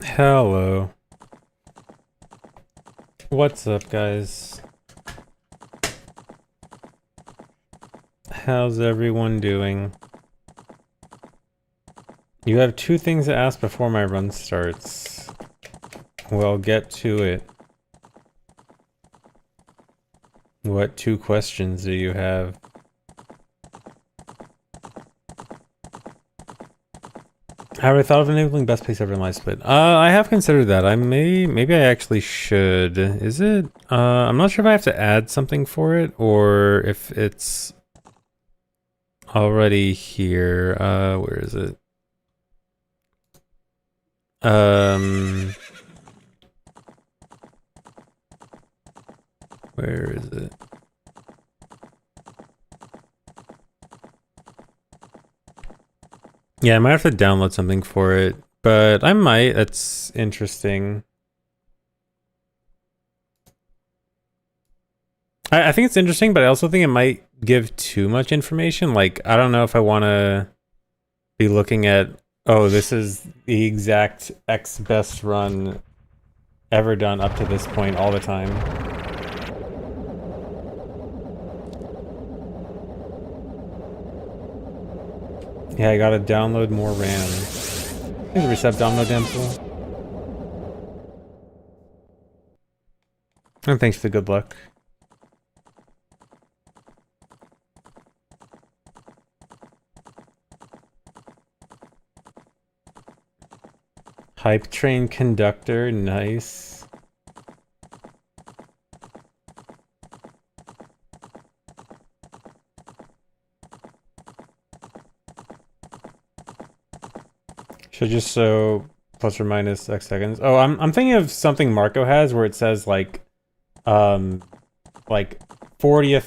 Hello. What's up, guys? How's everyone doing? You have two things to ask before my run starts. Well, get to it. What two questions do you have? Have I thought of enabling best pace ever in live split? I have considered that. Maybe I actually should. Is it? I'm not sure if I have to add something for it or if it's already here. Where is it? Where is it? Yeah, I might have to download something for it, but I might. That's interesting. I think it's interesting, but I also think it might give too much information. Like, I don't know if I want to be looking at, oh, this is the exact X best run ever done up to this point all the time. Yeah, I gotta download more RAM. Thanks for reset download, Damsel. And thanks for the good luck. Hype train conductor, nice. Should just show plus or minus X seconds. Oh, I'm thinking of something Marco has where it says like 40th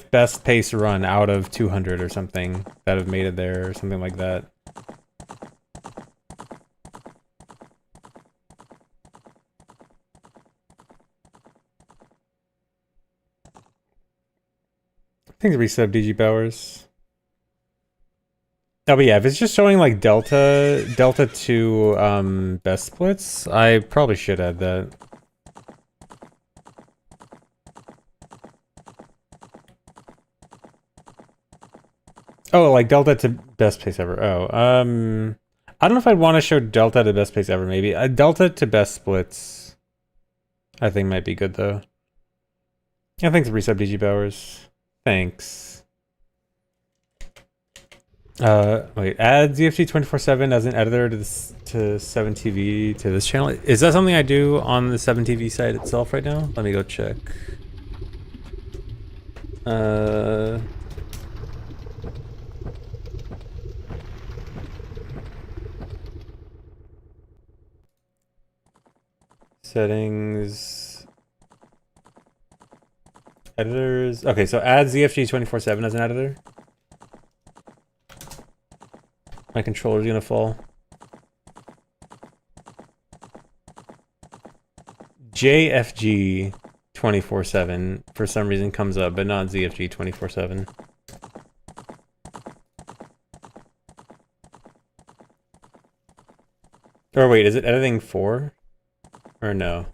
best pace run out of 200 or something that have made it there or something like that. Thanks for resub DG Powers. Oh, but yeah, if it's just showing like Delta to best splits, I probably should add that. Oh, like Delta to best pace ever. Oh, I don't know if I'd want to show Delta to best pace ever, maybe. Delta to best splits, I think might be good though. Yeah, thanks for resub DG Powers. Thanks. Wait, add ZFG 24/7 as an editor to this to 7TV to this channel. Is that something I do on the 7TV site itself right now? Let me go check. Settings, editors. Okay, so add ZFG 24/7 as an editor. My controller's gonna fall. JFG 24/7 for some reason comes up, but not ZFG 24/7. Or wait, is it editing 4? Or no?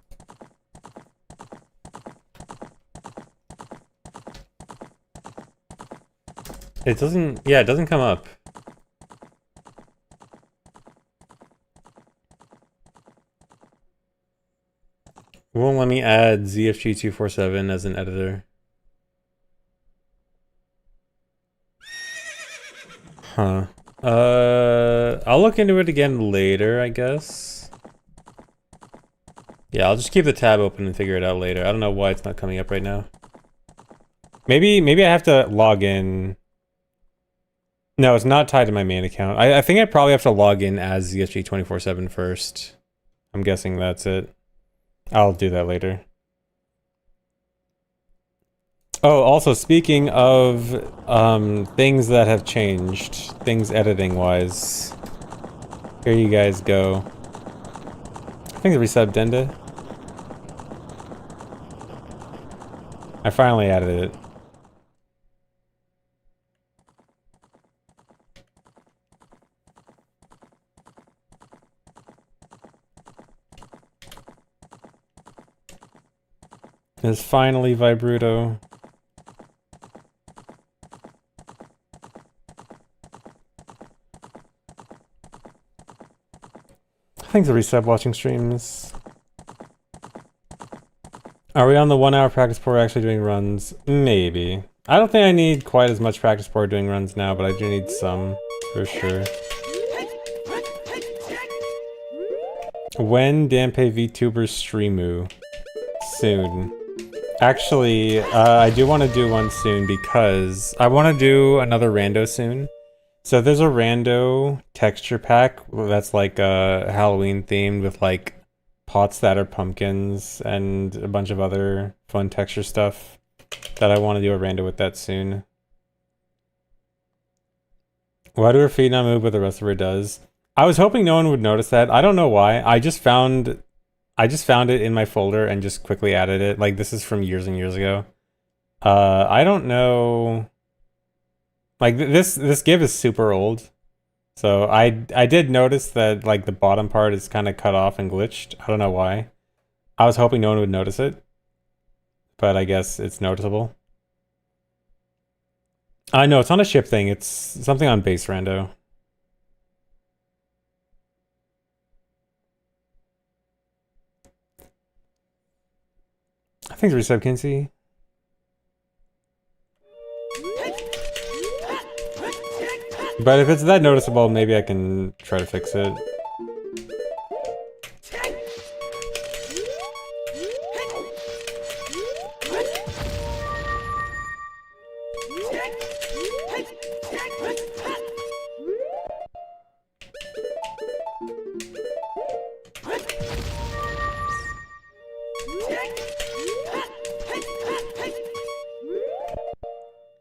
It doesn't, yeah, it doesn't come up. It won't let me add ZFG 247 as an editor. Huh. I'll look into it again later, I guess. Yeah, I'll just keep the tab open and figure it out later. I don't know why it's not coming up right now. Maybe I have to log in. No, it's not tied to my main account. I think I probably have to log in as ZFG 24/7 first. I'm guessing that's it. I'll do that later. Oh, also speaking of things that have changed, things editing wise. Here you guys go. Thanks for resub, Denda. I finally added it. is finally Vibruto. Thanks for resub watching streams. Are we on the 1 hour practice port actually doing runs? Maybe. I don't think I need quite as much practice port doing runs now, but I do need some, for sure. When Dampe VTubers streamu? Soon. Actually, I do want to do one soon because I want to do another rando soon. So there's a rando texture pack that's like Halloween themed with like pots that are pumpkins and a bunch of other fun texture stuff that I want to do a rando with that soon. Why do her feet not move but the rest of her does? I was hoping no one would notice that. I don't know why. I just found it in my folder and just quickly added it. Like this is from years and years ago. I don't know. Like this GIF is super old. So I did notice that like the bottom part is kind of cut off and glitched. I don't know why. I was hoping no one would notice it. But I guess it's noticeable. I know it's not a ship thing. It's something on base rando. Thanks for resub, Kinsey. But if it's that noticeable, maybe I can try to fix it.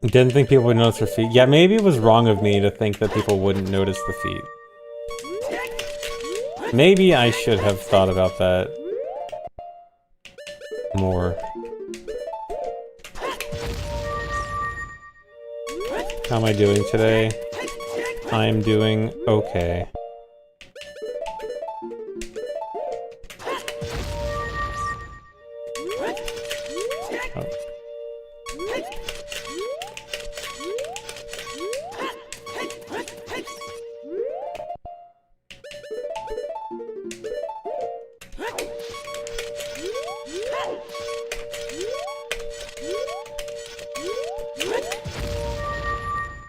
Didn't think people would notice her feet. Yeah, maybe it was wrong of me to think that people wouldn't notice the feet. Maybe I should have thought about that more. How am I doing today? I'm doing okay.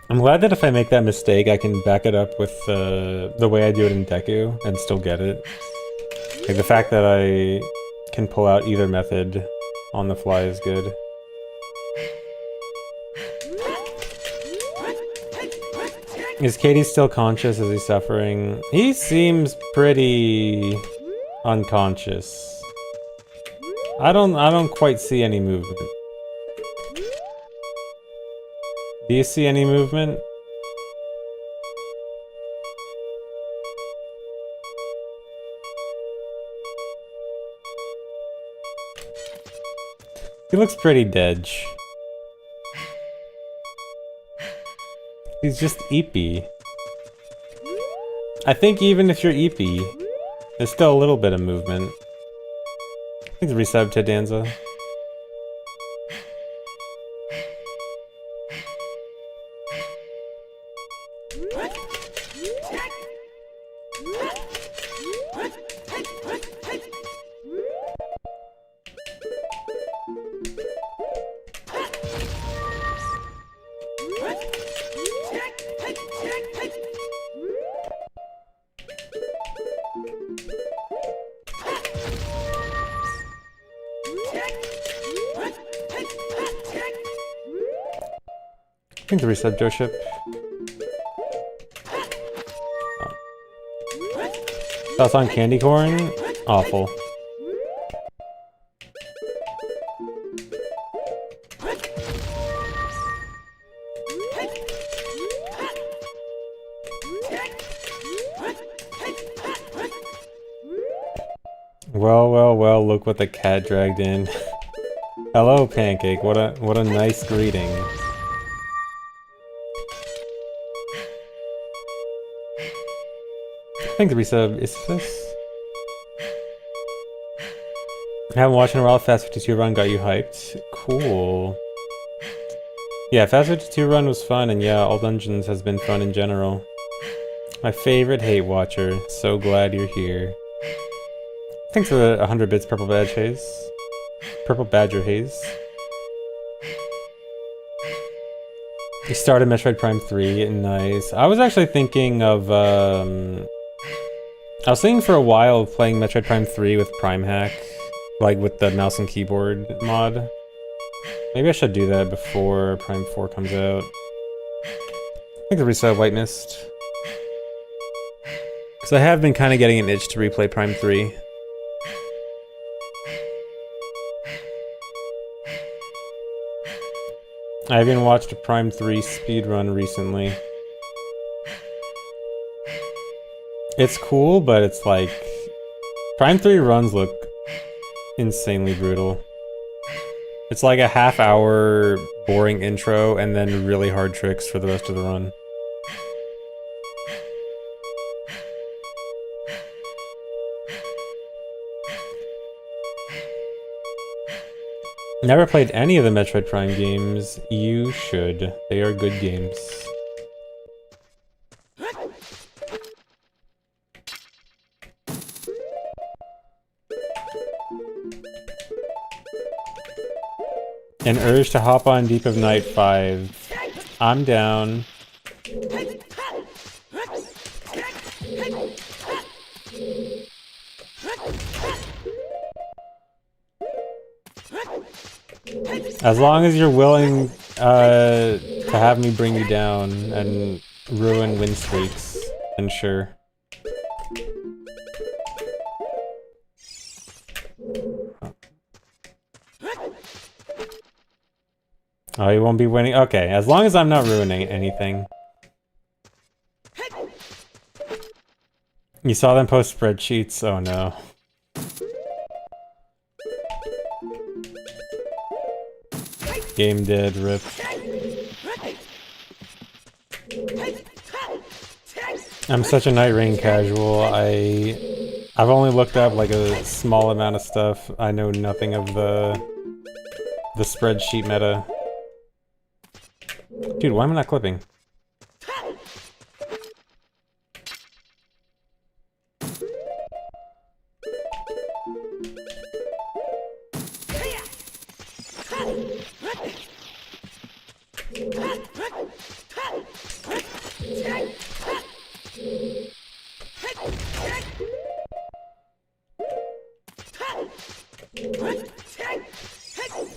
I'm glad that if I make that mistake, I can back it up with the way I do it in Deku and still get it. Like the fact that I can pull out either method on the fly is good. Is Katie still conscious? Is he suffering? He seems pretty unconscious. I don't quite see any movement. Do you see any movement? He looks pretty dead. He's just eepy. I think even if you're eepy, there's still a little bit of movement. Thanks resub to Danza. Thanks for resub, Joship. Thoughts on candy corn? Awful. Well, look what the cat dragged in. Hello, Pancake. What a nice greeting. I think the resub is this. Haven't watched in a while. Fast 52 run got you hyped. Cool. Yeah, Fast 52 run was fun, and yeah, all dungeons has been fun in general. My favorite hate watcher. So glad you're here. Thanks for the 100 bits, Purple Badge Haze. Purple Badger Haze. You started Metroid Prime 3, nice. I was actually thinking of, I was thinking for a while of playing Metroid Prime 3 with Prime Hack, like with the mouse and keyboard mod. Maybe I should do that before Prime 4 comes out. I think the reset White Mist. Because I have been kind of getting an itch to replay Prime 3. I even watched a Prime 3 speedrun recently. It's cool, but it's like... Prime 3 runs look insanely brutal. It's like a half-hour boring intro and then really hard tricks for the rest of the run. Never played any of the Metroid Prime games. You should. They are good games. An urge to hop on Deep of Night 5. I'm down. As long as you're willing to have me bring you down and ruin win streaks, then sure. Oh, you won't be winning? Okay, as long as I'm not ruining anything. You saw them post spreadsheets? Oh no. Game dead, rip. I'm such a Night Rain casual. I've only looked up like a small amount of stuff. I know nothing of the spreadsheet meta. Dude, why am I not clipping?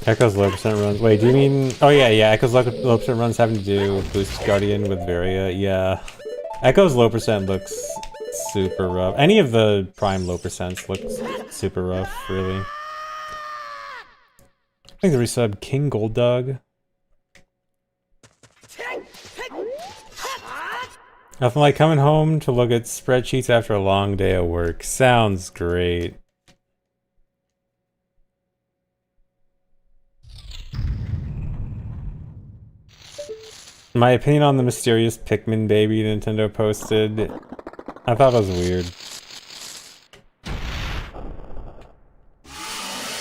Echo's low percent runs. Wait, do you mean... Oh yeah, Echo's low percent runs having to do with Boost Guardian with Varia. Yeah. Echo's low percent looks super rough. Any of the Prime low percents looks super rough, really. I think the resub King Gold Dog. Nothing like coming home to look at spreadsheets after a long day of work. Sounds great. My opinion on the mysterious Pikmin baby Nintendo posted, I thought it was weird.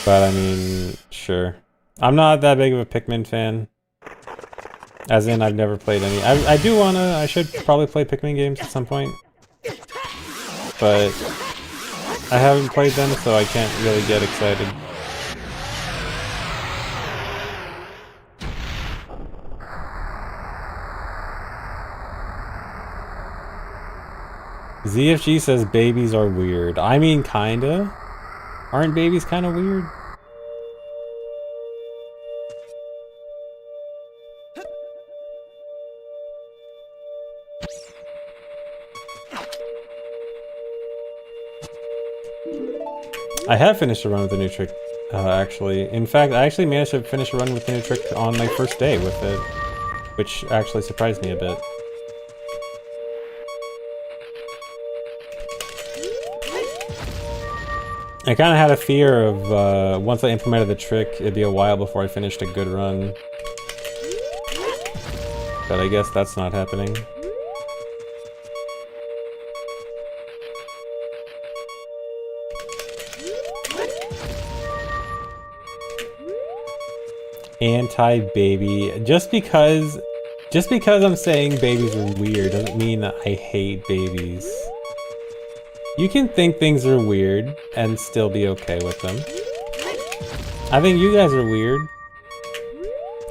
But I mean, sure. I'm not that big of a Pikmin fan. As in, I've never played any. I should probably play Pikmin games at some point. But I haven't played them, so I can't really get excited. ZFG says babies are weird. I mean, kinda. Aren't babies kinda weird? I have finished a run with the new trick, actually. In fact, I actually managed to finish a run with the new trick on my first day with it, which actually surprised me a bit. I kind of had a fear of, once I implemented the trick, it'd be a while before I finished a good run. But I guess that's not happening. Anti-baby. Just because I'm saying babies are weird doesn't mean that I hate babies. You can think things are weird and still be okay with them. I think you guys are weird.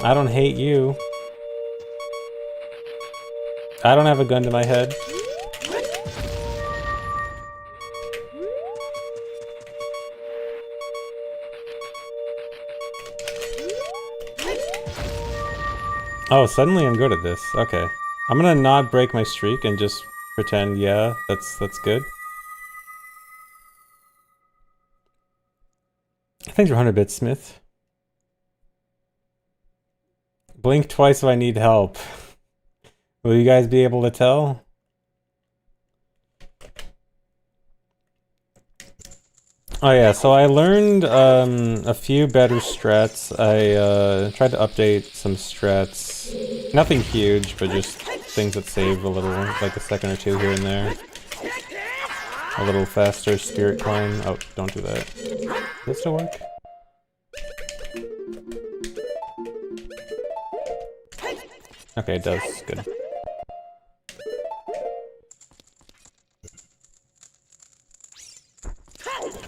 I don't hate you. I don't have a gun to my head. Oh, suddenly I'm good at this. Okay. I'm gonna not break my streak and just pretend, yeah, that's good. Thanks for 100 bits, Smith. Blink twice if I need help. Will you guys be able to tell? Oh yeah, so I learned a few better strats. I tried to update some strats. Nothing huge, but just things that save a little, like a second or two here and there. A little faster spirit climb. Oh, don't do that. Does this still work? Okay, it does. Good.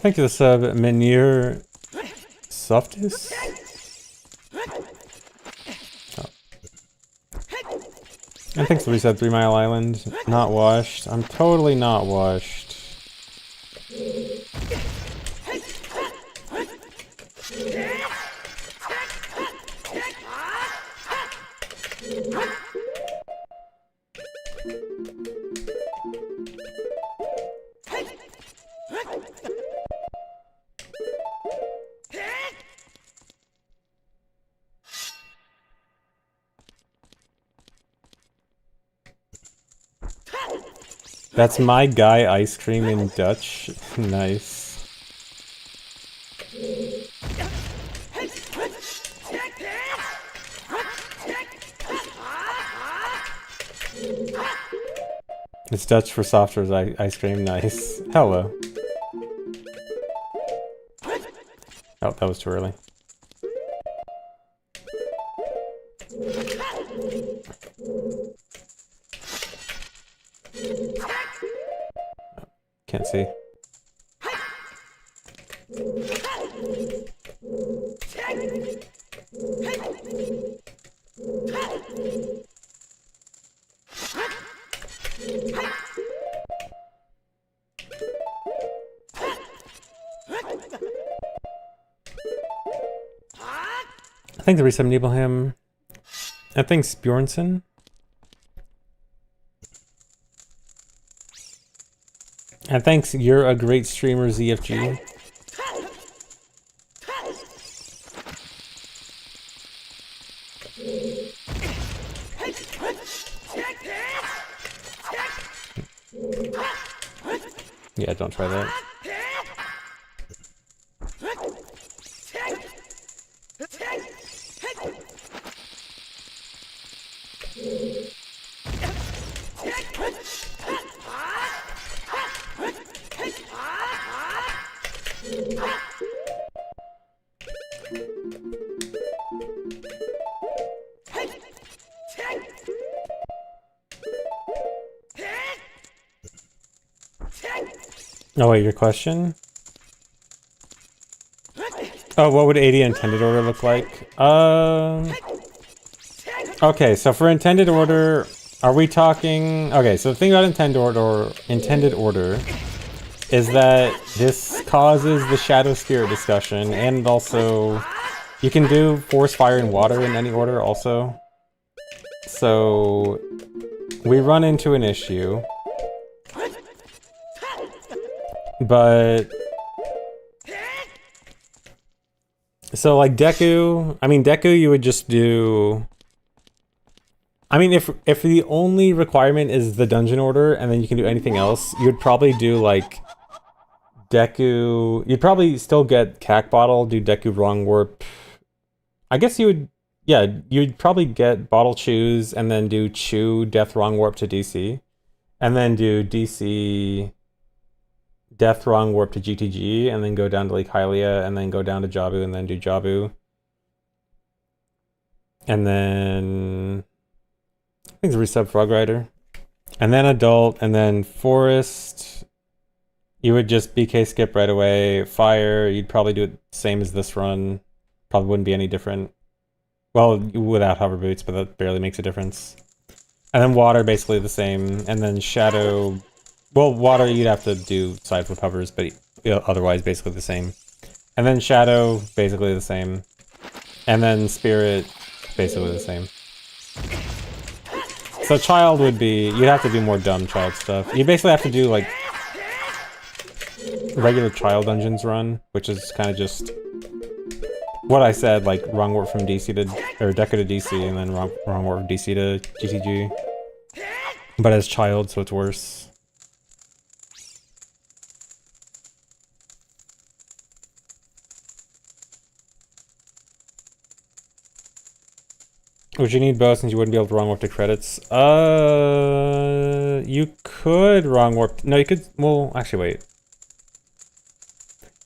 Thank you for the sub, Menir Softus? Oh. And thanks for the reset, 3 Mile Island. Not washed. I'm totally not washed. That's my guy ice cream in Dutch. Nice. It's Dutch for softer ice cream. Nice. Hello. Oh, that was too early. Can't see. I think the reset enable him. I think Bjornsson. And thanks, you're a great streamer, ZFG. Yeah, don't try that. Oh wait, your question? Oh, what would 80 intended order look like? Okay, so for intended order, are we talking... Okay, so the thing about intended order is that this causes the Shadow Spirit discussion, and also you can do Force, Fire, and Water in any order also. So we run into an issue. But so like Deku, I mean Deku you would just do, I mean if the only requirement is the dungeon order and then you can do anything else, you'd probably do like Deku, you'd probably still get Cack Bottle, do Deku Wrong Warp. I guess you would, yeah, you'd probably get Bottle Choose and then do Chew Death Wrong Warp to DC. And then do DC Death Wrong Warp to GTG, and then go down to like Hylia, and then go down to Jabu, and then do Jabu. And then I think it's resub Frog Rider. And then Adult, and then Forest. You would just BK skip right away. Fire, you'd probably do it the same as this run. Probably wouldn't be any different. Well, without hover boots, but that barely makes a difference. And then Water, basically the same. And then Shadow, well, Water you'd have to do side flip hovers, but otherwise basically the same. And then Shadow, basically the same. And then Spirit, basically the same. So Child would be, you'd have to do more dumb Child stuff. You basically have to do like regular Child dungeons run, which is kind of just what I said, like wrong warp from DC to, or Deca to DC, and then wrong warp from DC to GTG. But as Child, so it's worse. Would you need both since you wouldn't be able to wrong warp to credits? You could wrong warp. No, you could. Well, actually, wait.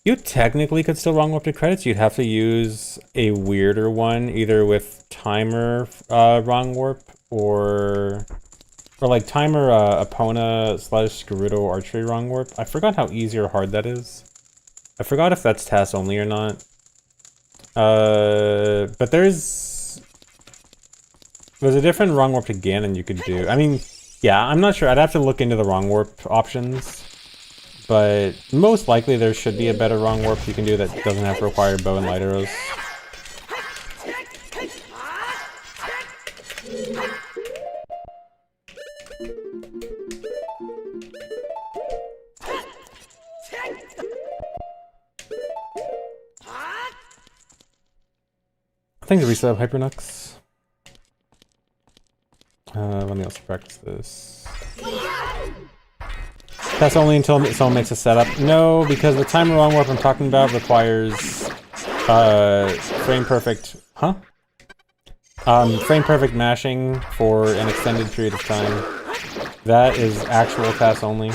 You technically could still wrong warp to credits. You'd have to use a weirder one, either with timer wrong warp or like timer Epona / Gerudo archery wrong warp. I forgot how easy or hard that is. I forgot if that's task only or not. But there's a different wrong warp to Ganon you could do. I mean, yeah, I'm not sure. I'd have to look into the wrong warp options. But most likely there should be a better wrong warp you can do that doesn't have to require bow and light arrows. Thanks, resub Hypernux. Let me also practice this. That's only until someone makes a setup. No, because the timer wrong warp I'm talking about requires frame perfect, frame perfect mashing for an extended period of time. That is actual task only.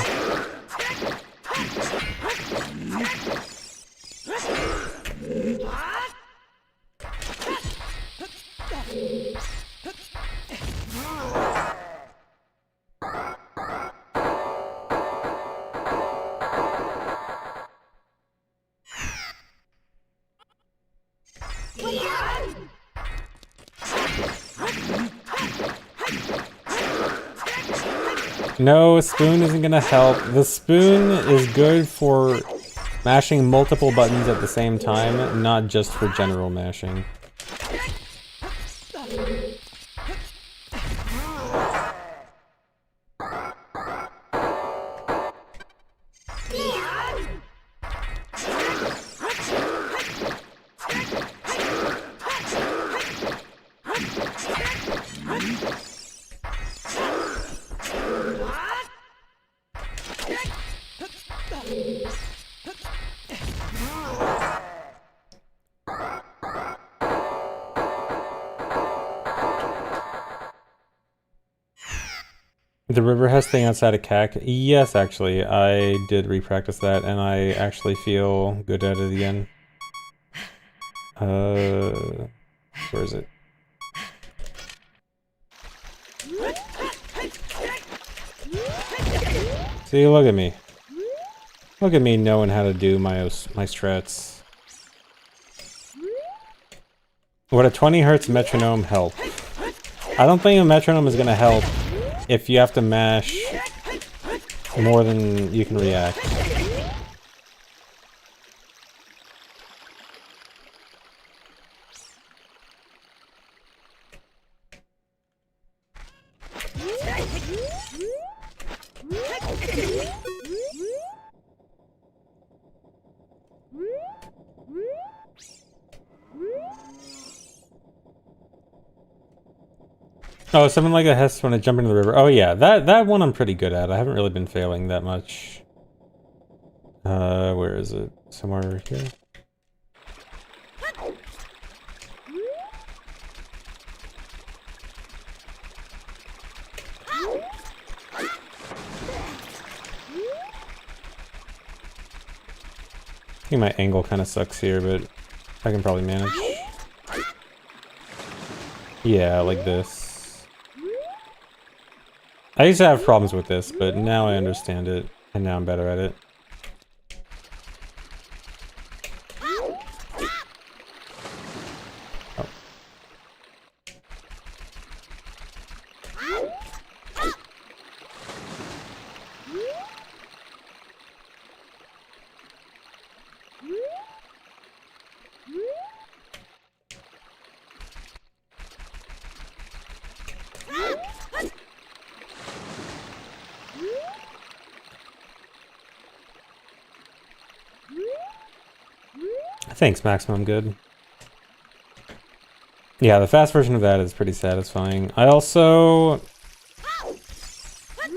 No, spoon isn't gonna help. The spoon is good for mashing multiple buttons at the same time, not just for general mashing. The river has thing outside of CAC? Yes, actually. I did repractice that, and I actually feel good at it again. Where is it? See, look at me. Look at me knowing how to do my strats. Would a 20 Hz metronome help? I don't think a metronome is gonna help if you have to mash more than you can react. Oh, something like a Hess when I jump into the river. Oh yeah, that one I'm pretty good at. I haven't really been failing that much. Where is it? Somewhere here? I think my angle kind of sucks here, but I can probably manage. Yeah, like this. I used to have problems with this, but now I understand it, and now I'm better at it. Thanks, Maximum Good. Yeah, the fast version of that is pretty satisfying. I also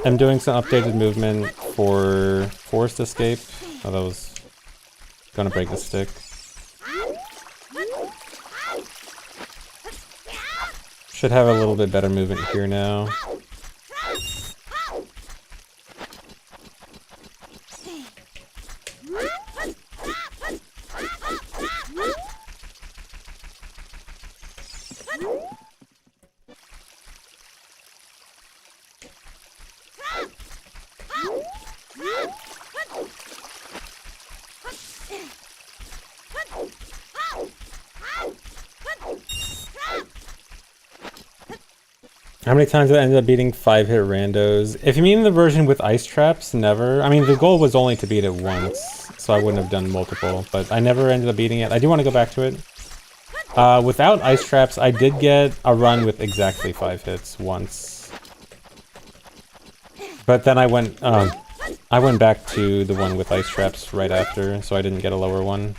am doing some updated movement for Forest Escape. Oh, that was gonna break the stick. Should have a little bit better movement here now. How many times did I ended up beating 5-hit randos? If you mean the version with ice traps, never. I mean, the goal was only to beat it once, so I wouldn't have done multiple, but I never ended up beating it. I do want to go back to it. Without ice traps, I did get a run with exactly 5 hits once. But then I went back to the one with ice traps right after, so I didn't get a lower one.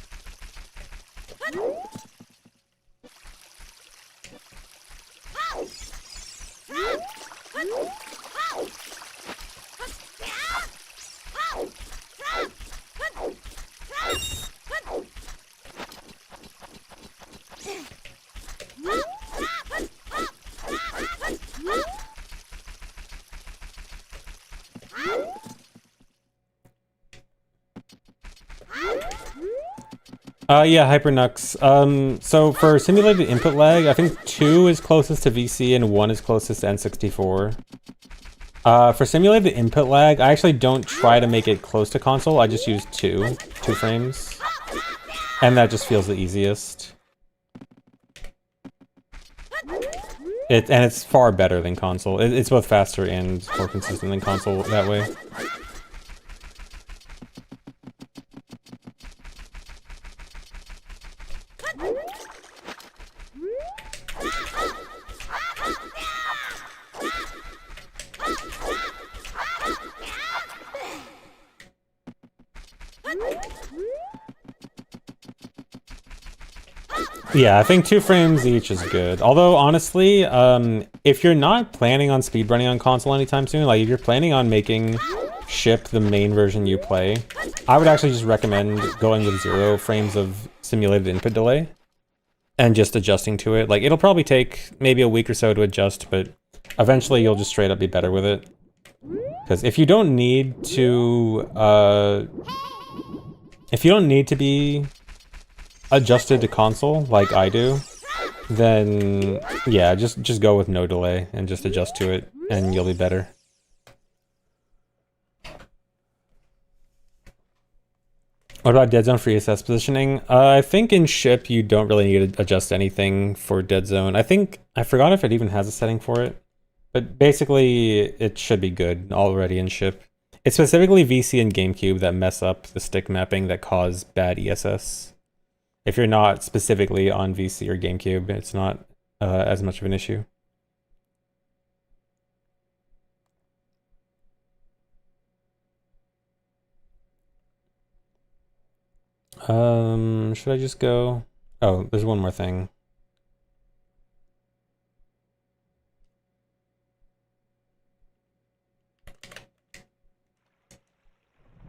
Yeah, Hypernux. So for simulated input lag, I think 2 is closest to VC and 1 is closest to N64. For simulated input lag, I actually don't try to make it close to console, I just use 2 frames. And that just feels the easiest. And it's far better than console. It's both faster and more consistent than console that way. Yeah, I think 2 frames each is good. Although, honestly, if you're not planning on speedrunning on console anytime soon, like if you're planning on making Ship the main version you play, I would actually just recommend going with 0 frames of simulated input delay and just adjusting to it. Like, it'll probably take maybe a week or so to adjust, but eventually you'll just straight up be better with it. Because if you don't need to, be adjusted to console like I do, then yeah, just go with no delay and just adjust to it and you'll be better. What about Dead Zone for ESS positioning? I think in Ship you don't really need to adjust anything for Dead Zone. I forgot if it even has a setting for it, but basically it should be good already in Ship. It's specifically VC and GameCube that mess up the stick mapping that cause bad ESS. If you're not specifically on VC or GameCube, it's not as much of an issue. Should I just go? Oh, there's one more thing.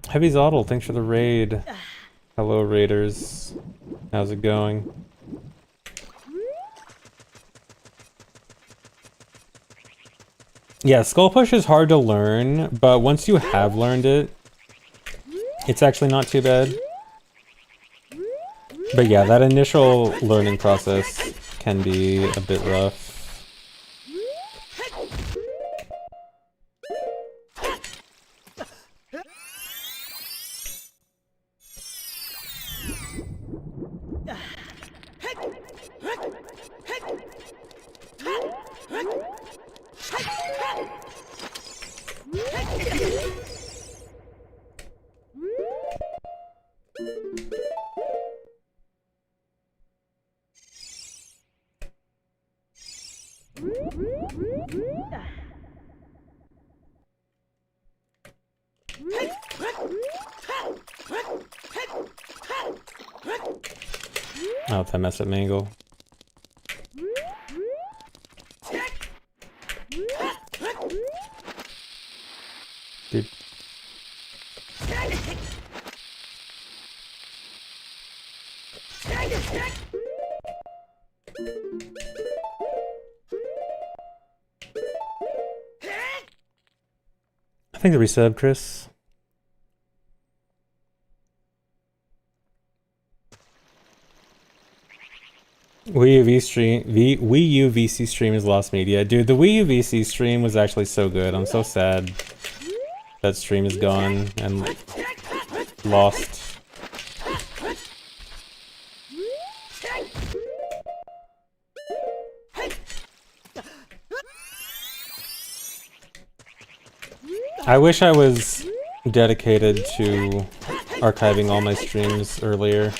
Heavy Zoddle, thanks for the raid. Hello, raiders. How's it going? Yeah, Skull Push is hard to learn, but once you have learned it, it's actually not too bad. But yeah, that initial learning process can be a bit rough. Oh, if I mess up Mangle. Dude. I think the resub, Chris. Wii U VC stream is lost media. Dude, the Wii U VC stream was actually so good. I'm so sad that stream is gone and lost. I wish I was dedicated to archiving all my streams earlier.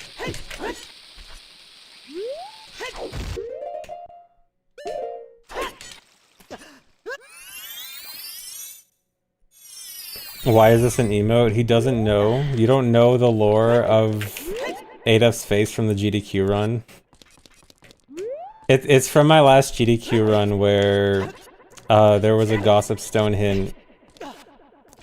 Why is this an emote? He doesn't know. You don't know the lore of Adaf's face from the GDQ run. It's from my last GDQ run where there was a Gossip Stone hint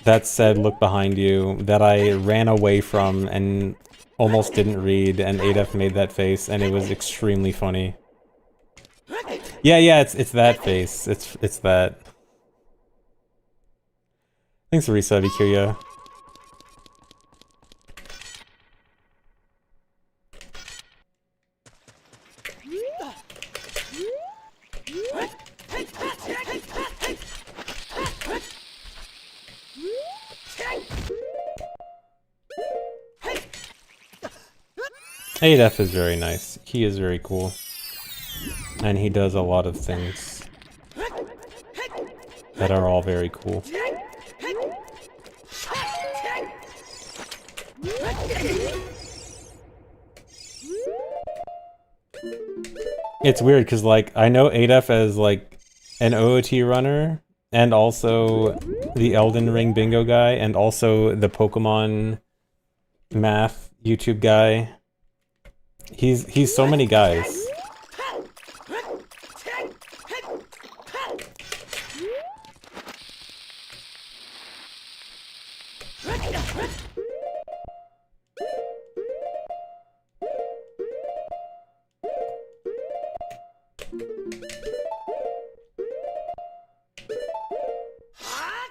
that said look behind you that I ran away from and almost didn't read, and Adaf made that face and it was extremely funny. Yeah, it's that face. It's that. Thanks for resub, Ikuya. Adaf is very nice. He is very cool. And he does a lot of things that are all very cool. It's weird because, like, I know Adaf as, like, an OOT runner, and also the Elden Ring bingo guy, and also the Pokemon math YouTube guy. He's so many guys.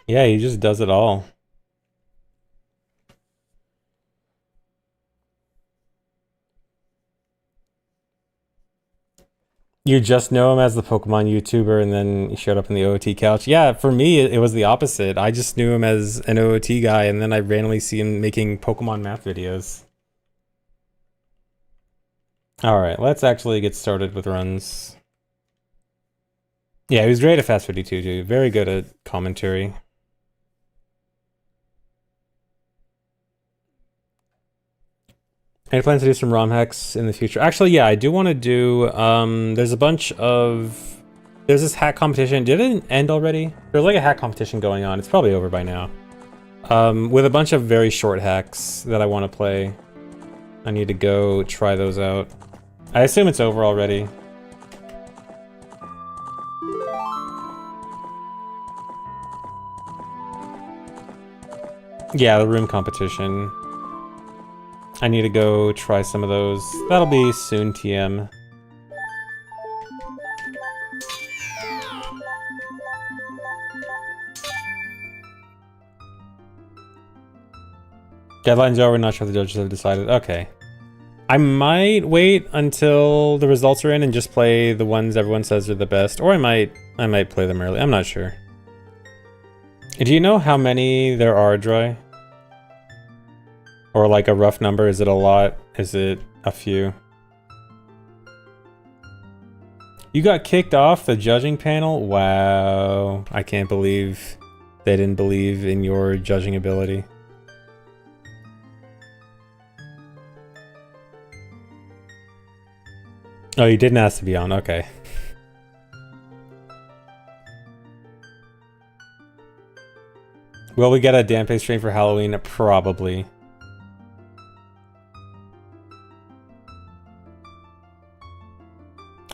Yeah, he just does it all. You just know him as the Pokemon YouTuber and then he showed up in the OOT couch. Yeah, for me, it was the opposite. I just knew him as an OOT guy and then I randomly see him making Pokemon math videos. Alright, let's actually get started with runs. Yeah, he was great at Fast 52 too. Very good at commentary. Any plans to do some ROM hacks in the future? Actually, yeah, I do want to do, there's a bunch of, there's this hack competition. Did it end already? There's like a hack competition going on. It's probably over by now. With a bunch of very short hacks that I want to play. I need to go try those out. I assume it's over already. Yeah, the room competition. I need to go try some of those. That'll be soon, TM. Deadline's over, not sure if the judges have decided. Okay. I might wait until the results are in and just play the ones everyone says are the best. Or I might play them early. I'm not sure. Do you know how many there are, Droy? Or like a rough number? Is it a lot? Is it a few? You got kicked off the judging panel? Wow. I can't believe they didn't believe in your judging ability. Oh, you didn't ask to be on. Okay. Will we get a Dampe stream for Halloween? Probably.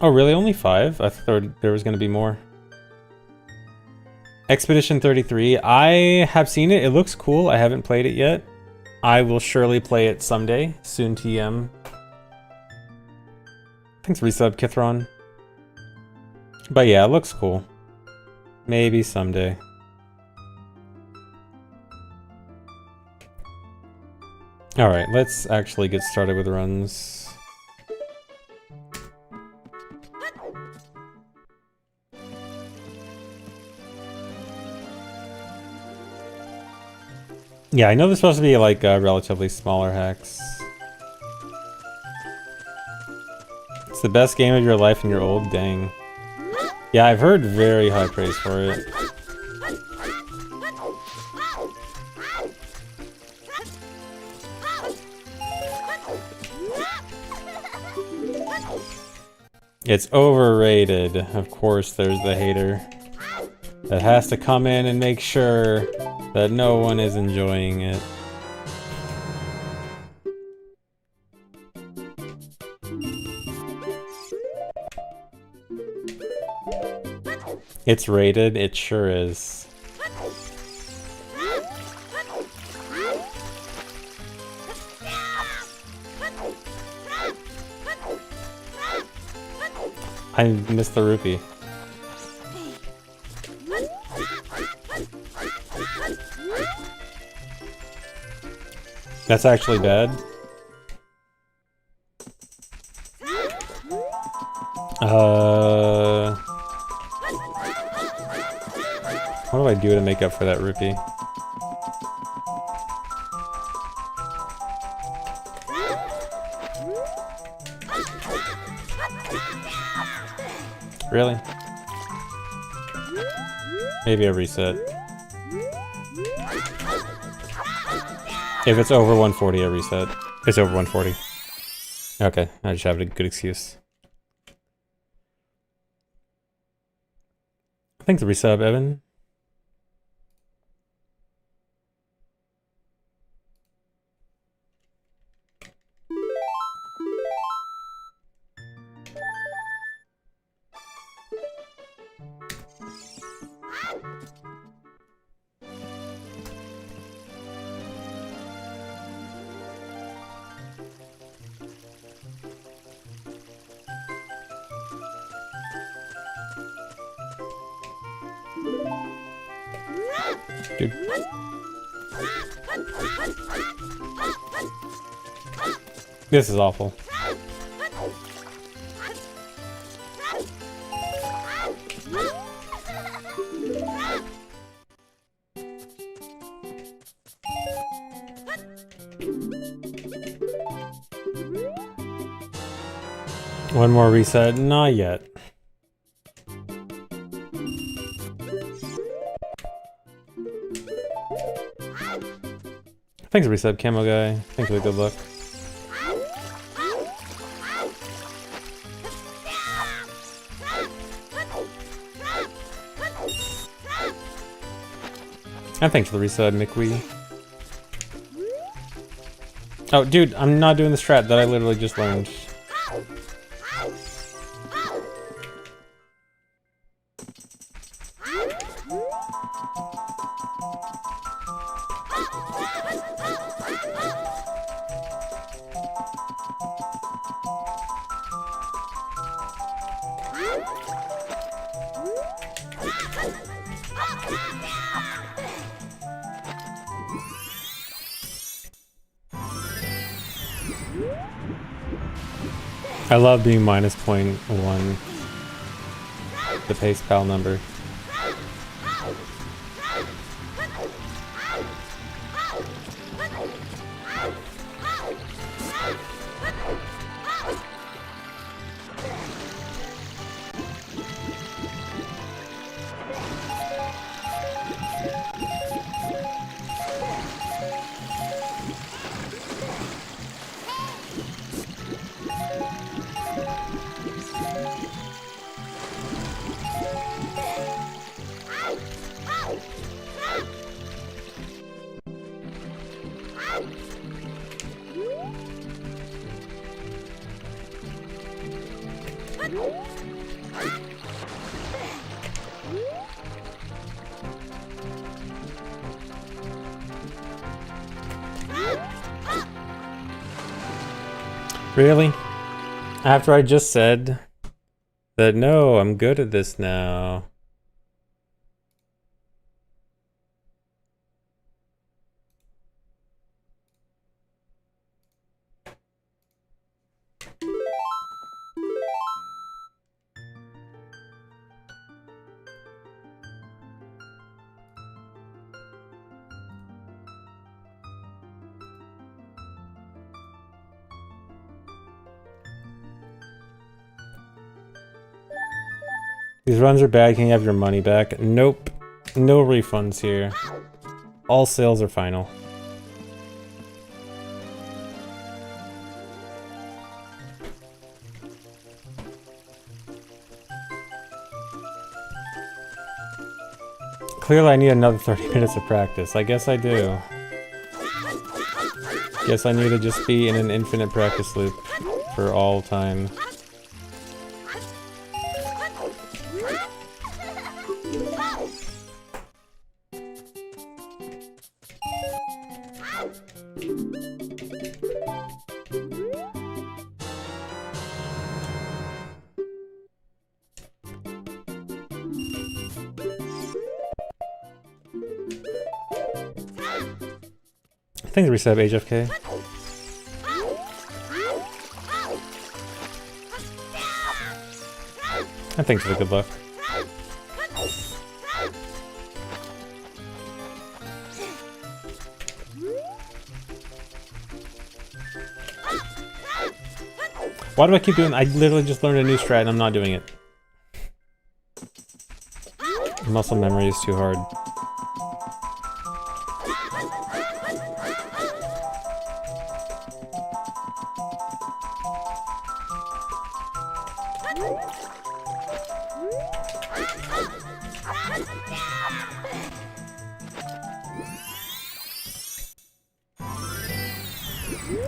Oh, really? Only 5? I thought there was going to be more. Expedition 33. I have seen it. It looks cool. I haven't played it yet. I will surely play it someday. Soon TM. Thanks resub, Kithron. But yeah, it looks cool. Maybe someday. Alright, let's actually get started with runs. Yeah, I know they're supposed to be like relatively smaller hacks. It's the best game of your life and you're old? Dang. Yeah, I've heard very high praise for it. It's overrated. Of course, there's the hater that has to come in and make sure that no one is enjoying it. It's rated, it sure is. I missed the rupee. That's actually bad. What do I do to make up for that rupee? Really? Maybe a reset. If it's over 140, a reset. It's over 140. Okay, I just have a good excuse. Thanks for resub, Evan. Dude. This is awful. One more reset? Not yet. Thanks for resub, Camo Guy. Thanks for the good luck. And thanks for the resub, McWee. Oh, dude, I'm not doing the strat that I literally just learned. I love being minus 0.1, the pace pal number. Really? After I just said that no, I'm good at this now. These runs are bad, can you have your money back? Nope. No refunds here. All sales are final. Clearly I need another 30 minutes of practice. I guess I do. Guess I need to just be in an infinite practice loop for all time. Thanks, reset HFK. And thanks for the good luck. Why do I keep doing? I literally just learned a new strat and I'm not doing it. Muscle memory is too hard.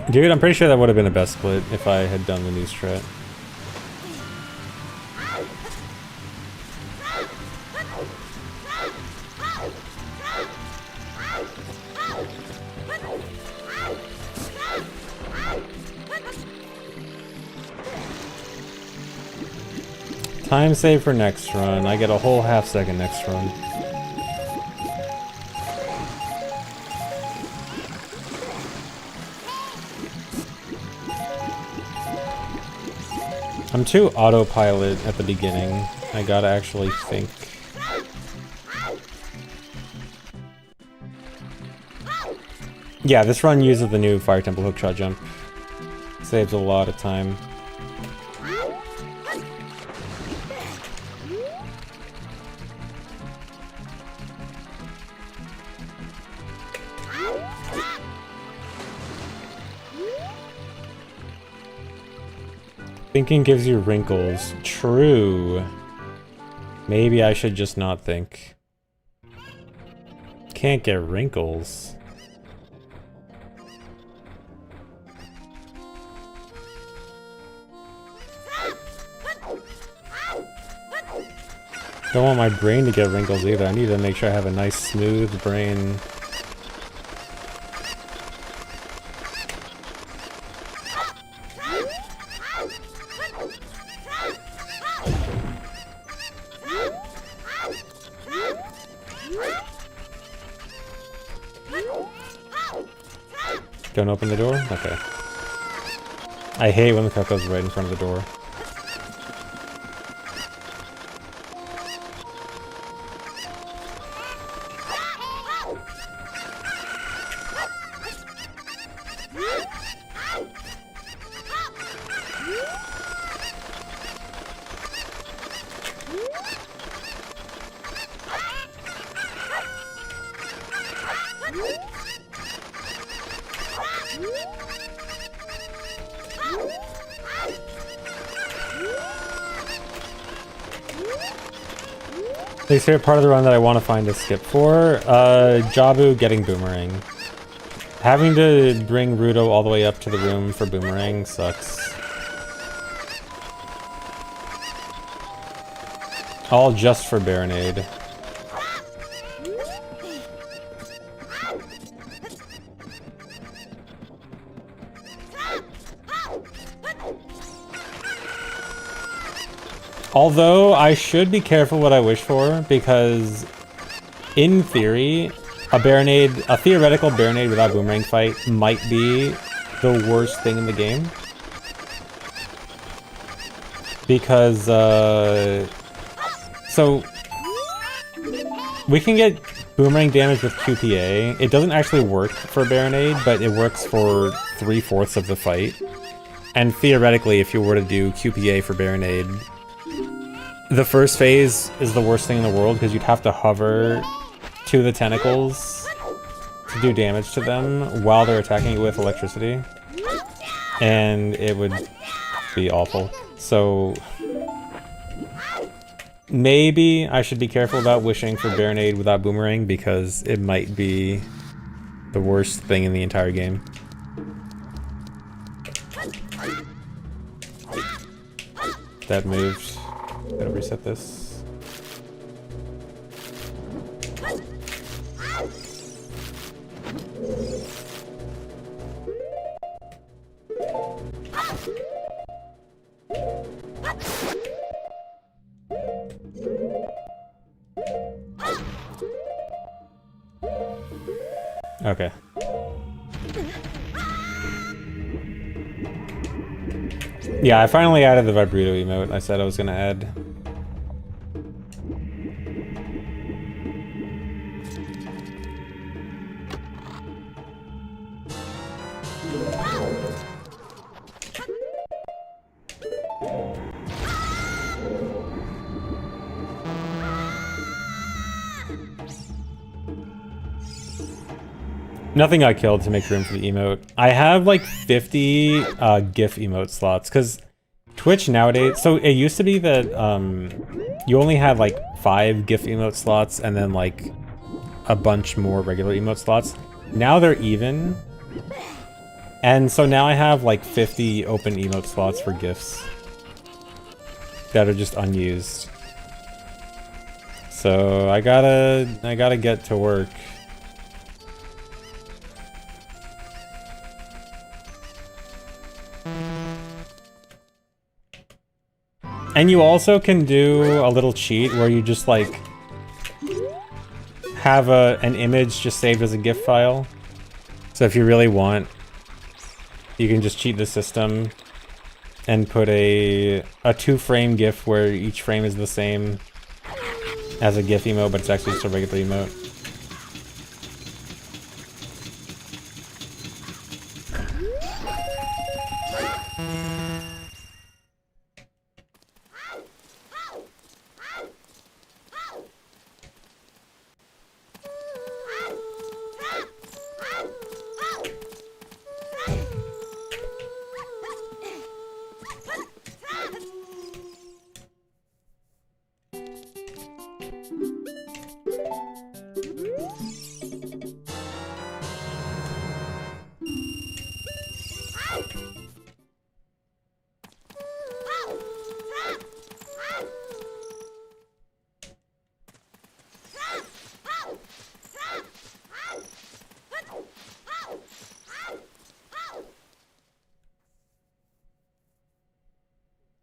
Dude, I'm pretty sure that would have been a best split if I had done the new strat. Time save for next run. I get a whole half-second next run. I'm too autopilot at the beginning. I gotta actually think. Yeah, this run uses the new Fire Temple hookshot jump. Saves a lot of time. Thinking gives you wrinkles. True. Maybe I should just not think. Can't get wrinkles. Don't want my brain to get wrinkles either. I need to make sure I have a nice smooth brain. Don't open the door? Okay. I hate when the cuckold's right in front of the door. Least favorite part of the run that I want to find a skip for, Jabu getting Boomerang. Having to bring Rudo all the way up to the room for Boomerang sucks. All just for Baronade. Although, I should be careful what I wish for, because in theory, a theoretical Baronade without Boomerang fight might be the worst thing in the game. Because, so, we can get Boomerang damage with QPA. It doesn't actually work for Baronade, but it works for 3/4 of the fight. And theoretically, if you were to do QPA for Baronade, the first phase is the worst thing in the world because you'd have to hover to the tentacles to do damage to them while they're attacking you with electricity. And it would be awful. So maybe I should be careful about wishing for Baronade without Boomerang because it might be the worst thing in the entire game. That moved. Gotta reset this. Okay. Yeah, I finally added the Vibrito emote I said I was gonna add. Nothing got killed to make room for the emote. I have like 50 GIF emote slots because Twitch nowadays, so it used to be that you only had like 5 GIF emote slots and then like a bunch more regular emote slots. Now they're even. And so now I have like 50 open emote slots for GIFs that are just unused. So I gotta get to work. And you also can do a little cheat where you just like have an image just saved as a GIF file. So if you really want, you can just cheat the system and put a 2-frame GIF where each frame is the same as a GIF emote, but it's actually just a regular emote.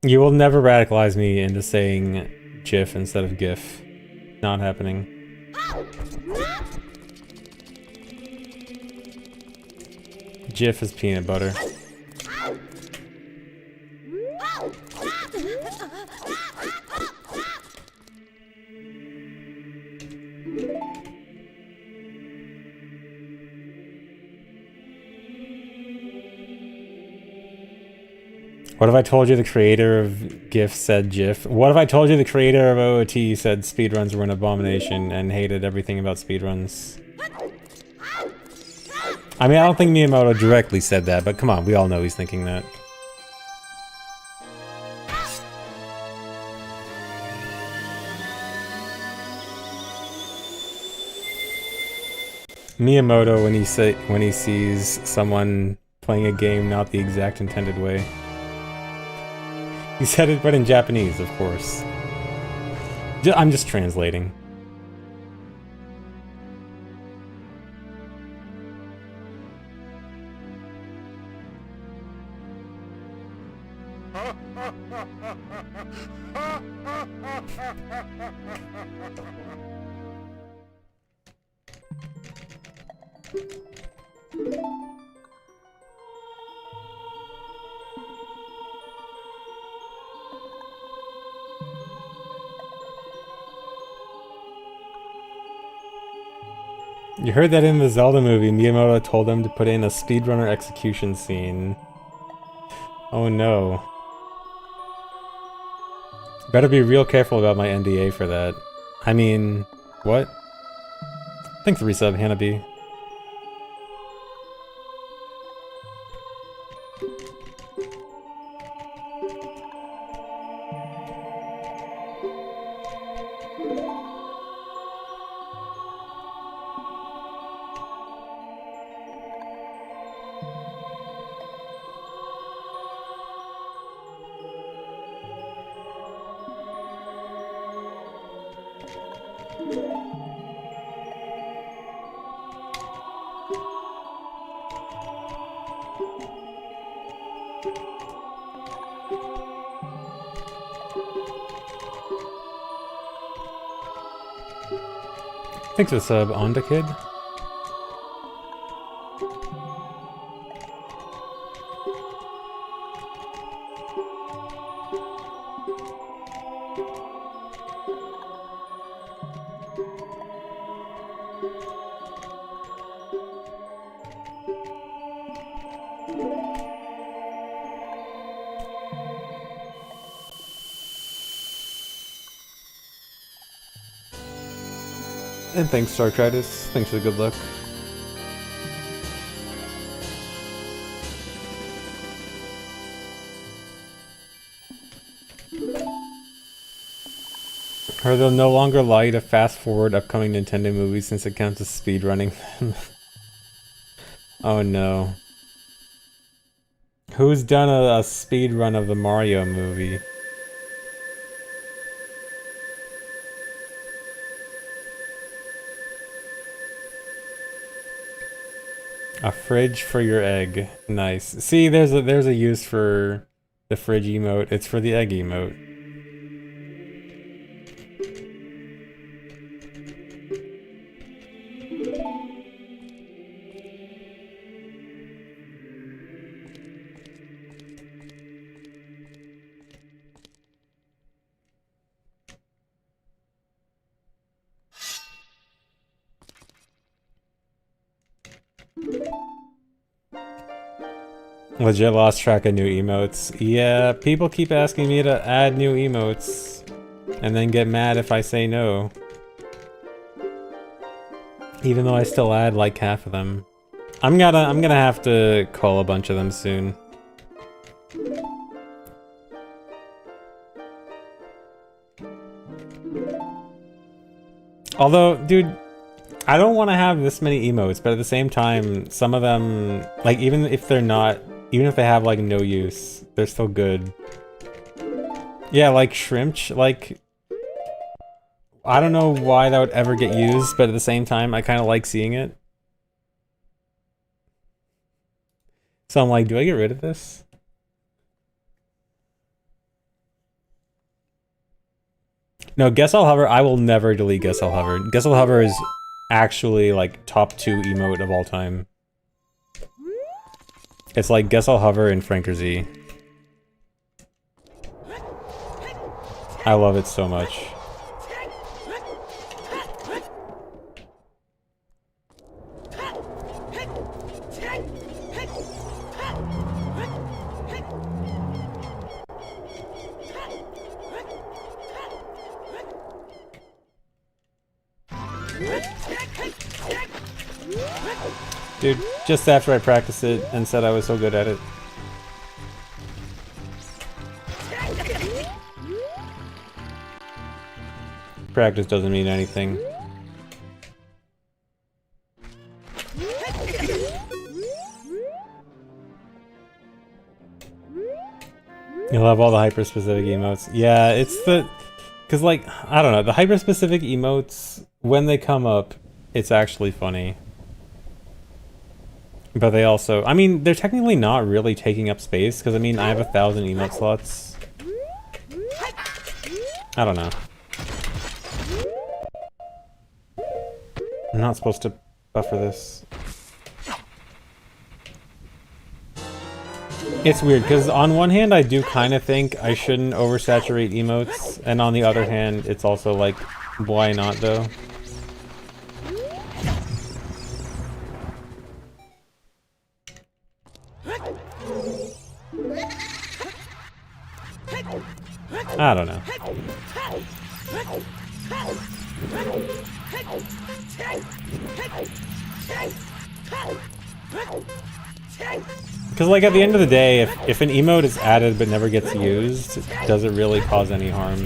You will never radicalize me into saying GIF instead of GIF. Not happening. GIF is peanut butter. What if I told you the creator of GIF said GIF? What if I told you the creator of OOT said speedruns were an abomination and hated everything about speedruns? I mean, I don't think Miyamoto directly said that, but come on, we all know he's thinking that. Miyamoto, when he sees someone playing a game not the exact intended way. He said it, but in Japanese, of course. I'm just translating. You heard that in the Zelda movie, Miyamoto told them to put in a speedrunner execution scene. Oh no. Better be real careful about my NDA for that. I mean, what? Thanks for resub, Hannah B. Thanks for the sub, Onda Kid. And thanks, Startritis. Thanks for the good luck. Or they'll no longer allow you to fast forward upcoming Nintendo movies since it counts as speedrunning them. Oh no. Who's done a speedrun of the Mario movie? A fridge for your egg. Nice. See, there's a use for the fridge emote. It's for the egg emote. Legit lost track of new emotes. Yeah, people keep asking me to add new emotes and then get mad if I say no. Even though I still add like half of them. I'm gonna have to call a bunch of them soon. Although, dude, I don't want to have this many emotes, but at the same time, some of them, like, even if they have like no use, they're still good. Yeah, like Shrimch, like, I don't know why that would ever get used, but at the same time, I kind of like seeing it. So I'm like, do I get rid of this? No, Guess I'll Hover, I will never delete Guess I'll Hover. Guess I'll Hover is actually like top 2 emote of all time. It's like Guess I'll Hover and Franker Z. I love it so much. Dude, just after I practiced it and said I was so good at it. Practice doesn't mean anything. You'll have all the hyper-specific emotes. Yeah, it's the... Because, like, I don't know, the hyper-specific emotes, when they come up, it's actually funny. But they also, I mean, they're technically not really taking up space, because, I mean, I have 1,000 emote slots. I don't know. I'm not supposed to buffer this. It's weird, because on one hand, I do kind of think I shouldn't oversaturate emotes, and on the other hand, it's also like, why not, though? I don't know. Because, like, at the end of the day, if an emote is added but never gets used, does it really cause any harm?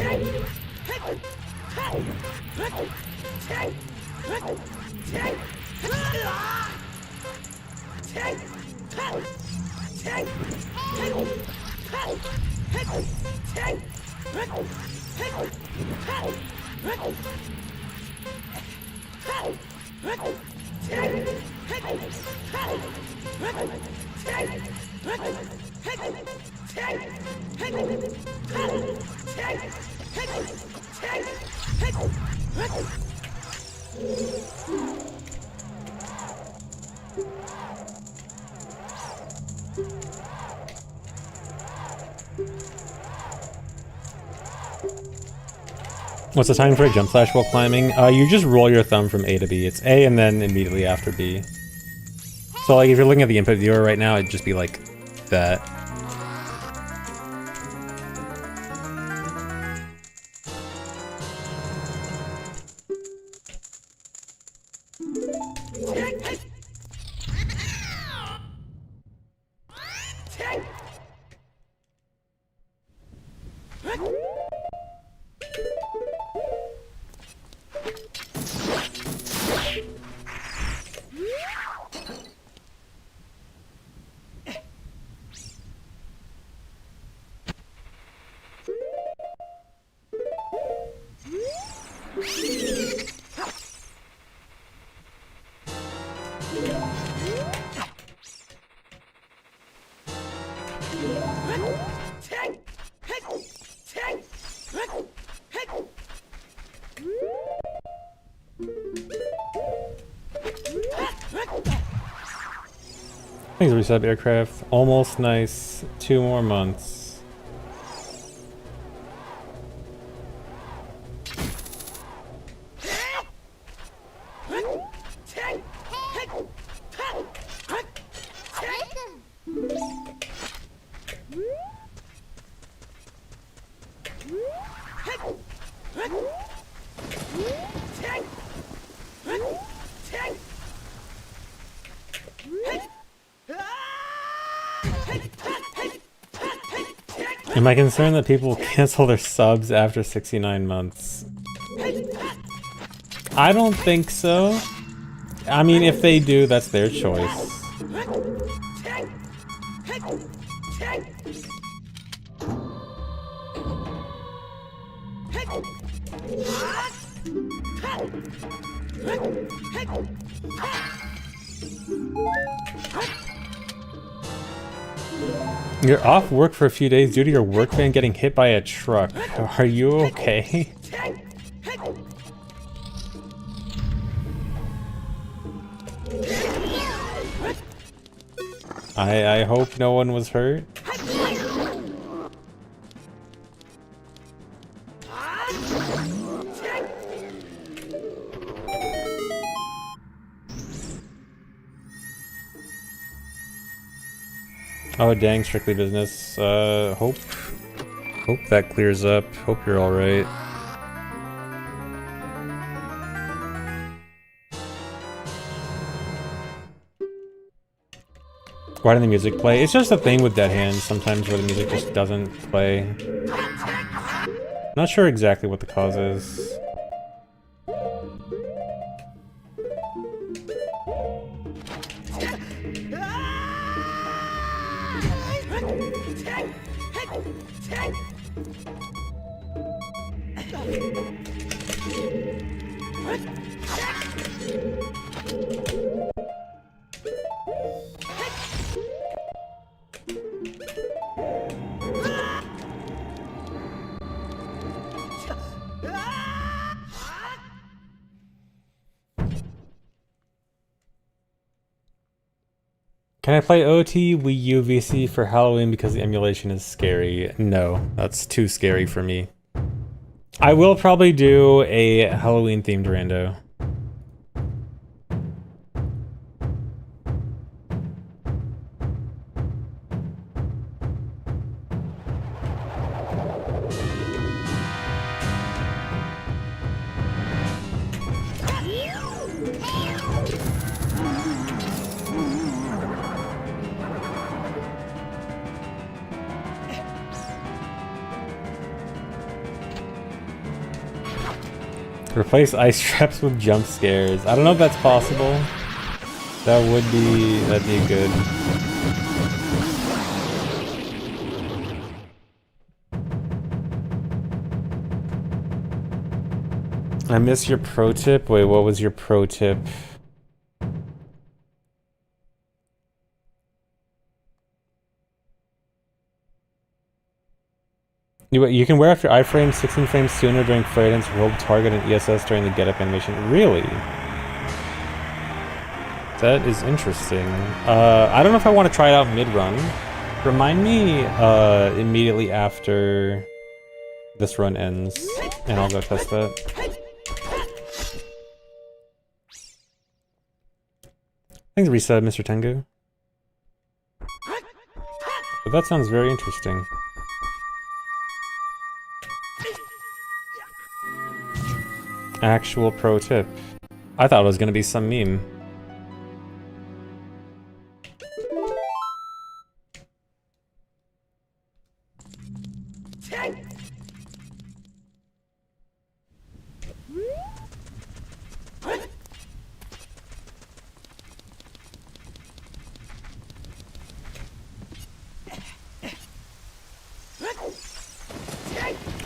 What's the time for a jump slash while climbing? You just roll your thumb from A to B. It's A and then immediately after B. So, like, if you're looking at the input viewer right now, it'd just be like that. Thanks, Reset Aircraft. Almost nice. 2 more months. Am I concerned that people cancel their subs after 69 months? I don't think so. I mean, if they do, that's their choice. You're off work for a few days due to your work van getting hit by a truck. Are you okay? I hope no one was hurt. Oh dang, strictly business. Hope that clears up. Hope you're alright. Why didn't the music play? It's just a thing with Dead Hands sometimes where the music just doesn't play. Not sure exactly what the cause is. Can I play OT Wii U VC for Halloween because the emulation is scary? No, that's too scary for me. I will probably do a Halloween themed rando. Replace ice traps with jump scares. I don't know if that's possible. That'd be good. I miss your pro tip. Wait, what was your pro tip? You can wear off your iframe 16 frames sooner during flare dance, rogue target, and ESS during the get up animation. Really? That is interesting. I don't know if I want to try it out mid-run. Remind me immediately after this run ends, and I'll go test that. Thanks, reset, Mr. Tengu. But that sounds very interesting. Actual pro tip. I thought it was gonna be some meme.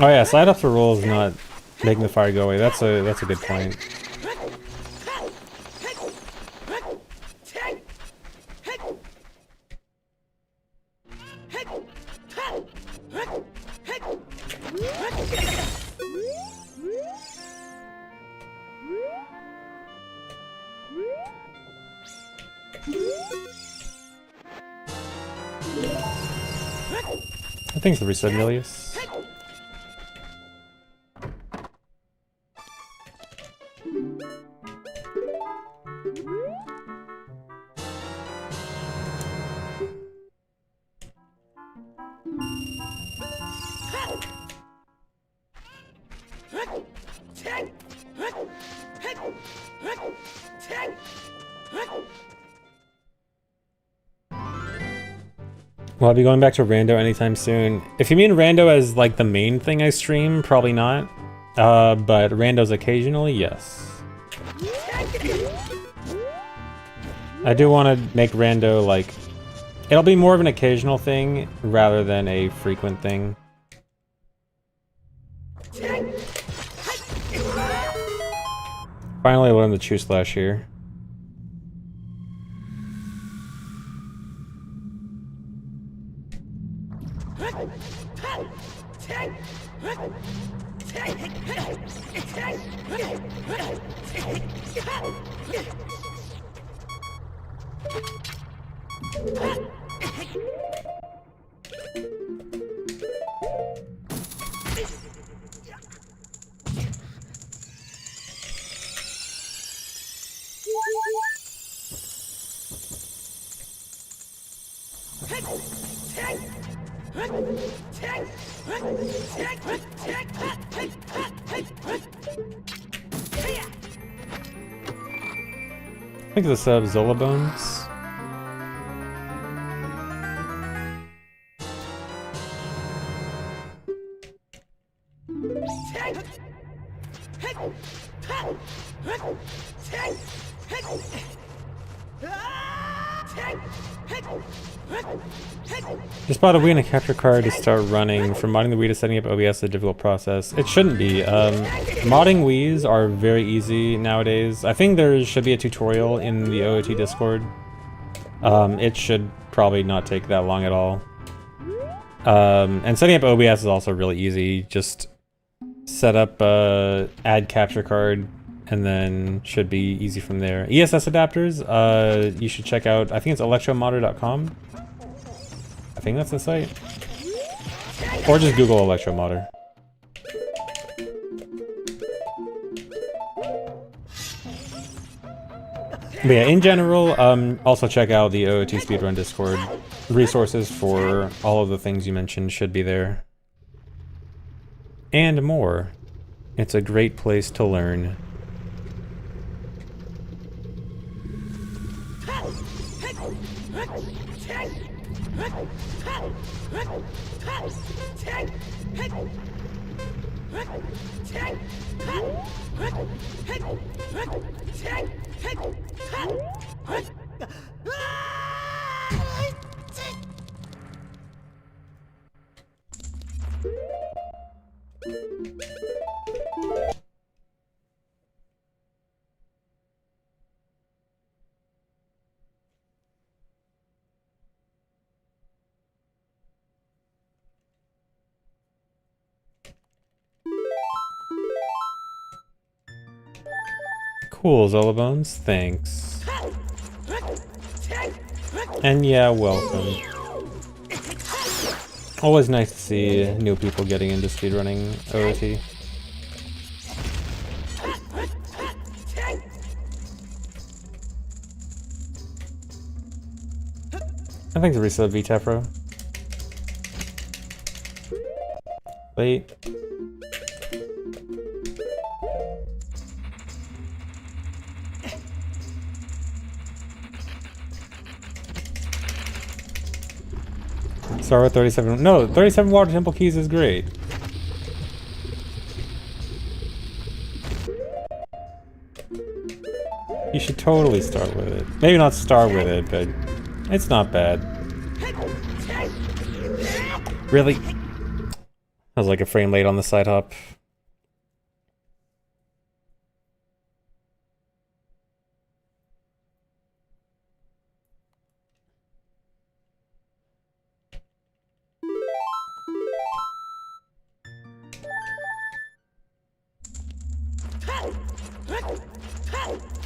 Oh yeah, slide up the rules, not making the fire go away. That's a good point. Thanks for the reset, Milius. Will I be going back to rando anytime soon? If you mean rando as like the main thing I stream, probably not. But randos occasionally, yes. I do want to make rando like... It'll be more of an occasional thing rather than a frequent thing. Finally learned the True Slash here. I think this Zola Bones. Just bought a Wii and a capture card to start running. From modding the Wii to setting up OBS is a difficult process. It shouldn't be. Modding Wiis are very easy nowadays. I think there should be a tutorial in the OOT Discord. It should probably not take that long at all. And setting up OBS is also really easy. Just set up add capture card, and then should be easy from there. ESS adapters, you should check out, I think it's electromodder.com. I think that's the site. Or just Google electromodder. But yeah, in general, also check out the OOT Speedrun Discord. Resources for all of the things you mentioned should be there. And more. It's a great place to learn. Cool, Zolabones, thanks. And yeah, welcome. Always nice to see new people getting into speedrunning OOT. I think the resub VTEFRO. Wait. Start with 37. No, 37 water temple keys is great. You should totally start with it. Maybe not start with it, but it's not bad. Really? I was like a frame late on the side hop.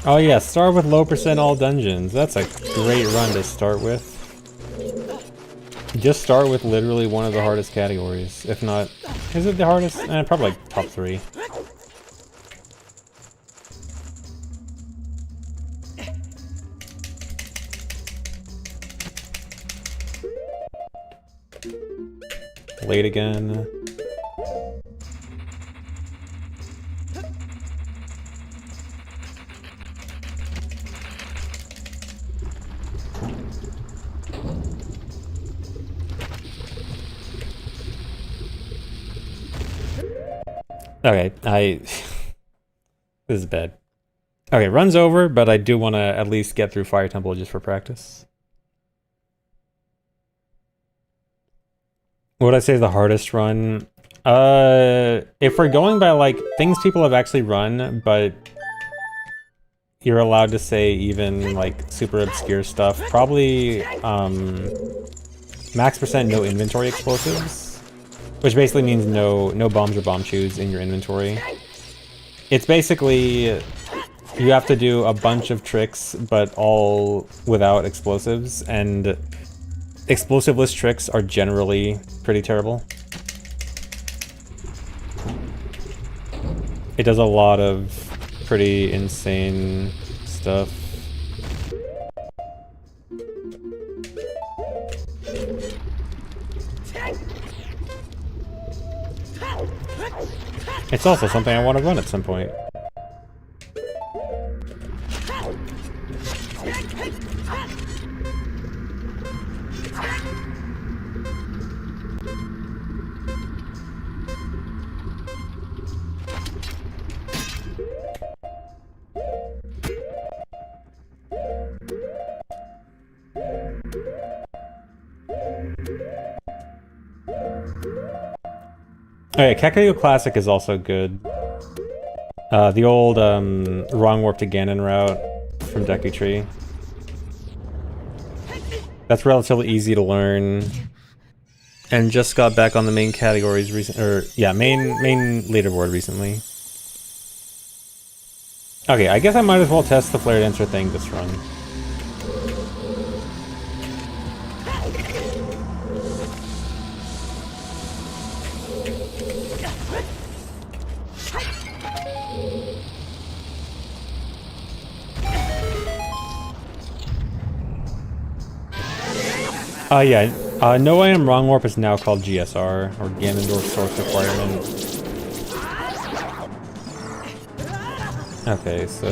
Oh yeah, start with low percent all dungeons. That's a great run to start with. Just start with literally one of the hardest categories. If not, is it the hardest? Probably like top 3. Late again. Okay, this is bad. Okay, run's over, but I do want to at least get through Fire Temple just for practice. What would I say is the hardest run? If we're going by like things people have actually run, but you're allowed to say even like super obscure stuff, probably max percent no inventory explosives. Which basically means no bombs or bomb chews in your inventory. It's basically, you have to do a bunch of tricks, but all without explosives, and explosiveless tricks are generally pretty terrible. It does a lot of pretty insane stuff. It's also something I want to run at some point. Oh yeah, Kakariko Classic is also good. The old wrong warp to Ganon route from Deku Tree. That's relatively easy to learn. And just got back on the main categories main leaderboard recently. Okay, I guess I might as well test the flare dancer thing this run. No I Am Wrong Warp is now called GSR, or Ganondorf Source Requirement. Okay, so...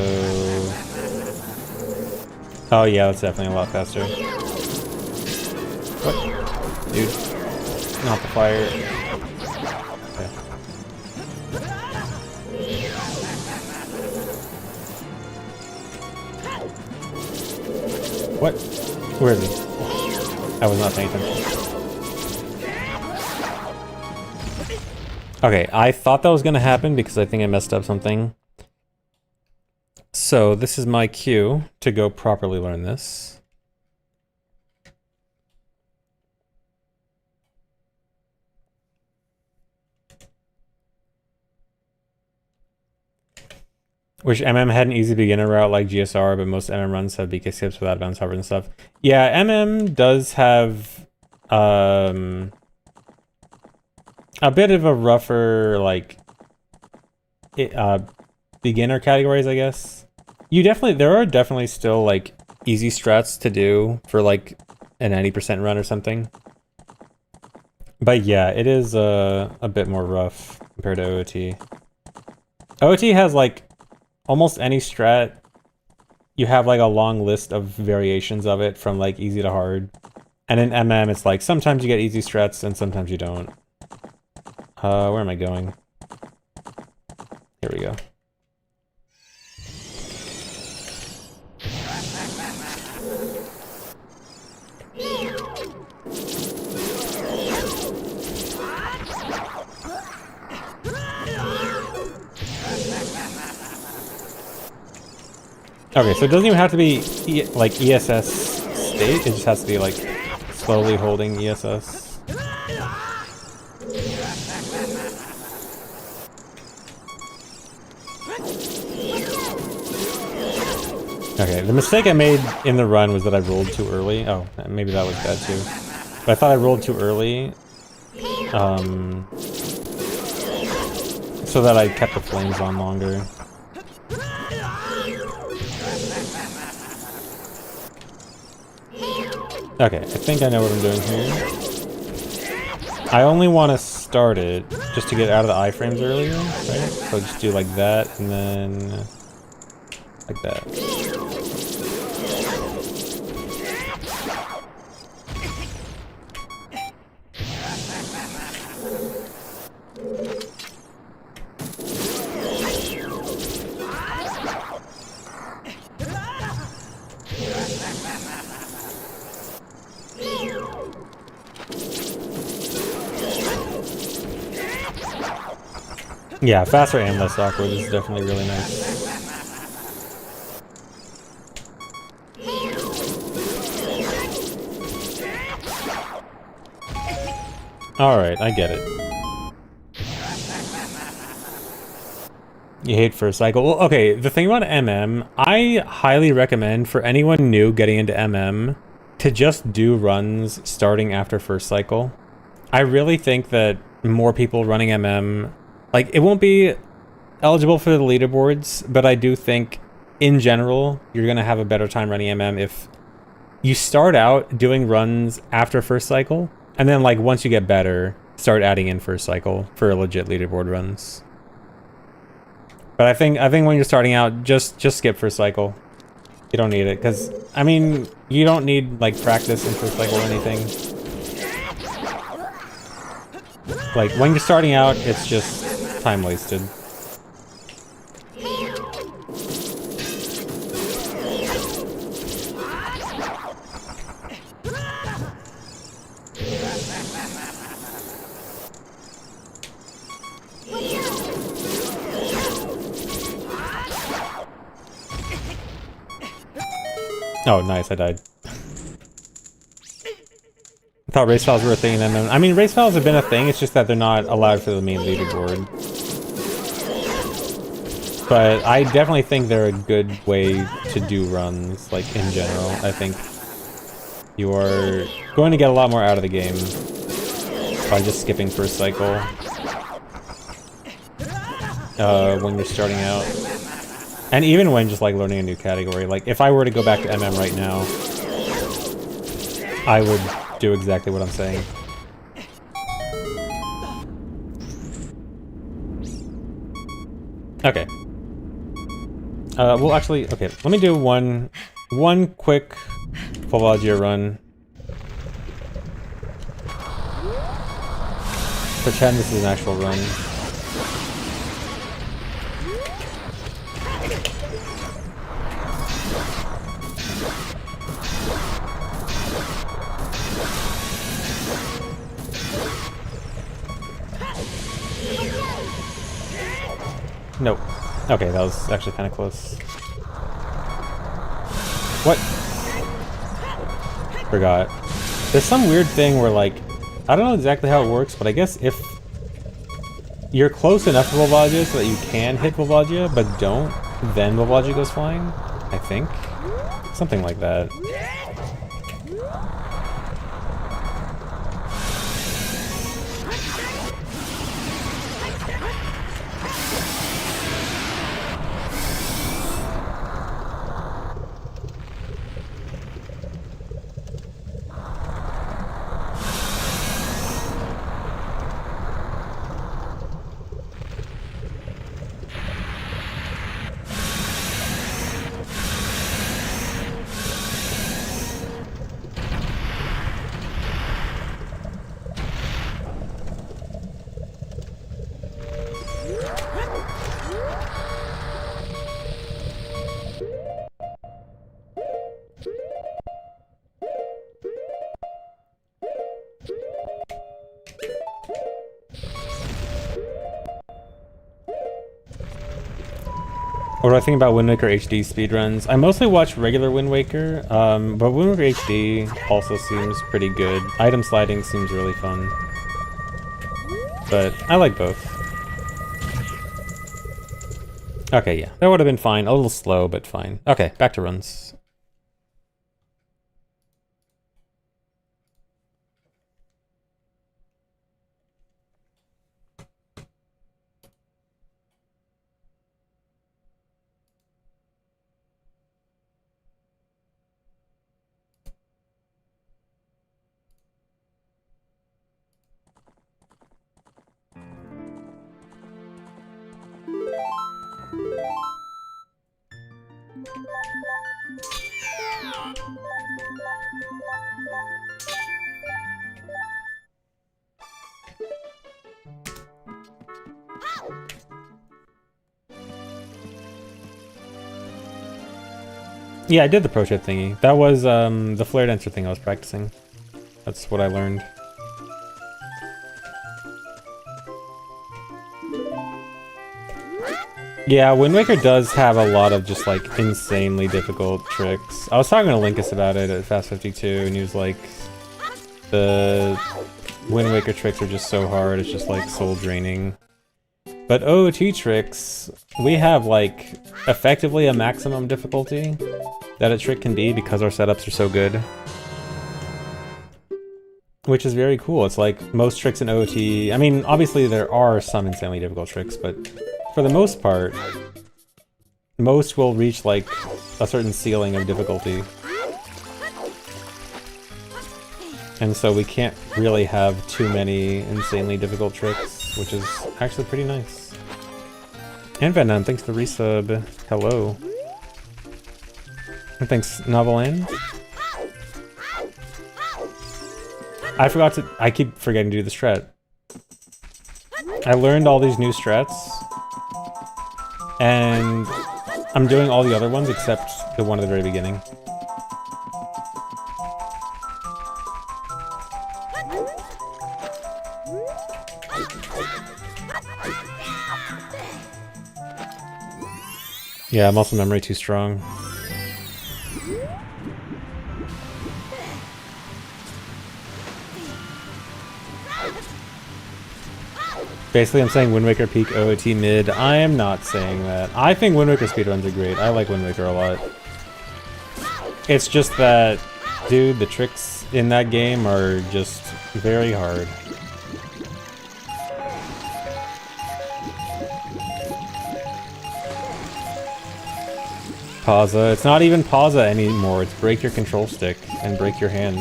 Oh yeah, that's definitely a lot faster. What? Dude. Not the fire. Okay. What? Where is he? I was not paying attention. Okay, I thought that was gonna happen because I think I messed up something. So this is my cue to go properly learn this. Wish MM had an easy beginner route like GSR, but most MM runs have BK skips without advanced hovers and stuff. Yeah, MM does have a bit of a rougher, like, beginner categories, I guess. There are definitely still, like, easy strats to do for, like, a 90% run or something. But yeah, it is a bit more rough compared to OOT. OOT has, like, almost any strat, you have like a long list of variations of it from like easy to hard. And in MM, it's like sometimes you get easy strats and sometimes you don't. Where am I going? Here we go. Okay, so it doesn't even have to be like ESS state, it just has to be like slowly holding ESS. Okay, the mistake I made in the run was that I rolled too early. Oh, maybe that was bad too. But I thought I rolled too early. So that I kept the flames on longer. Okay, I think I know what I'm doing here. I only want to start it just to get out of the iframes earlier, right? So just do like that, and then like that. Yeah, faster and less awkward is definitely really nice. Alright, I get it. You hate first cycle. Well, okay, the thing about MM, I highly recommend for anyone new getting into MM to just do runs starting after first cycle. I really think that more people running MM, like, it won't be eligible for the leaderboards, but I do think, in general, you're going to have a better time running MM if you start out doing runs after first cycle, and then, like, once you get better, start adding in first cycle for legit leaderboard runs. But I think when you're starting out, just skip first cycle. You don't need it, because, I mean, you don't need, like, practice in first cycle or anything. Like, when you're starting out, it's just time wasted. Oh, nice, I died. I thought race files were a thing, and then... I mean, race files have been a thing, it's just that they're not allowed for the main leaderboard. But I definitely think they're a good way to do runs, like, in general. I think you are going to get a lot more out of the game by just skipping first cycle when you're starting out. And even when just, like, learning a new category. Like, if I were to go back to MM right now, I would do exactly what I'm saying. Okay. Well, actually, okay. Let me do one quick Volvagia run. Pretend this is an actual run. Nope. Okay, that was actually kind of close. What? Forgot. There's some weird thing where, like, I don't know exactly how it works, but I guess if you're close enough to Volvagia so that you can hit Volvagia, but don't, then Volvagia goes flying, I think. Something like that. What do I think about Wind Waker HD speedruns? I mostly watch regular Wind Waker, but Wind Waker HD also seems pretty good. Item sliding seems really fun. But I like both. Okay, yeah, that would have been fine. A little slow, but fine. Okay, back to runs. Yeah, I did the pro ship thingy. That was the flare dancer thing I was practicing. That's what I learned. Yeah, Wind Waker does have a lot of just like insanely difficult tricks. I was talking to Linkus about it at Fast 52, and he was like, the Wind Waker tricks are just so hard, it's just like soul draining. But OOT tricks, we have like effectively a maximum difficulty that a trick can be because our setups are so good. Which is very cool. It's like most tricks in OOT, I mean, obviously there are some insanely difficult tricks, but for the most part, most will reach like a certain ceiling of difficulty. And so we can't really have too many insanely difficult tricks, which is actually pretty nice. And Venom, thanks for the resub. Hello. And thanks, Novelan. I keep forgetting to do the strat. I learned all these new strats, and I'm doing all the other ones except the one at the very beginning. Yeah, muscle memory too strong. Basically, I'm saying Wind Waker peak OOT mid. I am not saying that. I think Wind Waker speedruns are great. I like Wind Waker a lot. It's just that, dude, the tricks in that game are just very hard. Pausa. It's not even pausa anymore. It's break your control stick and break your hand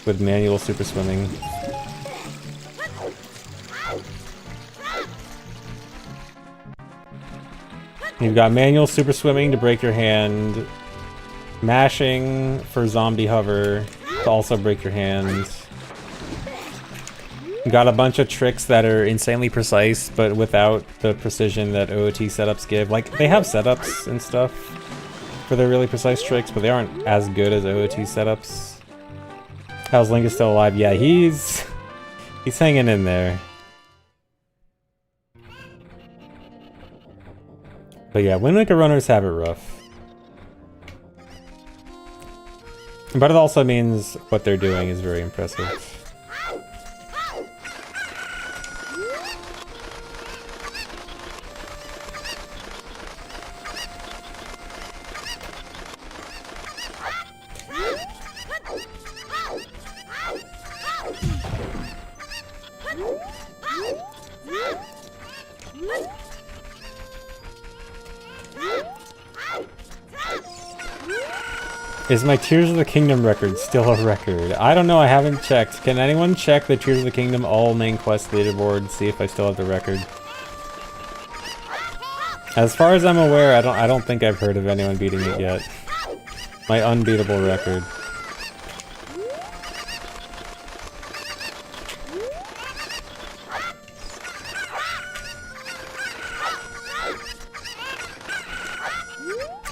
with manual super swimming. You've got manual super swimming to break your hand, mashing for zombie hover to also break your hand. You got a bunch of tricks that are insanely precise, but without the precision that OOT setups give. Like, they have setups and stuff for their really precise tricks, but they aren't as good as OOT setups. How's Link is still alive? Yeah, he's hanging in there. But yeah, Wind Waker runners have it rough. But it also means what they're doing is very impressive. Is my Tears of the Kingdom record still a record? I don't know, I haven't checked. Can anyone check the Tears of the Kingdom all main quest leaderboard, see if I still have the record? As far as I'm aware, I don't think I've heard of anyone beating it yet. My unbeatable record.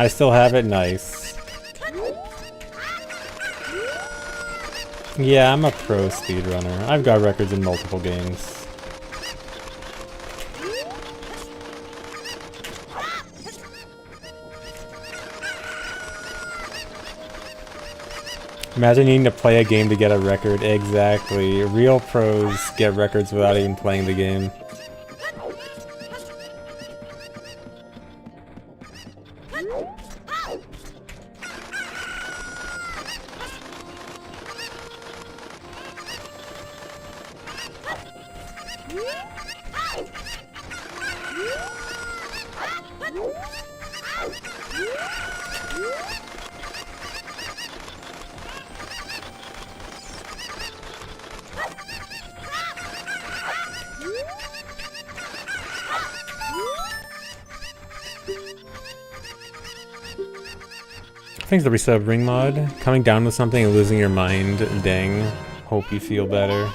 I still have it, nice. Yeah, I'm a pro speedrunner. I've got records in multiple games. Imagine needing to play a game to get a record. Exactly. Real pros get records without even playing the game. Thanks to the resub ring mod. Coming down with something and losing your mind. Dang. Hope you feel better.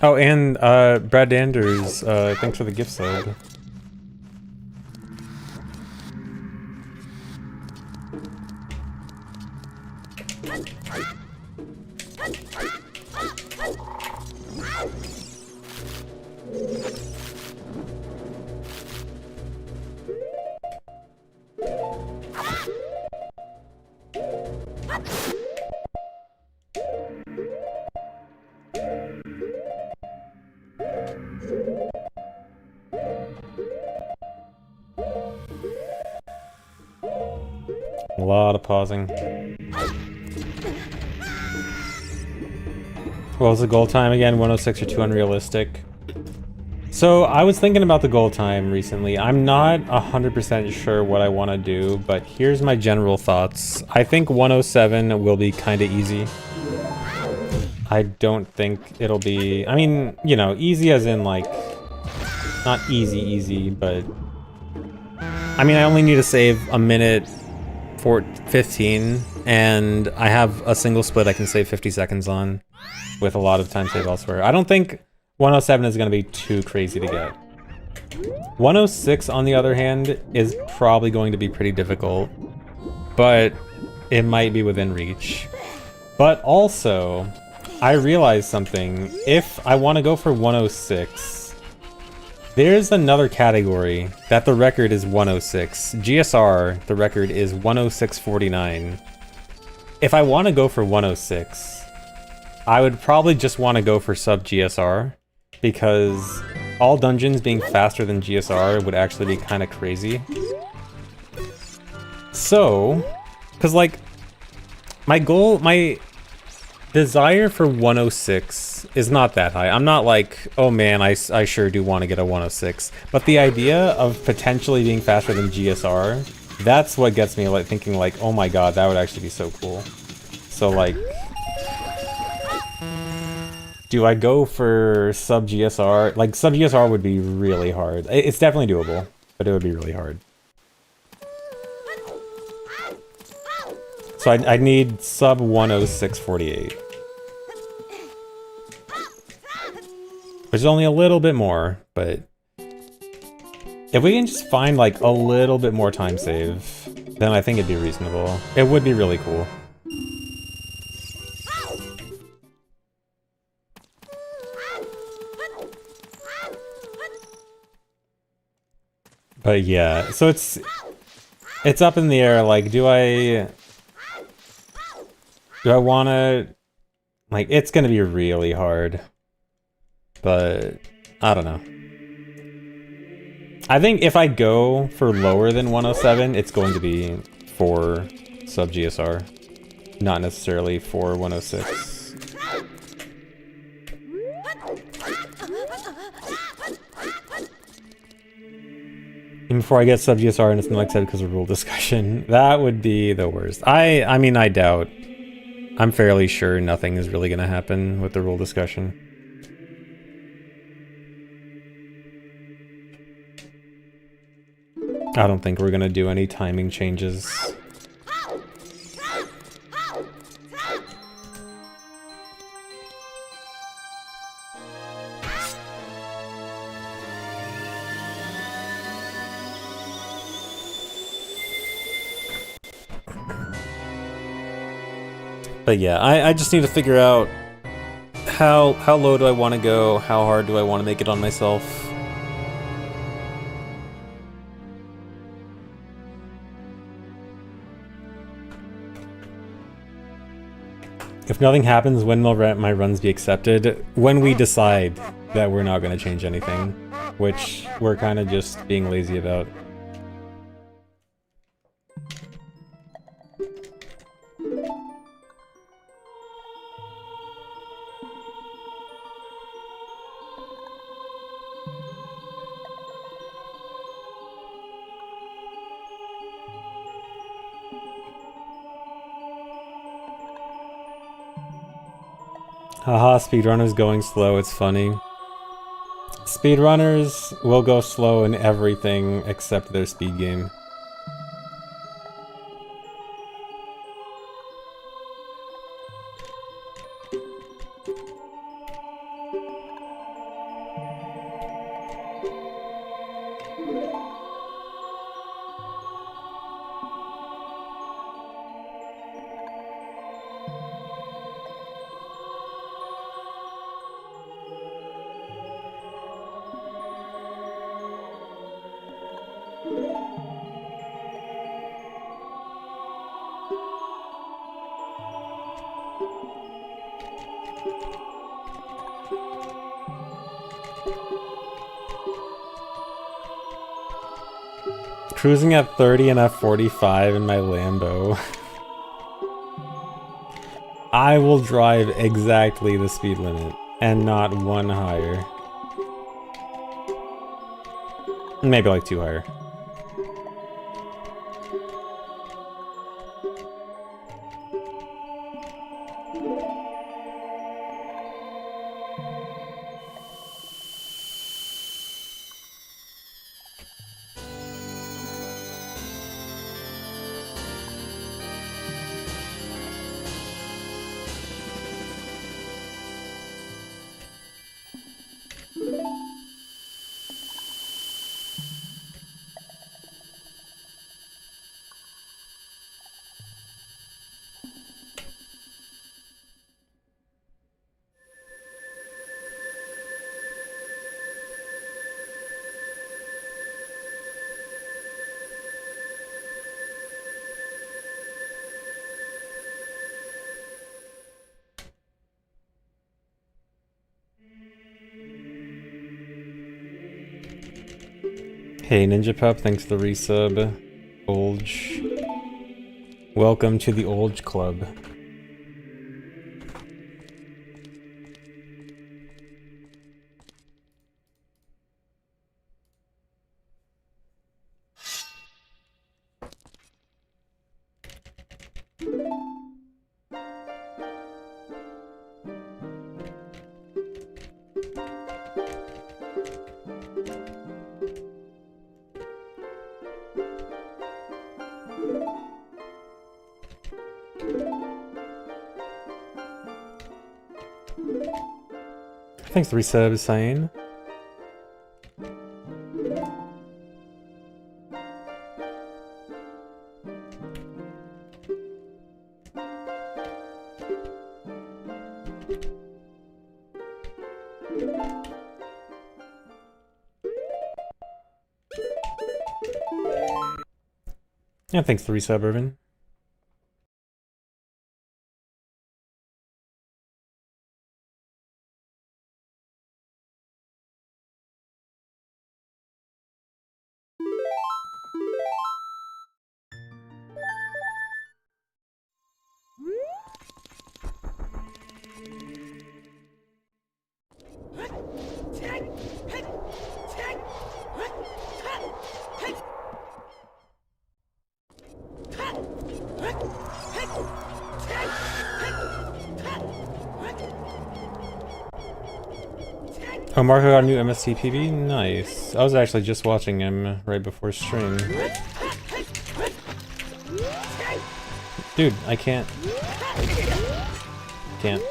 Oh, and Brad Anders, thanks for the gift sub. A lot of pausing. What was the goal time again? 106 or too unrealistic? So I was thinking about the goal time recently. I'm not 100% sure what I want to do, but here's my general thoughts. I think 107 will be kind of easy. I don't think it'll be... I mean, you know, easy as in like... Not easy, but... I mean, I only need to save a minute... 15, and I have a single split I can save 50 seconds on with a lot of time save elsewhere. I don't think 107 is going to be too crazy to get. 106, on the other hand, is probably going to be pretty difficult, but it might be within reach. But also, I realized something. If I want to go for 106, There's another category that the record is 106. GSR, the record is 106.49. If I want to go for 106, I would probably just want to go for sub GSR, because all dungeons being faster than GSR would actually be kind of crazy. So, because like, my desire for 106 is not that high. I'm not like, oh man, I sure do want to get a 106. But the idea of potentially being faster than GSR, that's what gets me like thinking like, oh my god, that would actually be so cool. So like, do I go for sub GSR? Like sub GSR would be really hard. It's definitely doable, but it would be really hard. So I need sub 106.48. Which is only a little bit more, but if we can just find like a little bit more time save, then I think it'd be reasonable. It would be really cool. But yeah, so it's up in the air, like, do I want to, like, it's gonna be really hard, but I don't know. I think if I go for lower than 107, it's going to be for sub GSR, not necessarily for 106. And before I get sub GSR and it's not accepted because of rule discussion, that would be the worst. I mean, I doubt. I'm fairly sure nothing is really going to happen with the rule discussion. I don't think we're going to do any timing changes. But yeah, I just need to figure out how low do I want to go, how hard do I want to make it on myself. If nothing happens, when will my runs be accepted? When we decide that we're not going to change anything, which we're kind of just being lazy about. Haha, speedrunners going slow, it's funny. Speedrunners will go slow in everything except their speed game. Cruising at 30 and F45 in my Lambo. I will drive exactly the speed limit and not one higher. Maybe like 2 higher. Hey Ninja Pup, thanks for the resub. Olge. Welcome to the Olge Club. Thanks for the resub, Cyan. Yeah, thanks for the resub, Irvin. Oh, Marco got a new MSTPB? Nice. I was actually just watching him right before stream. Dude, I can't. Can't.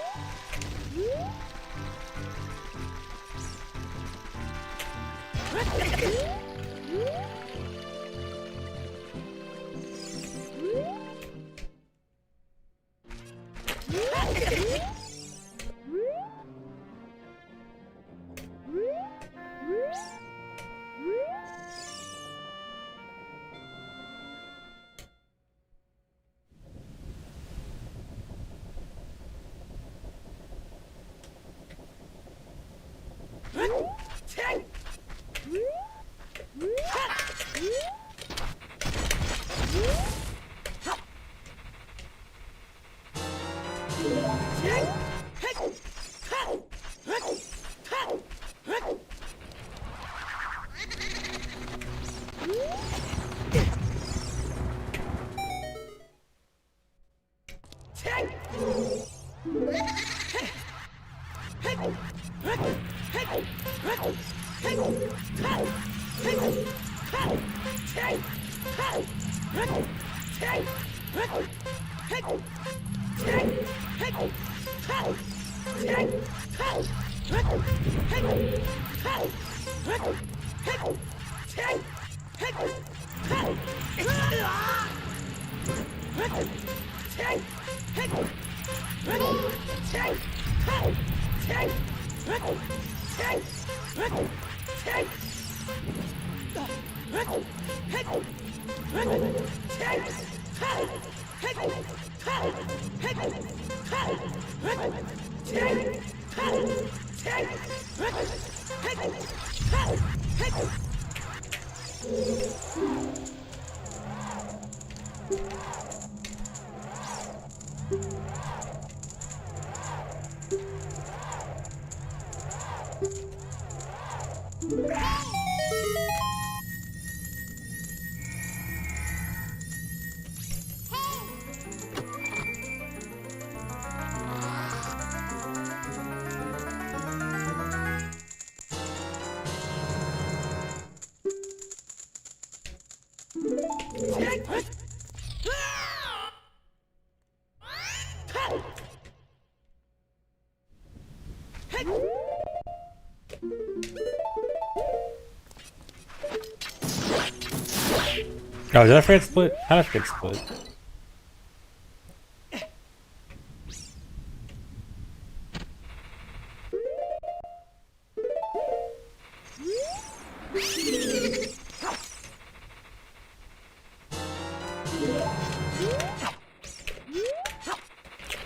Oh, did I forget split? How did I forget split?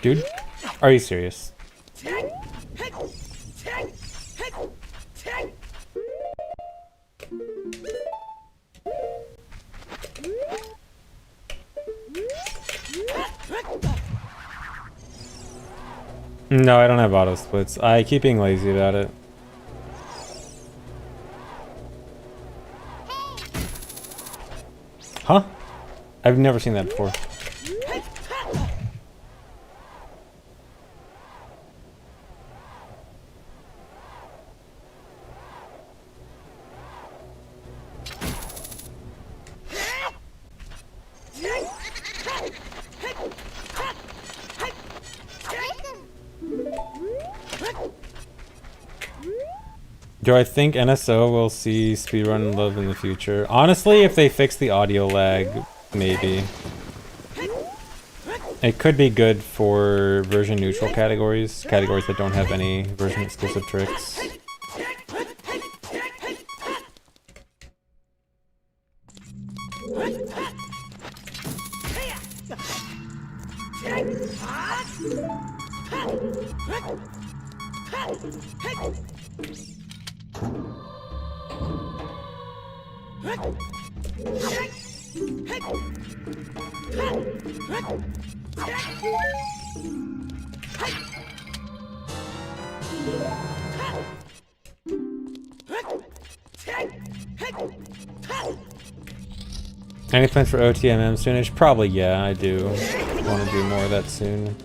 Dude, are you serious? No, I don't have auto splits. I keep being lazy about it. Huh? I've never seen that before. Do I think NSO will see speedrun love in the future? Honestly, if they fix the audio lag, maybe. It could be good for version neutral categories, categories that don't have any version exclusive tricks. Any plans for OTMM soonish? Probably, yeah, I do want to do more of that soon.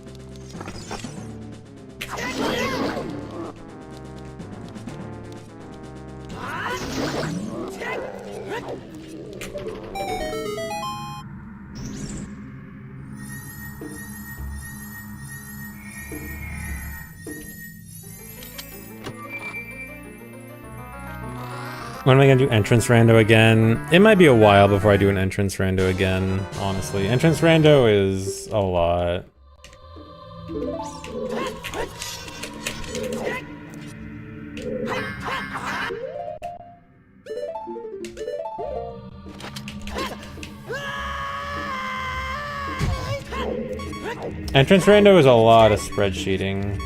When am I gonna do entrance rando again? It might be a while before I do an entrance rando again, honestly. Entrance rando is a lot. Entrance rando is a lot of spreadsheeting.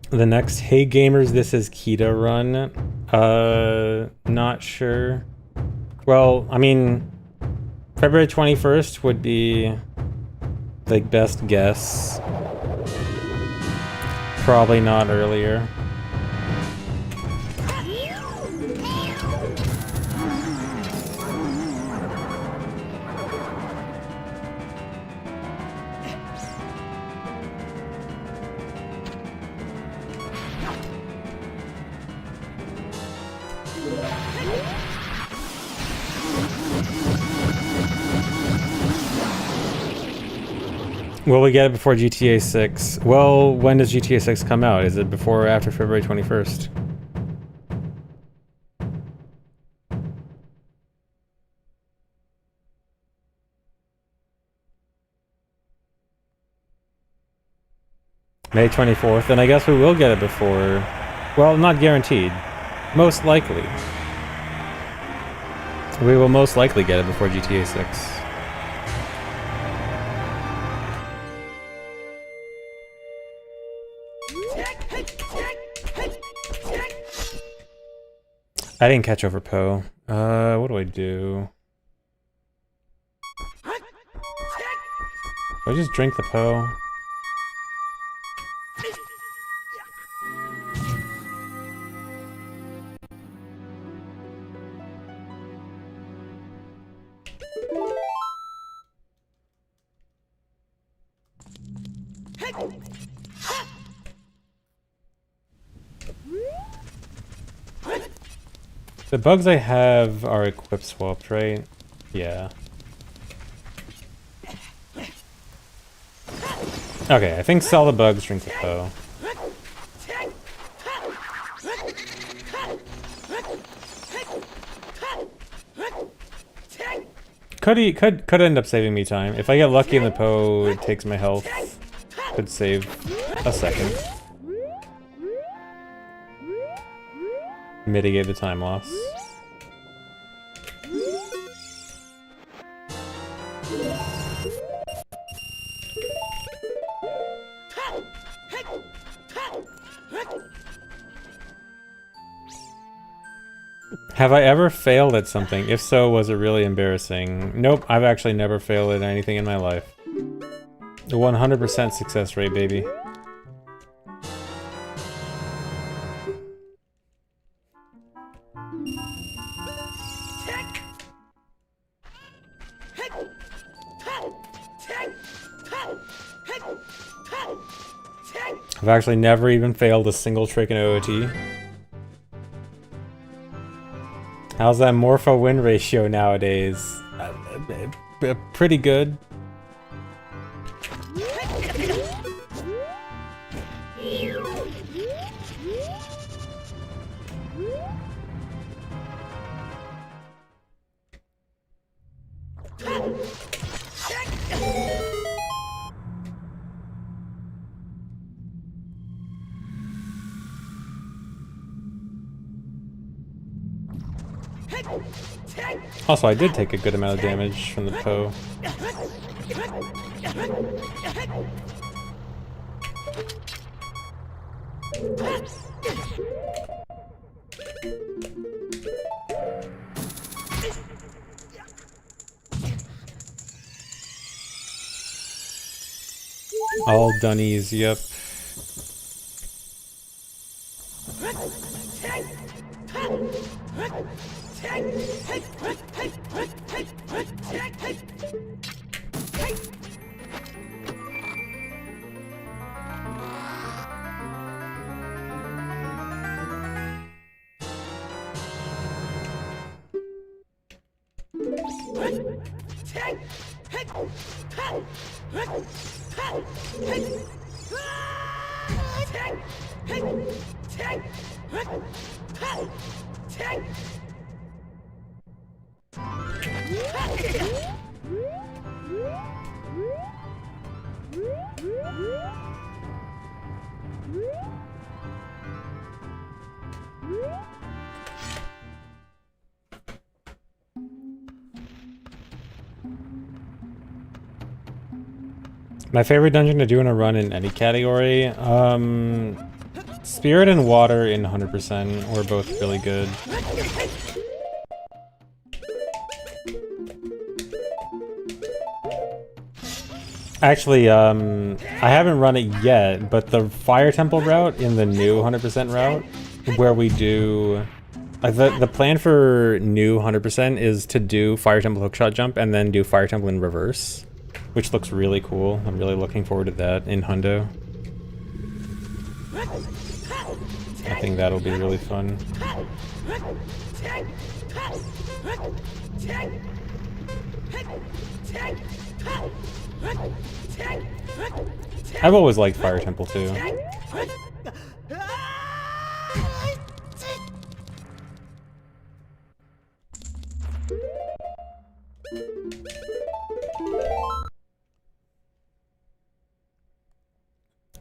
The next Hey Gamers, This Is Kita run. Not sure. Well, I mean, February 21st would be like best guess. Probably not earlier. Will we get it before GTA 6? Well, when does GTA 6 come out? Is it before or after February 21st? May 24th, and I guess we will get it before... Well, not guaranteed. Most likely. We will most likely get it before GTA 6. I didn't catch over Poe. What do I do? Do I just drink the Poe? The bugs I have are equip swapped, right? Yeah. Okay, I think sell the bugs, drink the Poe. could end up saving me time. If I get lucky in the Poe, it takes my health. Could save a second. Mitigate the time loss. Have I ever failed at something? If so, was it really embarrassing? Nope, I've actually never failed at anything in my life. 100% success rate, baby. I've actually never even failed a single trick in OOT. How's that Morpho win ratio nowadays? Pretty good. Also, I did take a good amount of damage from the Poe. All dunnies, yep. My favorite dungeon to do in a run in any category? Spirit and Water in 100% were both really good. Actually, I haven't run it yet, but the Fire Temple route in the new 100% route, where we do... the plan for new 100% is to do Fire Temple hookshot jump and then do Fire Temple in reverse, which looks really cool. I'm really looking forward to that in Hundo. I think that'll be really fun. I've always liked Fire Temple too.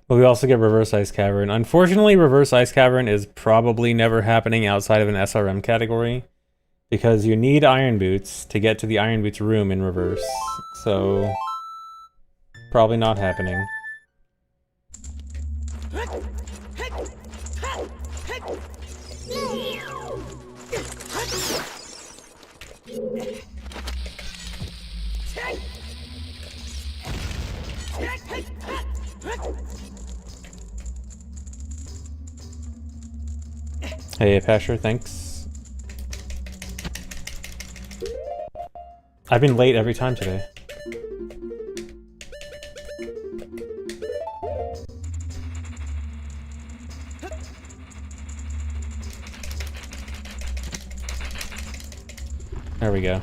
But we also get Reverse Ice Cavern. Unfortunately, Reverse Ice Cavern is probably never happening outside of an SRM category, because you need Iron Boots to get to the Iron Boots room in reverse. So, probably not happening. Hey, Pasher, thanks. I've been late every time today. There we go.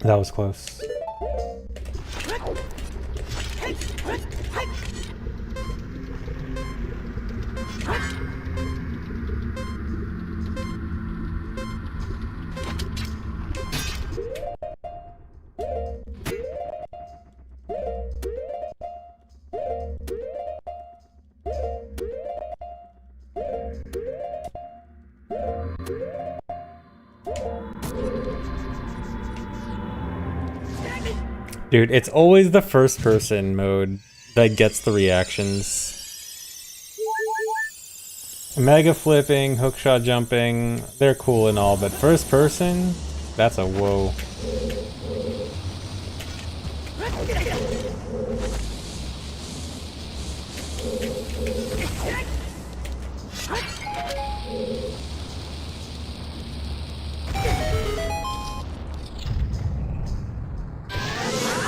That was close. Dude, it's always the first person mode that gets the reactions. Mega flipping, hookshot jumping, they're cool and all, but first person? That's a whoa.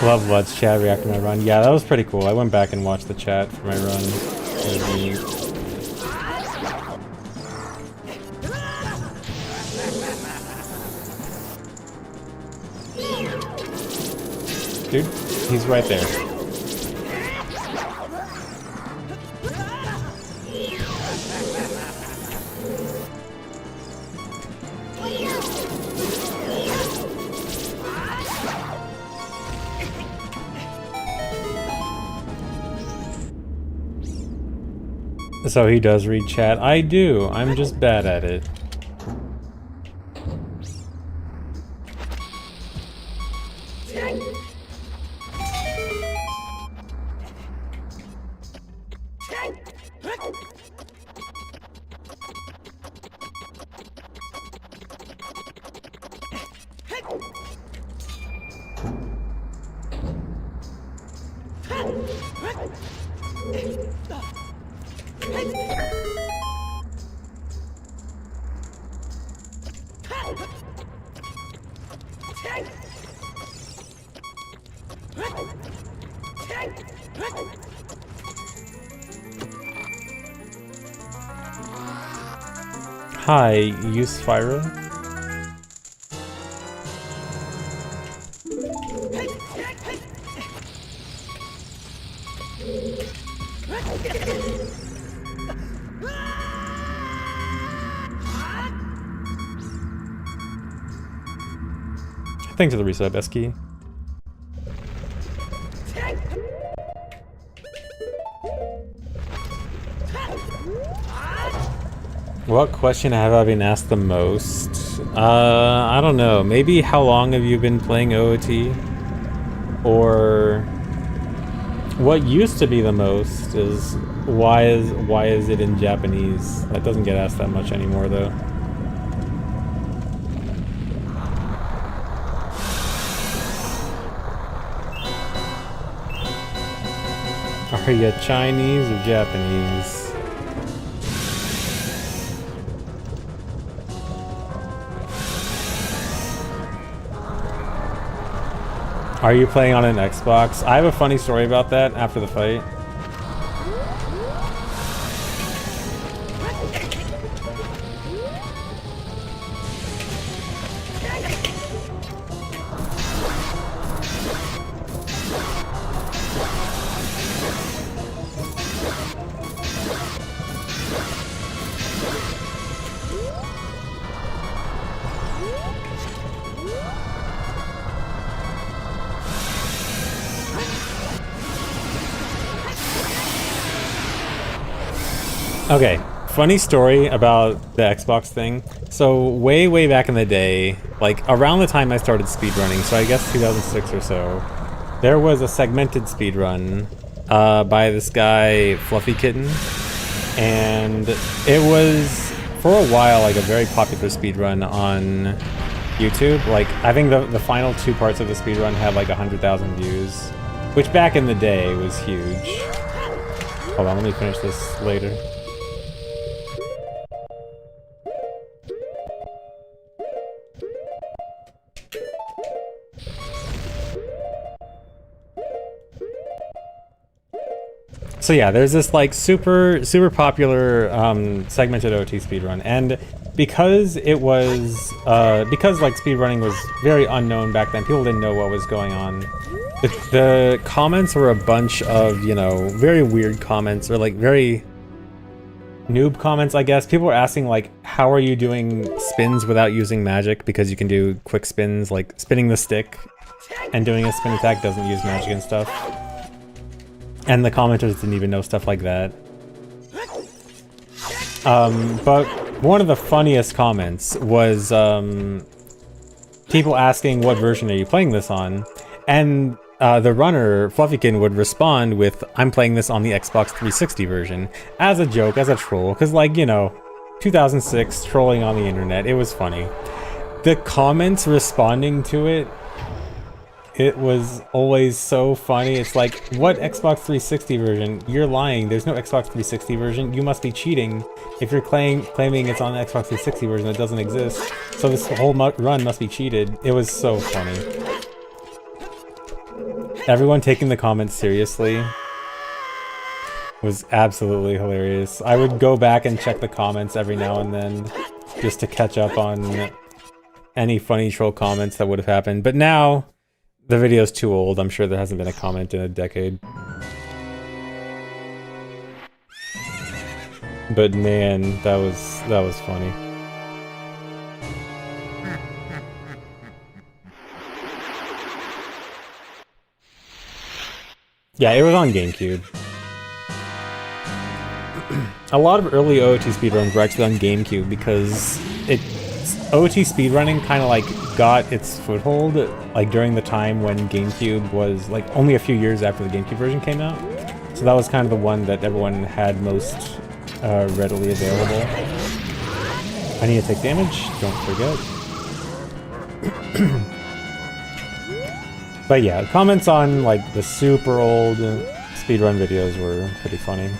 Love Lud's chat reacting to my run. Yeah, that was pretty cool. I went back and watched the chat for my run. Dude, he's right there. So he does read chat. I do. I'm just bad at it. Hi, Yusfira. Thanks for the resub, Esky. What question have I been asked the most? I don't know. Maybe how long have you been playing OOT? Or what used to be the most is why is it in Japanese? That doesn't get asked that much anymore though. Are you Chinese or Japanese? Are you playing on an Xbox? I have a funny story about that after the fight. Okay, funny story about the Xbox thing. So way back in the day, like around the time I started speedrunning, so I guess 2006 or so, there was a segmented speedrun by this guy, Fluffy Kitten. And it was, for a while, like a very popular speedrun on YouTube. Like, I think the final two parts of the speedrun had like 100,000 views, which back in the day was huge. Hold on, let me finish this later. So yeah, there's this like super popular segmented OT speedrun, and because it was because like speedrunning was very unknown back then, people didn't know what was going on. The comments were a bunch of, you know, very weird comments, or like very noob comments, I guess. People were asking like, how are you doing spins without using magic? Because you can do quick spins, like spinning the stick and doing a spin attack doesn't use magic and stuff. And the commenters didn't even know stuff like that. But one of the funniest comments was people asking what version are you playing this on? And the runner, Fluffykin, would respond with, I'm playing this on the Xbox 360 version, as a joke, as a troll, because, like, you know, 2006, trolling on the internet, it was funny. The comments responding to it, it was always so funny. It's like, what Xbox 360 version? You're lying, there's no Xbox 360 version, you must be cheating. If you're claiming it's on the Xbox 360 version, it doesn't exist. So this whole run must be cheated. It was so funny. Everyone taking the comments seriously was absolutely hilarious. I would go back and check the comments every now and then just to catch up on any funny troll comments that would have happened. But now, the video's too old. I'm sure there hasn't been a comment in a decade. But man, that was funny. Yeah, it was on GameCube. A lot of early OOT speedruns were actually on GameCube because OOT speedrunning kind of like got its foothold like during the time when GameCube was like only a few years after the GameCube version came out. So that was kind of the one that everyone had most readily available. I need to take damage, don't forget. But yeah, comments on like the super old speedrun videos were pretty funny.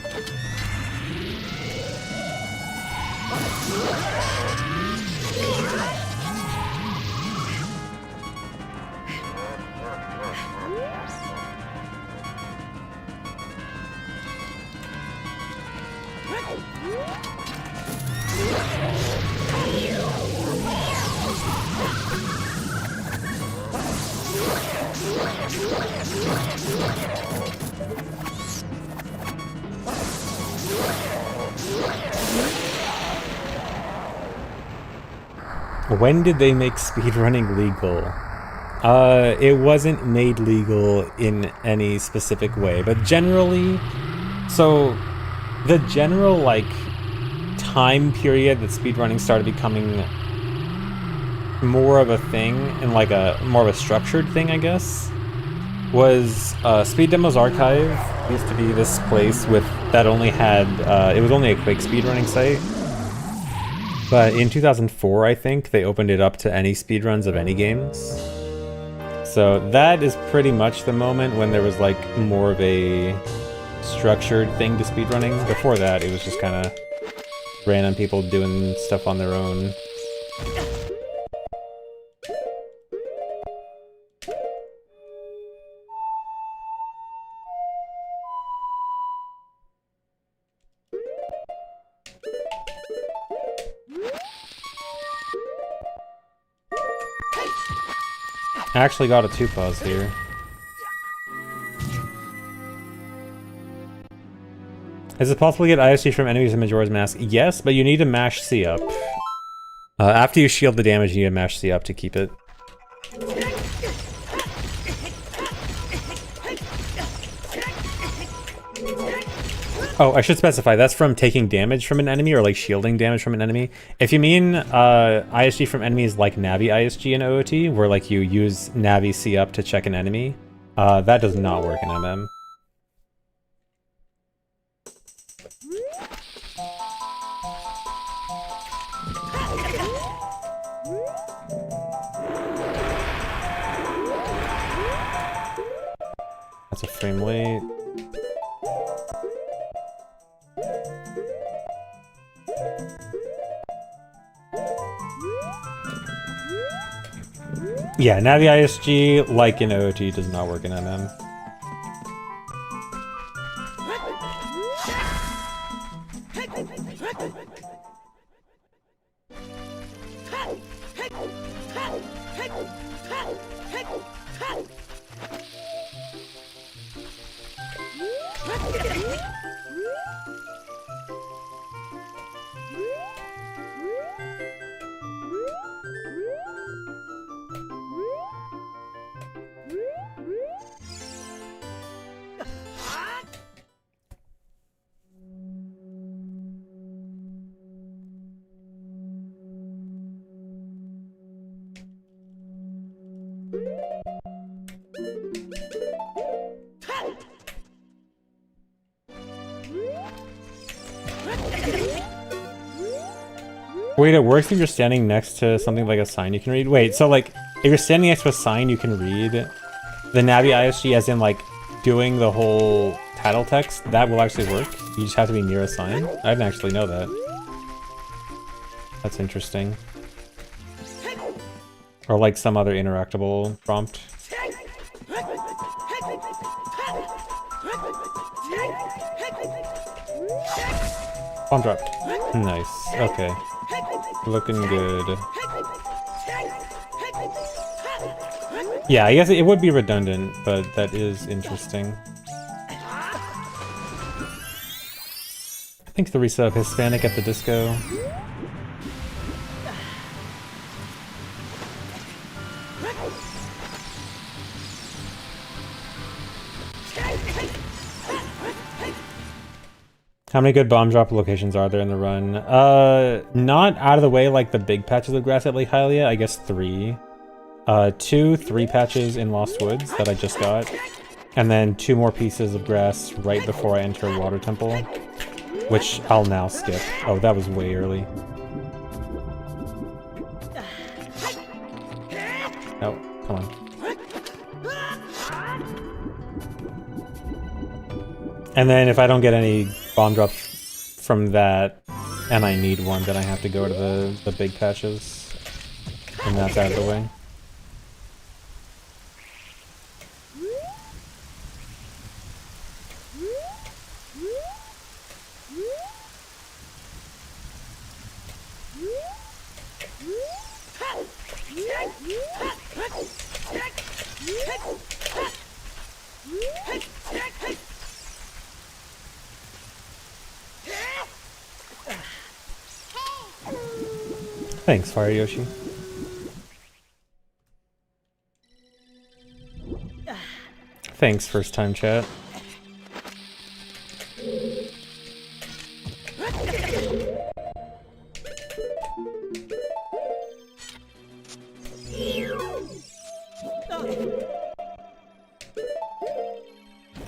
When did they make speedrunning legal? It wasn't made legal in any specific way, but generally, so the general like time period that speedrunning started becoming more of a thing and like more of a structured thing, I guess, was Speed Demos Archive used to be this place that only had it was only a quick speedrunning site. But in 2004, I think, they opened it up to any speedruns of any games. So that is pretty much the moment when there was like more of a structured thing to speedrunning. Before that, it was just kind of random people doing stuff on their own. I actually got a 2-pause here. Is it possible to get ISG from enemies in Majora's Mask? Yes, but you need to mash C up. After you shield the damage, you need to mash C up to keep it. Oh, I should specify, that's from taking damage from an enemy or like shielding damage from an enemy. If you mean ISG from enemies like Navi ISG in OOT, where like you use Navi C up to check an enemy, that does not work in MM. That's a frame late. Yeah, Navi ISG, like in OOT, does not work in MM. Wait, it works if you're standing next to something like a sign you can read? Wait, so like, if you're standing next to a sign you can read, the Navi ISG as in like, doing the whole title text, that will actually work? You just have to be near a sign? I didn't actually know that. That's interesting. Or like some other interactable prompt. Bomb drop. Nice. Okay. Looking good. Yeah, I guess it would be redundant, but that is interesting. Thanks to resub Hispanic at the Disco. How many good bomb drop locations are there in the run? Not out of the way like the big patches of grass at Lake Hylia, I guess 3. 3 patches in Lost Woods that I just got. And then 2 more pieces of grass right before I enter Water Temple. Which I'll now skip. Oh, that was way early. Oh, come on. And then if I don't get any bomb drops from that, and I need one, then I have to go to the big patches. And that's out of the way. Thanks, Fire Yoshi. Thanks, first time chat.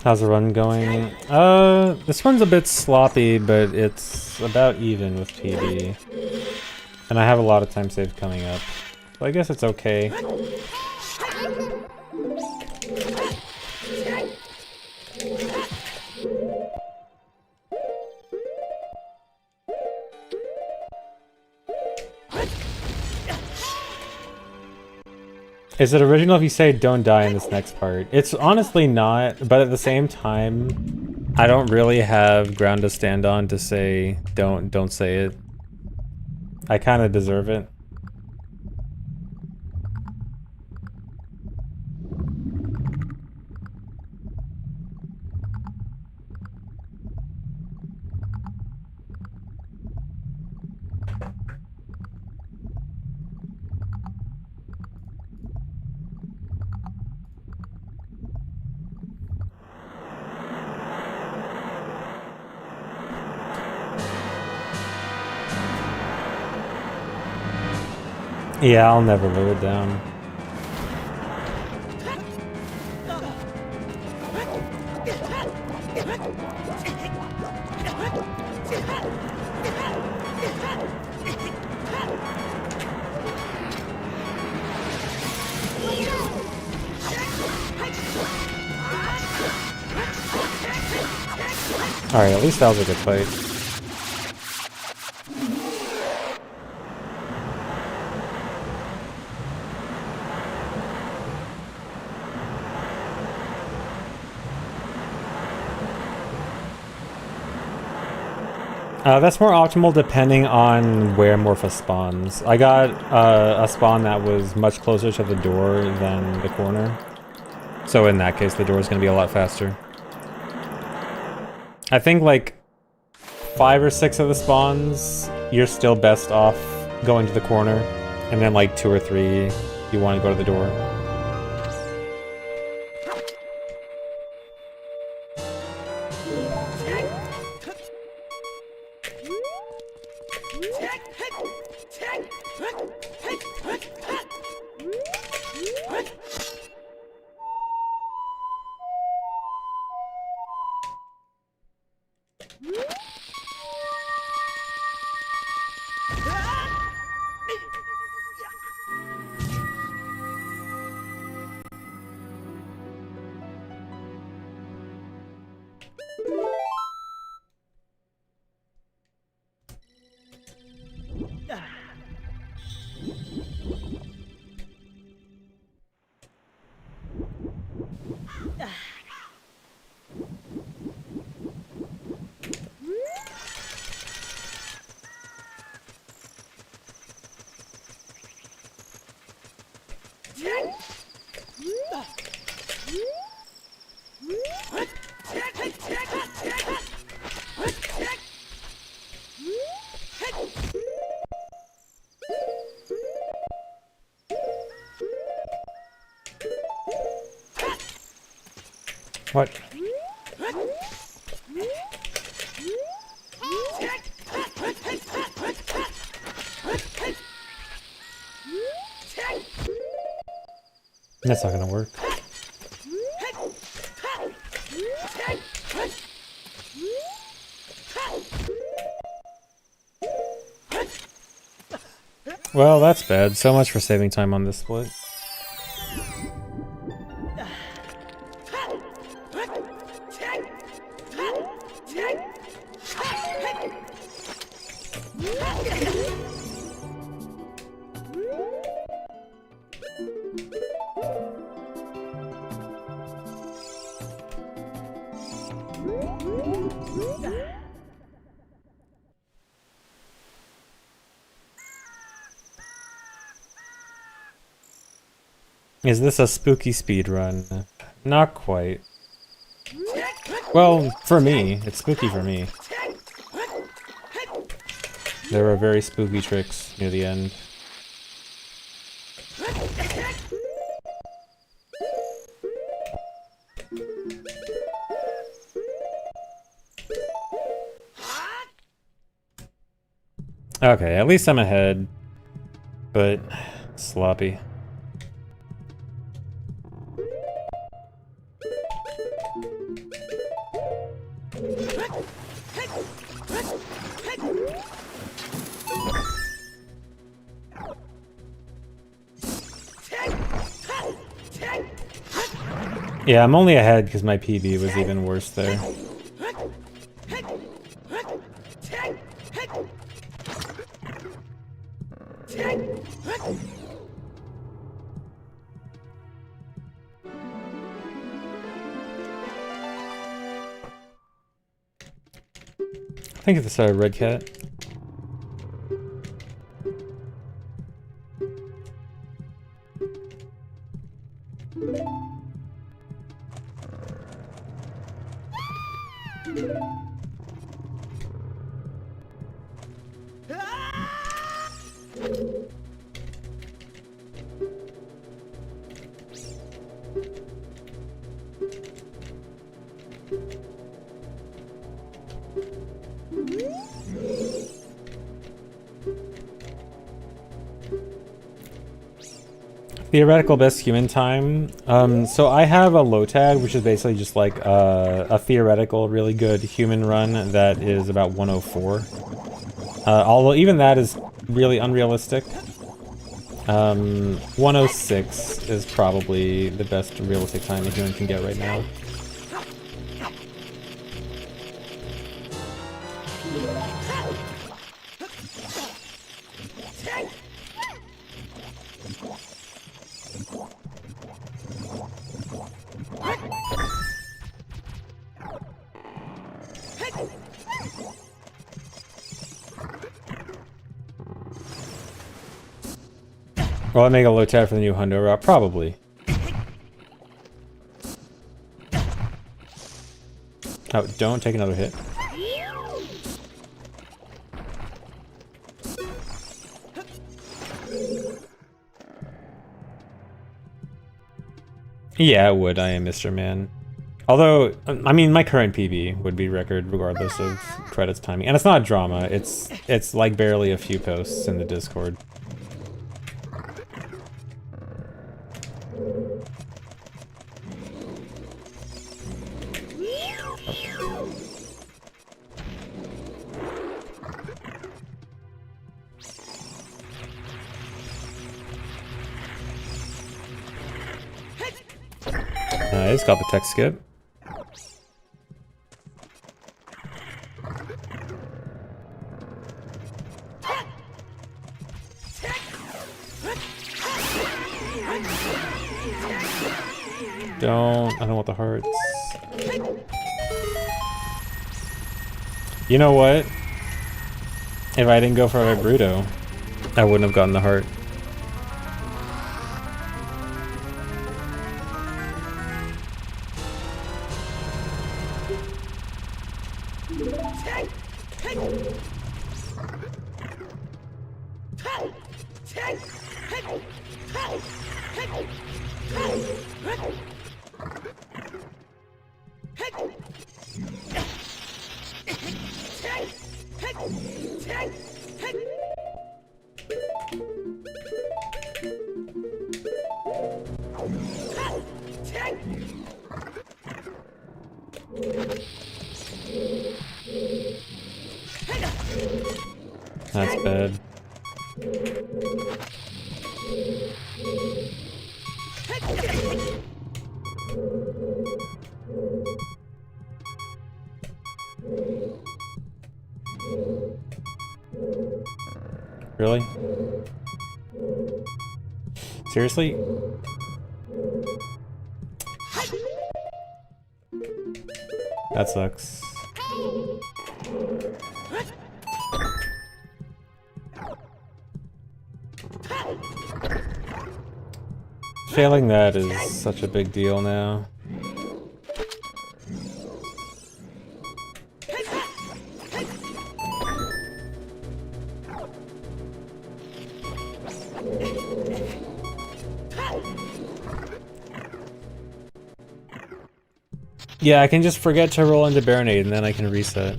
How's the run going? This one's a bit sloppy, but it's about even with PB. And I have a lot of time saved coming up. So I guess it's okay. Is it original if you say don't die in this next part? It's honestly not, but at the same time, I don't really have ground to stand on to say don't say it. I kind of deserve it. Yeah, I'll never live it down. Alright, at least that was a good fight. That's more optimal depending on where Morpha spawns. I got a spawn that was much closer to the door than the corner. So in that case, the door is going to be a lot faster. I think like 5 or 6 of the spawns, you're still best off going to the corner. And then like 2 or 3, you want to go to the door. What? That's not gonna work. Well, that's bad. So much for saving time on this split. Is this a spooky speedrun? Not quite. Well, for me. It's spooky for me. There are very spooky tricks near the end. Okay, at least I'm ahead. But sloppy. Yeah, I'm only ahead because my PB was even worse there. I think it's a red cat. Theoretical best human time. So I have a low tag, which is basically just like a theoretical really good human run that is about 104. Although even that is really unrealistic. 106 is probably the best realistic time a human can get right now. Will I make a low tab for the new Hundo route? Probably. Oh, don't take another hit. Yeah, it would. I am Mr. Man. Although, I mean, my current PB would be record regardless of credits timing. And it's not drama. It's like barely a few posts in the Discord. Nice, got the tech skip. I don't want the hearts. You know what? If I didn't go for a Bruto, I wouldn't have gotten the heart. That's bad. Really? Seriously? That sucks. Failing that is such a big deal now. Yeah, I can just forget to roll into Baronade and then I can reset.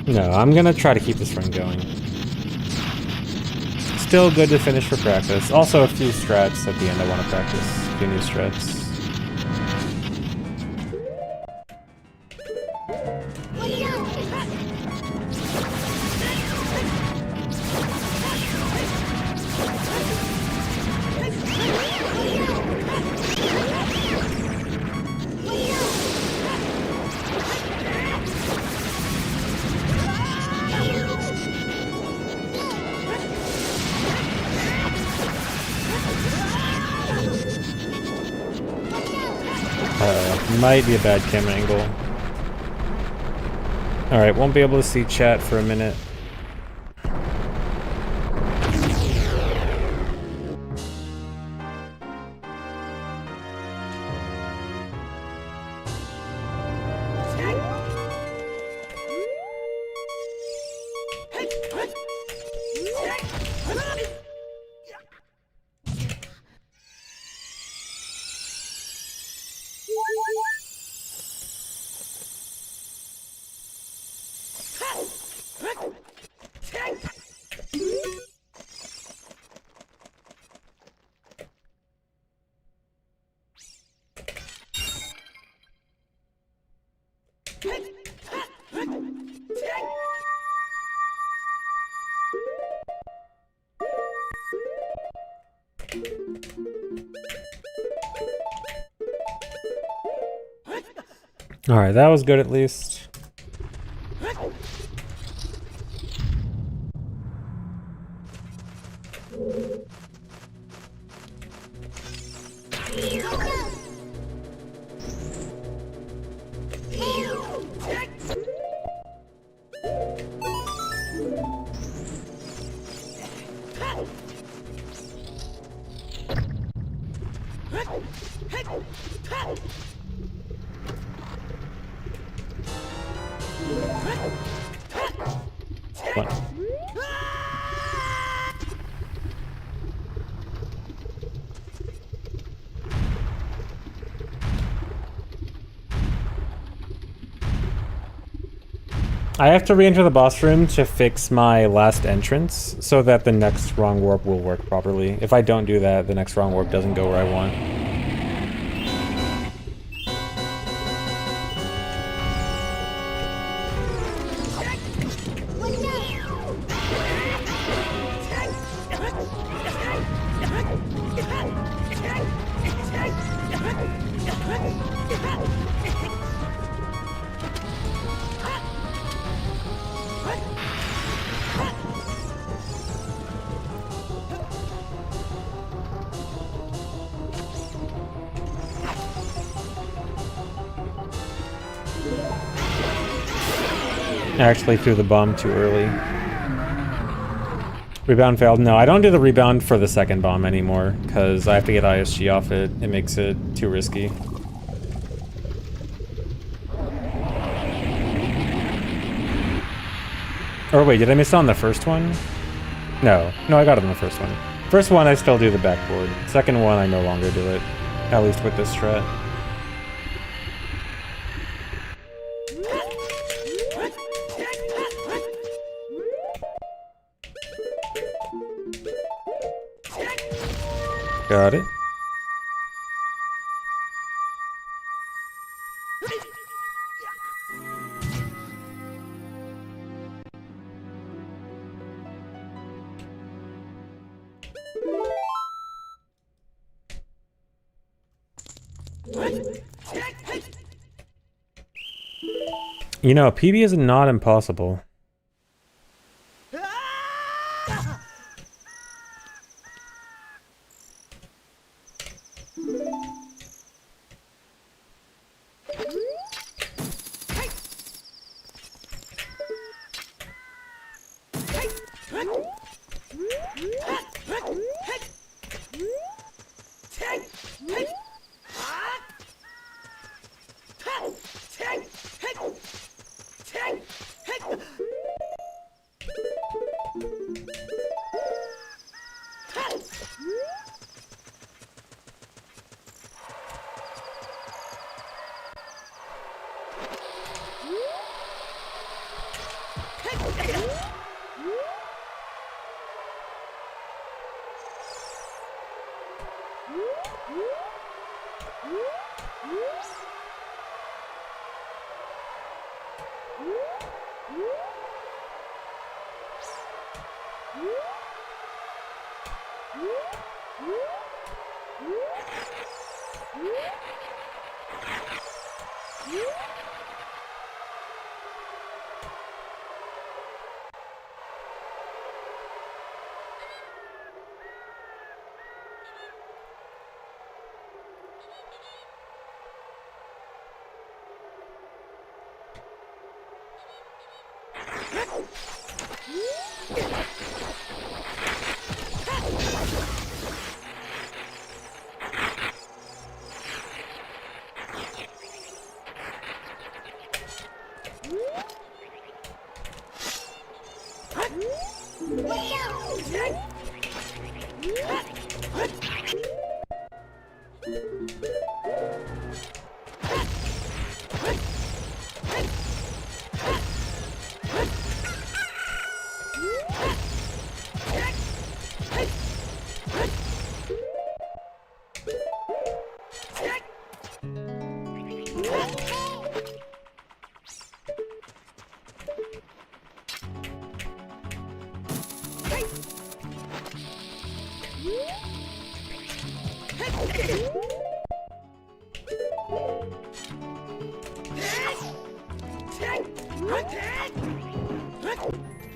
No, I'm gonna try to keep this run going. Still good to finish for practice. Also a few strats at the end I want to practice. A few new strats. Might be a bad camera angle. Alright, won't be able to see chat for a minute. Alright, that was good at least. One. I have to re-enter the boss room to fix my last entrance so that the next wrong warp will work properly. If I don't do that, the next wrong warp doesn't go where I want. I actually threw the bomb too early. Rebound failed. No, I don't do the rebound for the second bomb anymore, because I have to get ISG off it. It makes it too risky. Or wait, did I miss on the first one? No, I got it on the first one. First one, I still do the backboard. Second one, I no longer do it. At least with this strat. Got it. You know, PB is not impossible.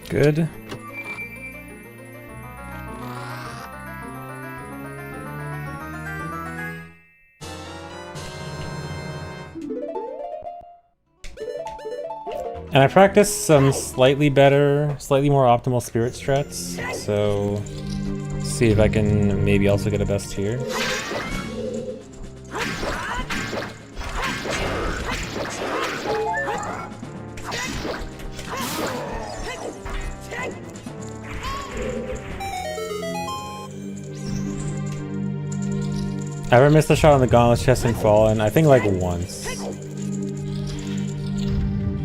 Good. And I practiced some slightly better, slightly more optimal spirit strats, so see if I can maybe also get a best here. Ever missed a shot on the gauntlet chest and fallen? I think like once.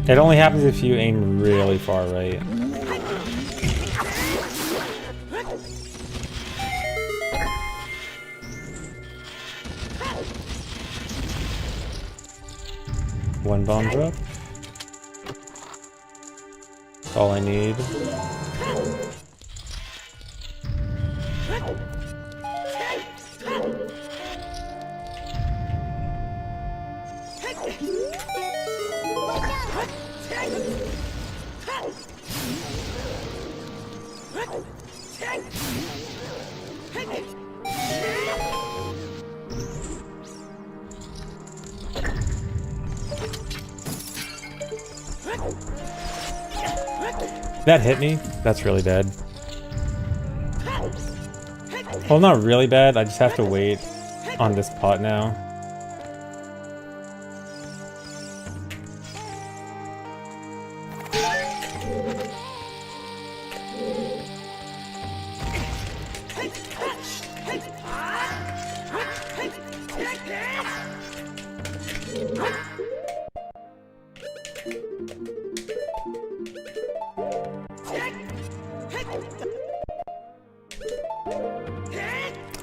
It only happens if you aim really far right. One bomb drop. That's all I need. That hit me? That's really bad. Well, not really bad. I just have to wait on this pot now.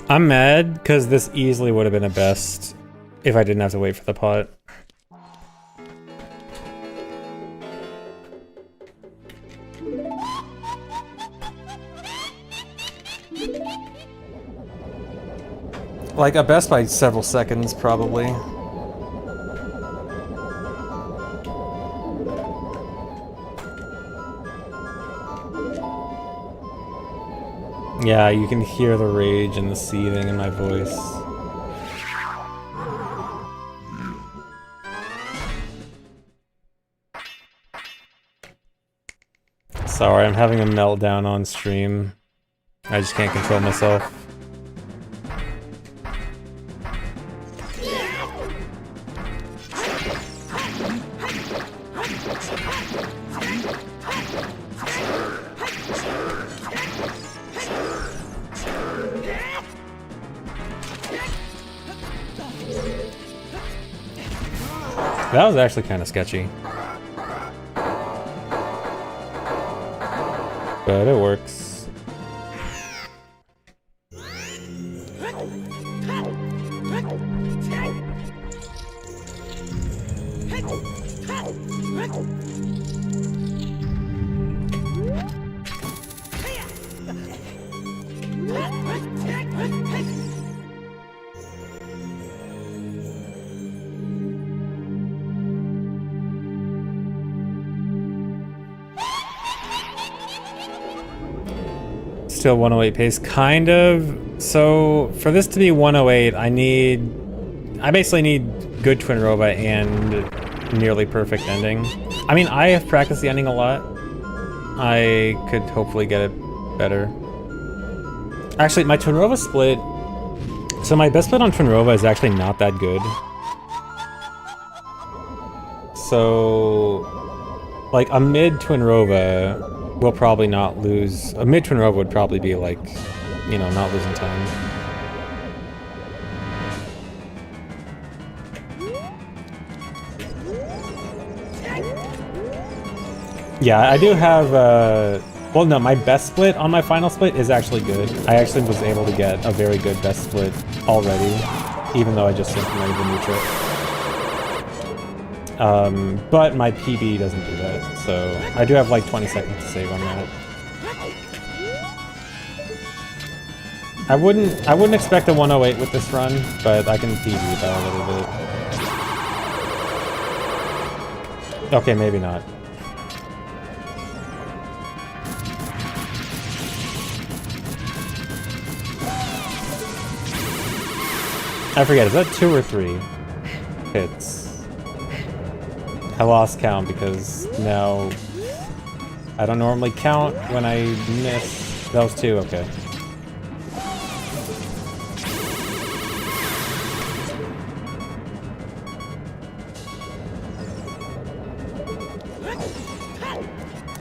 I'm mad because this easily would have been a best if I didn't have to wait for the pot. Like a best by several seconds, probably. Yeah, you can hear the rage and the seething in my voice. Sorry, I'm having a meltdown on stream. I just can't control myself. That was actually kind of sketchy. But it works. Still 108 pace, kind of. So for this to be 108, I basically need good Twin Robot and nearly perfect ending. I mean, I have practiced the ending a lot. I could hopefully get it better. Actually, my Twin Rova split, so my best split on Twin Rova is actually not that good. So, like a mid Twin Rova will probably not lose. A mid Twin Rova would probably be like, you know, not losing time. Yeah, I do have, well no, my best split on my final split is actually good. I actually was able to get a very good best split already, even though I just implemented the new trick. But my PB doesn't do that, so I do have like 20 seconds to save on that. I wouldn't expect a 108 with this run, but I can PB that a little bit. Okay, maybe not. I forget, is that 2 or 3 hits? I lost count because now I don't normally count when I miss. That was 2, okay.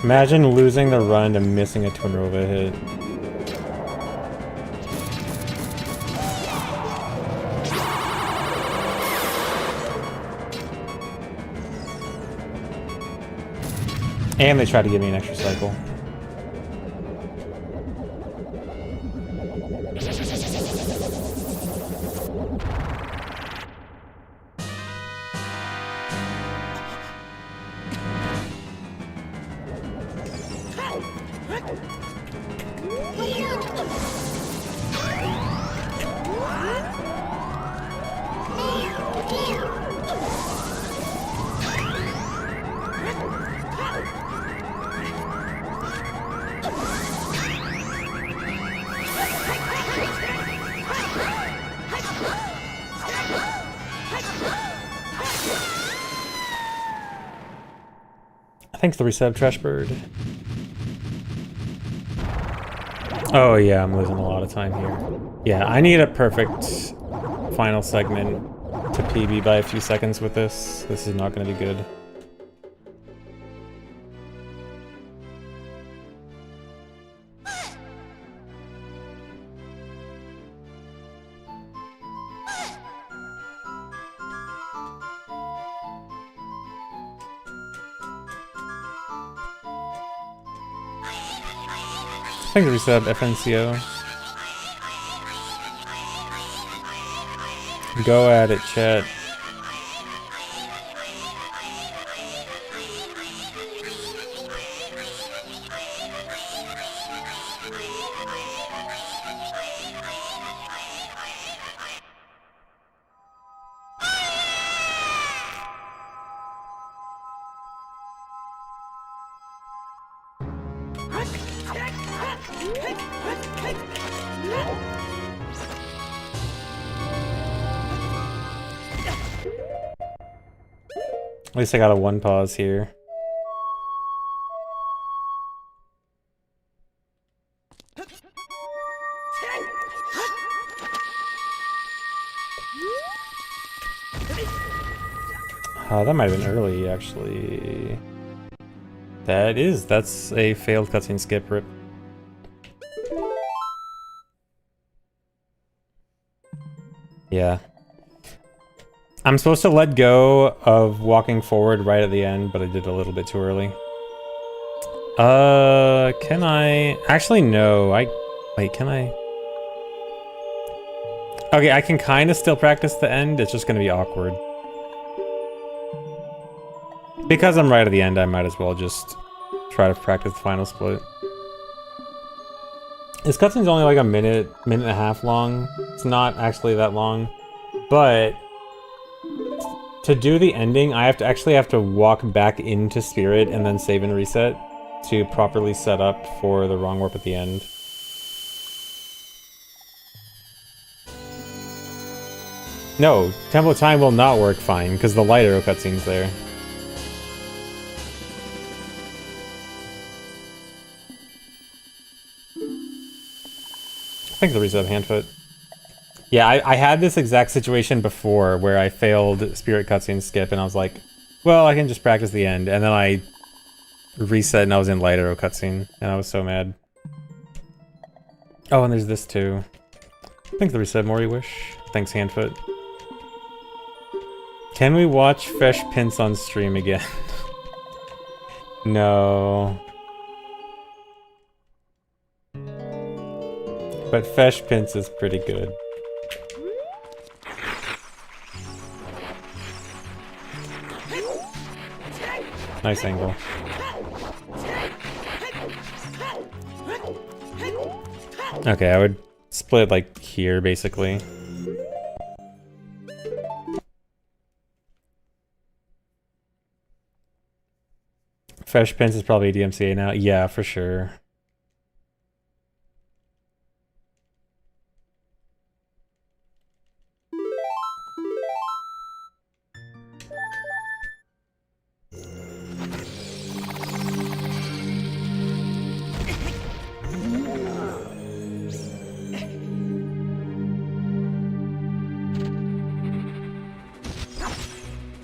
Imagine losing the run and missing a Twin Rova hit. And they tried to give me an extra cycle. Thanks for the resub, Trash Bird. Oh yeah, I'm losing a lot of time here. Yeah, I need a perfect final segment to PB by a few seconds with this. This is not going to be good. Thanks for resub, FNCO. Go at it, chat. At least I got a one pause here. Oh, that might have been early, actually. That's a failed cutscene skip, rip. Yeah. I'm supposed to let go of walking forward right at the end, but I did a little bit too early. Can I? Actually, no. Wait, can I? Okay, I can kind of still practice the end. It's just going to be awkward. Because I'm right at the end, I might as well just try to practice the final split. This cutscene's only like a minute and a half long. It's not actually that long, but to do the ending, I actually have to walk back into Spirit and then save and reset to properly set up for the wrong warp at the end. No, Temple of Time will not work fine because the light arrow cutscene's there. Thanks for the resub, Handfoot. Yeah, I had this exact situation before where I failed Spirit cutscene skip and I was like, well, I can just practice the end. And then I reset and I was in light arrow cutscene and I was so mad. Oh, and there's this too. Thanks for the resub, Mori Wish. Thanks, Handfoot. Can we watch Fresh Prince on stream again? No. But Fresh Prince is pretty good. Nice angle. Okay, I would split like here, basically. Fresh Prince is probably DMCA now. Yeah, for sure.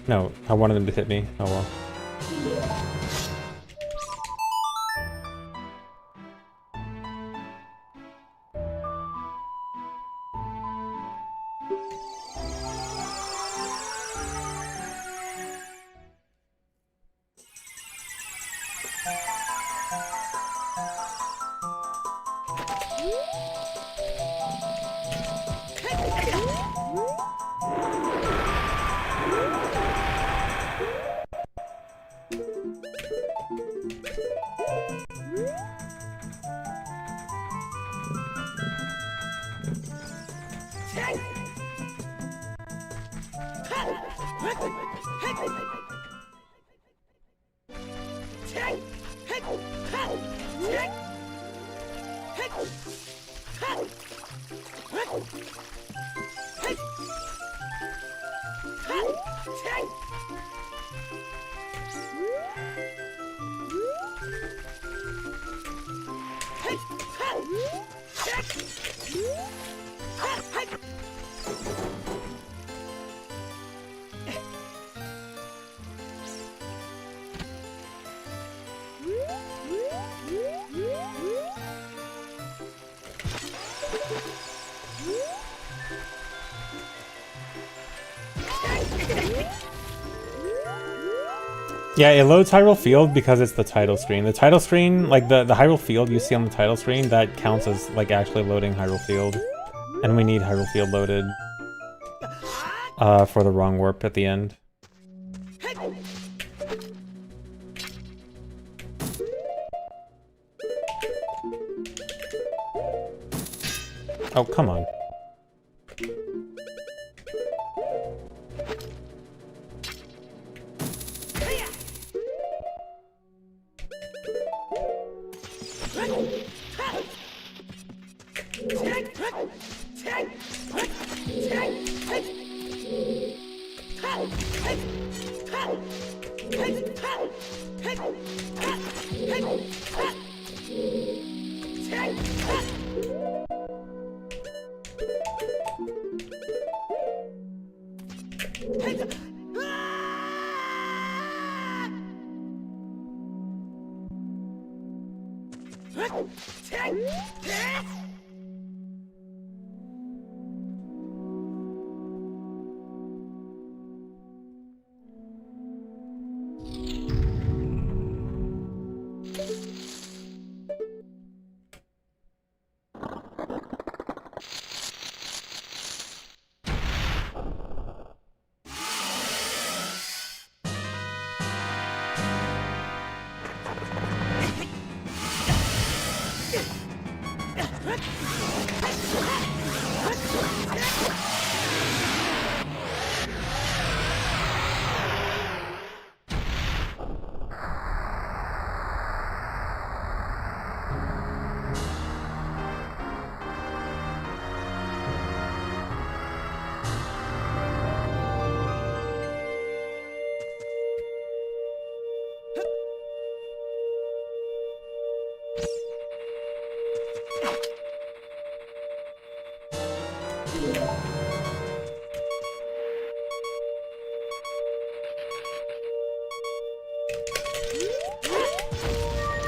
No, I wanted him to hit me. Oh well. Yeah, it loads Hyrule Field because it's the title screen. The title screen, like the Hyrule Field you see on the title screen, that counts as like actually loading Hyrule Field. And we need Hyrule Field loaded for the wrong warp at the end. Oh, come on.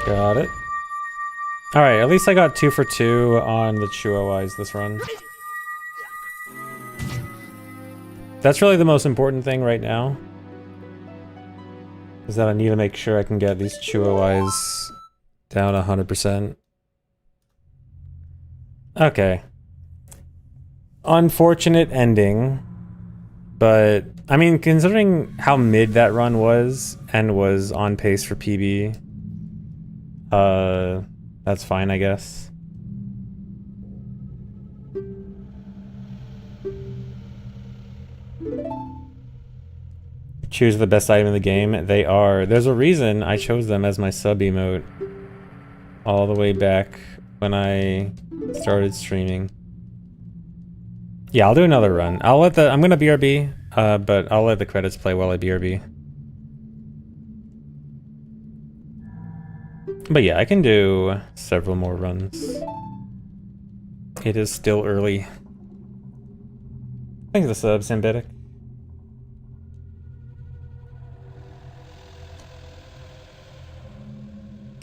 Got it. Alright, at least I got 2 for 2 on the Chuo-Eyes this run. That's really the most important thing right now. Is that I need to make sure I can get these Chuo-Eyes down 100%. Okay. Unfortunate ending. But, I mean, considering how mid that run was, and was on pace for PB, that's fine, I guess. Choose the best item in the game. They are. There's a reason I chose them as my sub emote all the way back when I started streaming. Yeah, I'll do another run. I'm gonna BRB, but I'll let the credits play while I BRB. But yeah, I can do several more runs. It is still early. Thanks for the sub, Sambetic.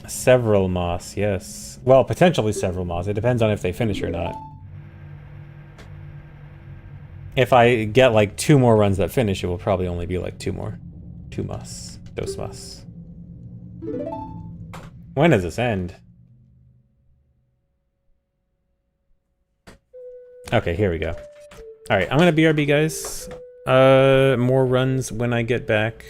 Several moss, yes. Well, potentially several moss. It depends on if they finish or not. If I get like 2 more runs that finish, it will probably only be like 2 more. 2 moss. Dos moss. When does this end? Okay, here we go. Alright, I'm gonna BRB, guys. More runs when I get back.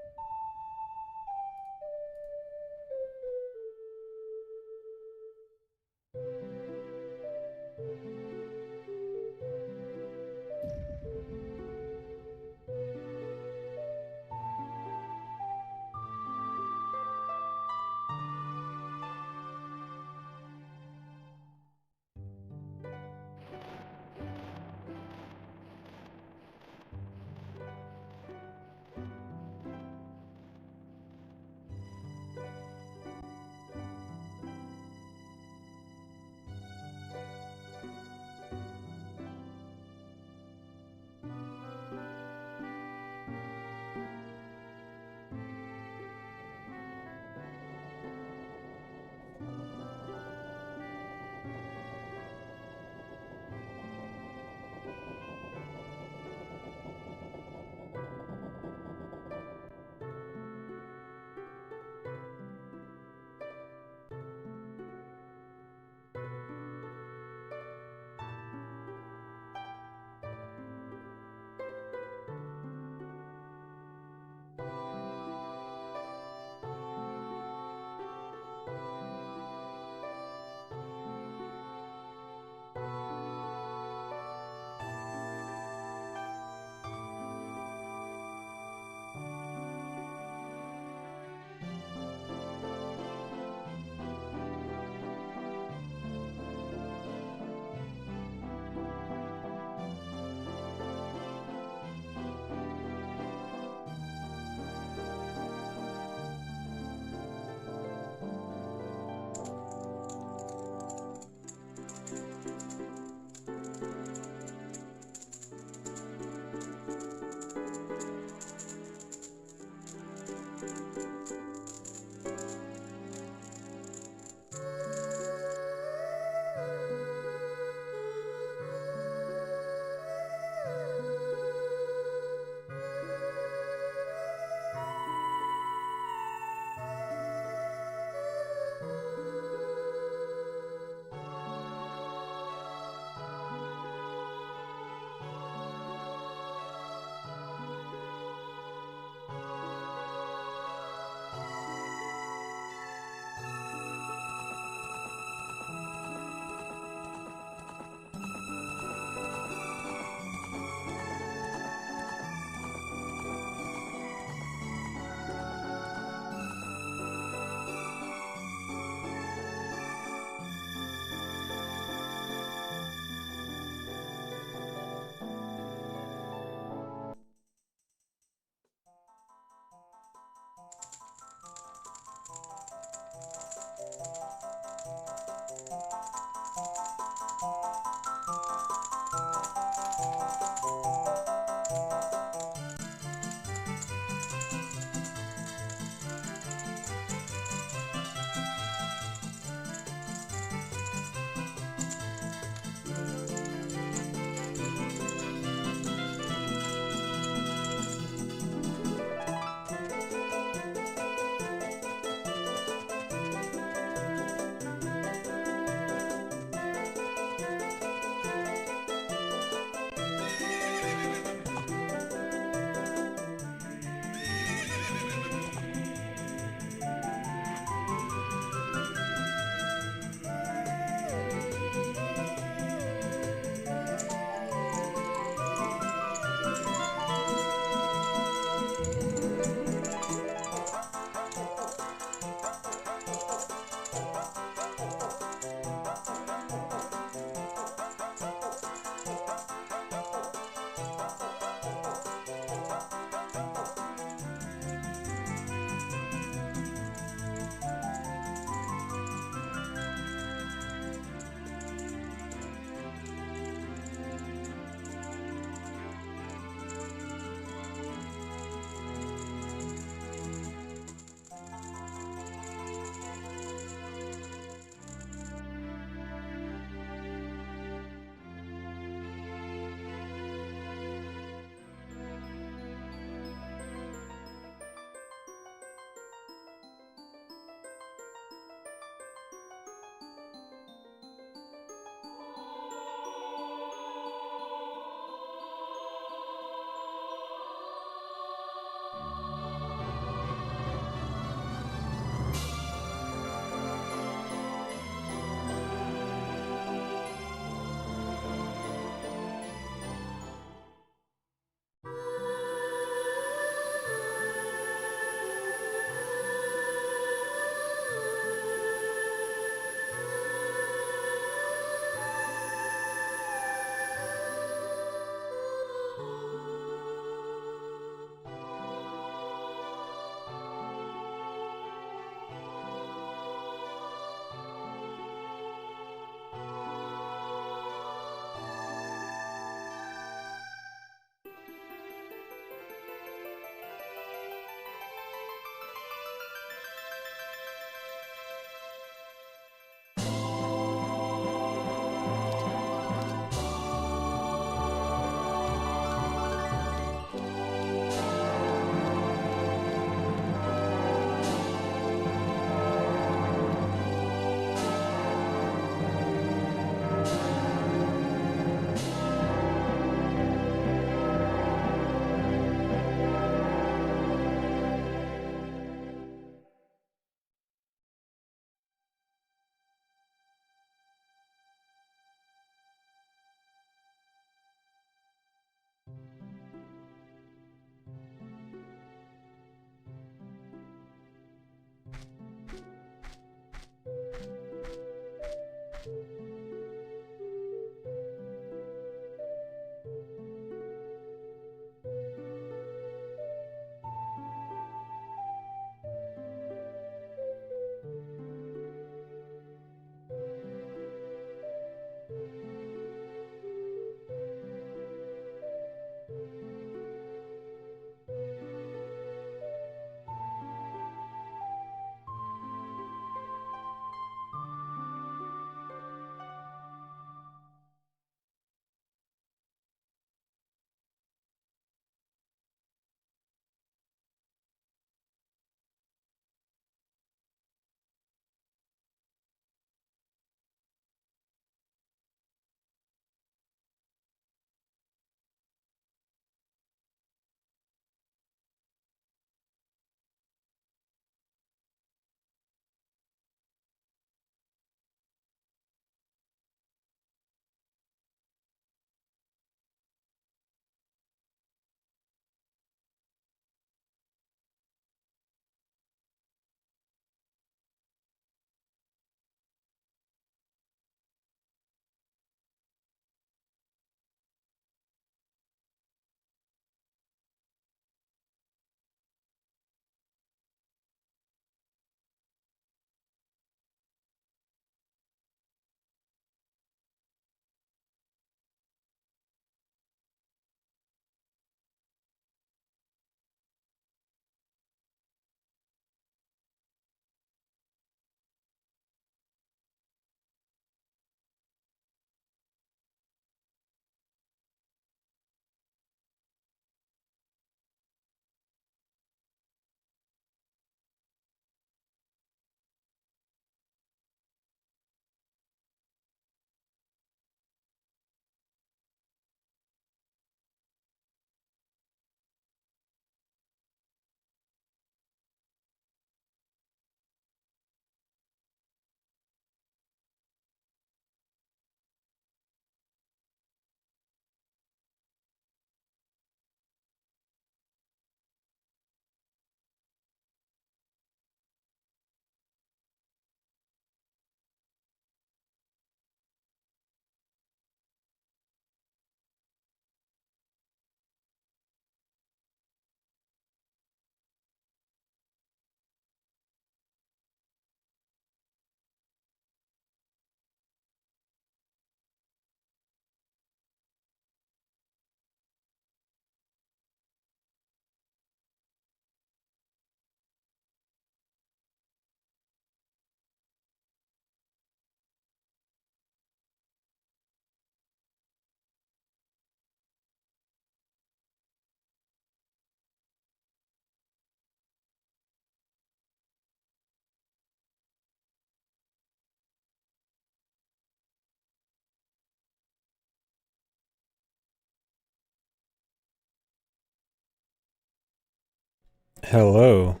Hello.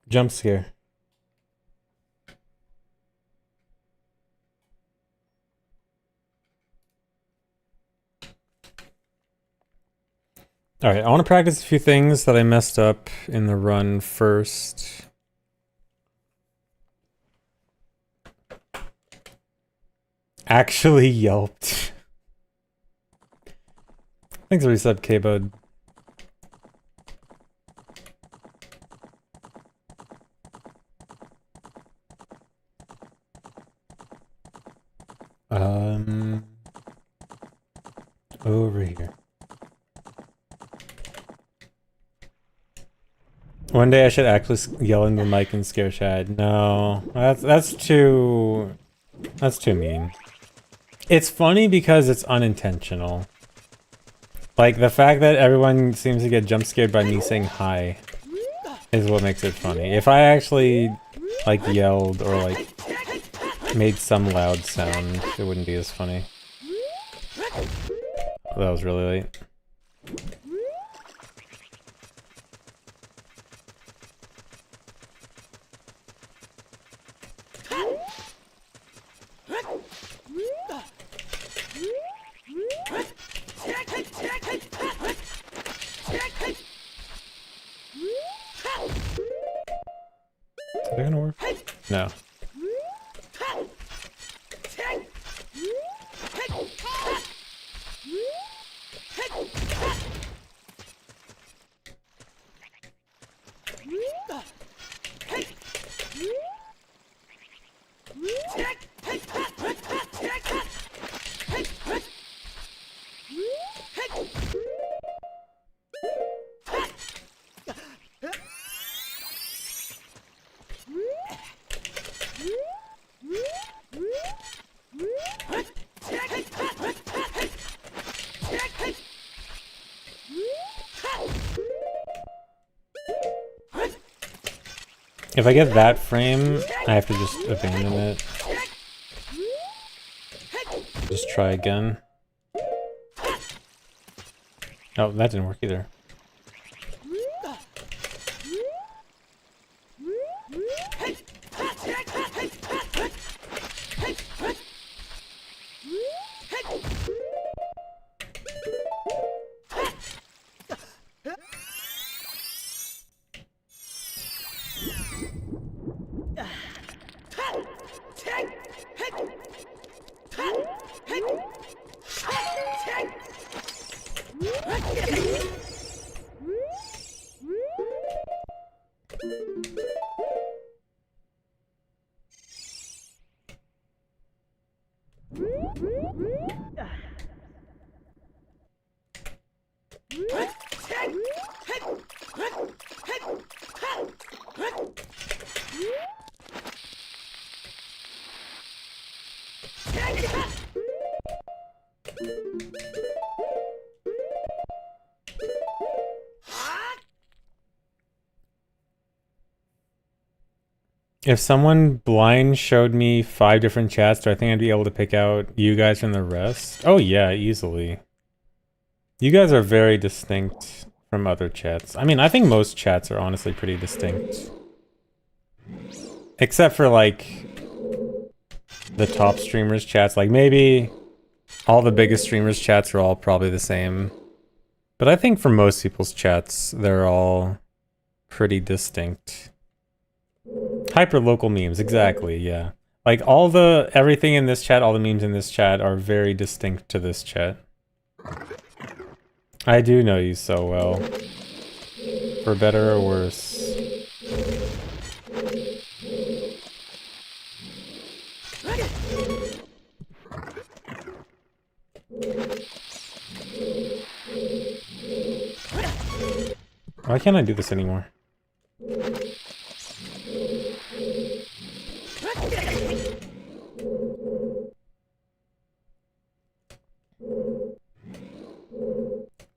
Jump scare. Alright, I want to practice a few things that I messed up in the run first. Actually yelped. Thanks for the sub, K-Bud. Over here. One day I should actually yell in the mic and scare Chad. No, that's too mean. It's funny because it's unintentional. Like, the fact that everyone seems to get jump scared by me saying hi is what makes it funny. If I actually, like, yelled or, like, made some loud sound, it wouldn't be as funny. Oh, that was really late. No. If I get that frame, I have to just abandon it. Just try again. Oh, that didn't work either. If someone blind showed me 5 different chats, do I think I'd be able to pick out you guys from the rest? Oh yeah, easily. You guys are very distinct from other chats. I mean, I think most chats are honestly pretty distinct. Except for like the top streamers chats. Like maybe all the biggest streamers chats are all probably the same. But I think for most people's chats, they're all pretty distinct. Hyper-local memes, exactly, yeah. Like everything in this chat, all the memes in this chat are very distinct to this chat. I do know you so well. For better or worse. Why can't I do this anymore?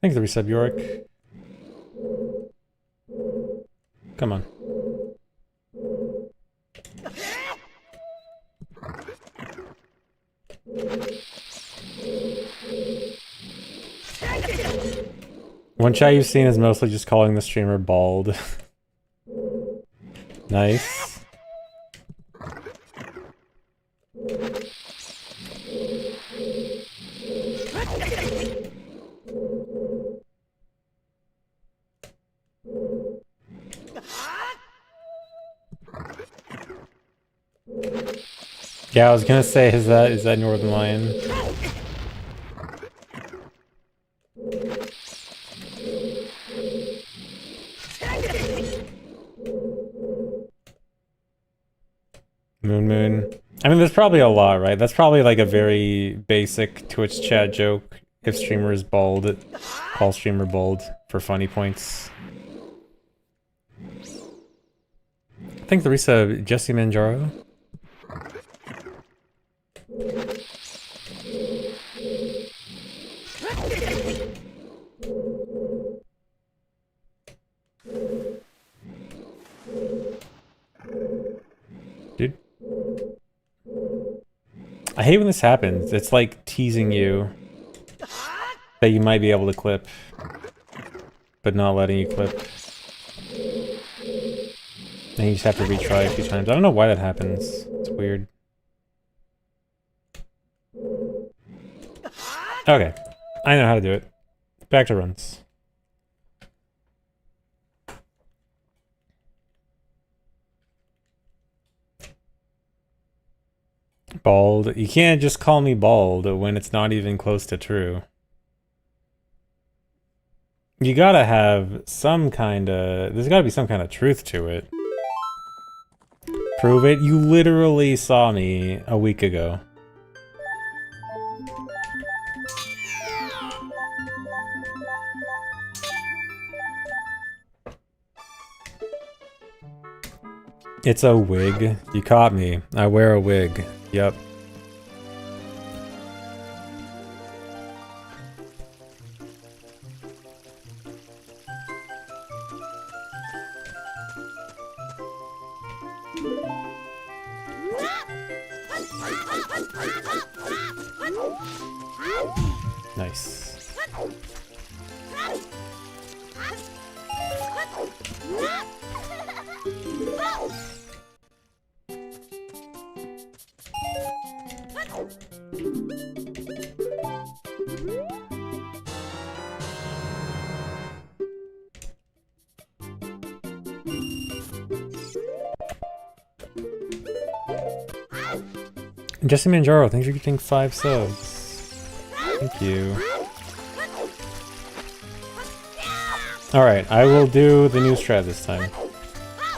Thanks for the resub, Yorick. Come on. One chat you've seen is mostly just calling the streamer bald. Nice. Yeah, I was gonna say, is that Northern Lion? Moon. I mean, there's probably a lot, right? That's probably like a very basic Twitch chat joke. If streamer is bald, call streamer bald for funny points. Thanks, Larissa. Jesse Manjaro. Dude. I hate when this happens. It's like teasing you that you might be able to clip, but not letting you clip. And you just have to retry a few times. I don't know why that happens. It's weird. Okay. I know how to do it. Back to runs. Bald. You can't just call me bald when it's not even close to true. You gotta have some kind of... There's gotta be some kind of truth to it. Prove it. You literally saw me a week ago. It's a wig. You caught me. I wear a wig. Yep. Nice. Jesse Manjaro, thanks for getting 5 subs. Thank you. Alright, I will do the new strat this time.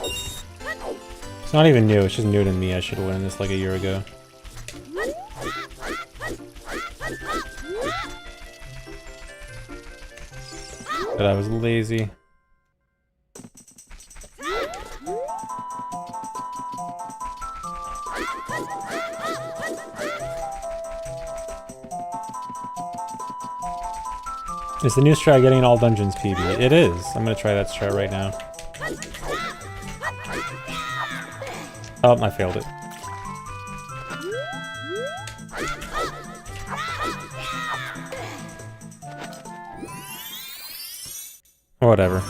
It's not even new, it's just new to me. I should have learned this like a year ago. But I was lazy. Is the new strat getting in all dungeons, PB? It is. I'm gonna try that strat right now. Oh, I failed it. Whatever.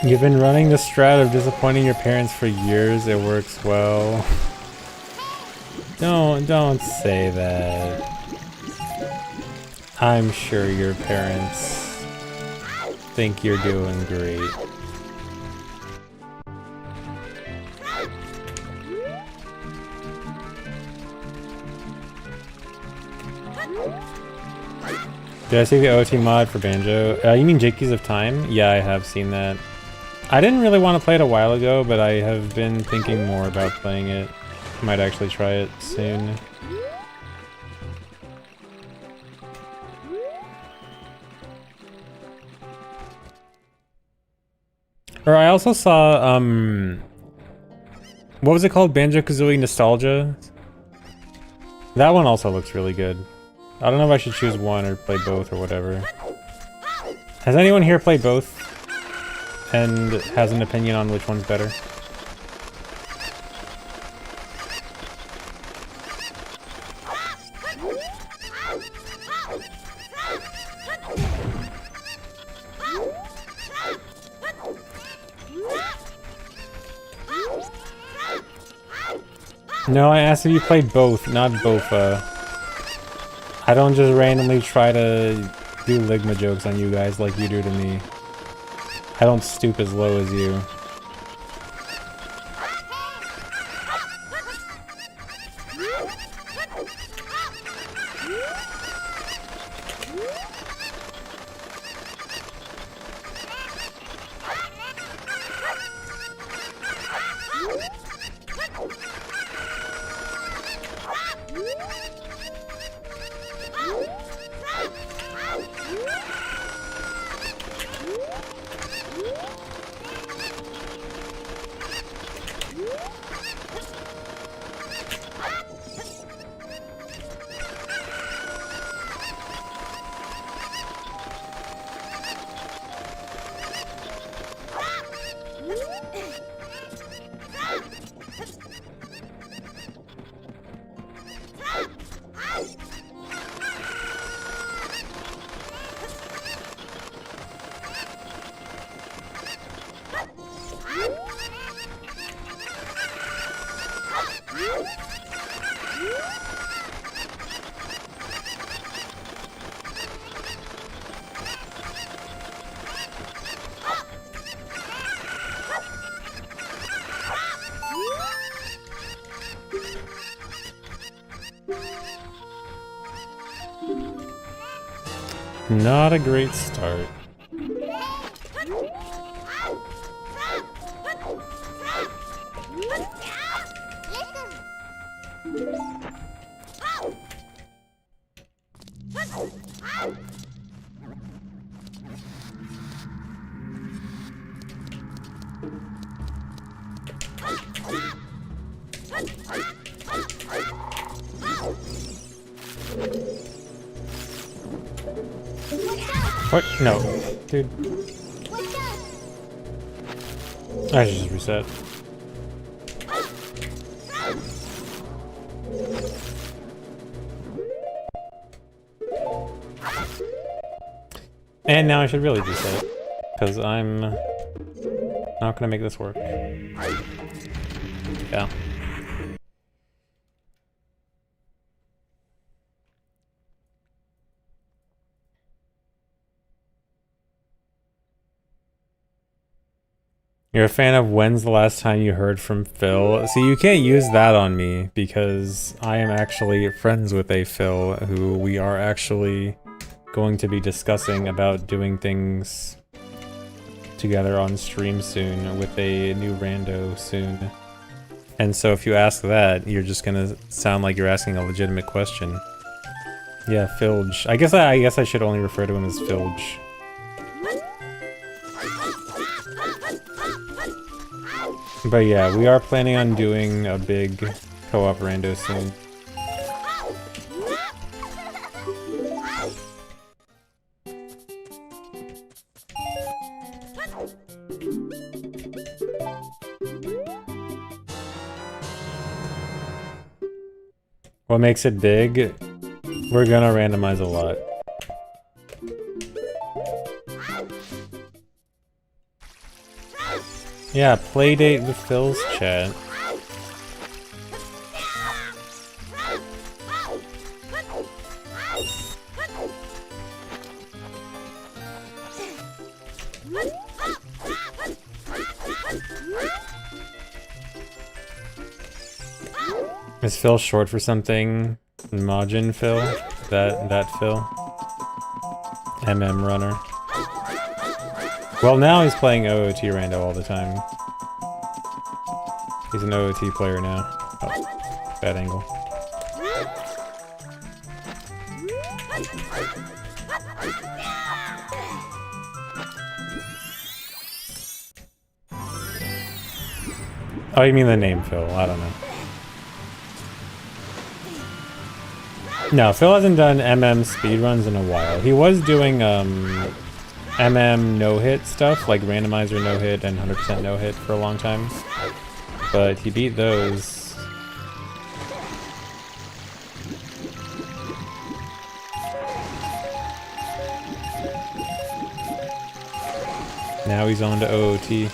You've been running the strat of disappointing your parents for years. It works well. Don't say that. I'm sure your parents think you're doing great. Did I see the OT mod for Banjo? You mean Jakeys of Time? Yeah, I have seen that. I didn't really want to play it a while ago, but I have been thinking more about playing it. Might actually try it soon. Or I also saw, what was it called? Banjo-Kazooie Nostalgia? That one also looks really good. I don't know if I should choose one or play both or whatever. Has anyone here played both? And has an opinion on which one's better? No, I asked if you played both, not Bofa. I don't just randomly try to do Ligma jokes on you guys like you do to me. I don't stoop as low as you. Not a great start. What? No. Dude. I should just reset. And now I should really reset. Because I'm not gonna make this work. Yeah. You're a fan of when's the last time you heard from Phil? See, you can't use that on me because I am actually friends with a Phil who we are actually going to be discussing about doing things together on stream soon with a new rando soon. And so if you ask that, you're just gonna sound like you're asking a legitimate question. Yeah, Filge. I guess I should only refer to him as Filge. But yeah, we are planning on doing a big co-op rando soon. What makes it big? We're gonna randomize a lot. Yeah, playdate with Phil's chat. Is Phil short for something? Majin Phil? That Phil? MM runner. Well, now he's playing OOT rando all the time. He's an OOT player now. Oh, bad angle. Oh, you mean the name Phil? I don't know. No, Phil hasn't done MM speedruns in a while. He was doing MM no-hit stuff, like randomizer no-hit and 100% no-hit for a long time. But he beat those. Now he's on to OOT.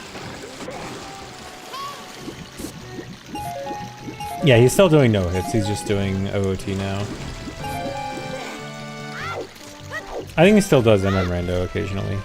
Yeah, he's still doing no-hits, he's just doing OOT now. I think he still does MM rando occasionally.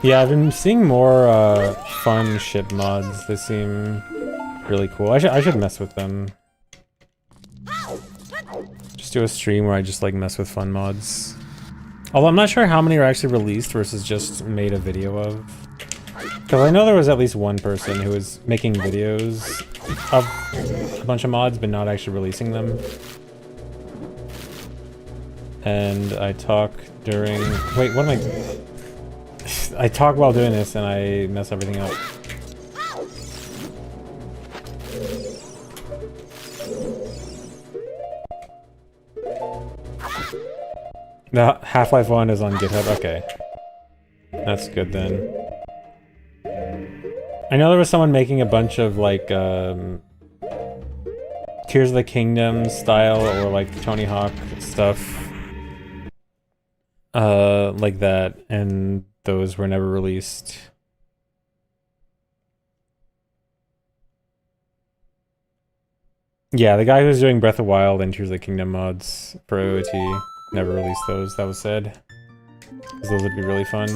Yeah, I've been seeing more fun ship mods. They seem really cool. I should mess with them. Just do a stream where I just like mess with fun mods. Although I'm not sure how many are actually released versus just made a video of. Because I know there was at least one person who was making videos of a bunch of mods but not actually releasing them. And I talk during... Wait, what am I... I talk while doing this and I mess everything up. The Half-Life 1 is on GitHub? Okay. That's good then. I know there was someone making a bunch of like Tears of the Kingdom style or like Tony Hawk stuff. Like that, and those were never released. Yeah, the guy who's doing Breath of Wild and Tears of the Kingdom mods for OOT never released those, that was sad. Because those would be really fun.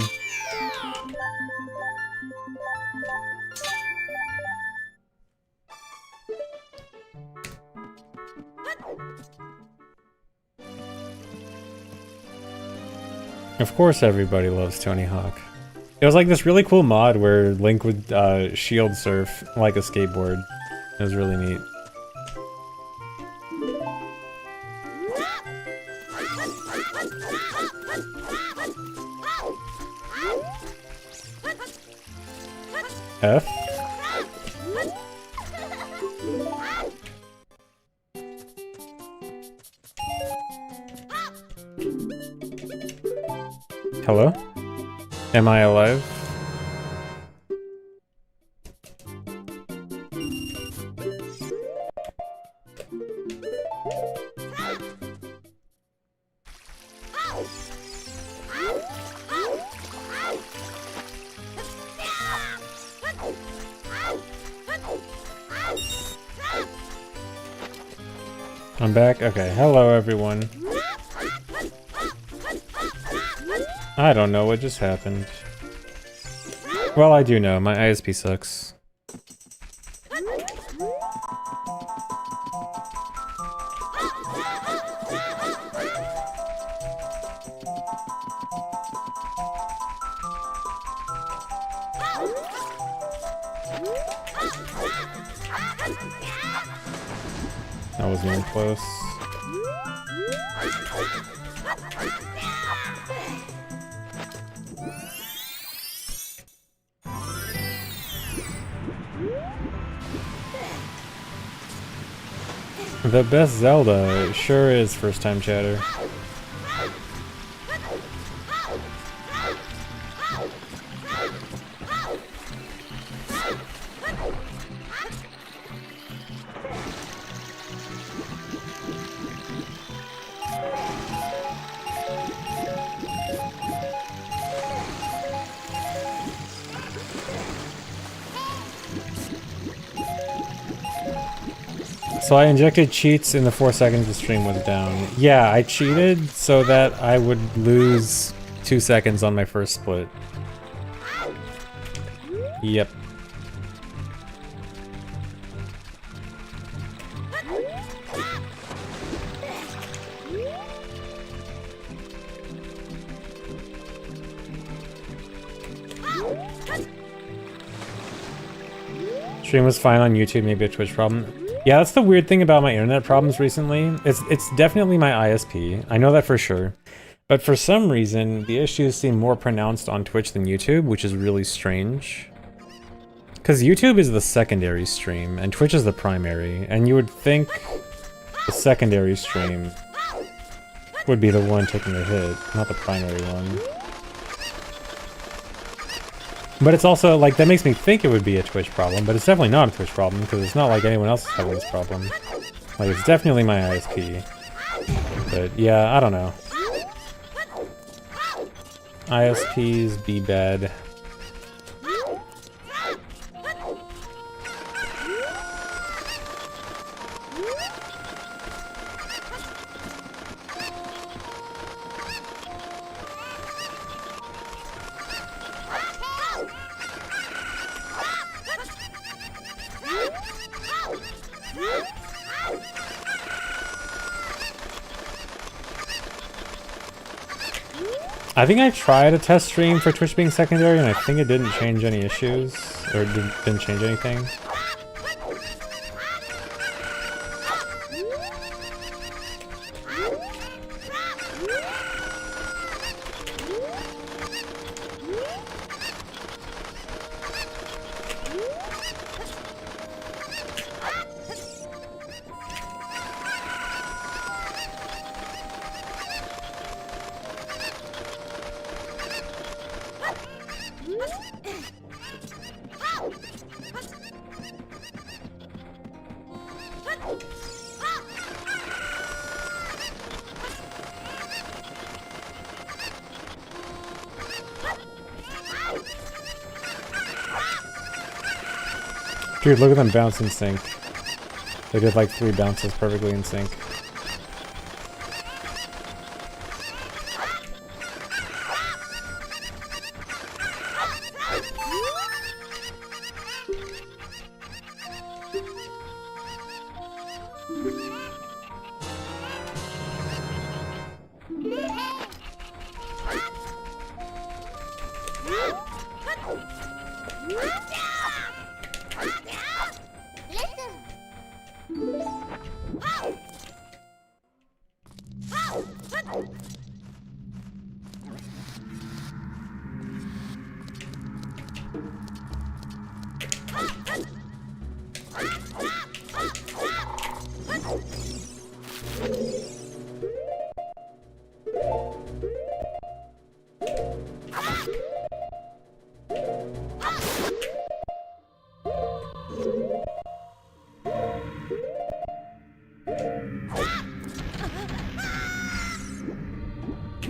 Of course everybody loves Tony Hawk. It was like this really cool mod where Link would shield surf like a skateboard. It was really neat. F? Hello? Am I alive? I'm back? Okay, hello everyone. I don't know what just happened. Well, I do know, my ISP sucks. That was really close. The best Zelda sure is first time chatter. So I injected cheats in the 4 seconds the stream was down. Yeah, I cheated so that I would lose 2 seconds on my first split. Yep. Stream was fine on YouTube, maybe a Twitch problem. Yeah, that's the weird thing about my internet problems recently. It's definitely my ISP. I know that for sure. But for some reason, the issues seem more pronounced on Twitch than YouTube, which is really strange. Because YouTube is the secondary stream, and Twitch is the primary, and you would think the secondary stream would be the one taking a hit, not the primary one. But it's also, like, that makes me think it would be a Twitch problem, but it's definitely not a Twitch problem, because it's not like anyone else is having this problem. Like, it's definitely my ISP. But, yeah, I don't know. ISPs be bad. I think I tried a test stream for Twitch being secondary, and I think it didn't change any issues, or didn't change anything. Dude, look at them bounce in sync. They did like 3 bounces perfectly in sync.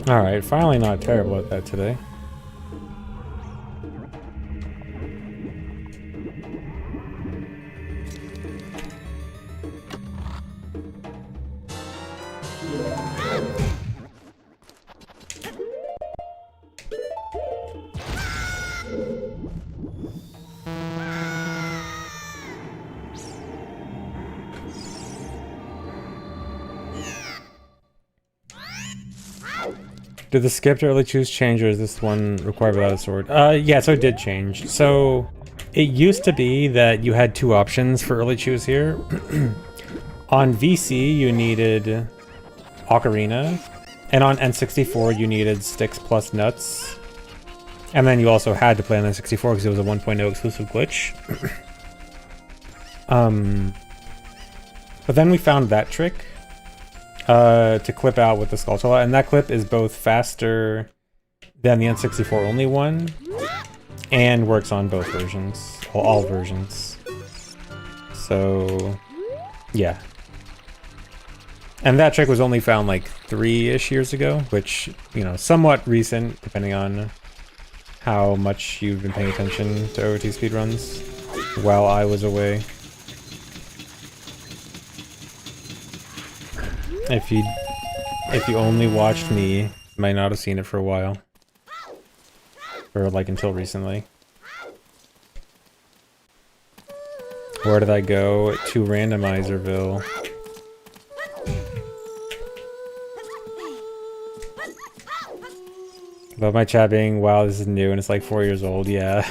Alright, finally not terrible at that today. Did the skip to early choose change, or is this one required without a sword? Yeah, so it did change. So it used to be that you had 2 options for early choose here. On VC, you needed Ocarina, and on N64, you needed Sticks plus Nuts. And then you also had to play on N64 because it was a 1.0 exclusive glitch. But then we found that trick. To clip out with the Skulltula, and that clip is both faster than the N64 only one, and works on both versions, well, all versions. So, yeah. And that trick was only found like 3-ish years ago, which, you know, somewhat recent, depending on how much you've been paying attention to OT speedruns while I was away. If you only watched me, you might not have seen it for a while. Or like until recently. Where did I go? To Randomizerville. Love my chat being, wow, this is new and it's like 4 years old, yeah.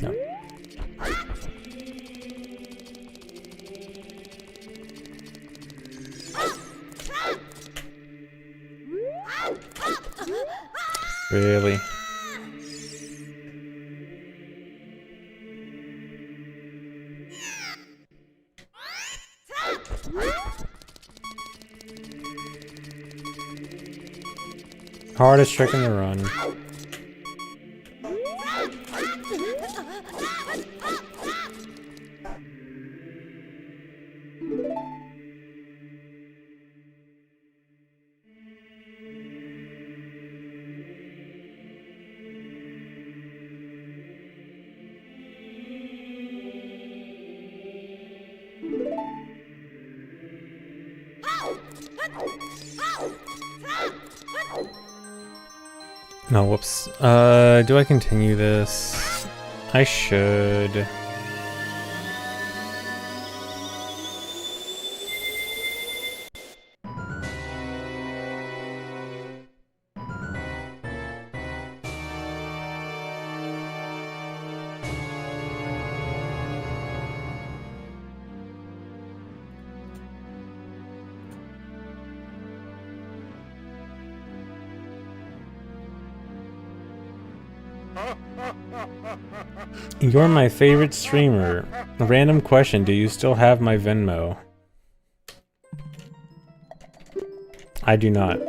No. Really? Hardest trick in the run. No, whoops. Do I continue this? I should. You're my favorite streamer. A random question, do you still have my Venmo? I do not.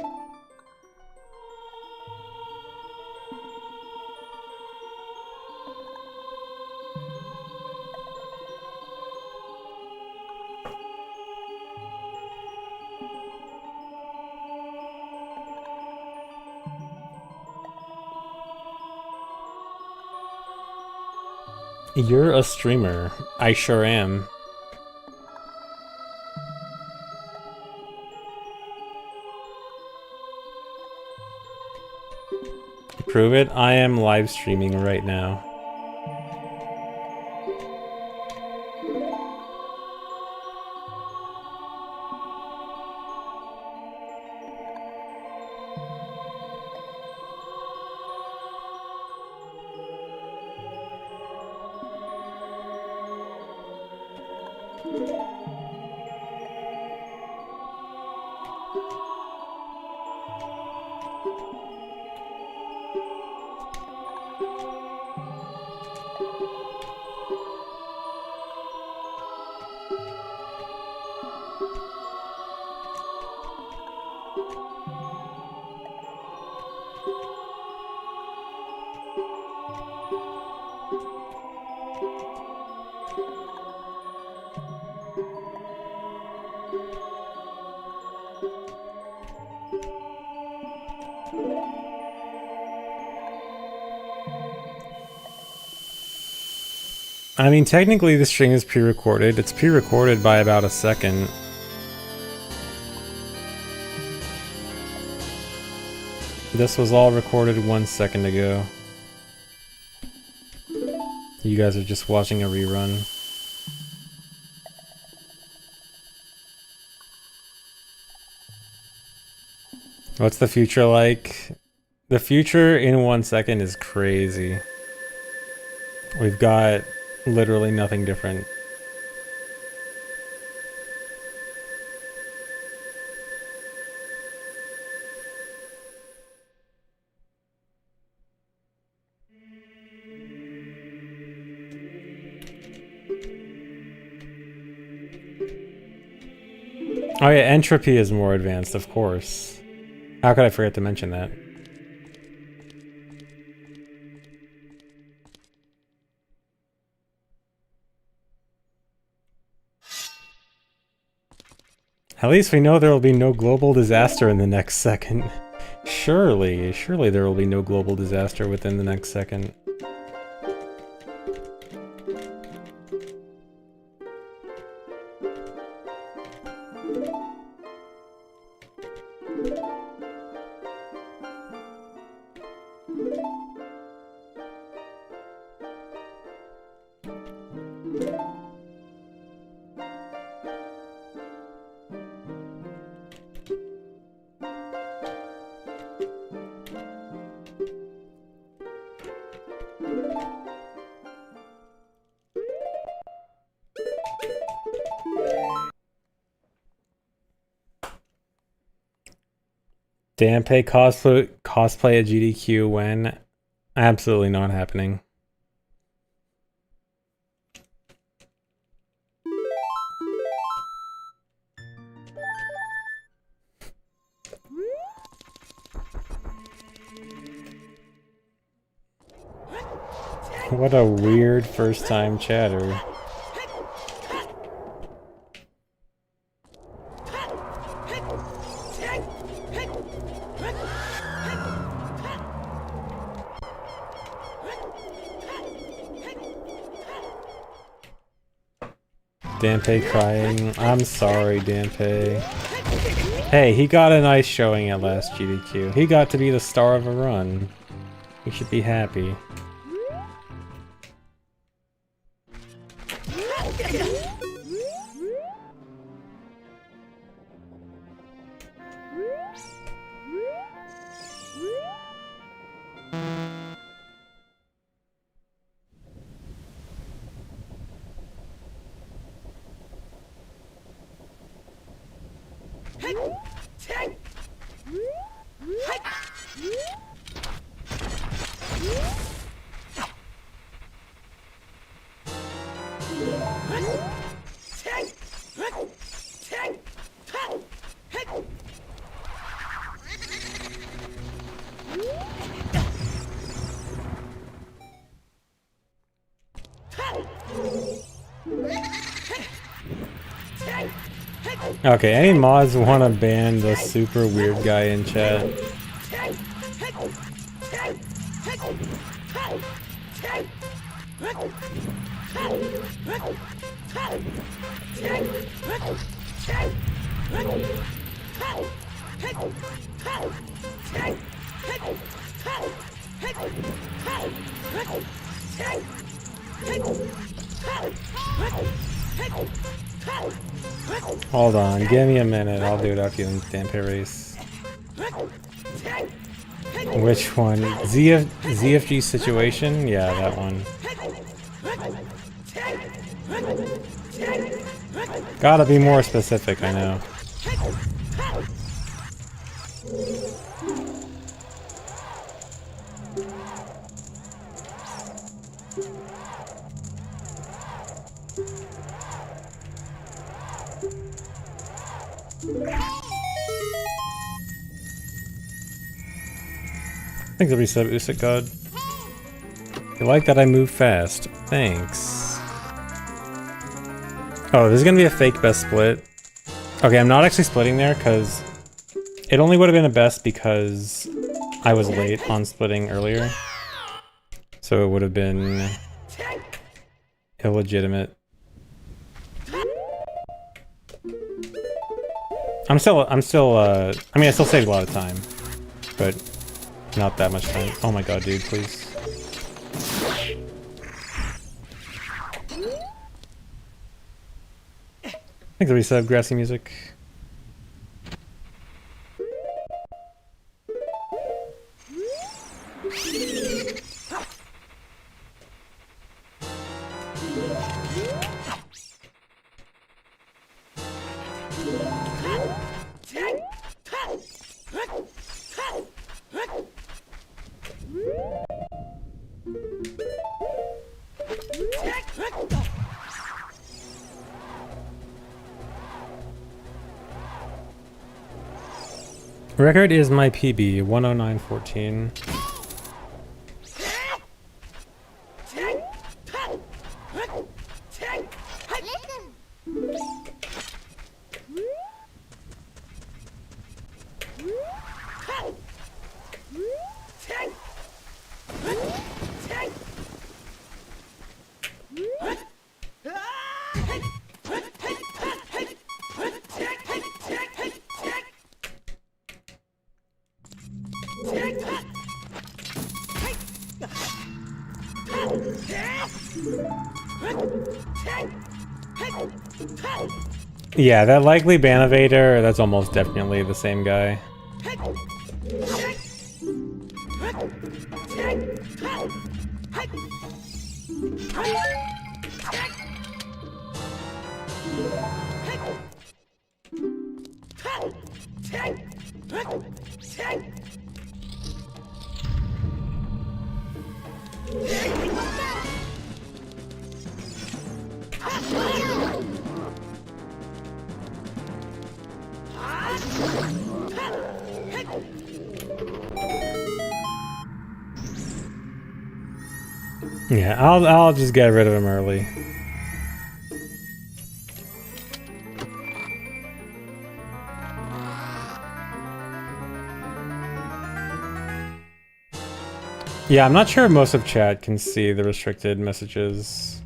You're a streamer. I sure am. Prove it. I am live streaming right now. I mean, technically this string is pre-recorded. It's pre-recorded by about a second. This was all recorded 1 second ago. You guys are just watching a rerun. What's the future like? The future in 1 second is crazy. We've got literally nothing different. Oh yeah, entropy is more advanced, of course. How could I forget to mention that? At least we know there will be no global disaster in the next second. Surely there will be no global disaster within the next second. Dampe cosplay at GDQ when? Absolutely not happening. What a weird first time chatter. Dampe crying. I'm sorry, Dampe. Hey, he got a nice showing at last GDQ. He got to be the star of a run. He should be happy. Okay, any mods want to ban the super weird guy in chat? Hold on, give me a minute. I'll do it after you Dampe race. Which one? ZFG situation? Yeah, that one. Gotta be more specific, I know. Thanks, Resub Usyk God. You like that I move fast? Thanks. Oh, this is gonna be a fake best split. Okay, I'm not actually splitting there because it only would have been a best because I was late on splitting earlier. So it would have been illegitimate. I mean, I still saved a lot of time, but not that much time. Oh my god, dude, please. Thanks, Resub, Grassy Music. Record is my PB, 109.14. Yeah, that likely Banovator, that's almost definitely the same guy. Yeah, I'll just get rid of him early. Yeah, I'm not sure if most of chat can see the restricted messages.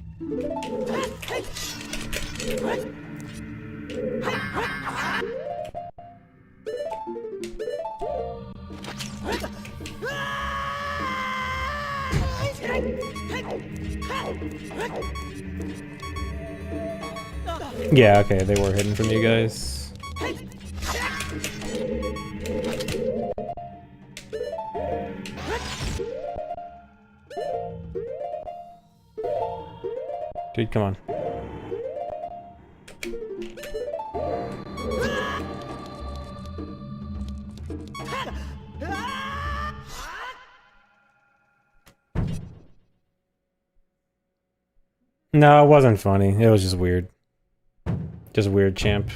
Yeah, okay, they were hidden from you guys. Dude, come on. No, it wasn't funny. It was just weird. Just weird, champ.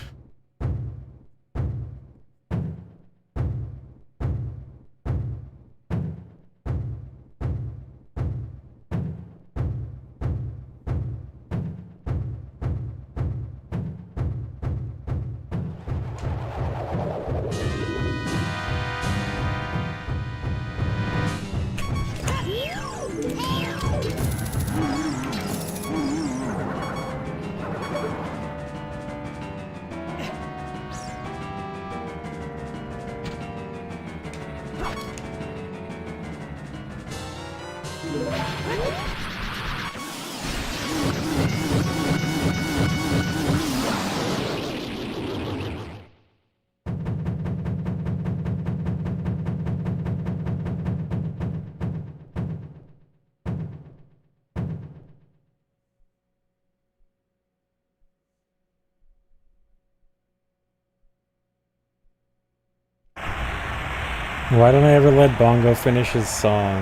Why don't I ever let Bongo finish his song?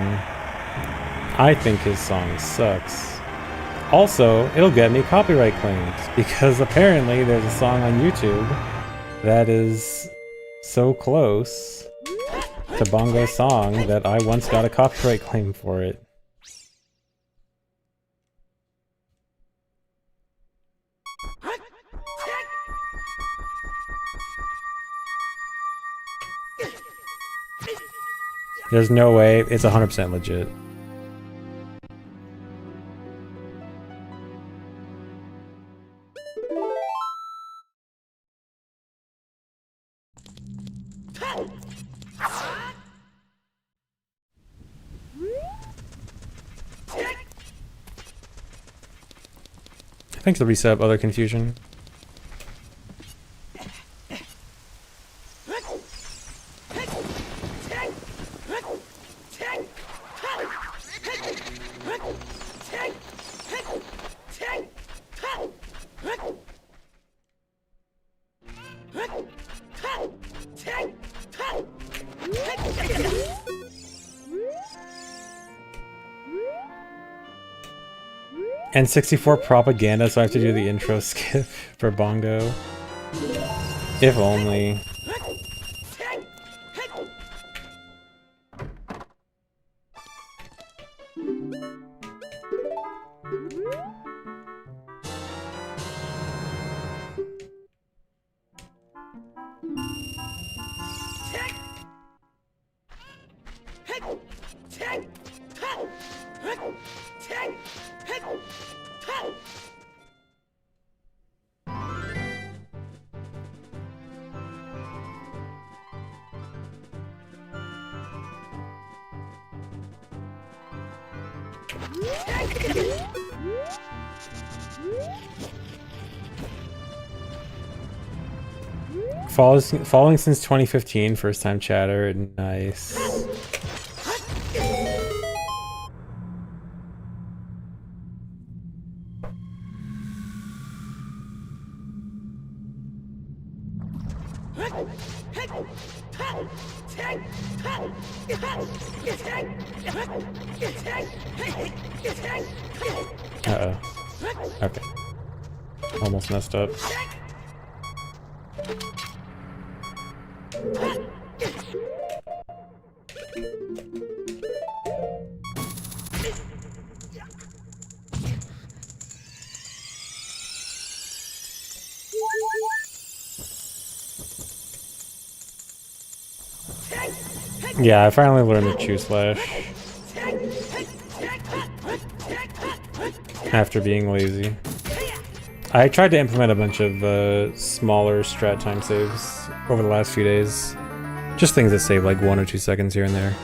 I think his song sucks. Also, it'll get me copyright claims, because apparently there's a song on YouTube that is so close to Bongo's song that I once got a copyright claim for it. There's no way. It's 100% legit. Thanks for the reset, other confusion. N64 propaganda, so I have to do the intro skip for Bongo. If only. Following since 2015, first time chatter. Nice. Uh-oh. Okay. Almost messed up. Yeah, I finally learned the Chew Slash. After being lazy. I tried to implement a bunch of smaller strat time saves over the last few days. Just things that save like 1 or 2 seconds here and there.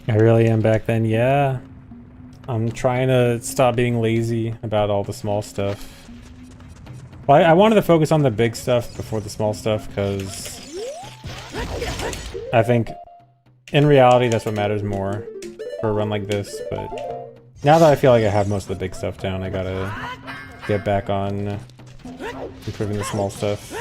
I really am back then, yeah. I'm trying to stop being lazy about all the small stuff. Well, I wanted to focus on the big stuff before the small stuff, because I think in reality that's what matters more for a run like this, but now that I feel like I have most of the big stuff down, I gotta get back on improving the small stuff.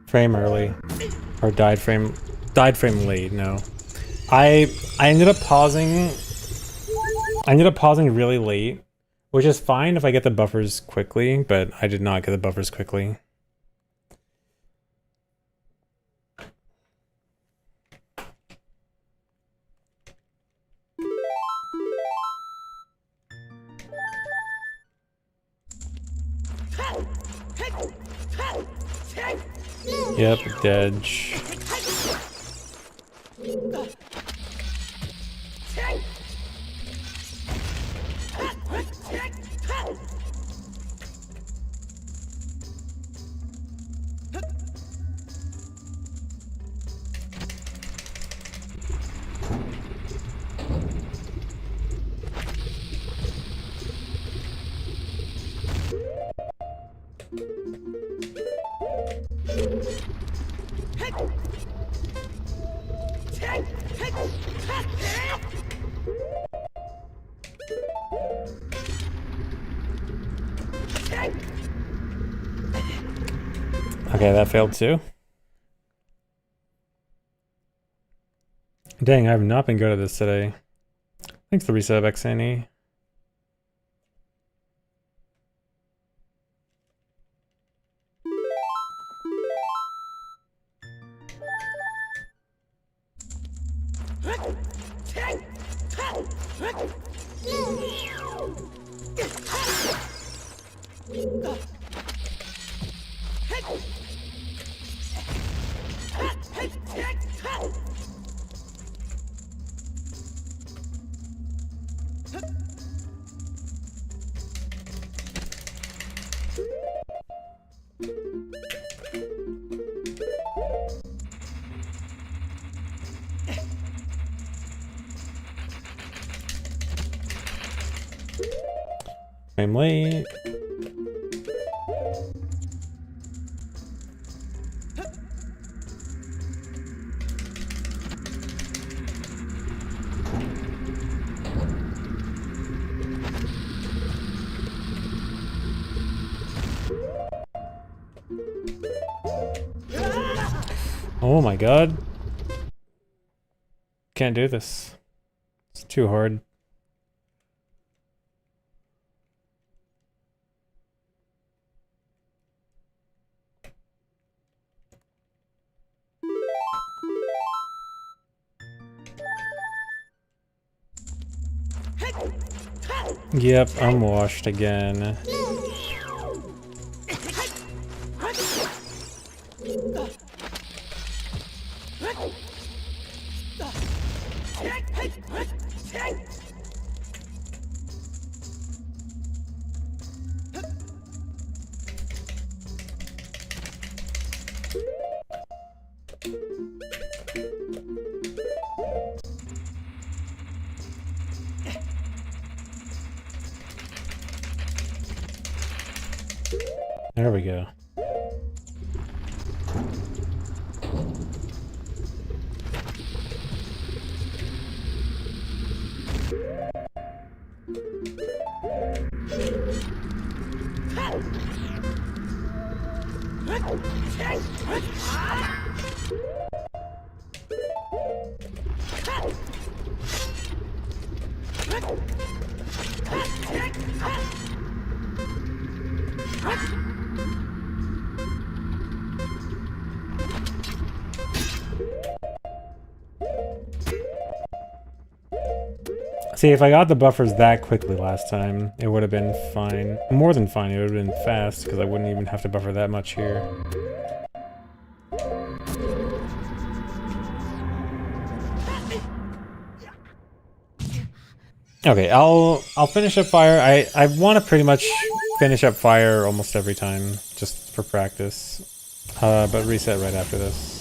Frame early. Or died frame late, no. I ended up pausing really late, which is fine if I get the buffers quickly, but I did not get the buffers quickly. Yep, Dedge. Okay, that failed too. Dang, I have not been good at this today. Thanks for the reset, XNE. I'm late. Oh my god. Can't do this. It's too hard. Yep, I'm washed again. There we go. See, if I got the buffers that quickly last time, it would have been fine. More than fine, it would have been fast, because I wouldn't even have to buffer that much here. Okay, I'll finish up fire. I want to pretty much finish up fire almost every time, just for practice. But reset right after this.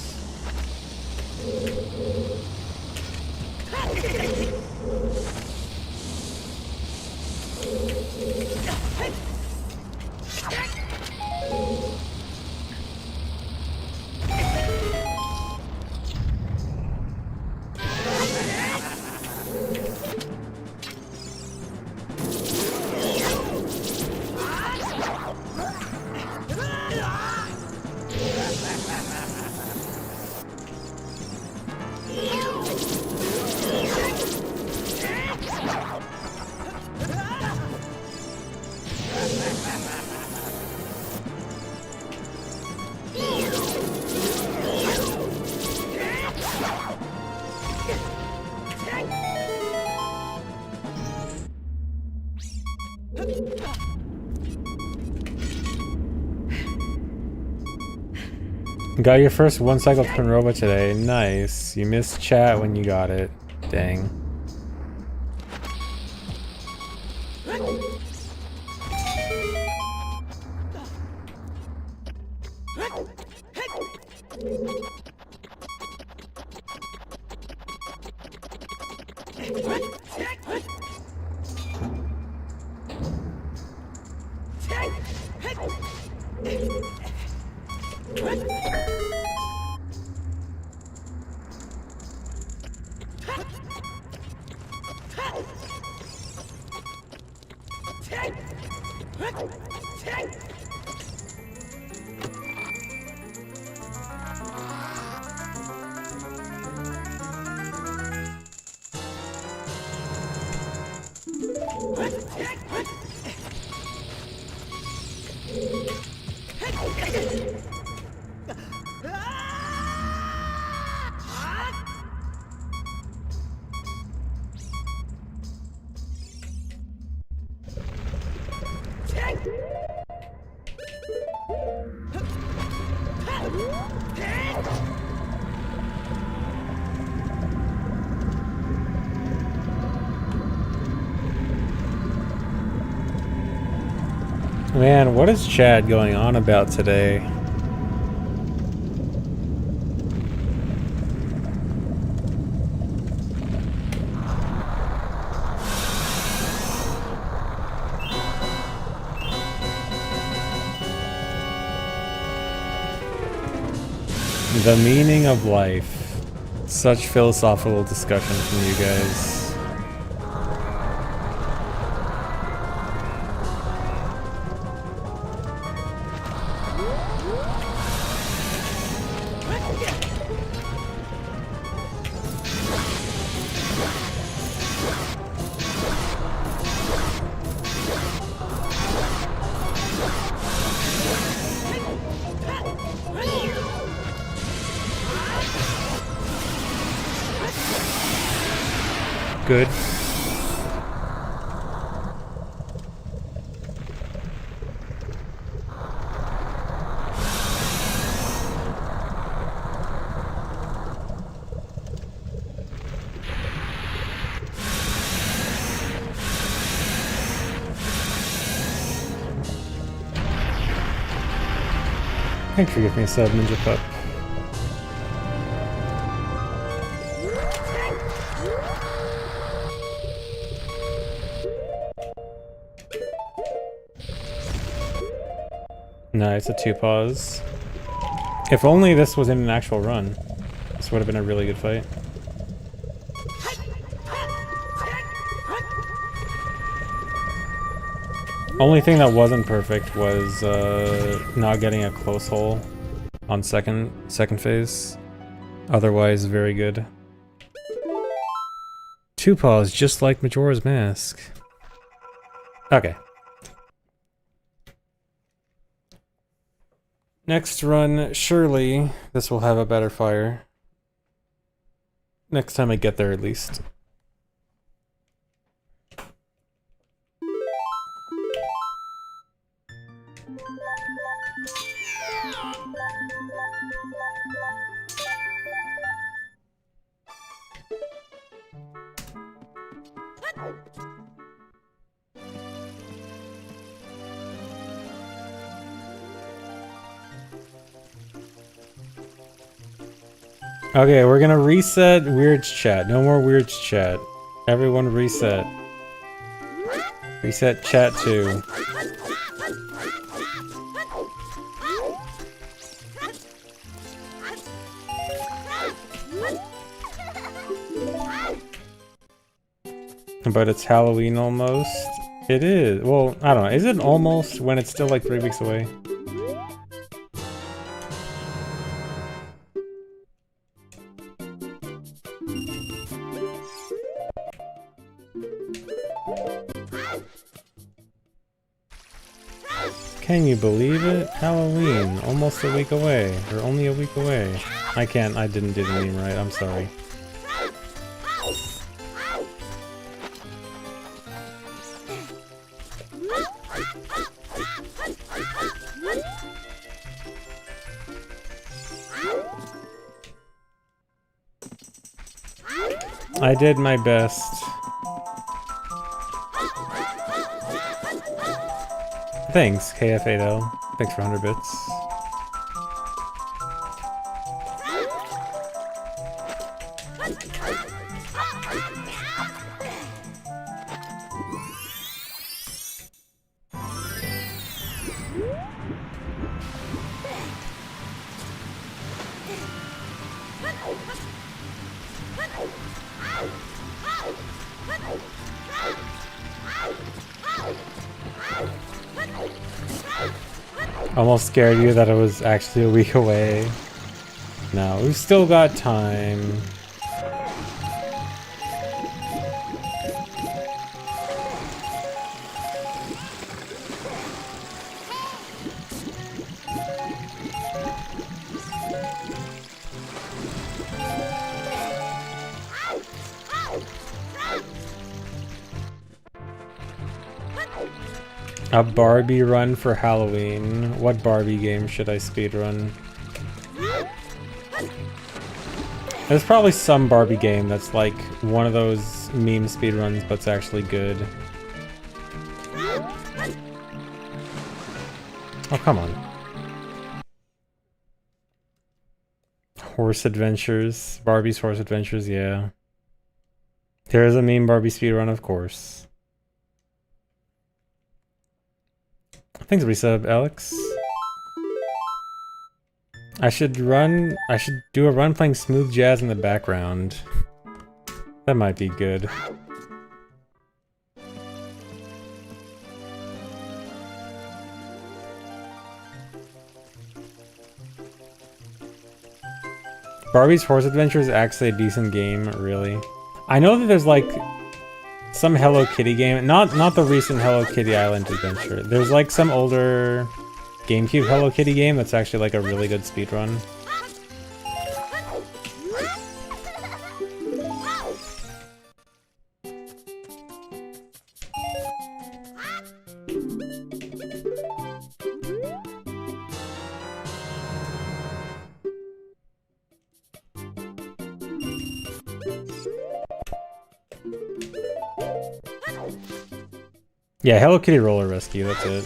Got your first one cycle Pinroba today. Nice. You missed chat when you got it. Dang. Man, what is Chad going on about today? The meaning of life. Such philosophical discussion from you guys. Good. Thanks for giving me a sub, Ninja Pup. Nice, a 2-pause. If only this was in an actual run. This would have been a really good fight. Only thing that wasn't perfect was not getting a close hole on second phase. Otherwise, very good. 2-pause, just like Majora's Mask. Okay. Next run, surely this will have a better fire. Next time I get there, at least. Okay, we're gonna reset Weird's chat. No more Weird's chat. Everyone reset. Reset chat too. But it's Halloween almost. It is. Well, I don't know. Is it almost when it's still like 3 weeks away? Can you believe it? Halloween, almost a week away, or only a week away. I didn't do the meme right, I'm sorry. I did my best. Thanks, KFA though. Thanks for 100 bits. Almost scared you that it was actually a week away. No, we've still got time. A Barbie run for Halloween. What Barbie game should I speedrun? There's probably some Barbie game that's like one of those meme speedruns, but it's actually good. Oh, come on. Horse Adventures. Barbie's Horse Adventures, yeah. There is a meme Barbie speedrun, of course. Thanks, resub, Alex. I should do a run playing smooth jazz in the background. That might be good. Barbie's Horse Adventure is actually a decent game, really. I know that there's like some Hello Kitty game, not the recent Hello Kitty Island Adventure. There's like some older GameCube Hello Kitty game that's actually like a really good speedrun. Yeah, Hello Kitty Roller Rescue, that's it.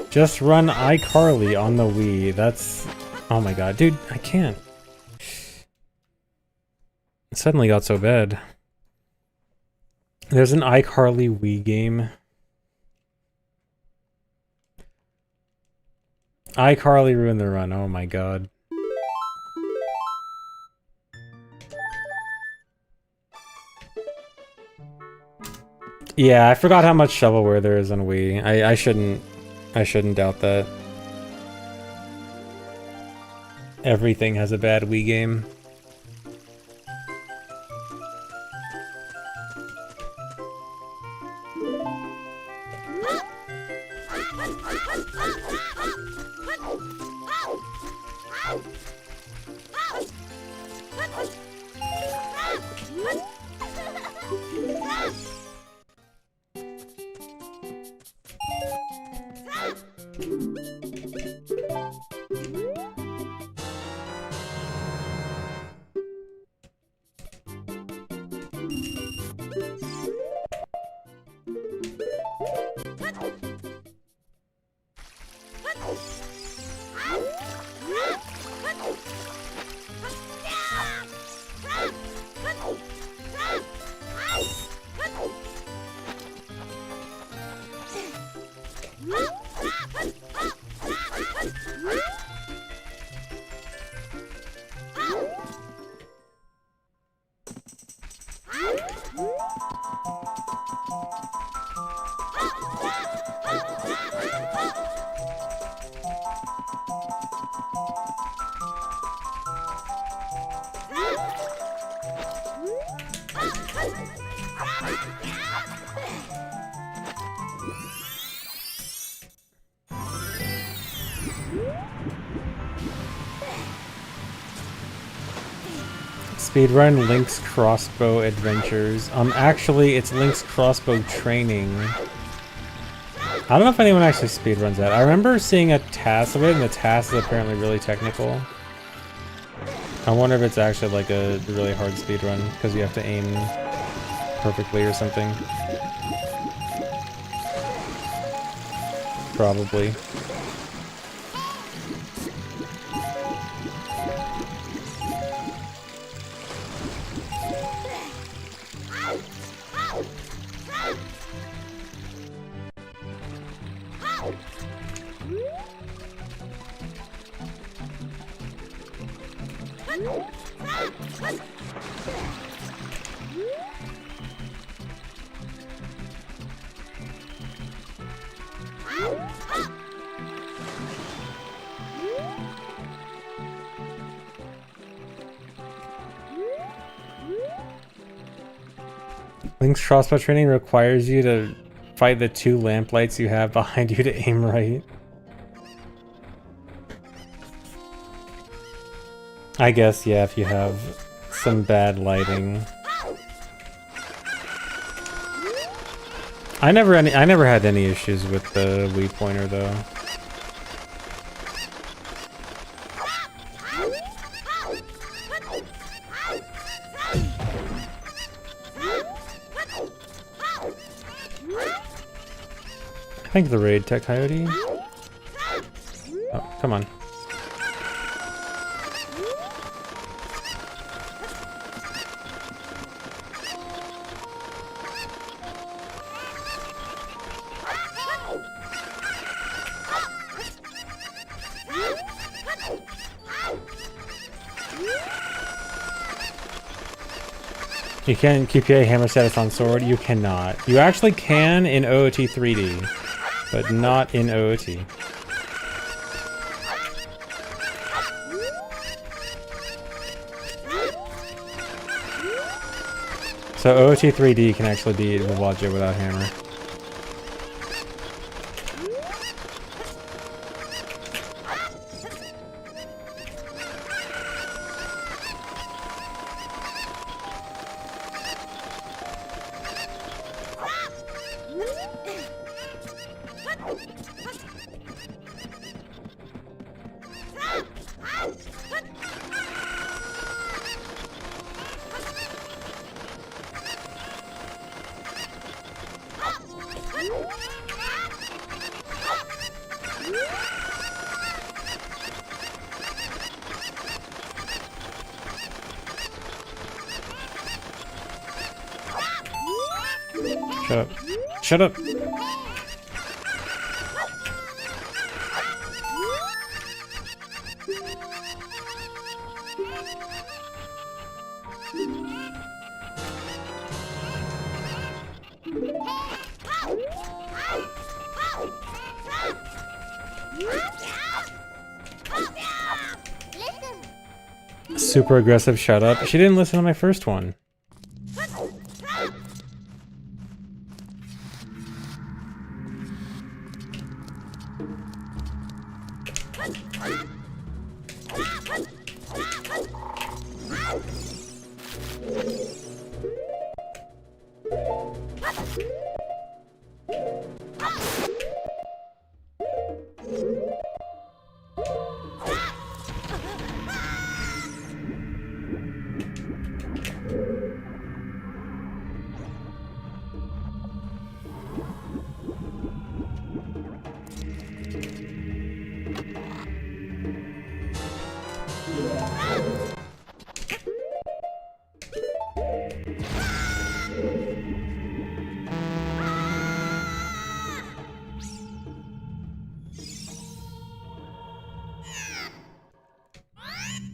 Just run iCarly on the Wii. That's... oh my god, dude, I can't. It suddenly got so bad. There's an iCarly Wii game. iCarly ruined the run, oh my god. Yeah, I forgot how much shovelware there is on Wii. I shouldn't doubt that. Everything has a bad Wii game. Speedrun Link's Crossbow Adventures. Actually, it's Link's Crossbow Training. I don't know if anyone actually speedruns that. I remember seeing a task of it, and the task is apparently really technical. I wonder if it's actually like a really hard speedrun, because you have to aim perfectly or something. Probably. Link's crossbow training requires you to fight the 2 lamplights you have behind you to aim right. I guess, yeah, if you have some bad lighting. I never had any issues with the Wii pointer though. I think the raid tech coyote. Oh, come on. You can QPA hammer status on sword. You cannot. You actually can in OOT 3D, but not in OOT. So OOT 3D can actually beat Wawaja without hammer. Shut up. Shut up! Super aggressive shut up. She didn't listen to my first one.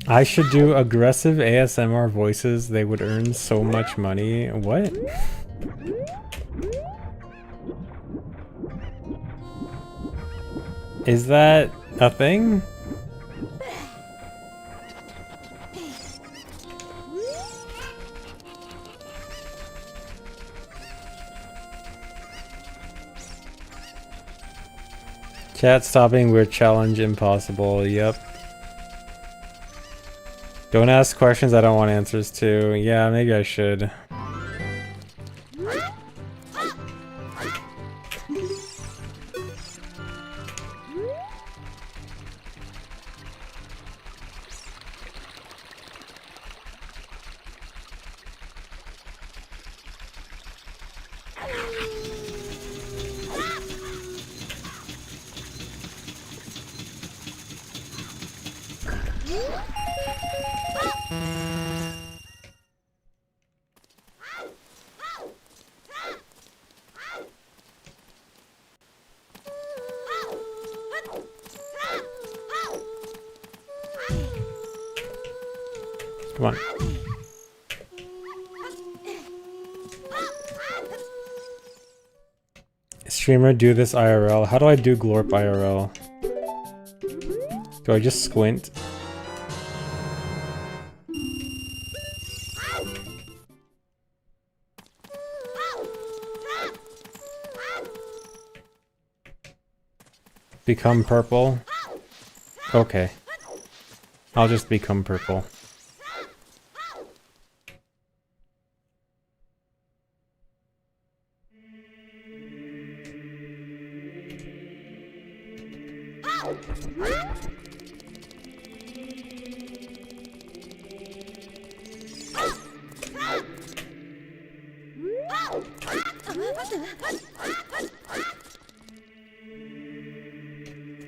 I should do aggressive ASMR voices. They would earn so much money. What? Is that a thing? Chat stopping weird challenge impossible. Yep. Don't ask questions I don't want answers to. Yeah, maybe I should. Come on. Streamer, do this IRL. How do I do Glorp IRL? Do I just squint? Become purple? Okay. I'll just become purple.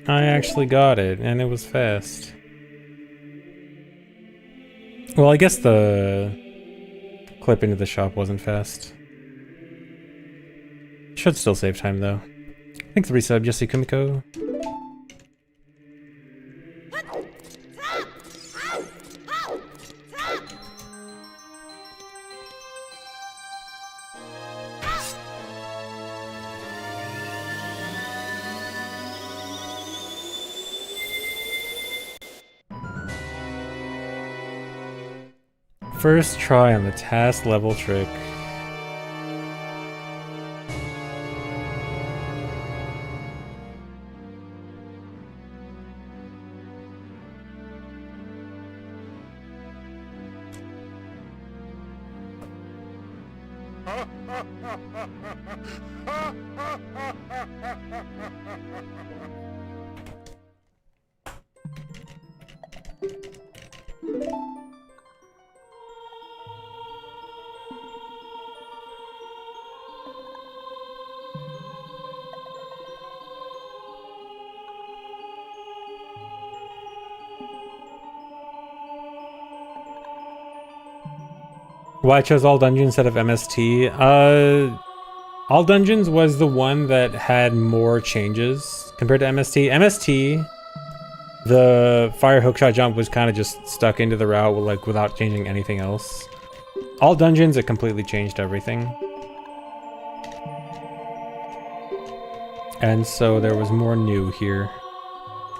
I actually got it, and it was fast. Well, I guess the clip into the shop wasn't fast. Should still save time, though. Thanks for the resub, Jesse Kumiko. First try on the task level trick. Why I chose All Dungeons instead of MST? All Dungeons was the one that had more changes compared to MST. MST, the fire hookshot jump was kind of just stuck into the route like without changing anything else. All Dungeons, it completely changed everything. And so there was more new here.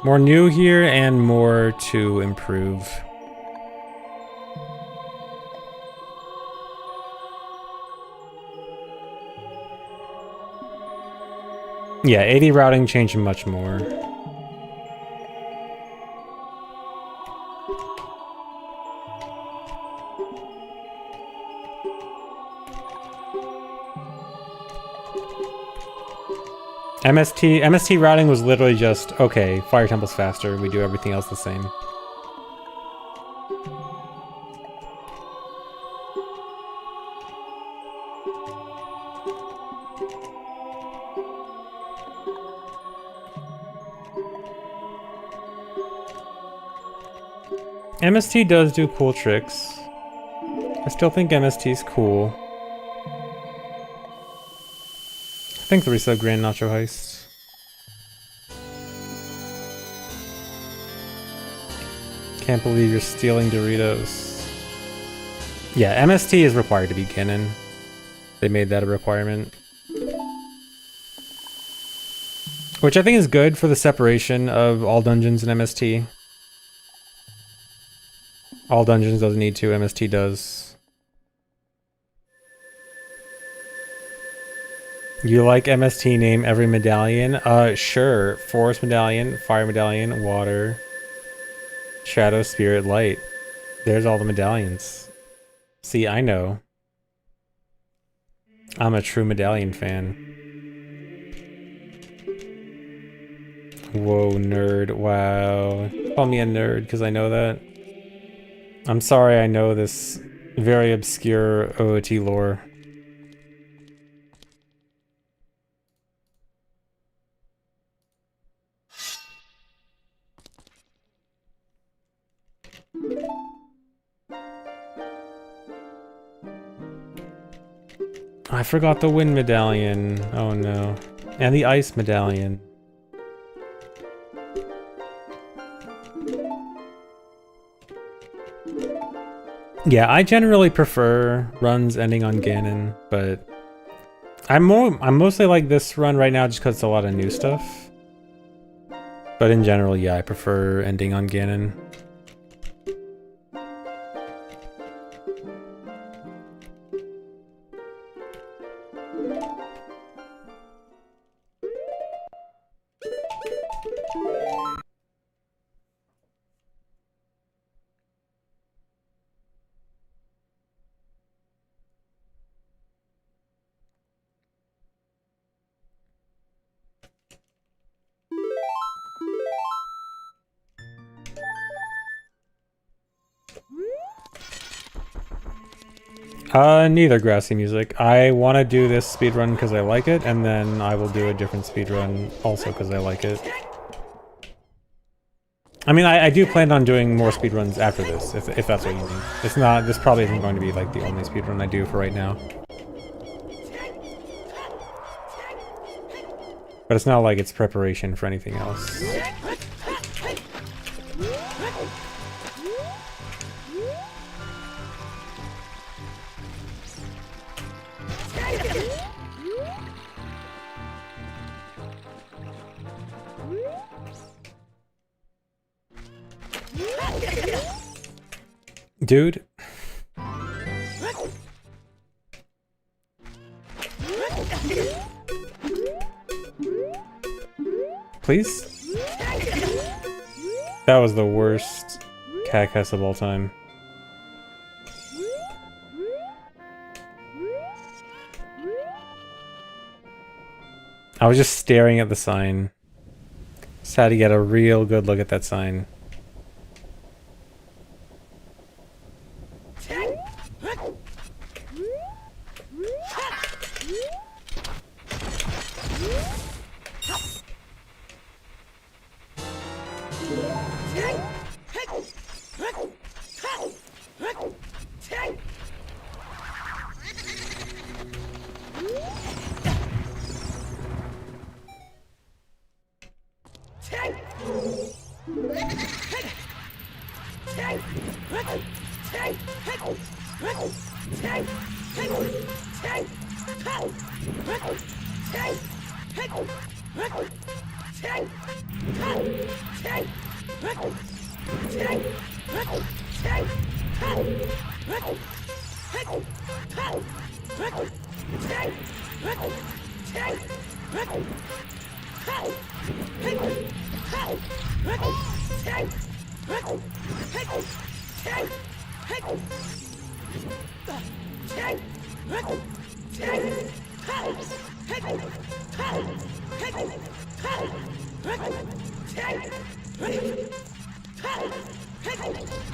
More new here and more to improve. Yeah, 80 routing changed much more. MST routing was literally just, okay, Fire Temple's faster, we do everything else the same. MST does do cool tricks. I still think MST's cool. Thanks, Larissa, Grand Nacho Heist. Can't believe you're stealing Doritos. Yeah, MST is required to be canon. They made that a requirement. Which I think is good for the separation of All Dungeons and MST. All Dungeons doesn't need to, MST does. You like MST, name every medallion? Sure. Forest medallion, fire medallion, water, shadow, spirit, light. There's all the medallions. See, I know. I'm a true medallion fan. Whoa, nerd. Wow. Call me a nerd because I know that. I'm sorry I know this very obscure OOT lore. I forgot the wind medallion. Oh no. And the ice medallion. Yeah, I generally prefer runs ending on Ganon, but I'm mostly like this run right now just because it's a lot of new stuff. But in general, yeah, I prefer ending on Ganon. Neither grassy music. I want to do this speedrun because I like it, and then I will do a different speedrun also because I like it. I mean, I do plan on doing more speedruns after this, if that's what you mean. It's not, this probably isn't going to be like the only speedrun I do for right now. But it's not like it's preparation for anything else. Dude. Please? That was the worst cactus of all time. I was just staring at the sign. Just had to get a real good look at that sign.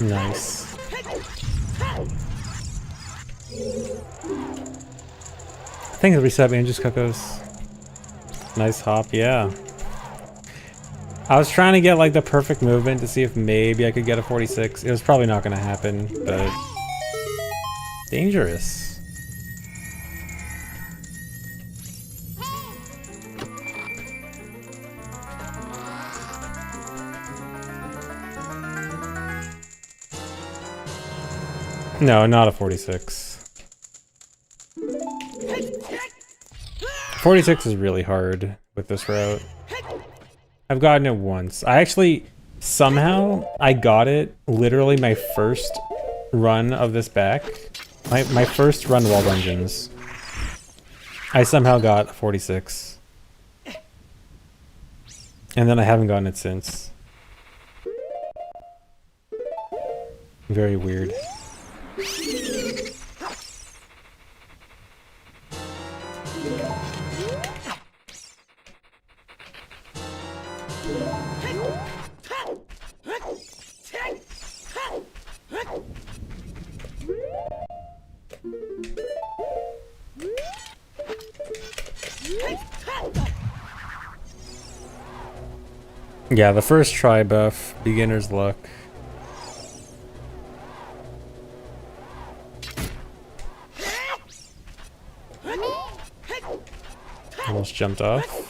Nice. Thanks for reset, man. Just Cocos. Nice hop, yeah. I was trying to get like the perfect movement to see if maybe I could get a 46. It was probably not going to happen, but dangerous. No, not a 46. 46 is really hard with this route. I've gotten it once. I actually, somehow, I got it literally my first run of this back. My first run Wall Dungeons. I somehow got a 46. And then I haven't gotten it since. Very weird. Yeah, the first try buff, beginner's luck. Almost jumped off.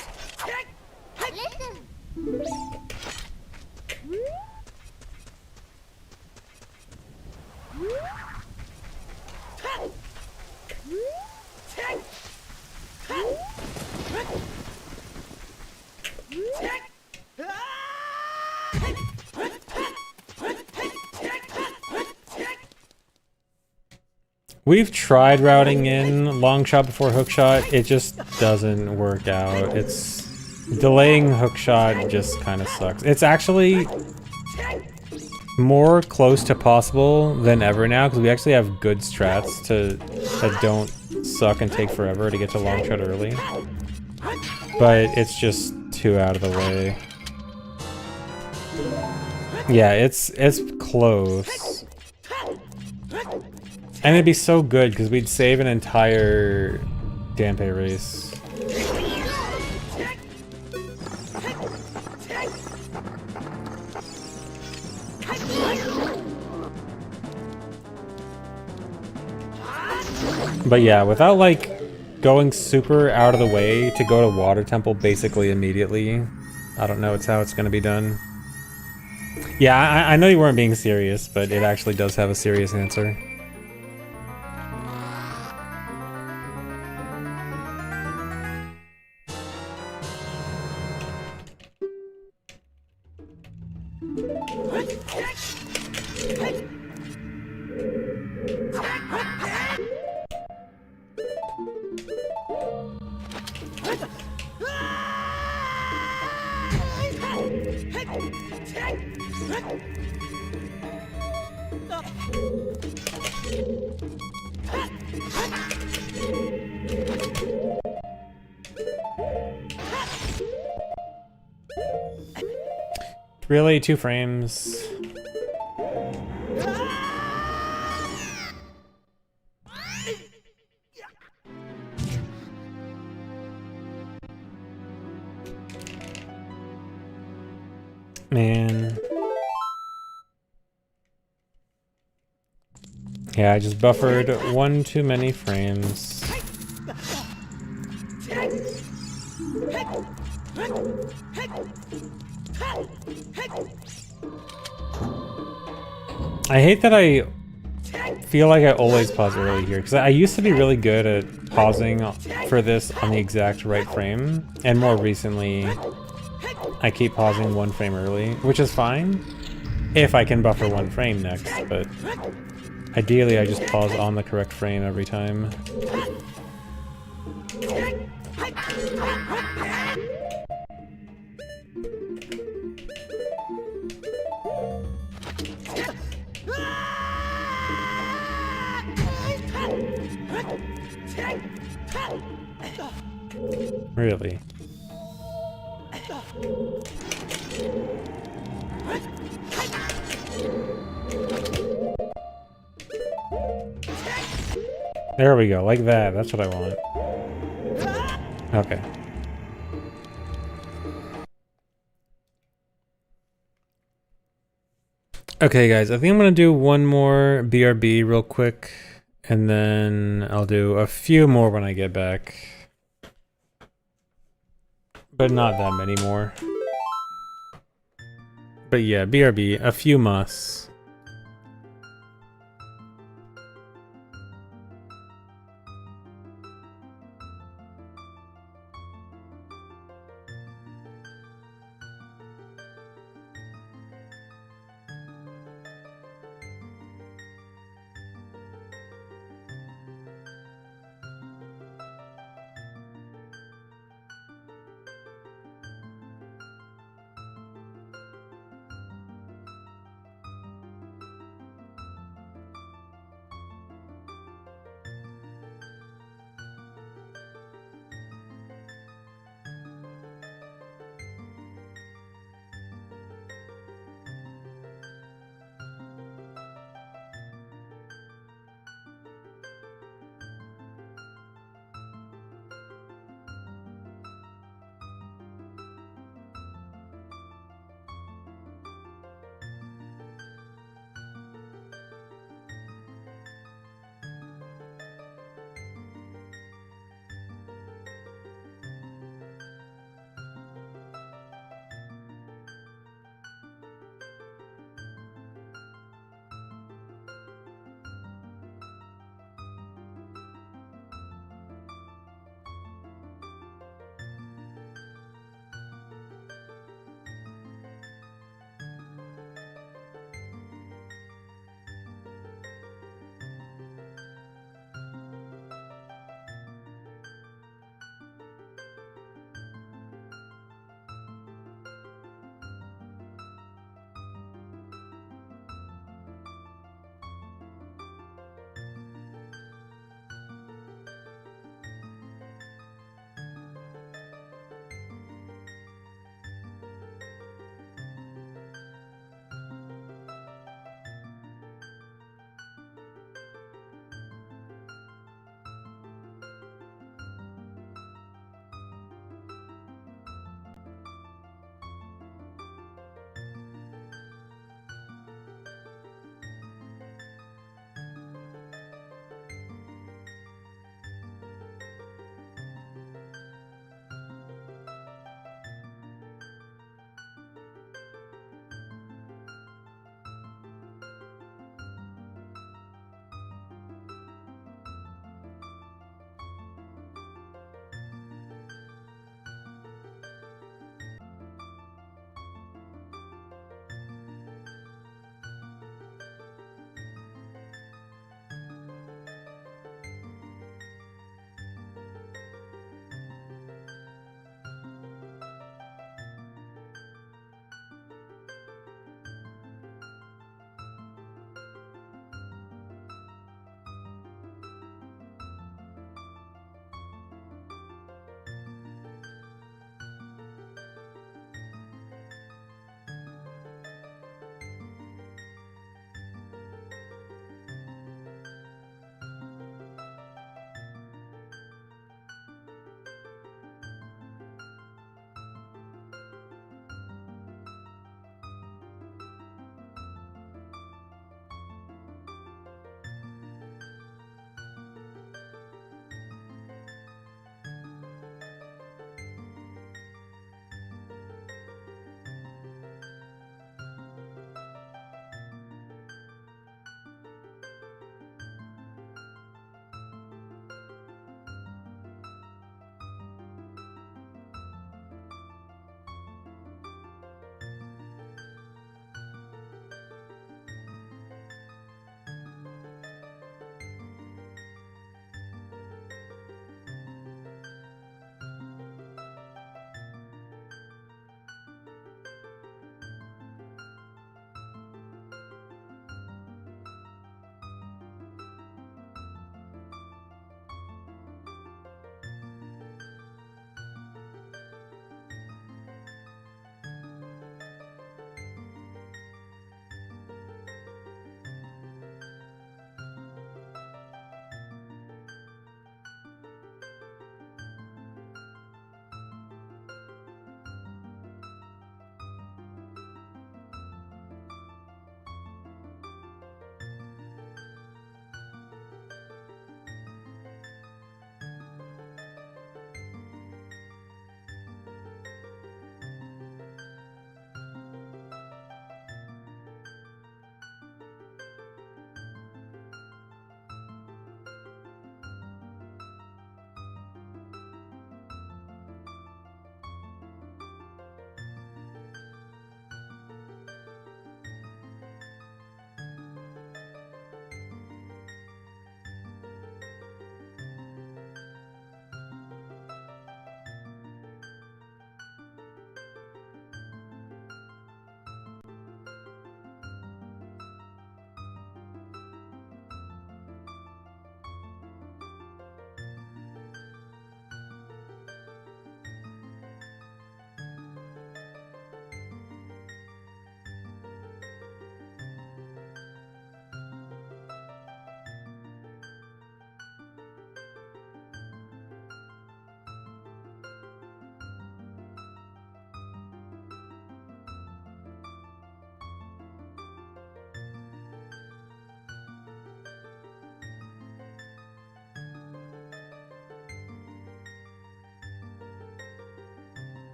We've tried routing in long shot before hook shot. It just doesn't work out. It's delaying hook shot just kind of sucks. It's actually more close to possible than ever now because we actually have good strats that don't suck and take forever to get to long shot early. But it's just too out of the way. Yeah, it's close. And it'd be so good because we'd save an entire Dampe race. But yeah, without like going super out of the way to go to Water Temple basically immediately, I don't know how it's gonna be done. Yeah, I know you weren't being serious, but it actually does have a serious answer. Really, 2 frames. Man. Yeah, I just buffered 1 too many frames. I hate that I feel like I always pause early here, because I used to be really good at pausing for this on the exact right frame, and more recently I keep pausing 1 frame early, which is fine if I can buffer 1 frame next, but ideally I just pause on the correct frame every time. Really? There we go, like that. That's what I want. Okay. Okay, guys, I think I'm gonna do 1 more BRB real quick, and then I'll do a few more when I get back. But not that many more. But yeah, BRB, a few musts.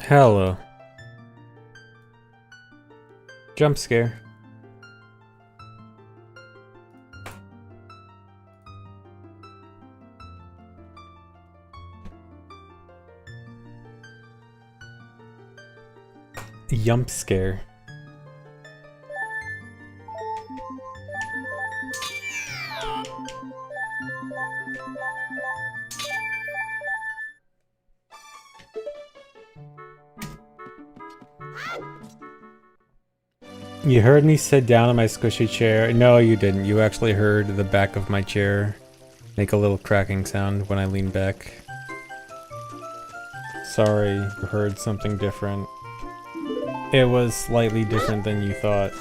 Hello. Jump scare. Jump scare. You heard me sit down in my squishy chair. No, you didn't. You actually heard the back of my chair make a little cracking sound when I leaned back. Sorry, you heard something different. It was slightly different than you thought.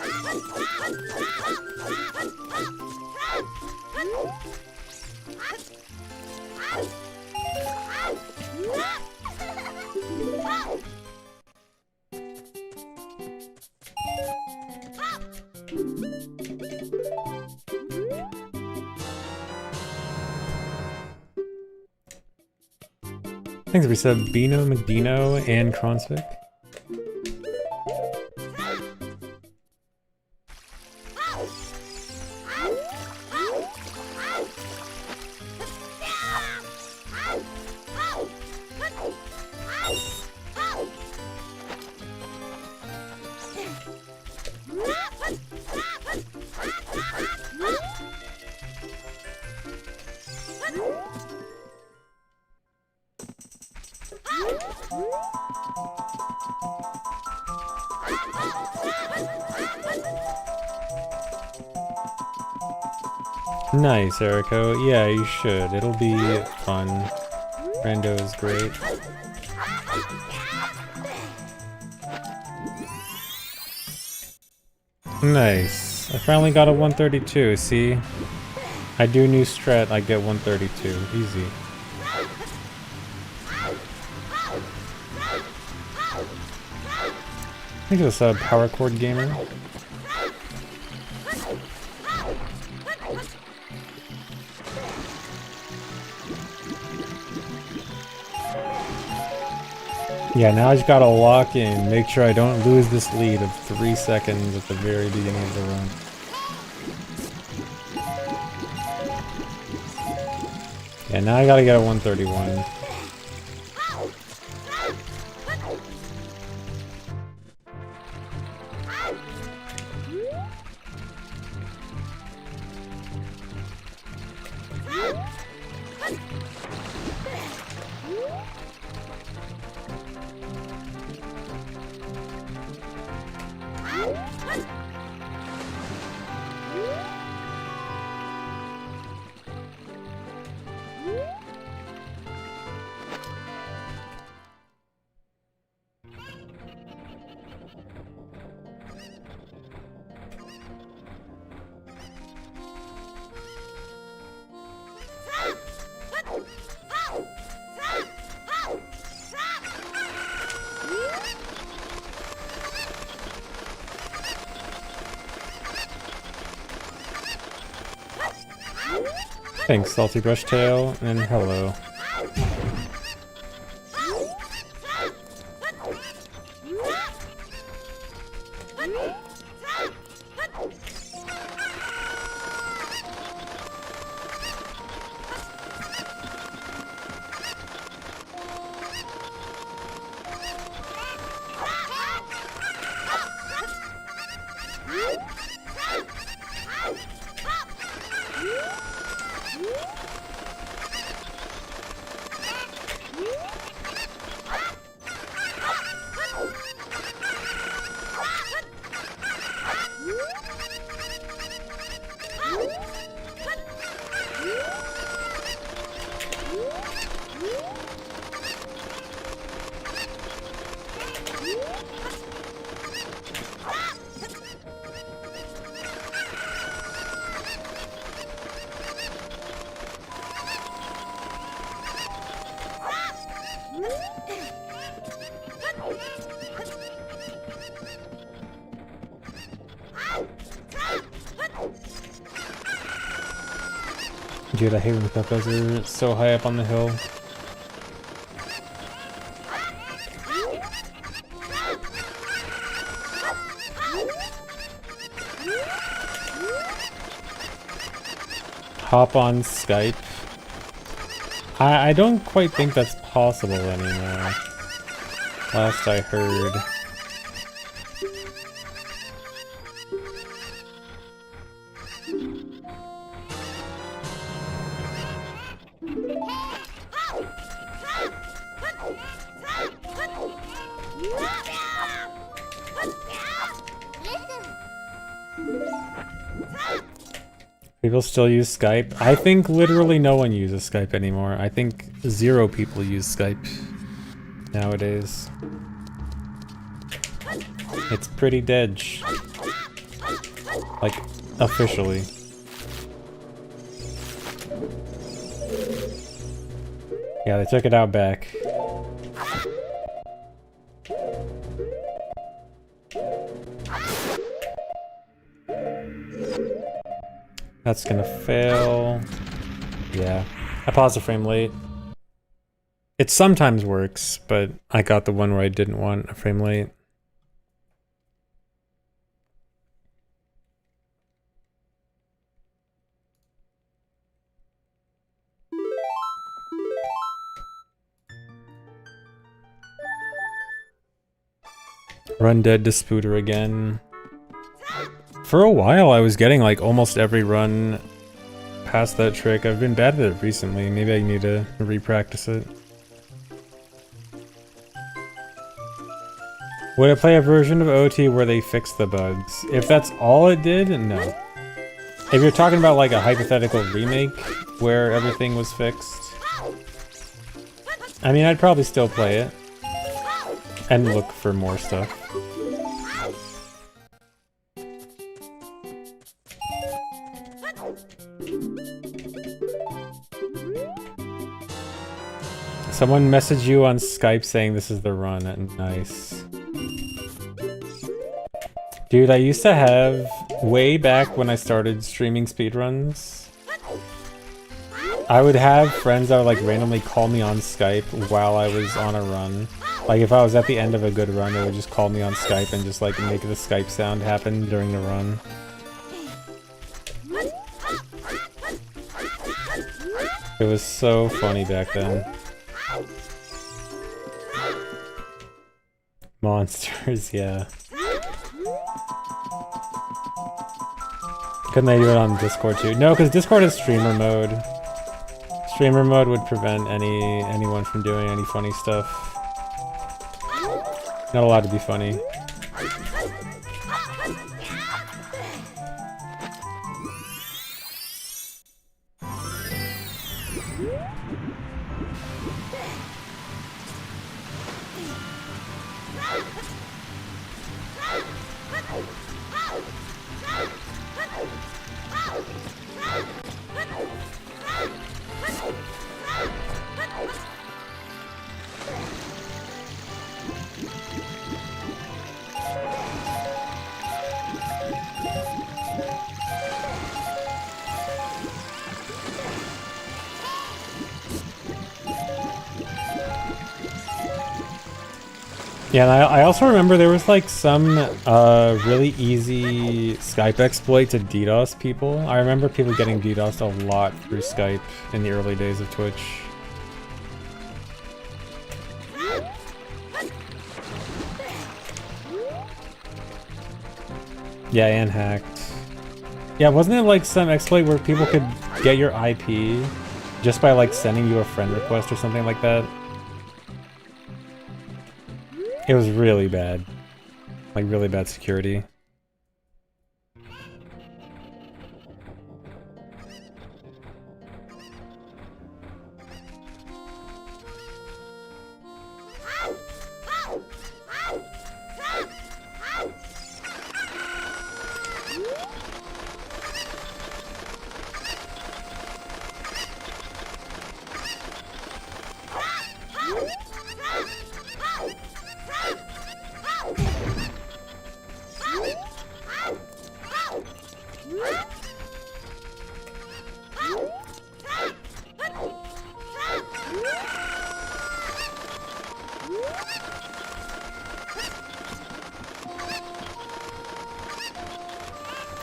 Thanks for sub Bino, McDino, and Kronsvik. Nice, Eriko. Yeah, you should. It'll be fun. Rando is great. Nice. I finally got a 132, see? I do new strat, I get 132. Easy. Thank you for the Power Chord Gamer. Yeah, now I just gotta lock in, make sure I don't lose this lead of 3 seconds at the very beginning of the run. Yeah, now I gotta get a 131. Thanks, Salty Brush Tail, and hello. Dude, I hate when the Cuccos are so high up on the hill. hop on Skype. I don't quite think that's possible anymore. Last I heard. People still use Skype. I think literally no one uses Skype anymore. I think 0 people use Skype nowadays. It's pretty dead. Like, officially. Yeah, they took it out back. That's gonna fail. Yeah. I paused the frame late. It sometimes works, but I got the one where I didn't want a frame late. Run Dead Disputer again. For a while I was getting like almost every run past that trick. I've been bad at it recently. Maybe I need to re-practice it. Would it play a version of OT where they fix the bugs? If that's all it did, no. If you're talking about like a hypothetical remake where everything was fixed, I mean, I'd probably still play it and look for more stuff. Someone messaged you on Skype saying this is the run. Nice. Dude, I used to have, way back when I started streaming speedruns, I would have friends that would like randomly call me on Skype while I was on a run. Like if I was at the end of a good run, they would just call me on Skype and just like make the Skype sound happen during the run. It was so funny back then. Monsters, yeah. Couldn't they do it on Discord too? No, because Discord is streamer mode. Streamer mode would prevent anyone from doing any funny stuff. Not allowed to be funny. Yeah, and I also remember there was like some really easy Skype exploit to DDoS people. I remember people getting DDoSed a lot through Skype in the early days of Twitch. Yeah, and hacked. Yeah, wasn't it like some exploit where people could get your IP just by like sending you a friend request or something like that? It was really bad. Like, really bad security.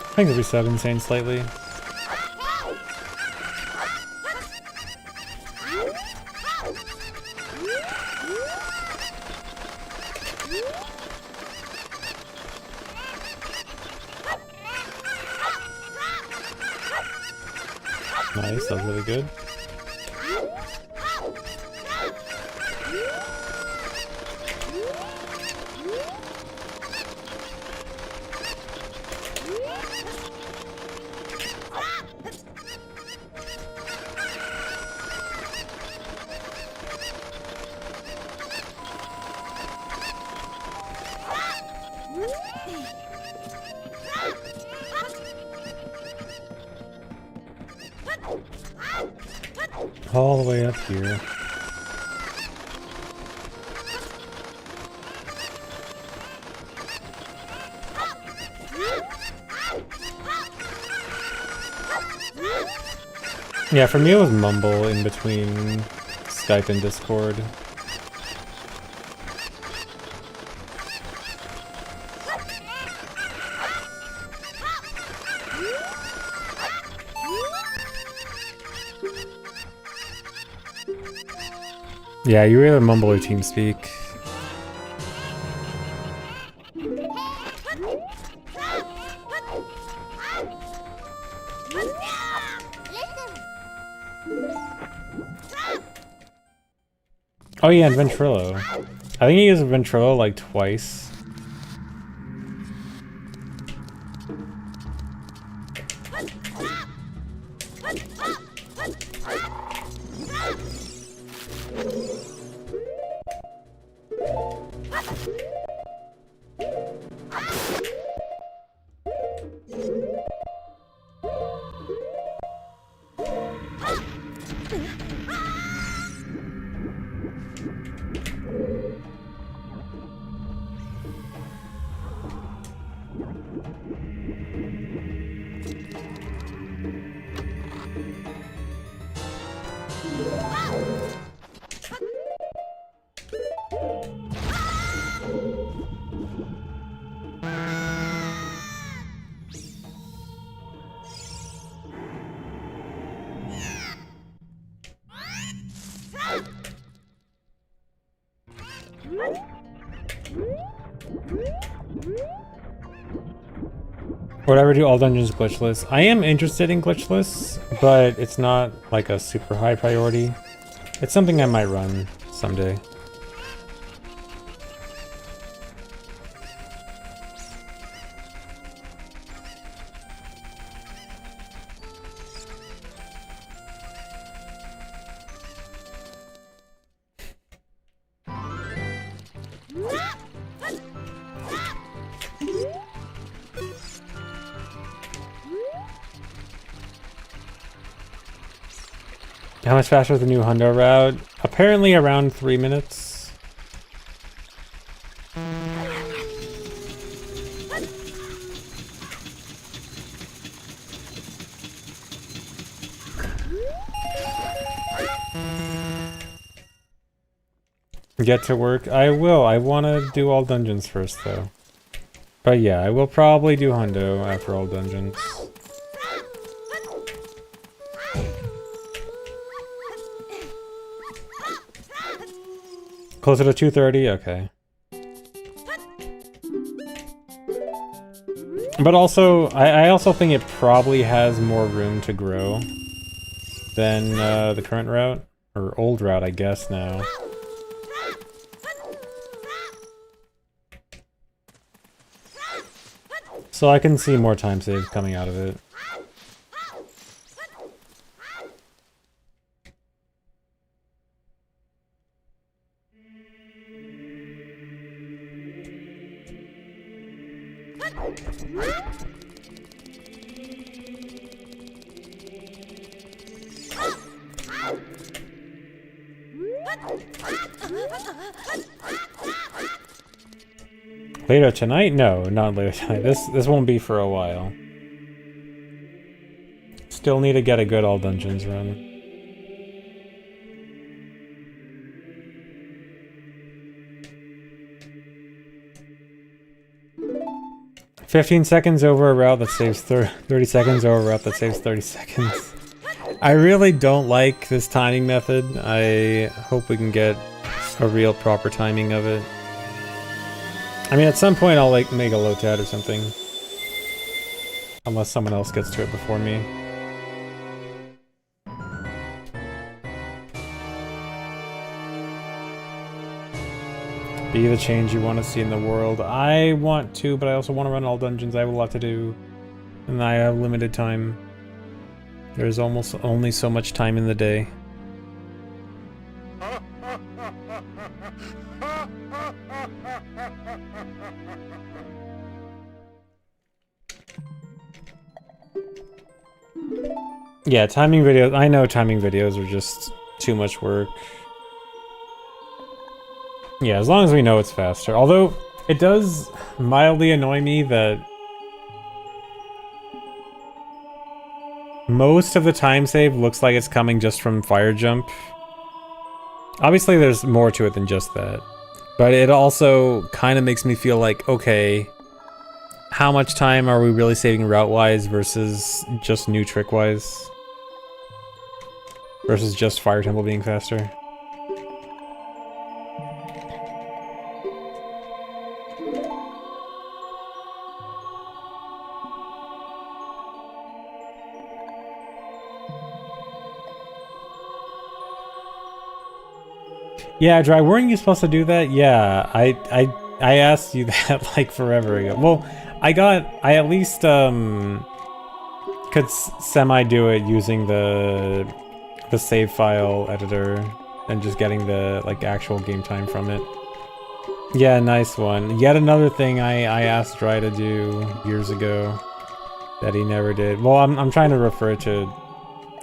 I think it'll be sub insane slightly. Nice, that was really good. All the way up here. Yeah, for me it was mumble in between Skype and Discord. Yeah, you either mumble or TeamSpeak. Oh yeah, and Ventrilo. I think he used Ventrilo like twice. Whatever, do all dungeons glitchless. I am interested in glitchless, but it's not like a super high priority. It's something I might run someday. How much faster is the new Hundo route? Apparently around 3 minutes. Get to work? I will. I want to do all dungeons first though. But yeah, I will probably do Hundo after all dungeons. Closer to 2:30? Okay. But also, I also think it probably has more room to grow than the current route. Or old route, I guess, now. So I can see more time saves coming out of it. Later tonight? No, not later tonight. This won't be for a while. Still need to get a good all dungeons run. "15 seconds over a route that saves 30 seconds over a route that saves 30 seconds. I really don't like this timing method. I hope we can get a real proper timing of it. I mean, at some point I'll like make a low-tat or something. Unless someone else gets to it before me. Be the change you want to see in the world. I want to, but I also want to run all dungeons. I have a lot to do. And I have limited time. There's almost only so much time in the day. Yeah, timing videos. I know timing videos are just too much work. Yeah, as long as we know it's faster. Although, it does mildly annoy me that most of the time save looks like it's coming just from fire jump. Obviously, there's more to it than just that. But it also kind of makes me feel like, okay, how much time are we really saving route-wise versus just new trick-wise? Versus just Fire Temple being faster? Yeah, Dry, weren't you supposed to do that? Yeah, I asked you that like forever ago. Well, I at least could semi do it using the save file editor and just getting the like actual game time from it. Yeah, nice one. Yet another thing I asked Dry to do years ago that he never did. Well, I'm trying to refer to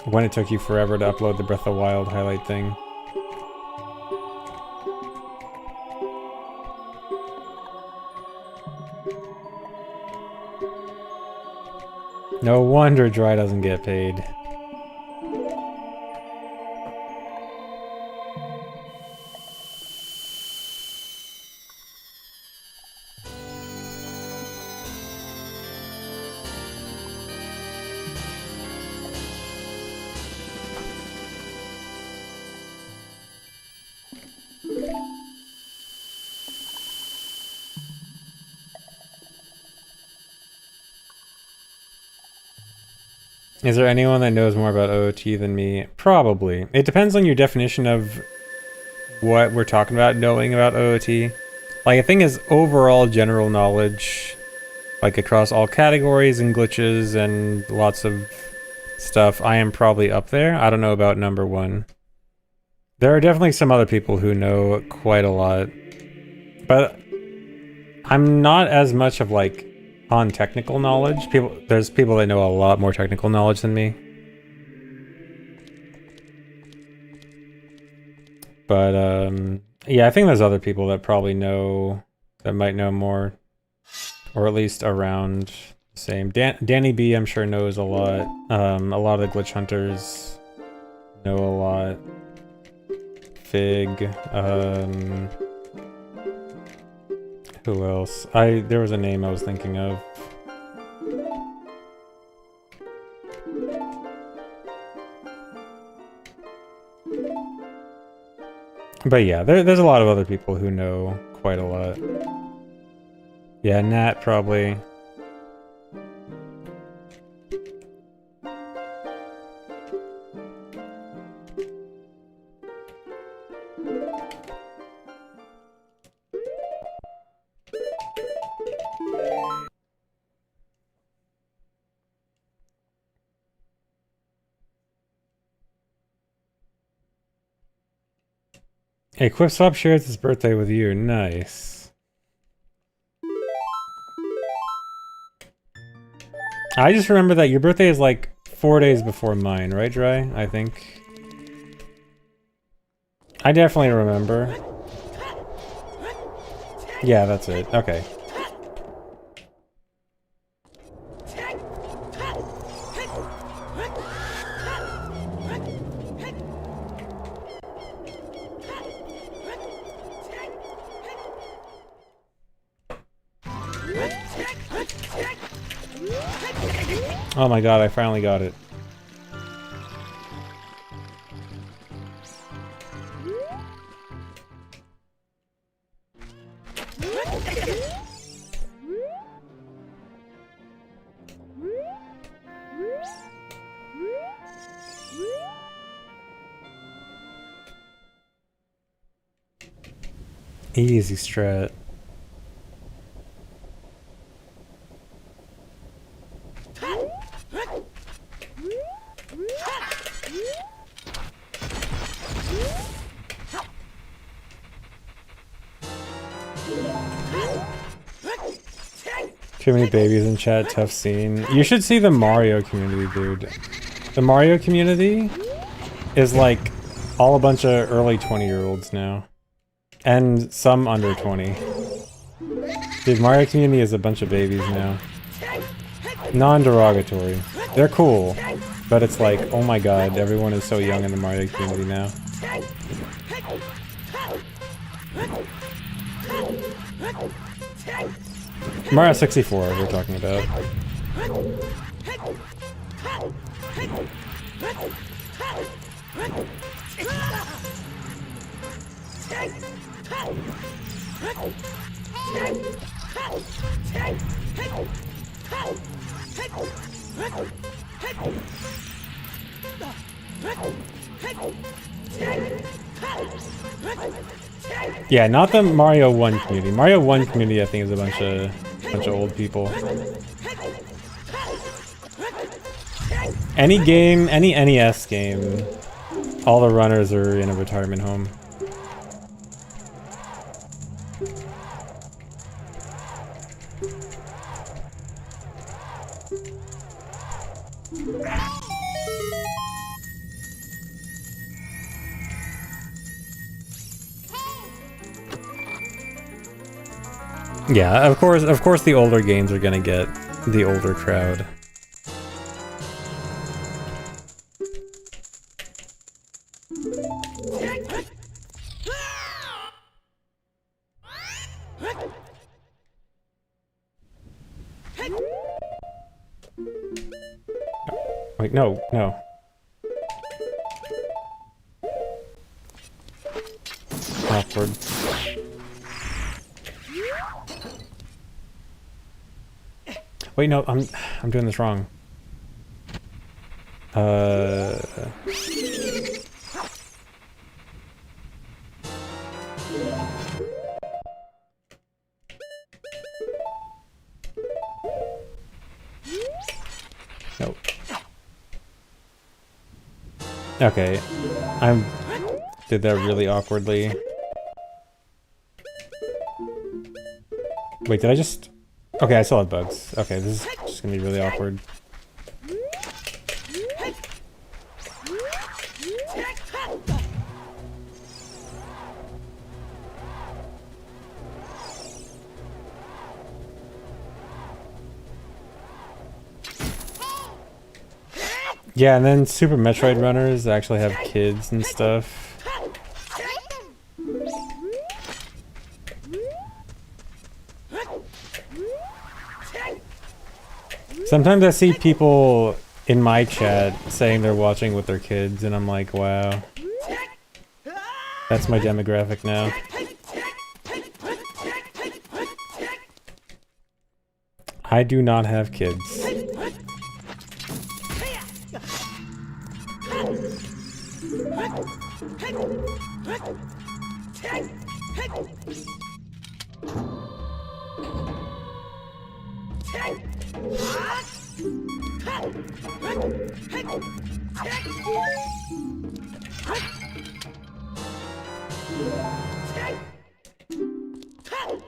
when it took you forever to upload the Breath of the Wild highlight thing. No wonder Dry doesn't get paid. Is there anyone that knows more about OOT than me? Probably. It depends on your definition of what we're talking about, knowing about OOT. Like, the thing is overall general knowledge, like across all categories and glitches and lots of stuff. I am probably up there. I don't know about number one. There are definitely some other people who know quite a lot. But I'm not as much of like on technical knowledge. There's people that know a lot more technical knowledge than me. But yeah, I think there's other people that probably know, that might know more, or at least around the same. Danny B, I'm sure knows a lot. A lot of the glitch hunters know a lot. Fig, who else? There was a name I was thinking of. But yeah, there's a lot of other people who know quite a lot. Yeah, Nat probably. Hey, Quick Swap shares his birthday with you. Nice. I just remember that your birthday is like 4 days before mine, right, Dry? I think. I definitely remember. Yeah, that's it. Okay. Oh my god, I finally got it. Easy strat. Too many babies in chat, tough scene. You should see the Mario community, dude. The Mario community is like all a bunch of early 20-year-olds now. And some under 20. Dude, Mario community is a bunch of babies now. Non-derogatory. They're cool. But it's like, oh my god, everyone is so young in the Mario community now. Mario 64 we're talking about. Yeah, not the Mario 1 community. Mario 1 community I think is a bunch of old people. Any game, any NES game, all the runners are in a retirement home. Yeah, of course the older games are gonna get the older crowd. Wait, no. Awkward. Wait, no, I'm doing this wrong. Nope. Okay, I did that really awkwardly. Wait, did I just... Okay, I still have bugs. Okay, this is just gonna be really awkward. Yeah, and then Super Metroid runners actually have kids and stuff. Sometimes I see people in my chat saying they're watching with their kids, and I'm like, wow. That's my demographic now. I do not have kids.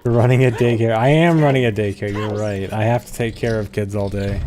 You're running a daycare. I am running a daycare, you're right. I have to take care of kids all day.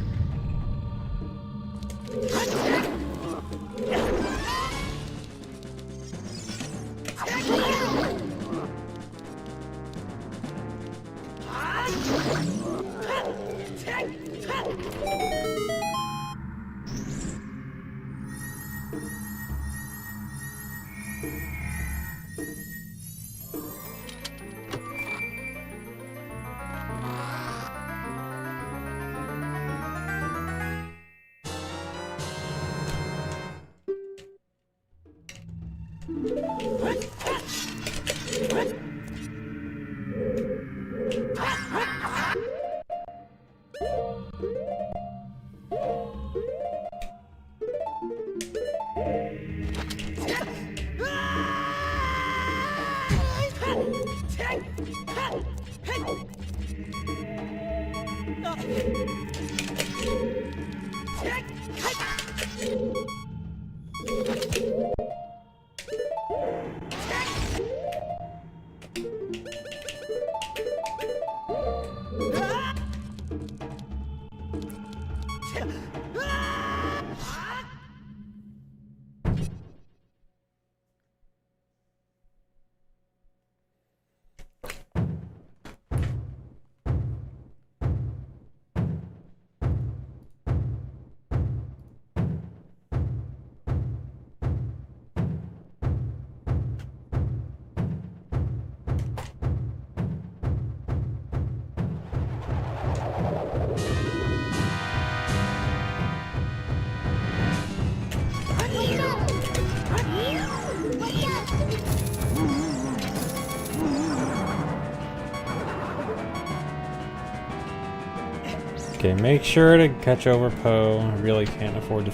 Okay, make sure to catch over Poe. I really can't afford to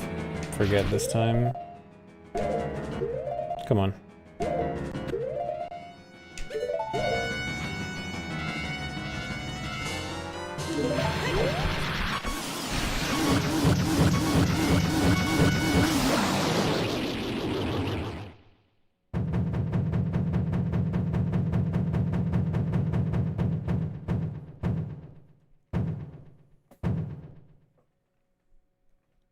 forget this time. Come on.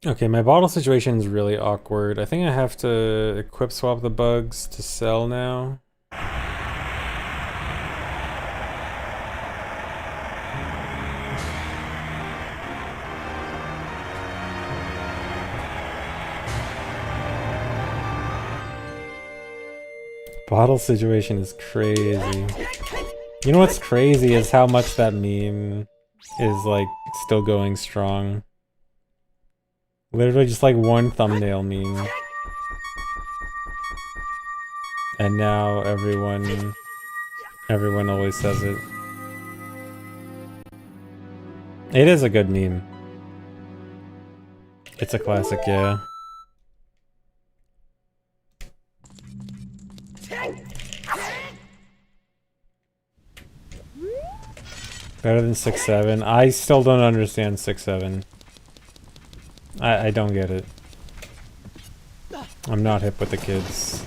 Okay, my bottle situation is really awkward. I think I have to equip swap the bugs to sell now. Bottle situation is crazy. You know what's crazy is how much that meme is like still going strong. Literally just like one thumbnail meme. And now everyone always says it. It is a good meme. It's a classic, yeah. Better than 6-7. I still don't understand 6-7. I don't get it. I'm not hip with the kids.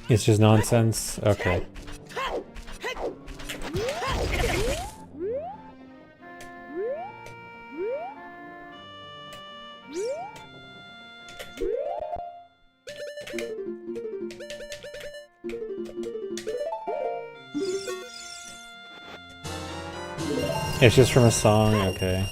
It's just nonsense? Okay. It's just from a song? Okay.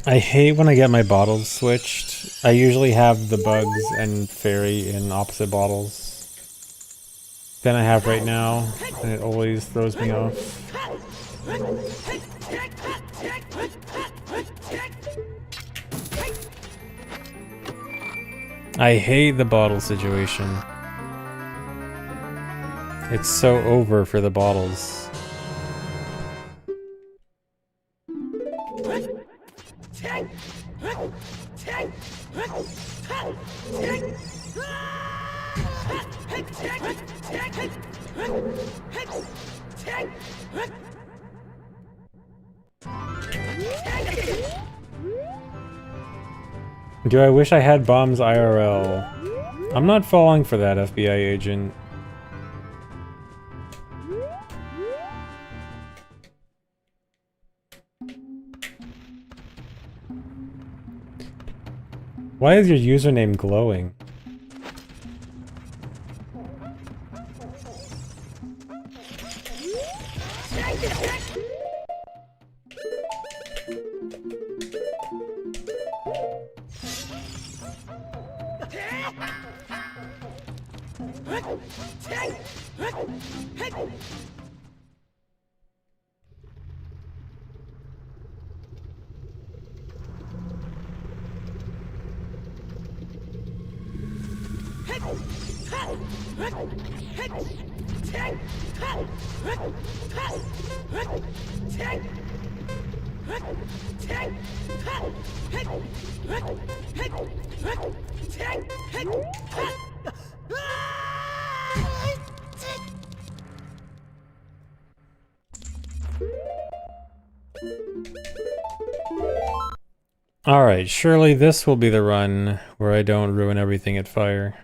I hate when I get my bottles switched. I usually have the bugs and fairy in opposite bottles than I have right now, and it always throws me off. I hate the bottle situation. It's so over for the bottles. Do I wish I had bombs IRL? I'm not falling for that, FBI agent. Why is your username glowing? Alright, surely this will be the run where I don't ruin everything at fire.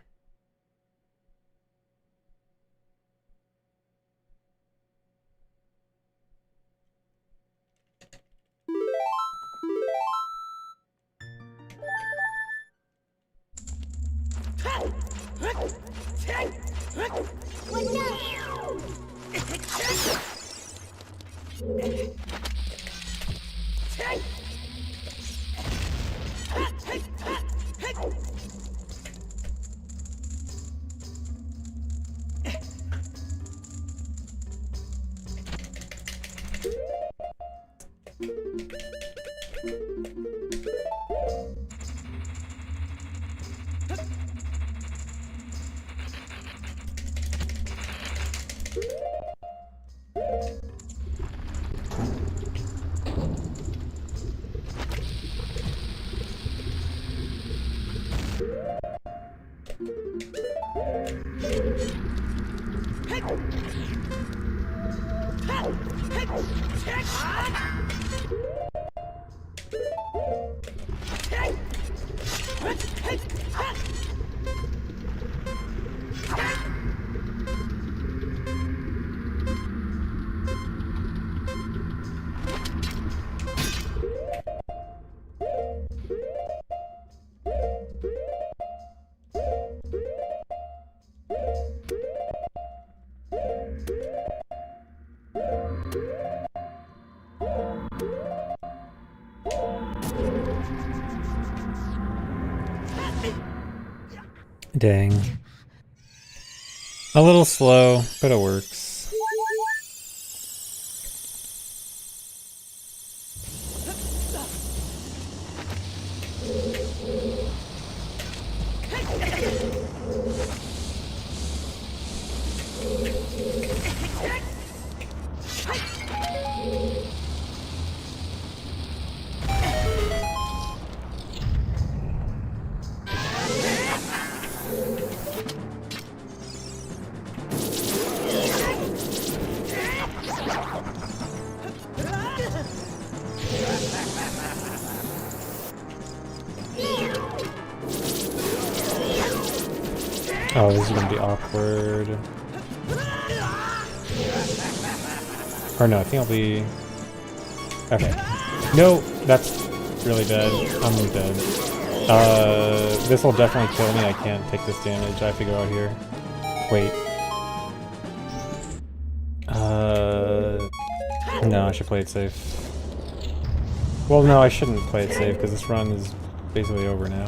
Dang. A little slow, but it works. Oh, this is gonna be awkward. Or no, I think I'll be... Okay. No, that's really bad. I'm dead. This will definitely kill me. I can't take this damage. I have to go out here. Wait. No, I should play it safe. Well, no, I shouldn't play it safe because this run is basically over now.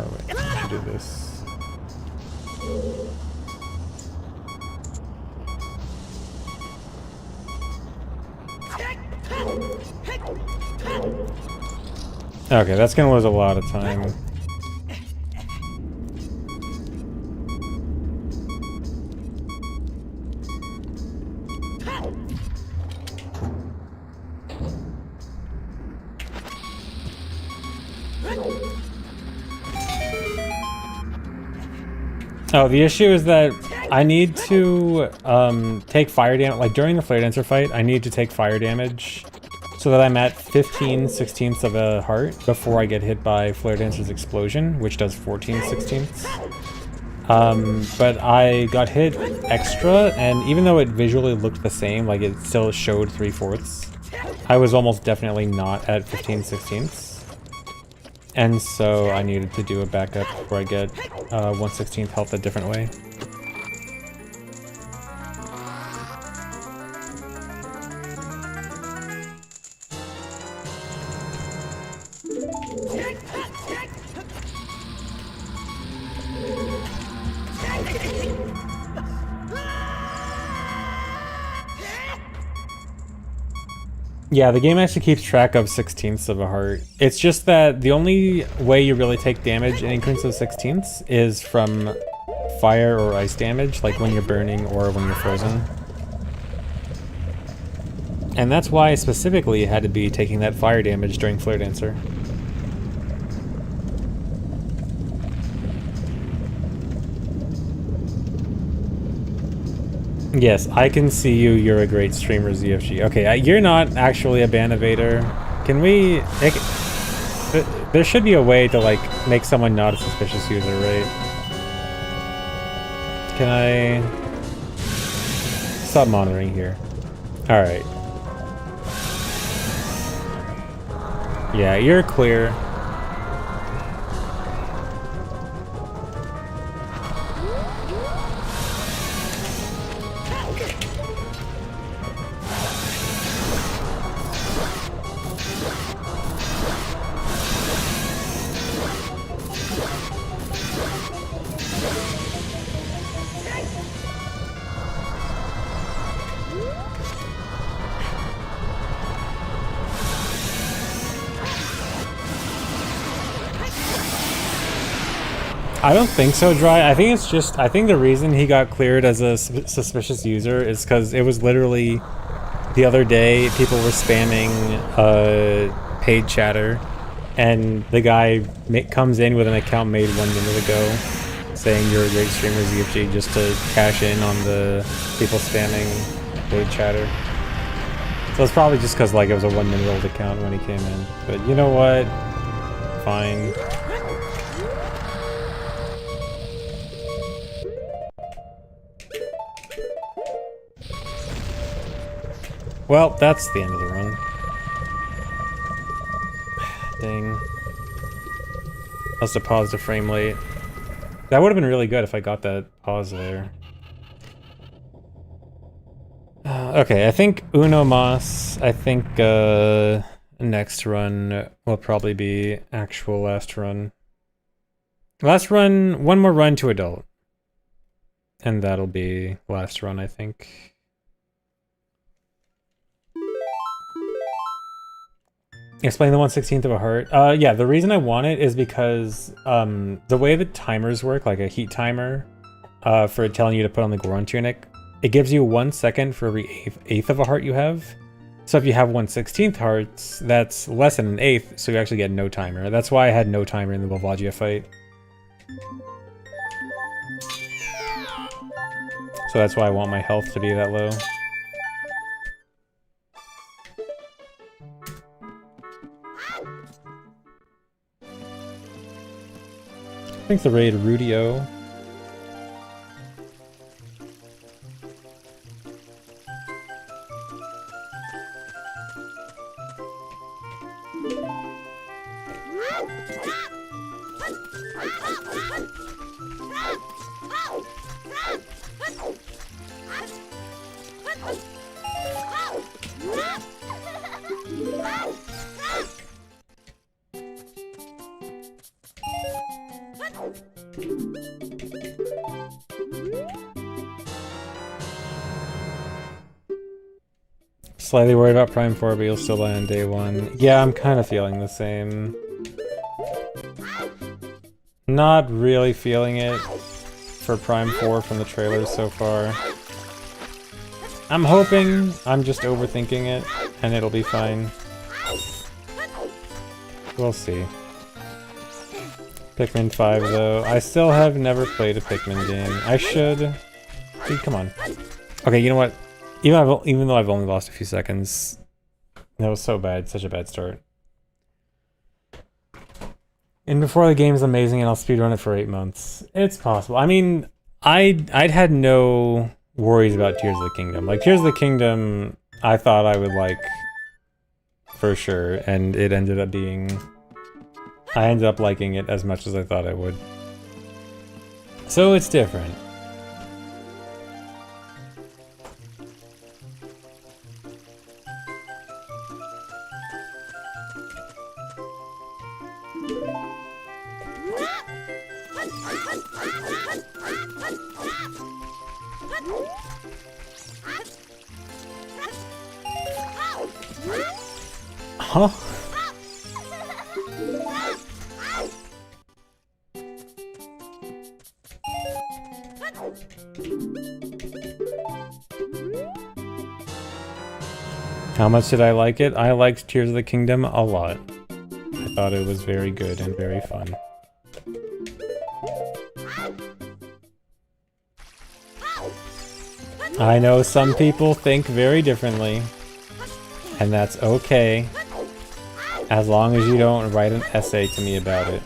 Oh wait, I should do this. Okay, that's gonna lose a lot of time. Oh, the issue is that I need to take fire damage, like during the Flare Dancer fight, I need to take fire damage so that I'm at 15/16 of a heart before I get hit by Flare Dancer's explosion, which does 14/16. But I got hit extra, and even though it visually looked the same, like it still showed 3/4, I was almost definitely not at 15/16. And so I needed to do a backup where I get 1/16 health a different way. Yeah, the game actually keeps track of 16ths of a heart. It's just that the only way you really take damage in increments of 16ths is from fire or ice damage, like when you're burning or when you're frozen. And that's why specifically you had to be taking that fire damage during Flare Dancer. Yes, I can see you. You're a great streamer, ZFG. Okay, you're not actually a Banivator. Can we... there should be a way to, like, make someone not a suspicious user, right? Can I... Stop monitoring here. Alright. Yeah, you're clear. I don't think so, Dry. I think it's just... I think the reason he got cleared as a suspicious user is because it was literally... The other day, people were spamming paid chatter, and the guy comes in with an account made 1 minute ago saying you're a great streamer, ZFG, just to cash in on the people spamming paid chatter. So it's probably just because, like, it was a 1 minute old account when he came in. But you know what? Fine. Well, that's the end of the run. Dang. Must have paused a frame late. That would have been really good if I got that pause there. Okay, I think Uno Mas. I think next run will probably be actual last run. Last run, one more run to adult. And that'll be last run, I think. Explain the 1/16th of a heart. Yeah, the reason I want it is because the way the timers work, like a heat timer, for telling you to put on the Goron tunic, it gives you 1 second for every eighth of a heart you have. So if you have 1/16th hearts, that's less than an eighth, so you actually get no timer. That's why I had no timer in the Volvagia fight. So that's why I want my health to be that low. I think the raid Rudio. Slightly worried about Prime 4, but you'll still die on day 1. Yeah, I'm kind of feeling the same. Not really feeling it for Prime 4 from the trailers so far. I'm hoping I'm just overthinking it, and it'll be fine. We'll see. Pikmin 5, though. I still have never played a Pikmin game. I should. Dude, come on. Okay, you know what? Even though I've only lost a few seconds, that was so bad. Such a bad start. And before the game's amazing, and I'll speedrun it for 8 months. It's possible. I mean, I'd had no worries about Tears of the Kingdom. Like, Tears of the Kingdom, I thought I would like for sure, and it ended up being... I ended up liking it as much as I thought I would. So it's different. What? Huh? How much did I like it? I liked Tears of the Kingdom a lot. I thought it was very good and very fun. I know some people think very differently, and that's okay, as long as you don't write an essay to me about it.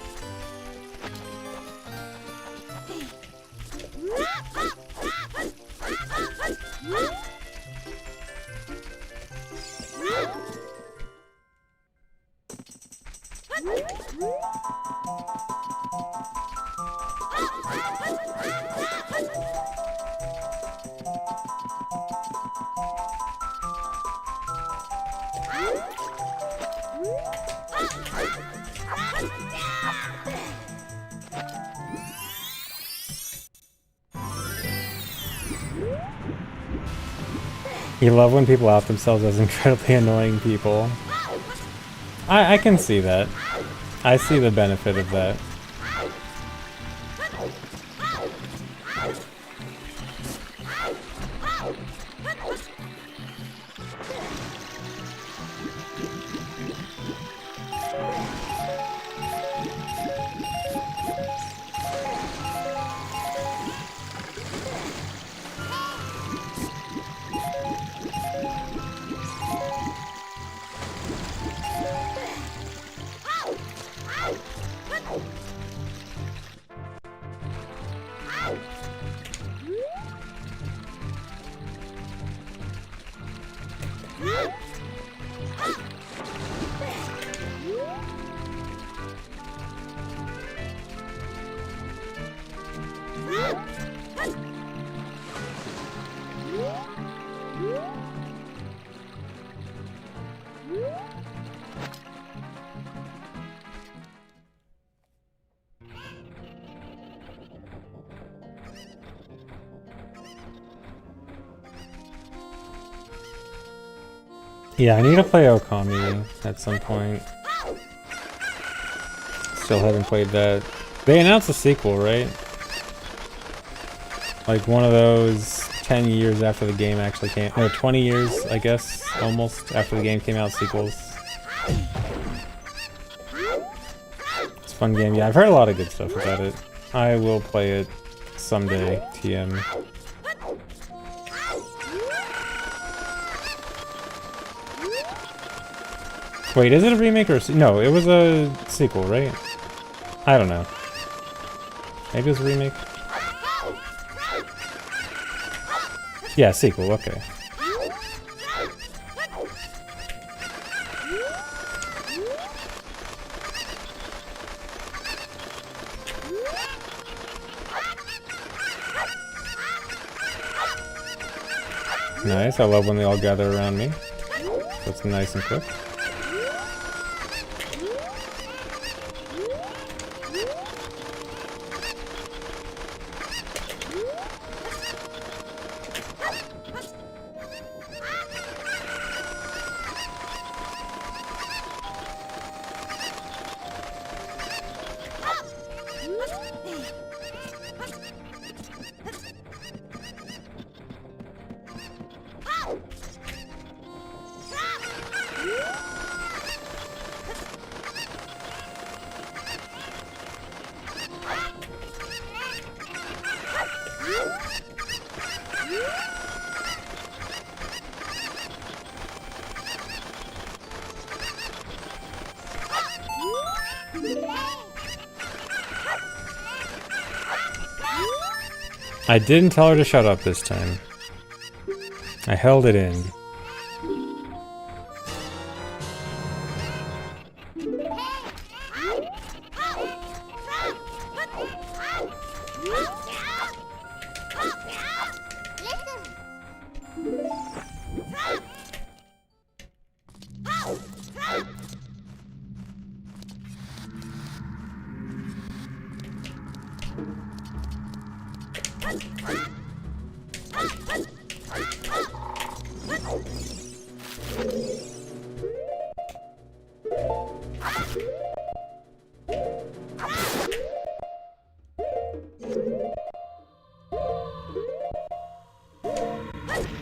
You love when people out themselves as incredibly annoying people. I can see that. I see the benefit of that. Yeah, I need to play Okami at some point. Still haven't played that. They announced a sequel, right? Like one of those 10 years after the game actually came. No, 20 years, I guess, almost, after the game came out, sequels. It's a fun game. Yeah, I've heard a lot of good stuff about it. I will play it someday, TM. Wait, is it a remake or no, it was a sequel, right? I don't know. Maybe it was a remake? Yeah, sequel, okay. Nice, I love when they all gather around me. That's nice and quick. I didn't tell her to shut up this time. I held it in.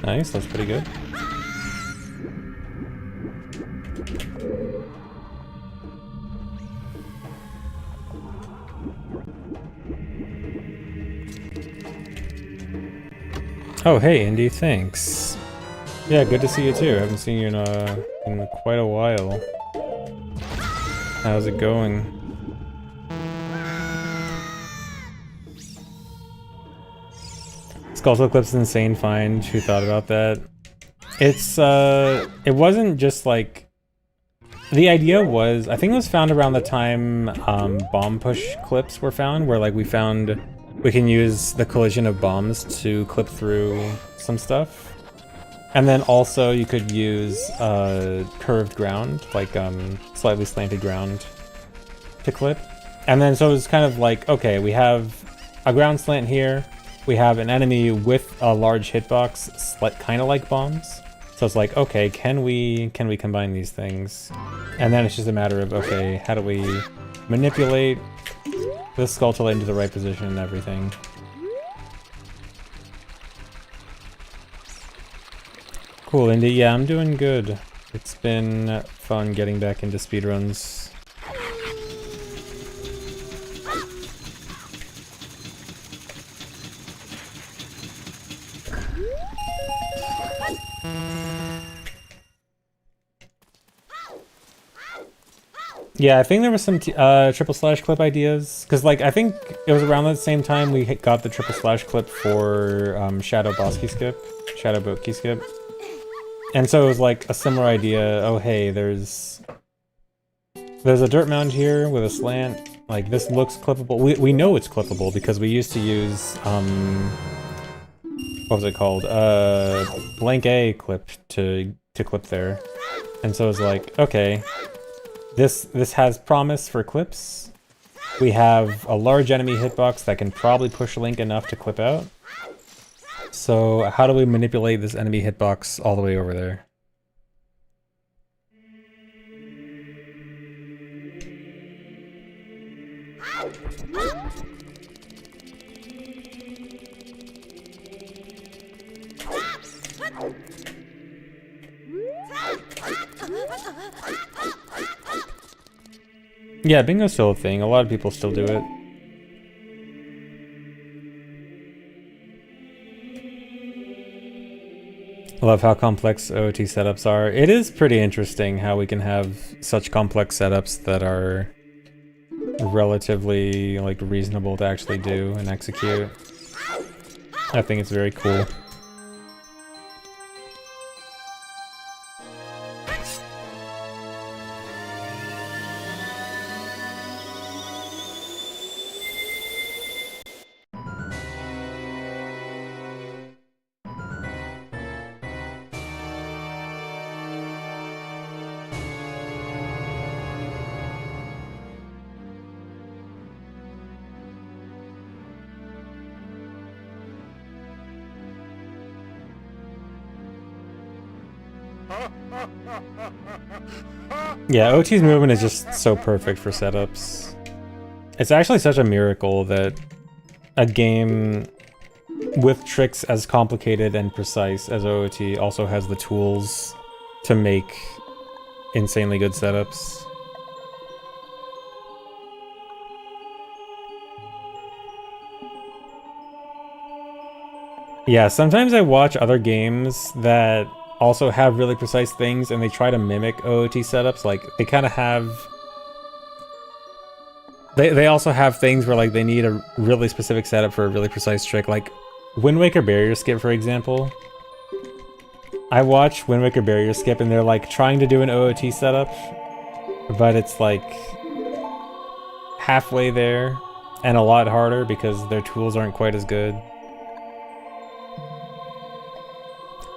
Nice, that's pretty good. Oh, hey, Indy, thanks. Yeah, good to see you too. I haven't seen you in quite a while. How's it going? Skull Clip's insane find. Who thought about that? It's it wasn't just like the idea was, I think it was found around the time bomb push clips were found, where like we can use the collision of bombs to clip through some stuff. And then also you could use curved ground, like slightly slanted ground to clip. And then so it was kind of like, okay, we have a ground slant here, we have an enemy with a large hitbox, kind of like bombs. So it's like, okay, can we combine these things? And then it's just a matter of, okay, how do we manipulate the skull to into the right position and everything. Cool, Indy. Yeah, I'm doing good. It's been fun getting back into speedruns. Yeah, I think there was some triple slash clip ideas, because like I think it was around the same time we got the triple slash clip for Shadow Boat Key Skip. And so it was like a similar idea. Oh hey, there's a dirt mound here with a slant. Like this looks clippable. We know it's clippable because we used to use what was it called? Blank A clip to clip there. And so it was like, okay, this has promise for clips. We have a large enemy hitbox that can probably push Link enough to clip out. So how do we manipulate this enemy hitbox all the way over there? Yeah, bingo's still a thing. A lot of people still do it. I love how complex OOT setups are. It is pretty interesting how we can have such complex setups that are relatively like reasonable to actually do and execute. I think it's very cool. Yeah, OT's movement is just so perfect for setups. It's actually such a miracle that a game with tricks as complicated and precise as OOT also has the tools to make insanely good setups. Yeah, sometimes I watch other games that also have really precise things and they try to mimic OOT setups. Like they kind of have they also have things where like they need a really specific setup for a really precise trick, like Wind Waker barrier skip, for example. I watch Wind Waker barrier skip and they're like trying to do an OOT setup, but it's like halfway there and a lot harder because their tools aren't quite as good.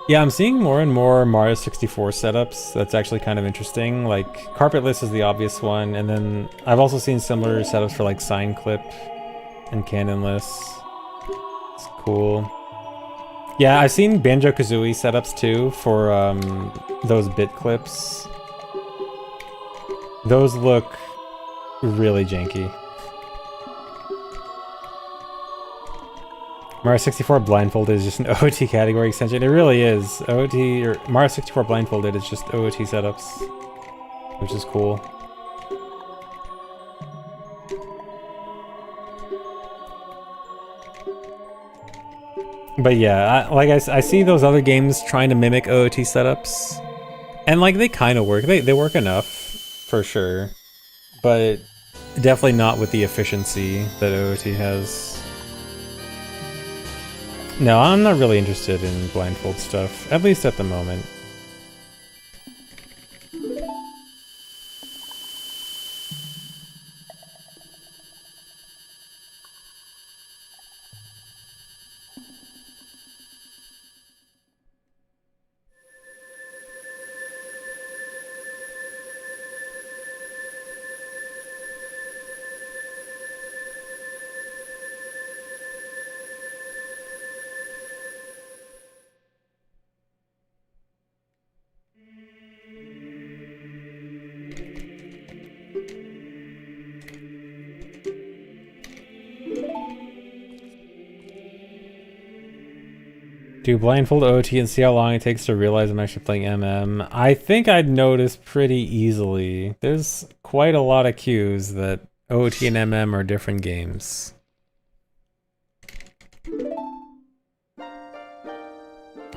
Yeah, I'm seeing more and more Mario 64 setups. That's actually kind of interesting. Like, Carpetless is the obvious one, and then I've also seen similar setups for like Sign Clip and Cannonless. It's cool. Yeah, I've seen Banjo-Kazooie setups too for those bit clips. Those look really janky. Mario 64 Blindfolded is just an OOT category extension. It really is. OOT, or Mario 64 Blindfolded is just OOT setups, which is cool. But yeah, I see those other games trying to mimic OOT setups, and like they kind of work. They work enough, for sure, but definitely not with the efficiency that OOT has. No, I'm not really interested in blindfold stuff, at least at the moment. Do blindfold OOT and see how long it takes to realize I'm actually playing MM. I think I'd notice pretty easily. There's quite a lot of cues that OOT and MM are different games.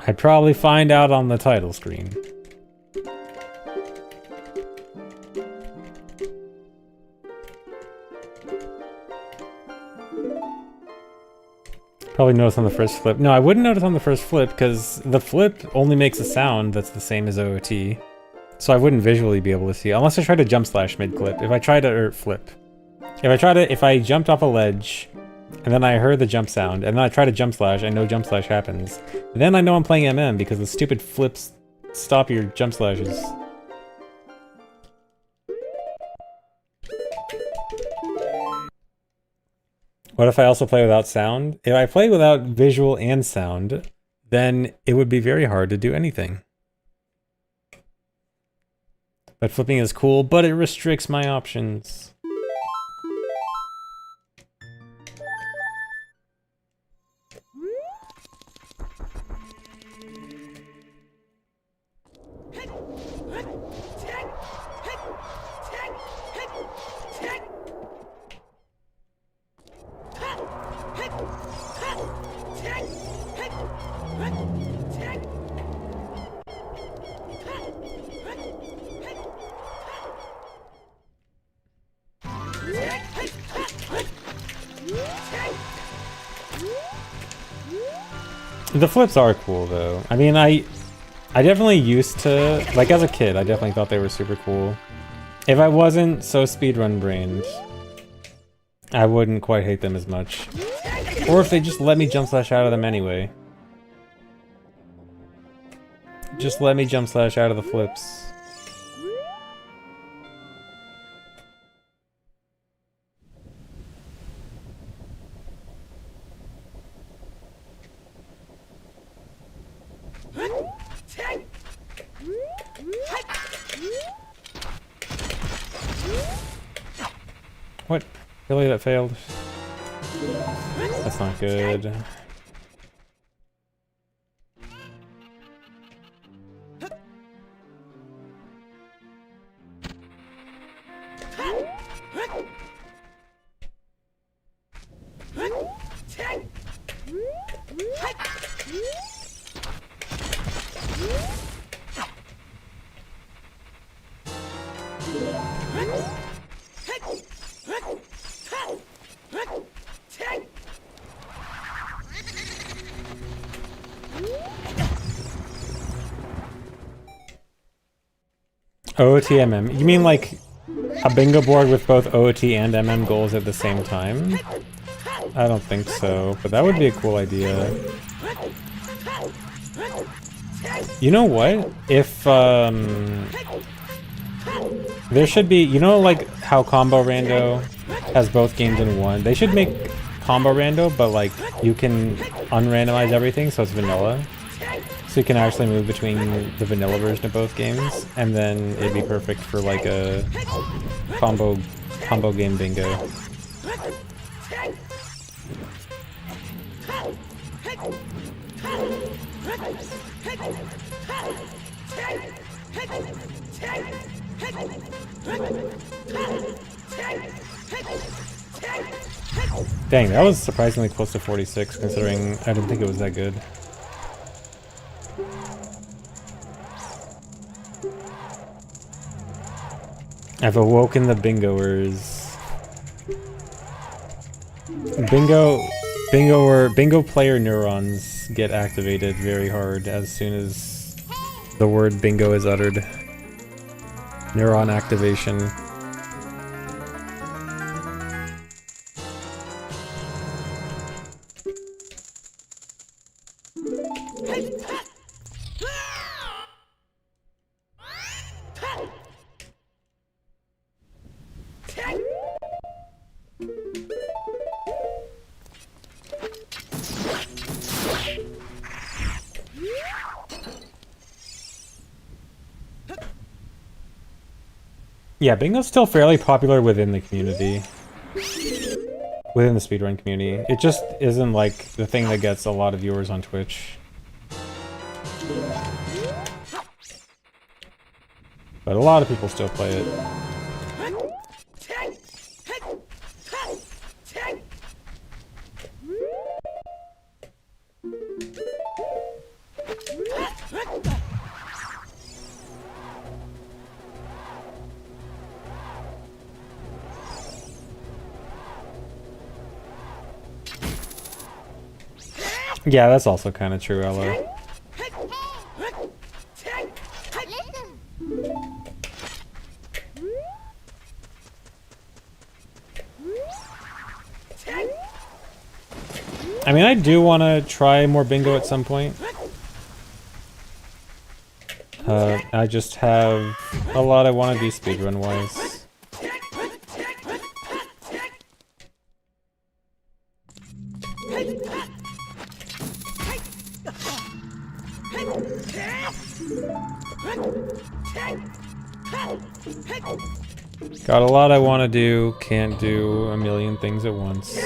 I'd probably find out on the title screen. Probably notice on the first flip. No, I wouldn't notice on the first flip because the flip only makes a sound that's the same as OOT. So I wouldn't visually be able to see, unless I try to jump slash mid-clip. If I try to, or flip. If I jumped off a ledge, and then I heard the jump sound, and then I try to jump slash, I know jump slash happens. Then I know I'm playing MM because the stupid flips stop your jump slashes. What if I also play without sound? If I play without visual and sound, then it would be very hard to do anything. But flipping is cool, but it restricts my options. The flips are cool though. I mean, I definitely used to, like as a kid, I definitely thought they were super cool. If I wasn't so speedrun brained, I wouldn't quite hate them as much. Or if they just let me jump slash out of them anyway. Just let me jump slash out of the flips. What? Really, that failed? That's not good. OOT-MM. You mean like a bingo board with both OOT and MM goals at the same time? I don't think so, but that would be a cool idea. You know what? If, there should be, you know like how Combo Rando has both games in one? They should make Combo Rando, but like you can unrandomize everything so it's vanilla. So you can actually move between the vanilla version of both games, and then it'd be perfect for like a combo game bingo. Dang, that was surprisingly close to 46, considering I didn't think it was that good. I've awoken the bingoers. Bingo player neurons get activated very hard as soon as the word bingo is uttered. Neuron activation. Yeah, bingo's still fairly popular within the community. Within the speedrun community. It just isn't like the thing that gets a lot of viewers on Twitch. But a lot of people still play it. Yeah, that's also kind of true, Ella. I mean, I do want to try more bingo at some point. I just have a lot I want to do speedrun-wise. Got a lot I want to do, can't do a million things at once.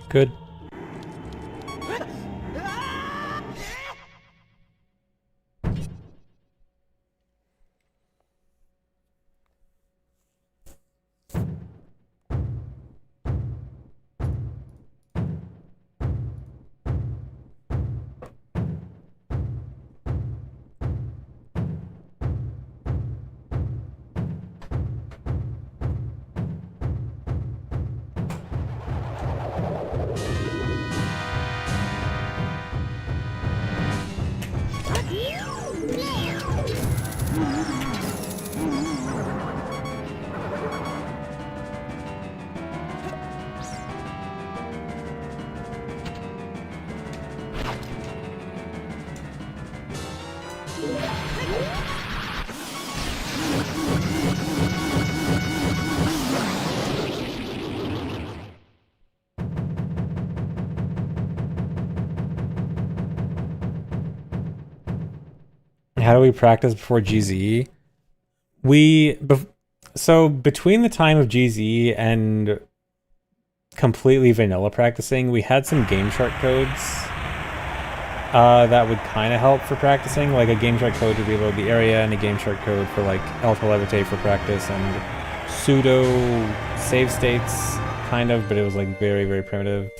Good. How do we practice before GZE? So between the time of GZE and completely vanilla practicing, we had some Game Shark codes that would kind of help for practicing. Like a Game Shark code to reload the area, and a Game Shark code for like L to levitate for practice, and pseudo save states, kind of, but it was like very, very primitive.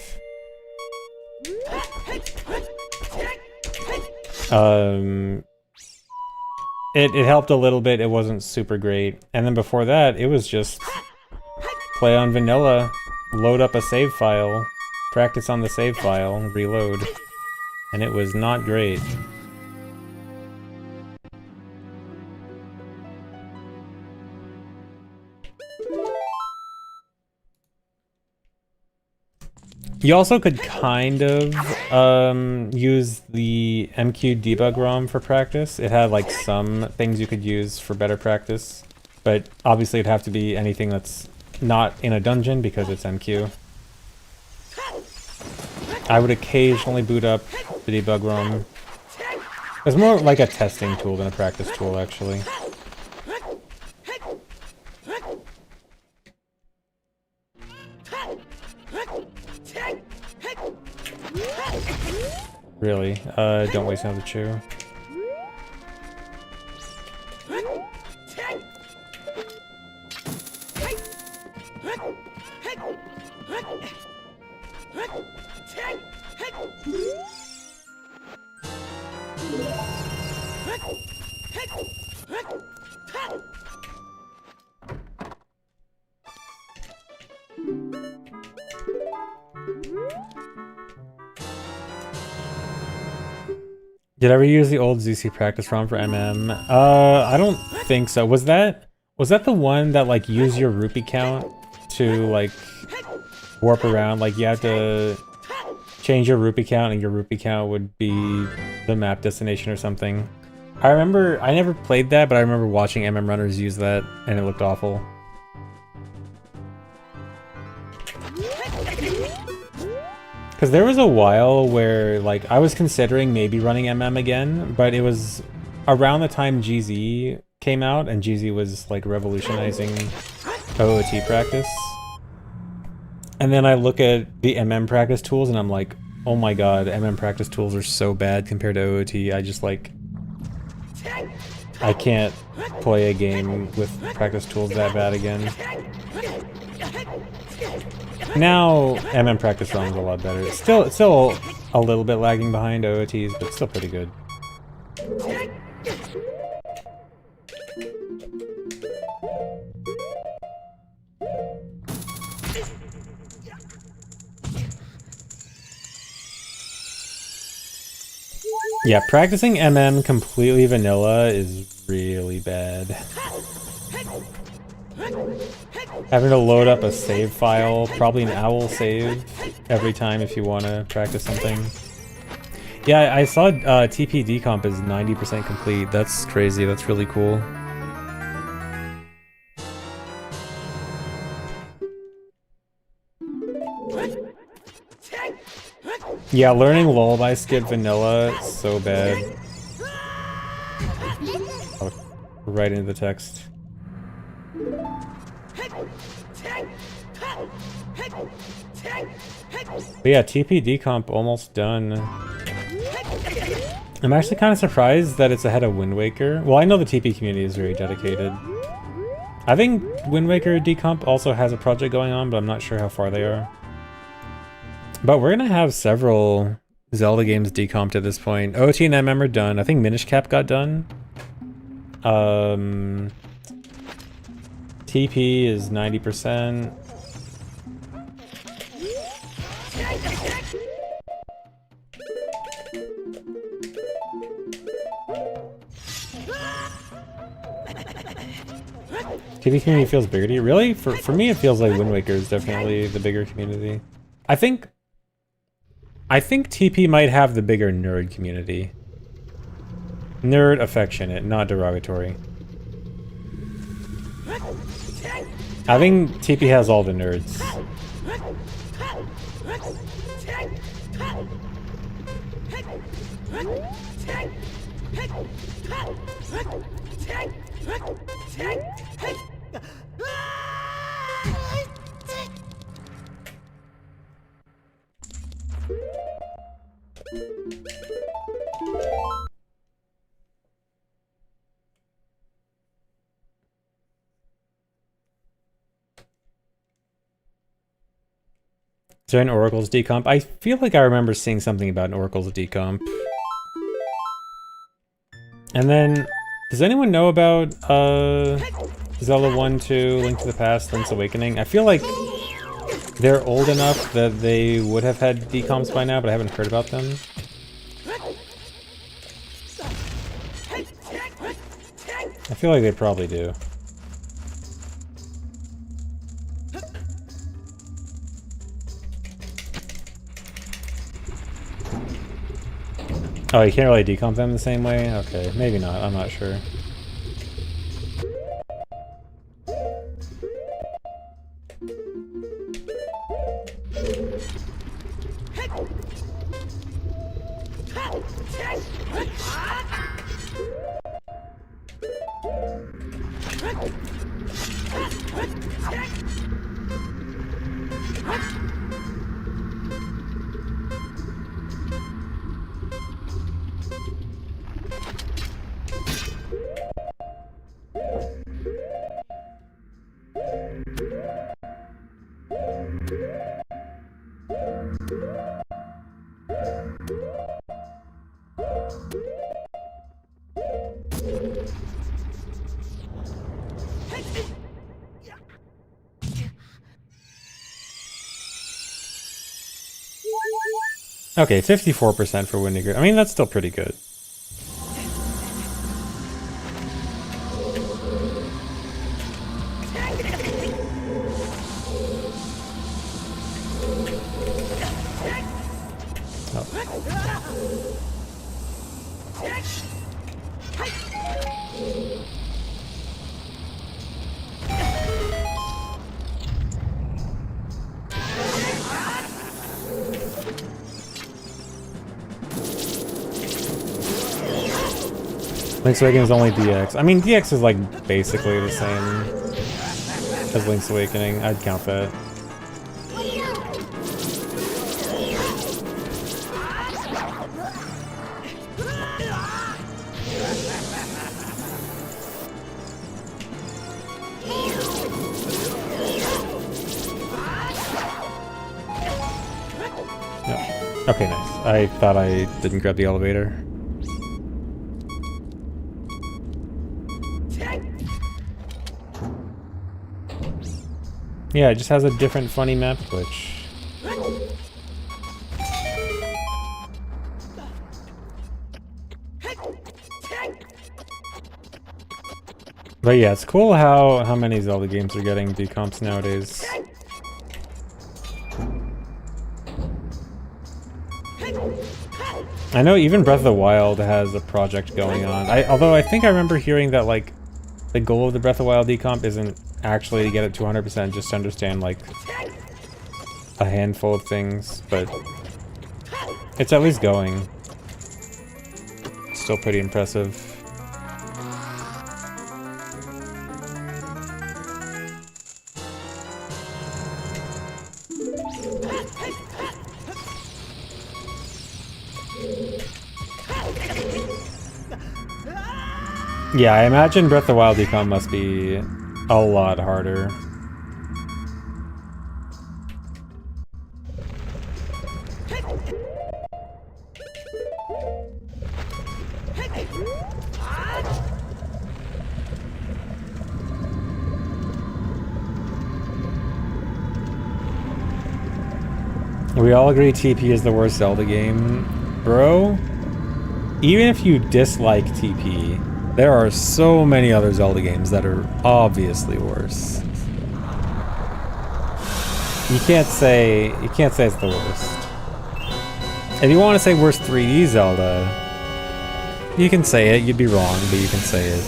It helped a little bit. It wasn't super great. And then before that, it was just play on vanilla, load up a save file, practice on the save file, reload. And it was not great. You also could kind of use the MQ debug ROM for practice. It had like some things you could use for better practice, but obviously it'd have to be anything that's not in a dungeon because it's MQ. I would occasionally boot up the debug ROM. It's more like a testing tool than a practice tool, actually. Really? Don't waste another chew. Did I ever use the old ZC practice ROM for MM? I don't think so. Was that the one that like use your rupee count to like warp around? Like you have to change your rupee count and your rupee count would be the map destination or something. I remember, I never played that, but I remember watching MM runners use that and it looked awful. Because there was a while where, like, I was considering maybe running MM again, but it was around the time GZ came out, and GZ was, like, revolutionizing OOT practice. And then I look at the MM practice tools, and I'm like, oh my god, MM practice tools are so bad compared to OOT. I just, like, I can't play a game with practice tools that bad again. Now, MM practice ROM is a lot better. It's still a little bit lagging behind OOTs, but still pretty good. Yeah, practicing MM completely vanilla is really bad. Having to load up a save file, probably an owl save, every time if you want to practice something. Yeah, I saw TP decomp is 90% complete. That's crazy. That's really cool. Yeah, learning Lullaby Skip Vanilla is so bad. Oh, right into the text. But yeah, TP decomp almost done. I'm actually kind of surprised that it's ahead of Wind Waker. Well, I know the TP community is very dedicated. I think Wind Waker decomp also has a project going on, but I'm not sure how far they are. But we're gonna have several Zelda games decomped at this point. OT and MM are done. I think Minish Cap got done. TP is 90%. TP community feels bigger to you? Really? For me, it feels like Wind Waker is definitely the bigger community. I think TP might have the bigger nerd community. Nerd affectionate, not derogatory. I think TP has all the nerds. Is there an Oracle's decomp? I feel like I remember seeing something about an Oracle's decomp. And then, does anyone know about Zelda 1, 2, Link to the Past, Link's Awakening? I feel like they're old enough that they would have had decomps by now, but I haven't heard about them. I feel like they probably do. Oh, you can't really decomp them the same way? Okay, maybe not, I'm not sure. Okay, 54% for Windiger. I mean, that's still pretty good. Link's Awakening is only DX. I mean, DX is like basically the same as Link's Awakening. I'd count that. No. Okay, nice. I thought I didn't grab the elevator. Yeah, it just has a different funny map glitch. But yeah, it's cool how many Zelda games are getting decomps nowadays. I know even Breath of the Wild has a project going on. Although I think I remember hearing that like the goal of the Breath of the Wild decomp isn't actually to get it to 100%, just to understand like a handful of things, but it's at least going. Still pretty impressive. Yeah, I imagine Breath of the Wild decomp must be a lot harder. We all agree TP is the worst Zelda game. Bro, even if you dislike TP, there are so many other Zelda games that are obviously worse. You can't say it's the worst. If you want to say worst 3D Zelda, you can say it. You'd be wrong, but you can say it.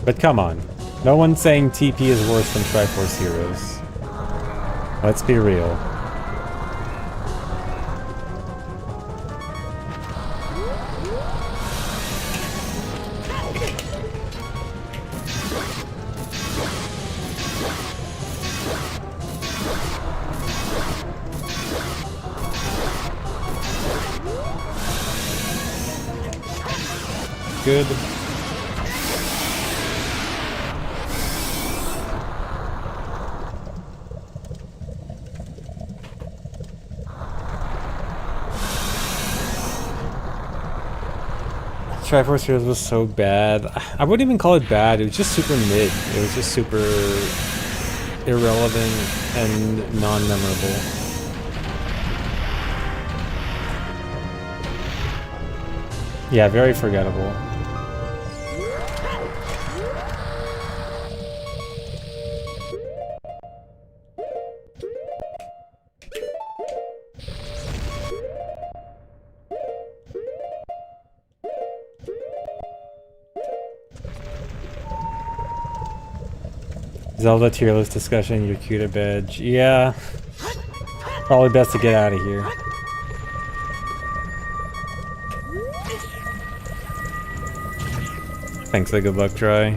But come on, no one's saying TP is worse than Triforce Heroes. Let's be real. good. Triforce Heroes was so bad. I wouldn't even call it bad, it was just super mid. It was just super irrelevant and non-memorable. Yeah, very forgettable. Zelda tier list discussion, your Cuda badge. Yeah. Probably best to get out of here. Thanks, a good luck try.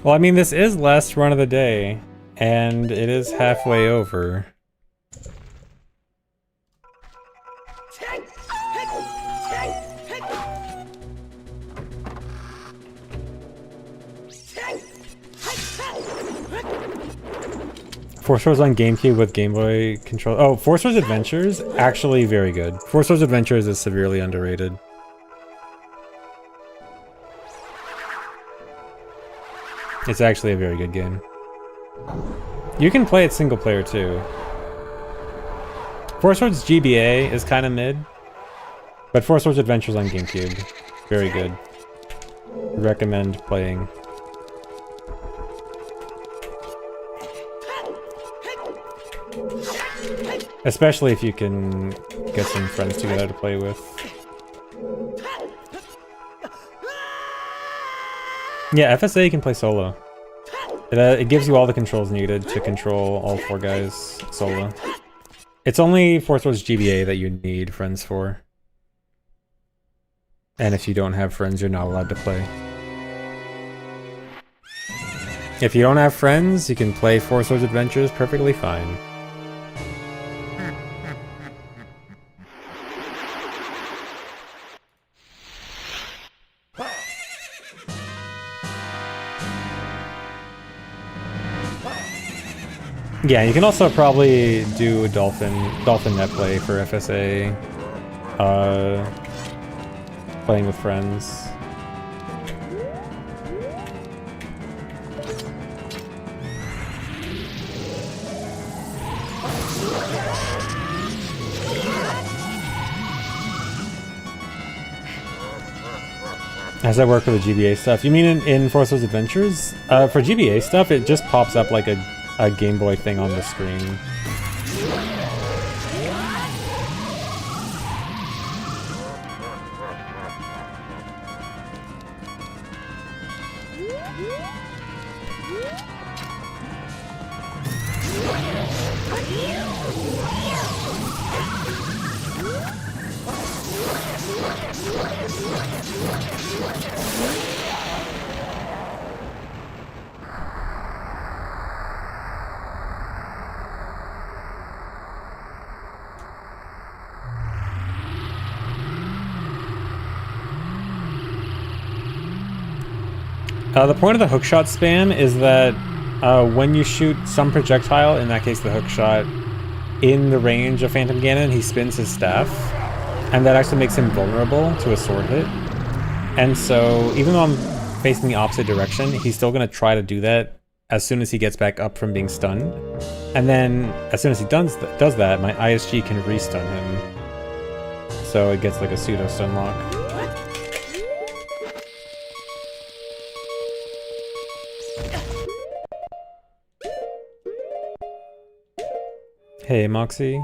Well, I mean, this is last run of the day, and it is halfway over. Force Wars on GameCube with Game Boy control. Oh, Force Wars Adventures, actually very good. Force Wars Adventures is severely underrated. It's actually a very good game. You can play it single player too. Force Wars GBA is kind of mid, but Force Wars Adventures on GameCube, very good. Recommend playing. Especially if you can get some friends together to play with. Yeah, FSA you can play solo. It gives you all the controls needed to control all 4 guys solo. It's only Force Wars GBA that you need friends for. And if you don't have friends, you're not allowed to play. If you don't have friends, you can play Force Wars Adventures perfectly fine. Yeah, you can also probably do Dolphin net play for FSA. Playing with friends. How does that work for the GBA stuff? You mean in Force Wars Adventures? For GBA stuff, it just pops up like a Game Boy thing on the screen. The point of the hookshot spam is that when you shoot some projectile, in that case the hookshot, in the range of Phantom Ganon, he spins his staff, and that actually makes him vulnerable to a sword hit. And so, even though I'm facing the opposite direction, he's still going to try to do that as soon as he gets back up from being stunned. And then, as soon as he does that, my ISG can re-stun him. So it gets like a pseudo-stun lock. Hey, Moxie.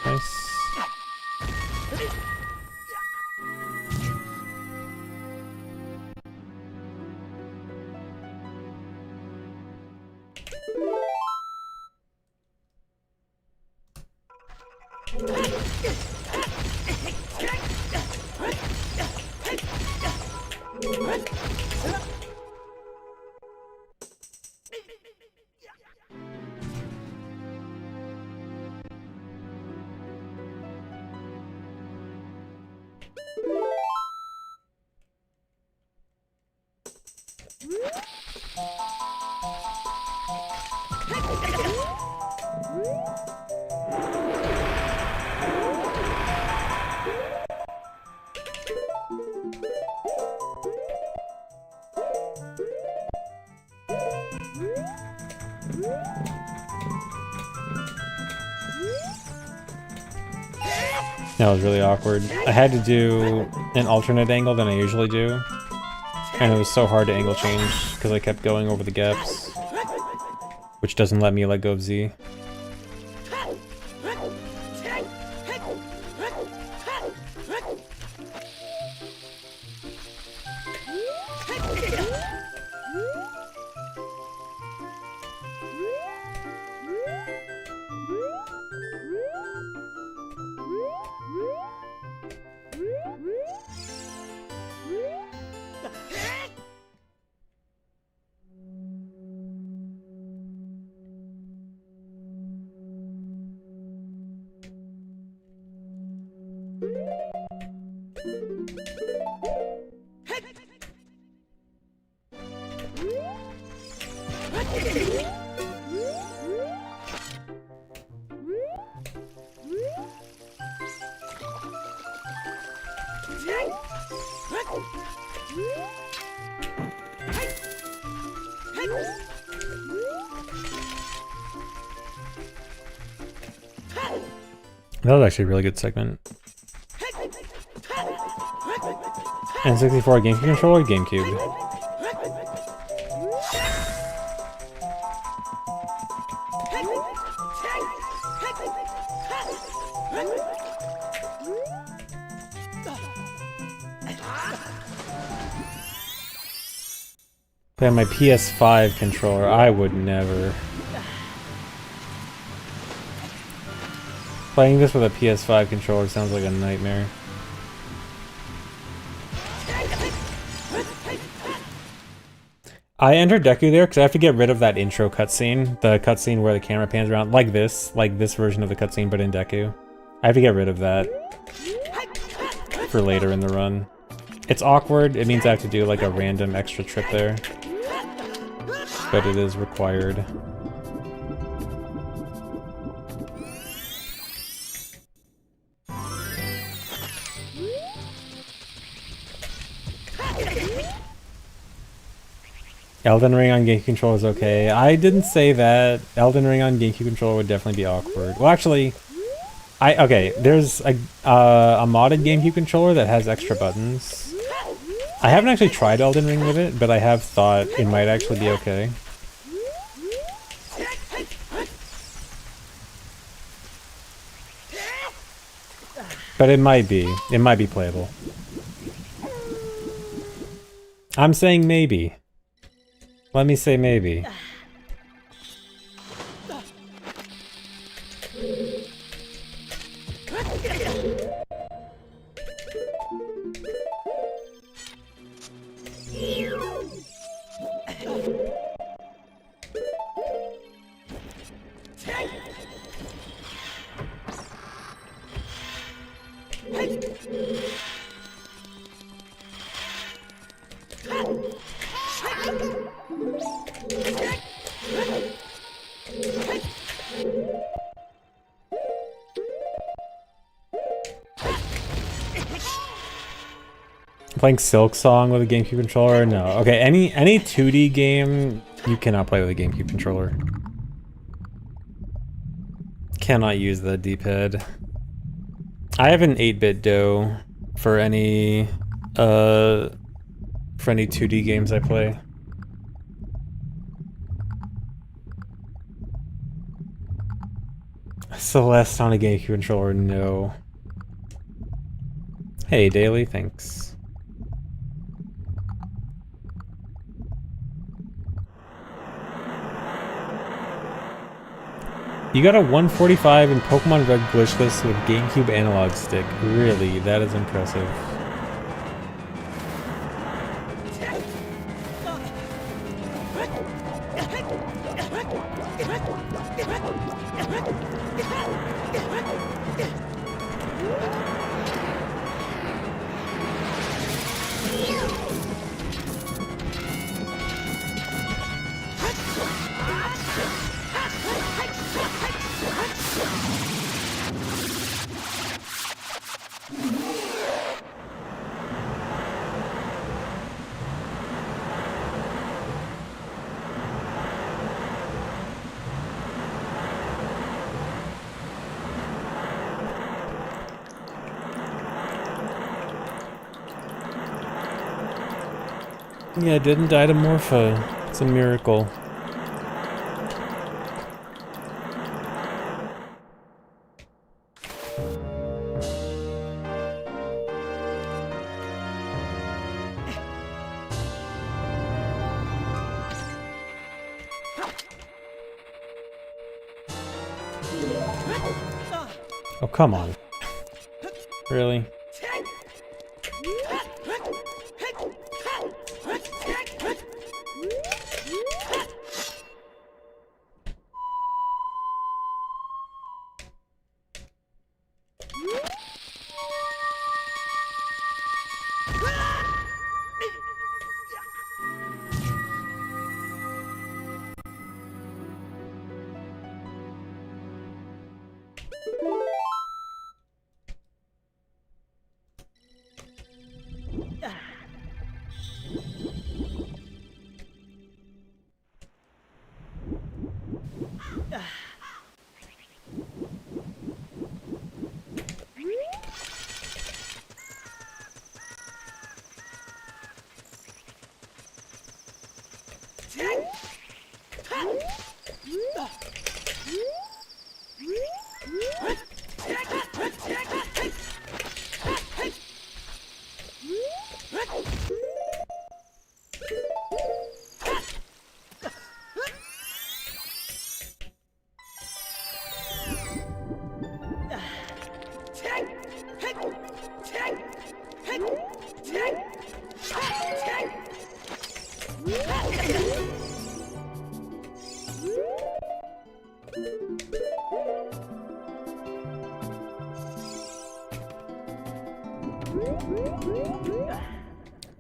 Nice. That was really awkward. I had to do an alternate angle than I usually do. And it was so hard to angle change because I kept going over the gaps. Which doesn't let me let go of Z. That was actually a really good segment. N64 GameCube controller, GameCube. Play on my PS5 controller, I would never. Playing this with a PS5 controller sounds like a nightmare. I entered Deku there because I have to get rid of that intro cutscene. The cutscene where the camera pans around, like this version of the cutscene, but in Deku. I have to get rid of that for later in the run. It's awkward, it means I have to do like a random extra trip there. But it is required. Elden Ring on GameCube controller is okay. I didn't say that. Elden Ring on GameCube controller would definitely be awkward. Well, actually, there's a modded GameCube controller that has extra buttons. I haven't actually tried Elden Ring with it, but I have thought it might actually be okay. But it might be. It might be playable. I'm saying maybe. Let me say maybe. Playing Silk Song with a GameCube controller? No. Okay, any 2D game you cannot play with a GameCube controller. Cannot use the D-pad. I have an 8-bit DOE for any 2D games I play. Celeste on a GameCube controller? No. Hey, Daily, thanks. You got a 145 in Pokemon Red glitchless with GameCube analog stick. Really? That is impressive. Yeah, it didn't die to Morpha. It's a miracle. Oh, come on. Really?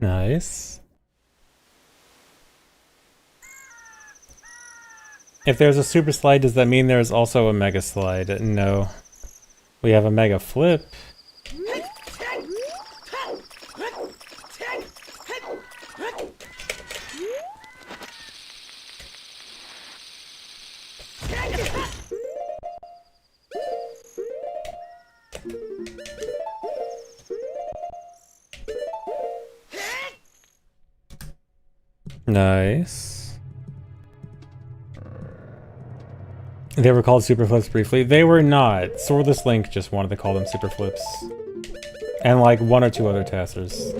Nice. If there's a super slide, does that mean there's also a mega slide? No. We have a mega flip. Nice. They were called super flips briefly. They were not. Swordless Link just wanted to call them super flips. And like one or two other tasters.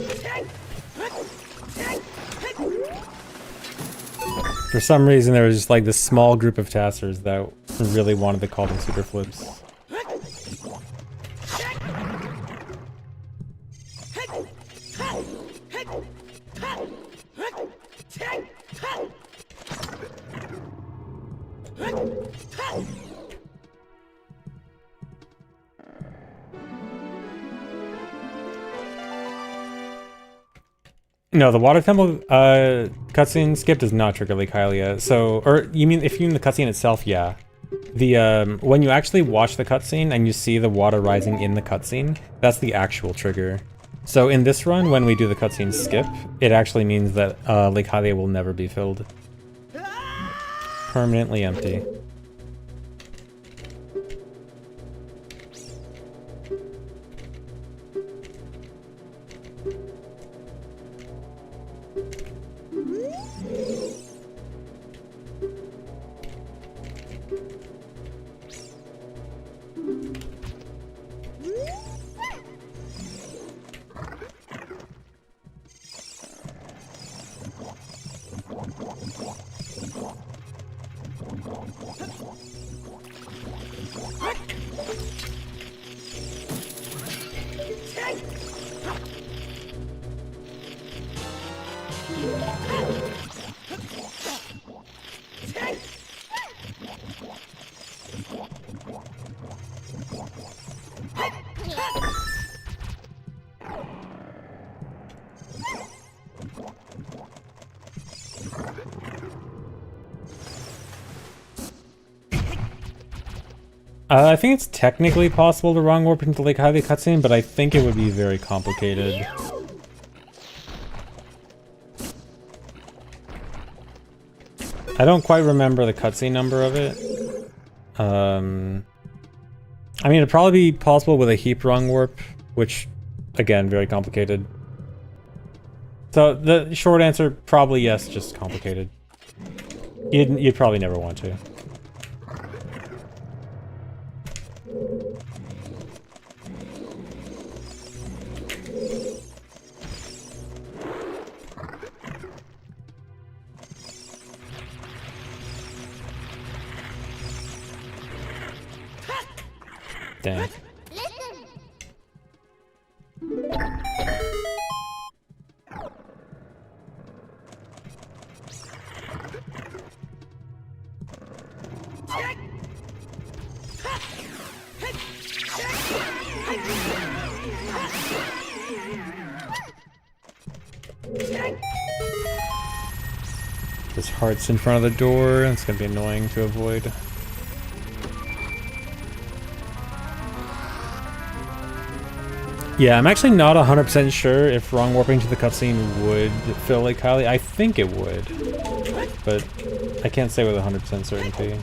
For some reason there was just like this small group of tasters that really wanted to call them super flips. No, the water temple cutscene skip does not trigger Lake Hylia. So, or you mean if you mean the cutscene itself? Yeah. The when you actually watch the cutscene and you see the water rising in the cutscene, that's the actual trigger. So in this run, when we do the cutscene skip, it actually means that Lake Hylia will never be filled. Permanently empty. I think it's technically possible to wrong warp into Lake Hylia cutscene, but I think it would be very complicated. I don't quite remember the cutscene number of it. I mean, it'd probably be possible with a heap wrong warp, which, again, very complicated. So the short answer, probably yes, just complicated. You'd probably never want to. Dang. There's hearts in front of the door, and it's gonna be annoying to avoid. Yeah, I'm actually not 100% sure if wrong warping to the cutscene would fill Lake Kylie. I think it would, but I can't say with 100% certainty.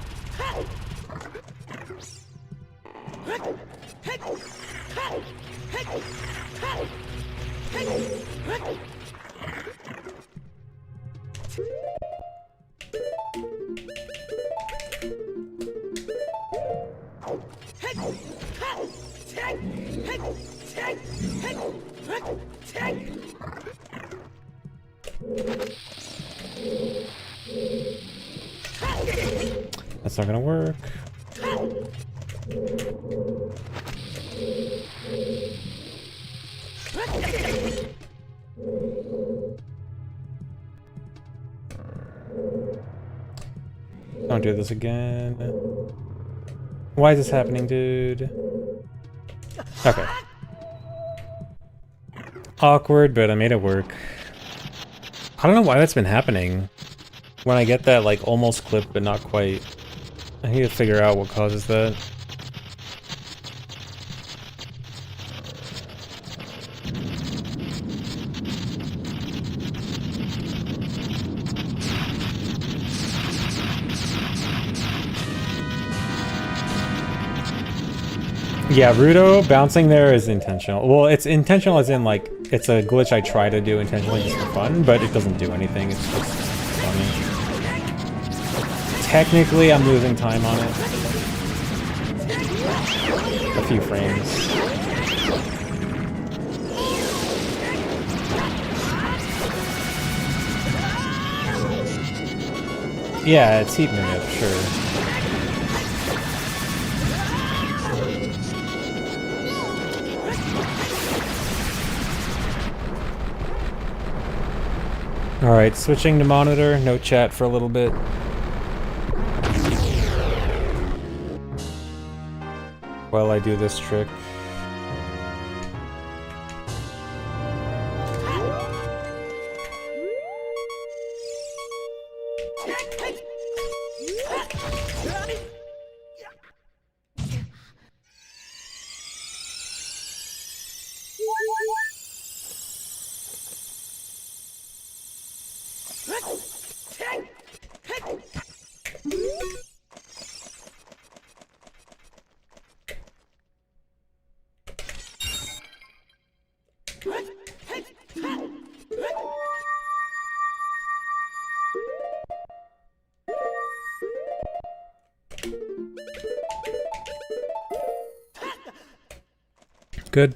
That's not gonna work. Don't do this again. Why is this happening, dude? Okay. Awkward, but I made it work. I don't know why that's been happening. When I get that, like, almost clip, but not quite. I need to figure out what causes that. Yeah, Rudo bouncing there is intentional. Well, it's intentional as in, like, it's a glitch I try to do intentionally just for fun, but it doesn't do anything. It's just funny. Technically, I'm losing time on it. A few frames. Yeah, it's heat mimic, sure. Alright, switching to monitor, no chat for a little bit. While I do this trick. Good.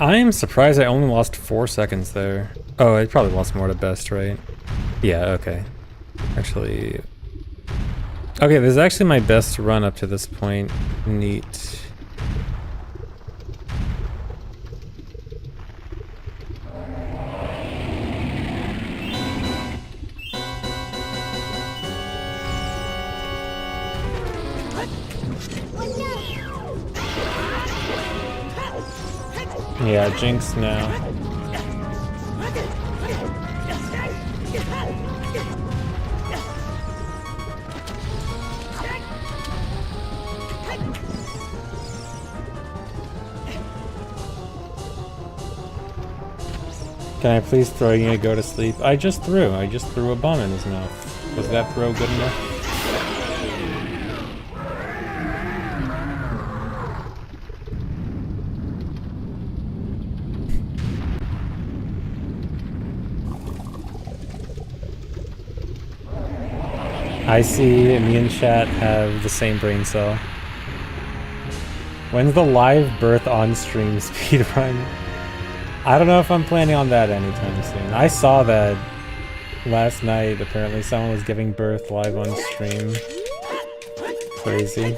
I'm surprised I only lost 4 seconds there. Oh, I probably lost more to best, right? Yeah, okay. Actually... Okay, this is actually my best run up to this point. Neat. Yeah, Jinx now. Can I please throw you to go to sleep? I just threw a bomb in his mouth. Was that throw good enough? I see me and chat have the same brain cell. When's the live birth on stream speedrun? I don't know if I'm planning on that anytime soon. I saw that last night. Apparently someone was giving birth live on stream. Crazy.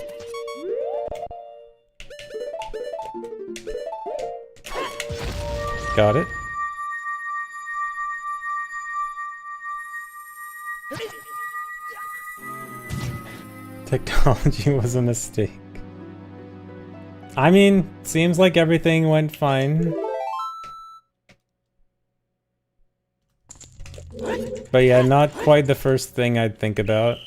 Got it. Technology was a mistake. I mean, seems like everything went fine. But yeah, not quite the first thing I'd think about.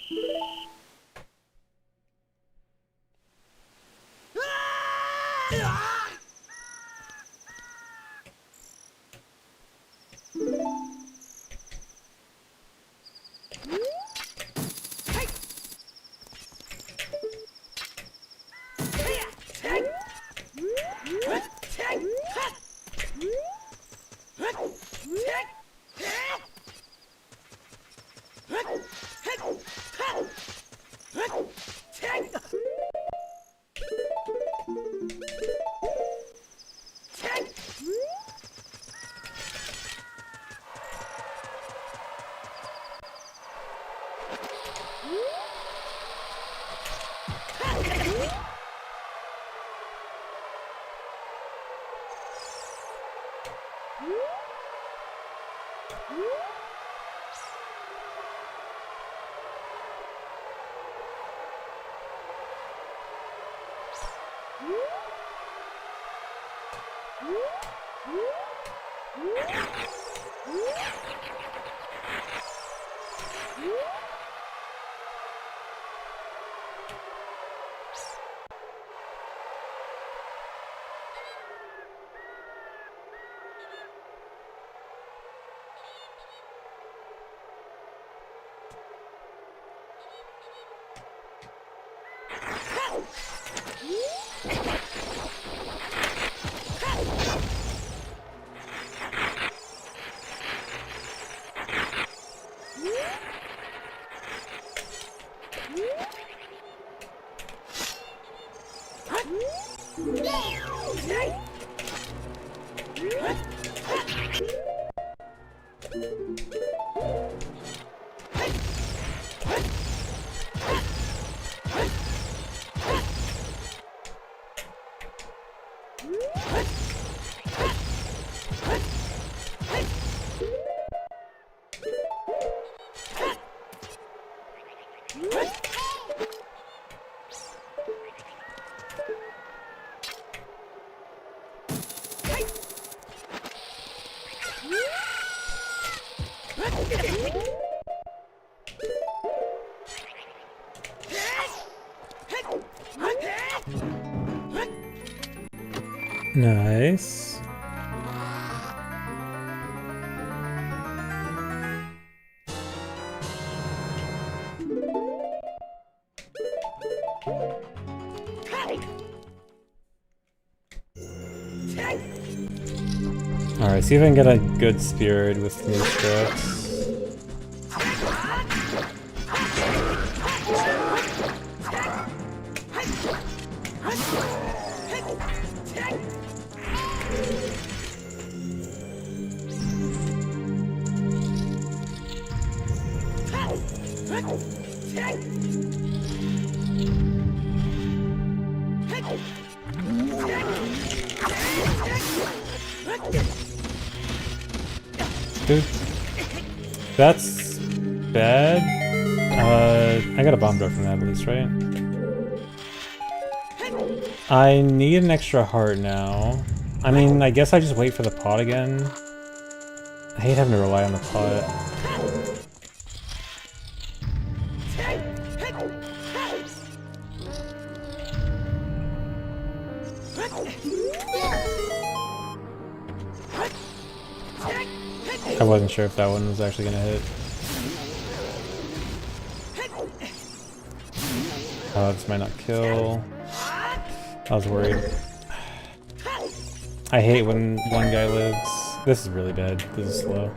Nice. Alright, see if I can get a good spirit with new strats. Dude, that's bad. I got a bomb drop from that at least, right? I need an extra heart now. I mean, I guess I just wait for the pot again. I hate having to rely on the pot. I wasn't sure if that one was actually gonna hit. Oh, this might not kill. I was worried. I hate when one guy lives. This is really bad. This is slow.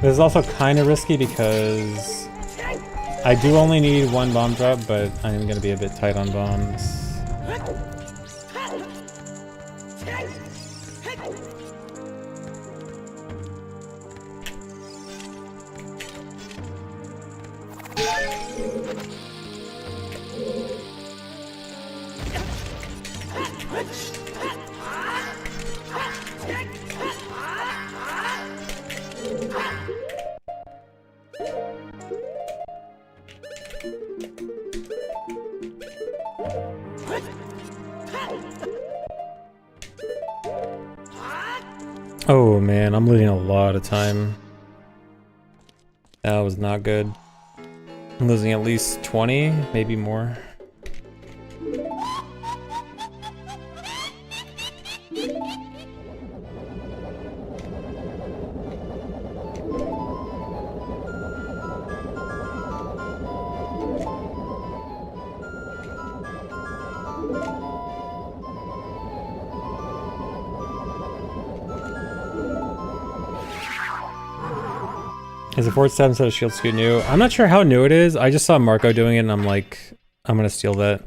This is also kind of risky because I do only need one bomb drop, but I'm going to be a bit tight on bombs. Oh man, I'm losing a lot of time. That was not good. I'm losing at least 20, maybe more. Is it 4-7 set of shield scoot new? I'm not sure how new it is. I just saw Marco doing it and I'm like, I'm gonna steal that.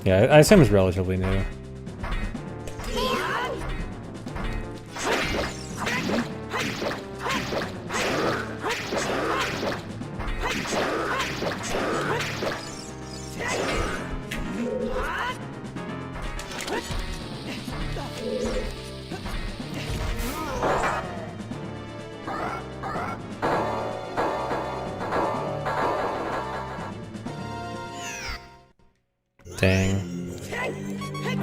Yeah, I assume it's relatively new. Dang.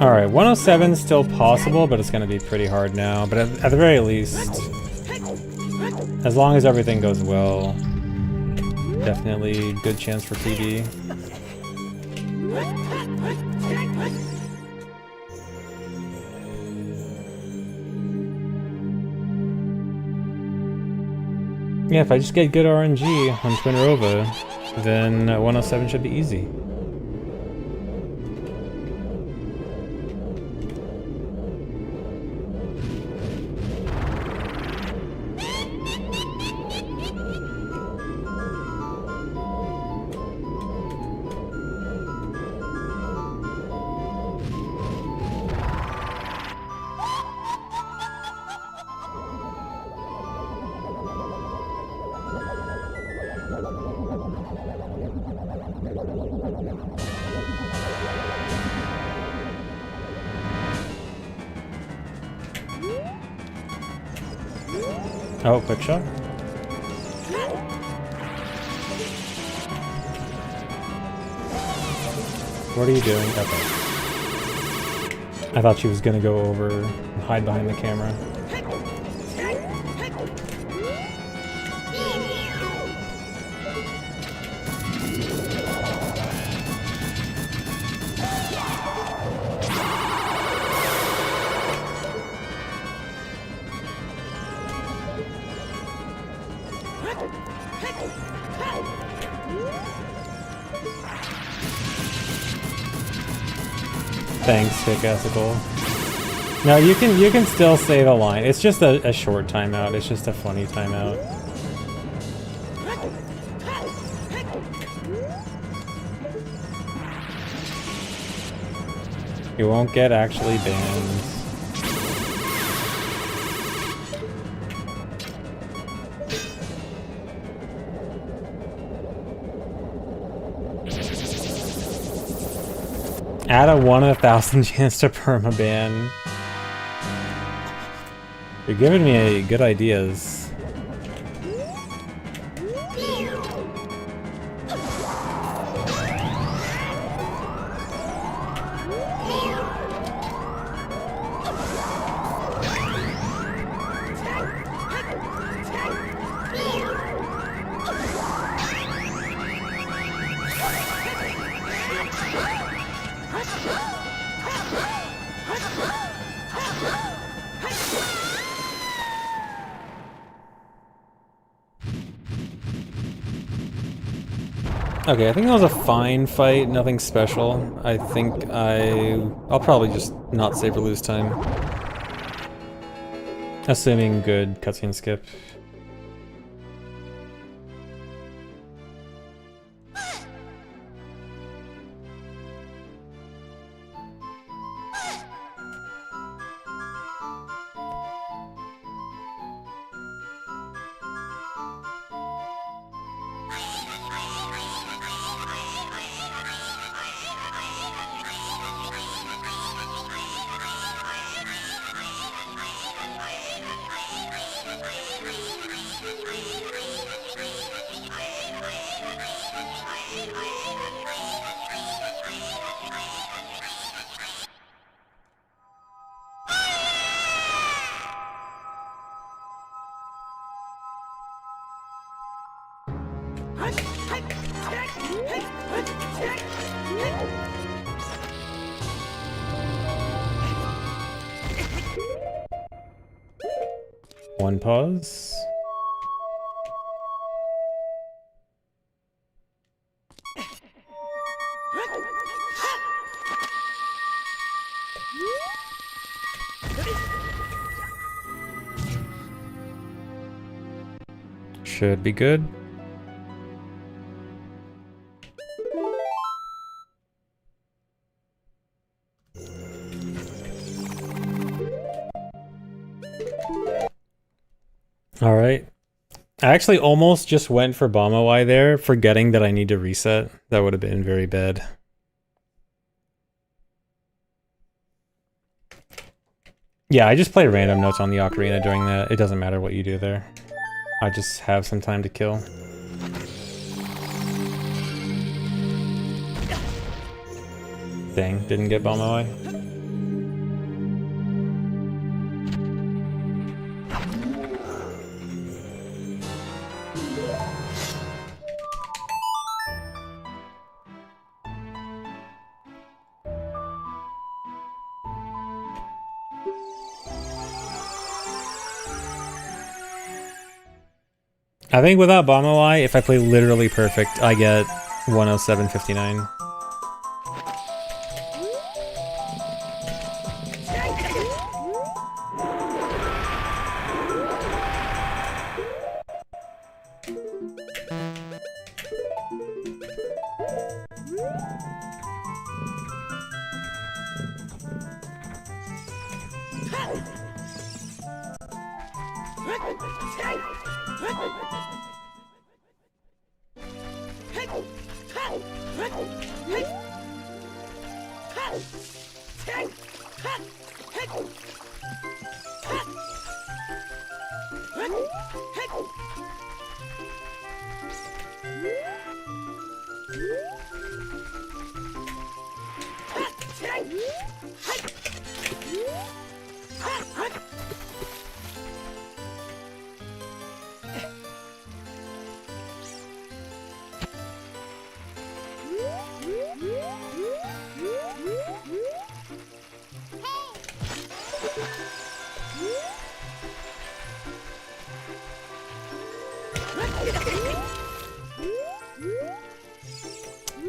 Alright, 107 is still possible, but it's going to be pretty hard now. But at the very least, as long as everything goes well, definitely good chance for PB. Yeah, if I just get good RNG on Twin Rova, then 107 should be easy. Oh, quick shot. What are you doing? Okay. I thought she was gonna go over and hide behind the camera. Thanks, Hickassical. No, you can still say the line. It's just a short timeout. It's just a funny timeout. You won't get actually banned. Add a 1 in 1,000 chance to permaban. You're giving me good ideas. Okay, I think that was a fine fight, nothing special. I think I'll probably just not save or lose time. Assuming good cutscene skip. One pause. Should be good. All right. I actually almost just went for Bomb-O-Y there, forgetting that I need to reset. That would have been very bad. Yeah, I just play random notes on the Ocarina during that. It doesn't matter what you do there. I just have some time to kill. Dang, didn't get Bomb-O-Y. I think without Bomb-O-Y, if I play literally perfect, I get 107.59.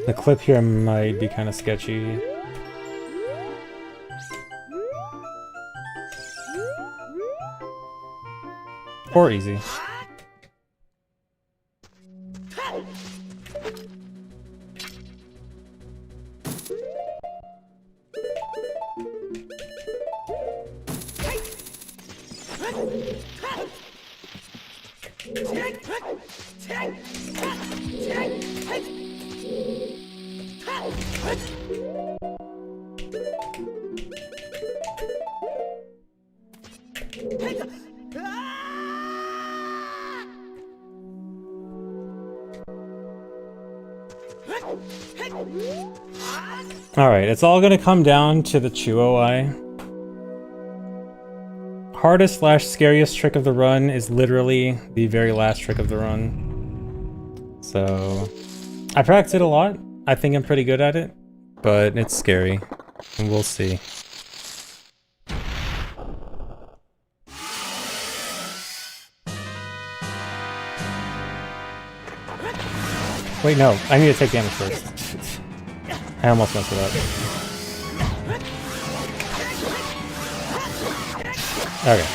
The clip here might be kind of sketchy. Or easy. Alright, it's all gonna come down to the Chew OI. Hardest / scariest trick of the run is literally the very last trick of the run. So, I practiced it a lot. I think I'm pretty good at it, but it's scary, and we'll see. Wait, no, I need to take damage first. I almost messed it up. Okay.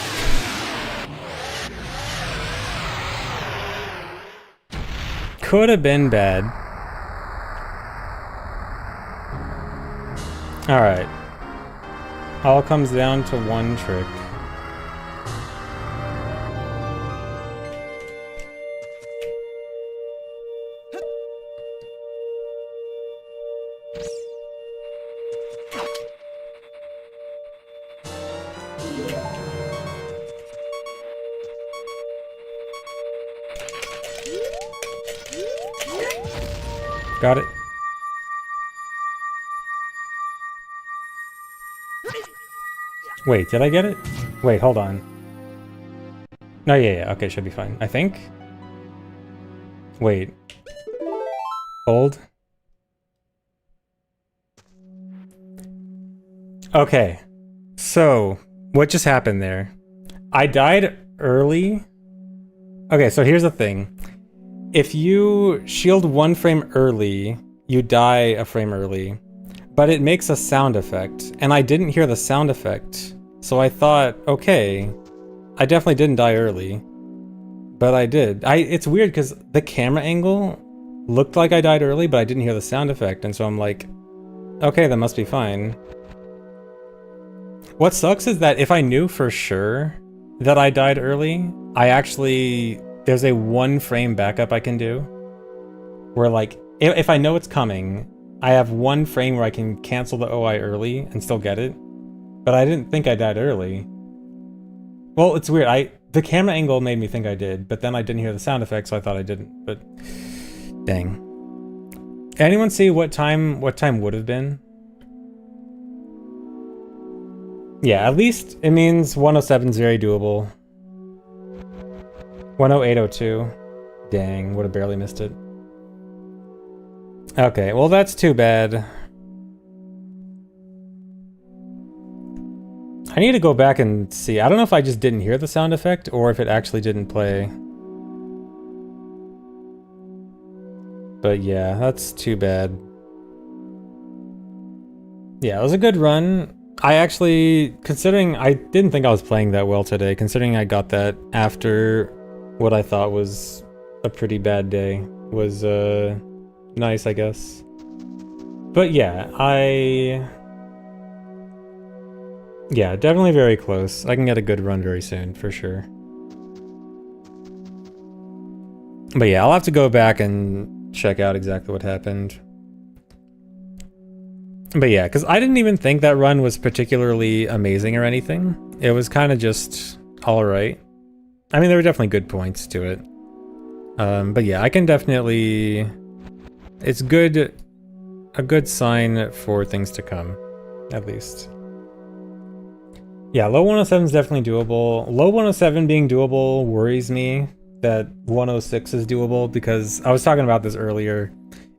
Could have been bad. Alright. All comes down to one trick. Got it. Wait, did I get it? Wait, hold on. No, yeah, okay, should be fine. I think? Wait. Hold. Okay. So, what just happened there? I died early. Okay, so here's the thing. If you shield 1 frame early, you die a frame early. But it makes a sound effect, and I didn't hear the sound effect. So I thought, okay, I definitely didn't die early. But I did. It's weird because the camera angle looked like I died early, but I didn't hear the sound effect, and so I'm like, okay, that must be fine. What sucks is that if I knew for sure that I died early, there's a 1 frame backup I can do. Where like, if I know it's coming, I have 1 frame where I can cancel the OI early and still get it. But I didn't think I died early. Well, it's weird. The camera angle made me think I did, but then I didn't hear the sound effect, so I thought I didn't. But dang. Anyone see what time would have been? Yeah, at least it means 107 is very doable. 10802. Dang, would have barely missed it. Okay, well that's too bad. I need to go back and see. I don't know if I just didn't hear the sound effect or if it actually didn't play. But yeah, that's too bad. Yeah, it was a good run. I actually, considering I didn't think I was playing that well today, considering I got that after what I thought was a pretty bad day, was nice, I guess. But yeah, yeah, definitely very close. I can get a good run very soon, for sure. But yeah, I'll have to go back and check out exactly what happened. But yeah, because I didn't even think that run was particularly amazing or anything. It was kind of just alright. I mean, there were definitely good points to it. But yeah, I can definitely... It's good, a good sign for things to come, at least. Yeah, low 107 is definitely doable. Low 107 being doable worries me that 106 is doable, because I was talking about this earlier.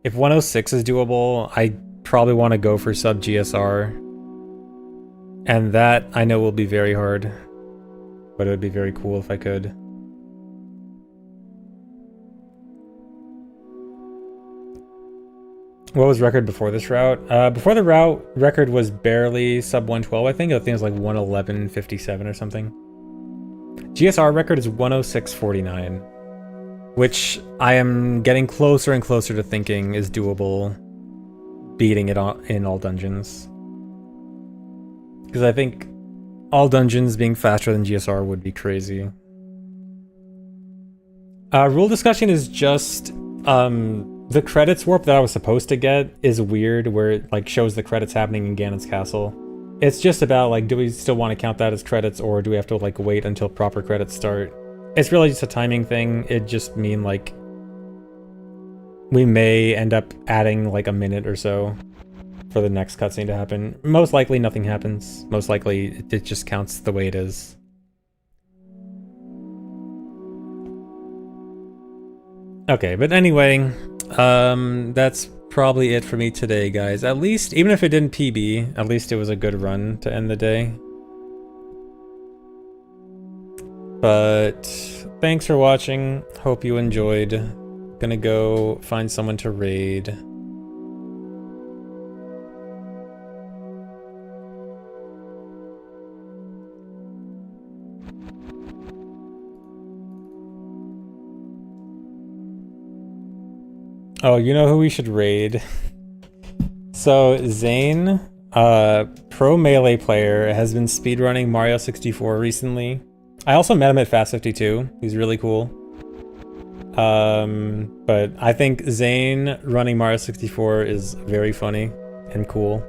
If 106 is doable, I probably want to go for sub GSR. And that I know will be very hard, but it would be very cool if I could. What was record before this route? Before the route, record was barely sub 112, I think. I think it was like 111.57 or something. GSR record is 106.49, which I am getting closer and closer to thinking is doable, beating it in all dungeons. Because I think all dungeons being faster than GSR would be crazy. Rule discussion is just... the credits warp that I was supposed to get is weird, where it like shows the credits happening in Ganon's castle. It's just about like, do we still want to count that as credits, or do we have to like wait until proper credits start? It's really just a timing thing. It just mean like we may end up adding like a minute or so for the next cutscene to happen. Most likely nothing happens. Most likely it just counts the way it is. Okay, but anyway, that's probably it for me today, guys. At least, even if it didn't PB, at least it was a good run to end the day. But thanks for watching. Hope you enjoyed. Gonna go find someone to raid. Oh, you know who we should raid? So, Zane, pro Melee player, has been speedrunning Mario 64 recently. I also met him at Fast 52. He's really cool. But I think Zane running Mario 64 is very funny and cool.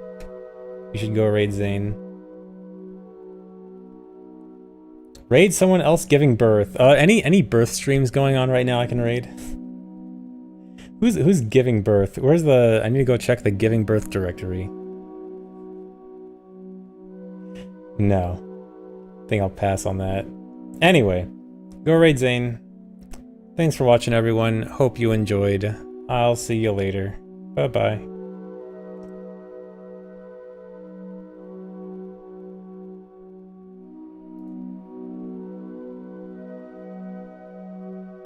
You should go raid Zane. Raid someone else giving birth. Any birth streams going on right now I can raid? Who's giving birth? Where's the... I need to go check the giving birth directory. No. I think I'll pass on that. Anyway, go raid Zane. Thanks for watching, everyone. Hope you enjoyed. I'll see you later. Bye-bye.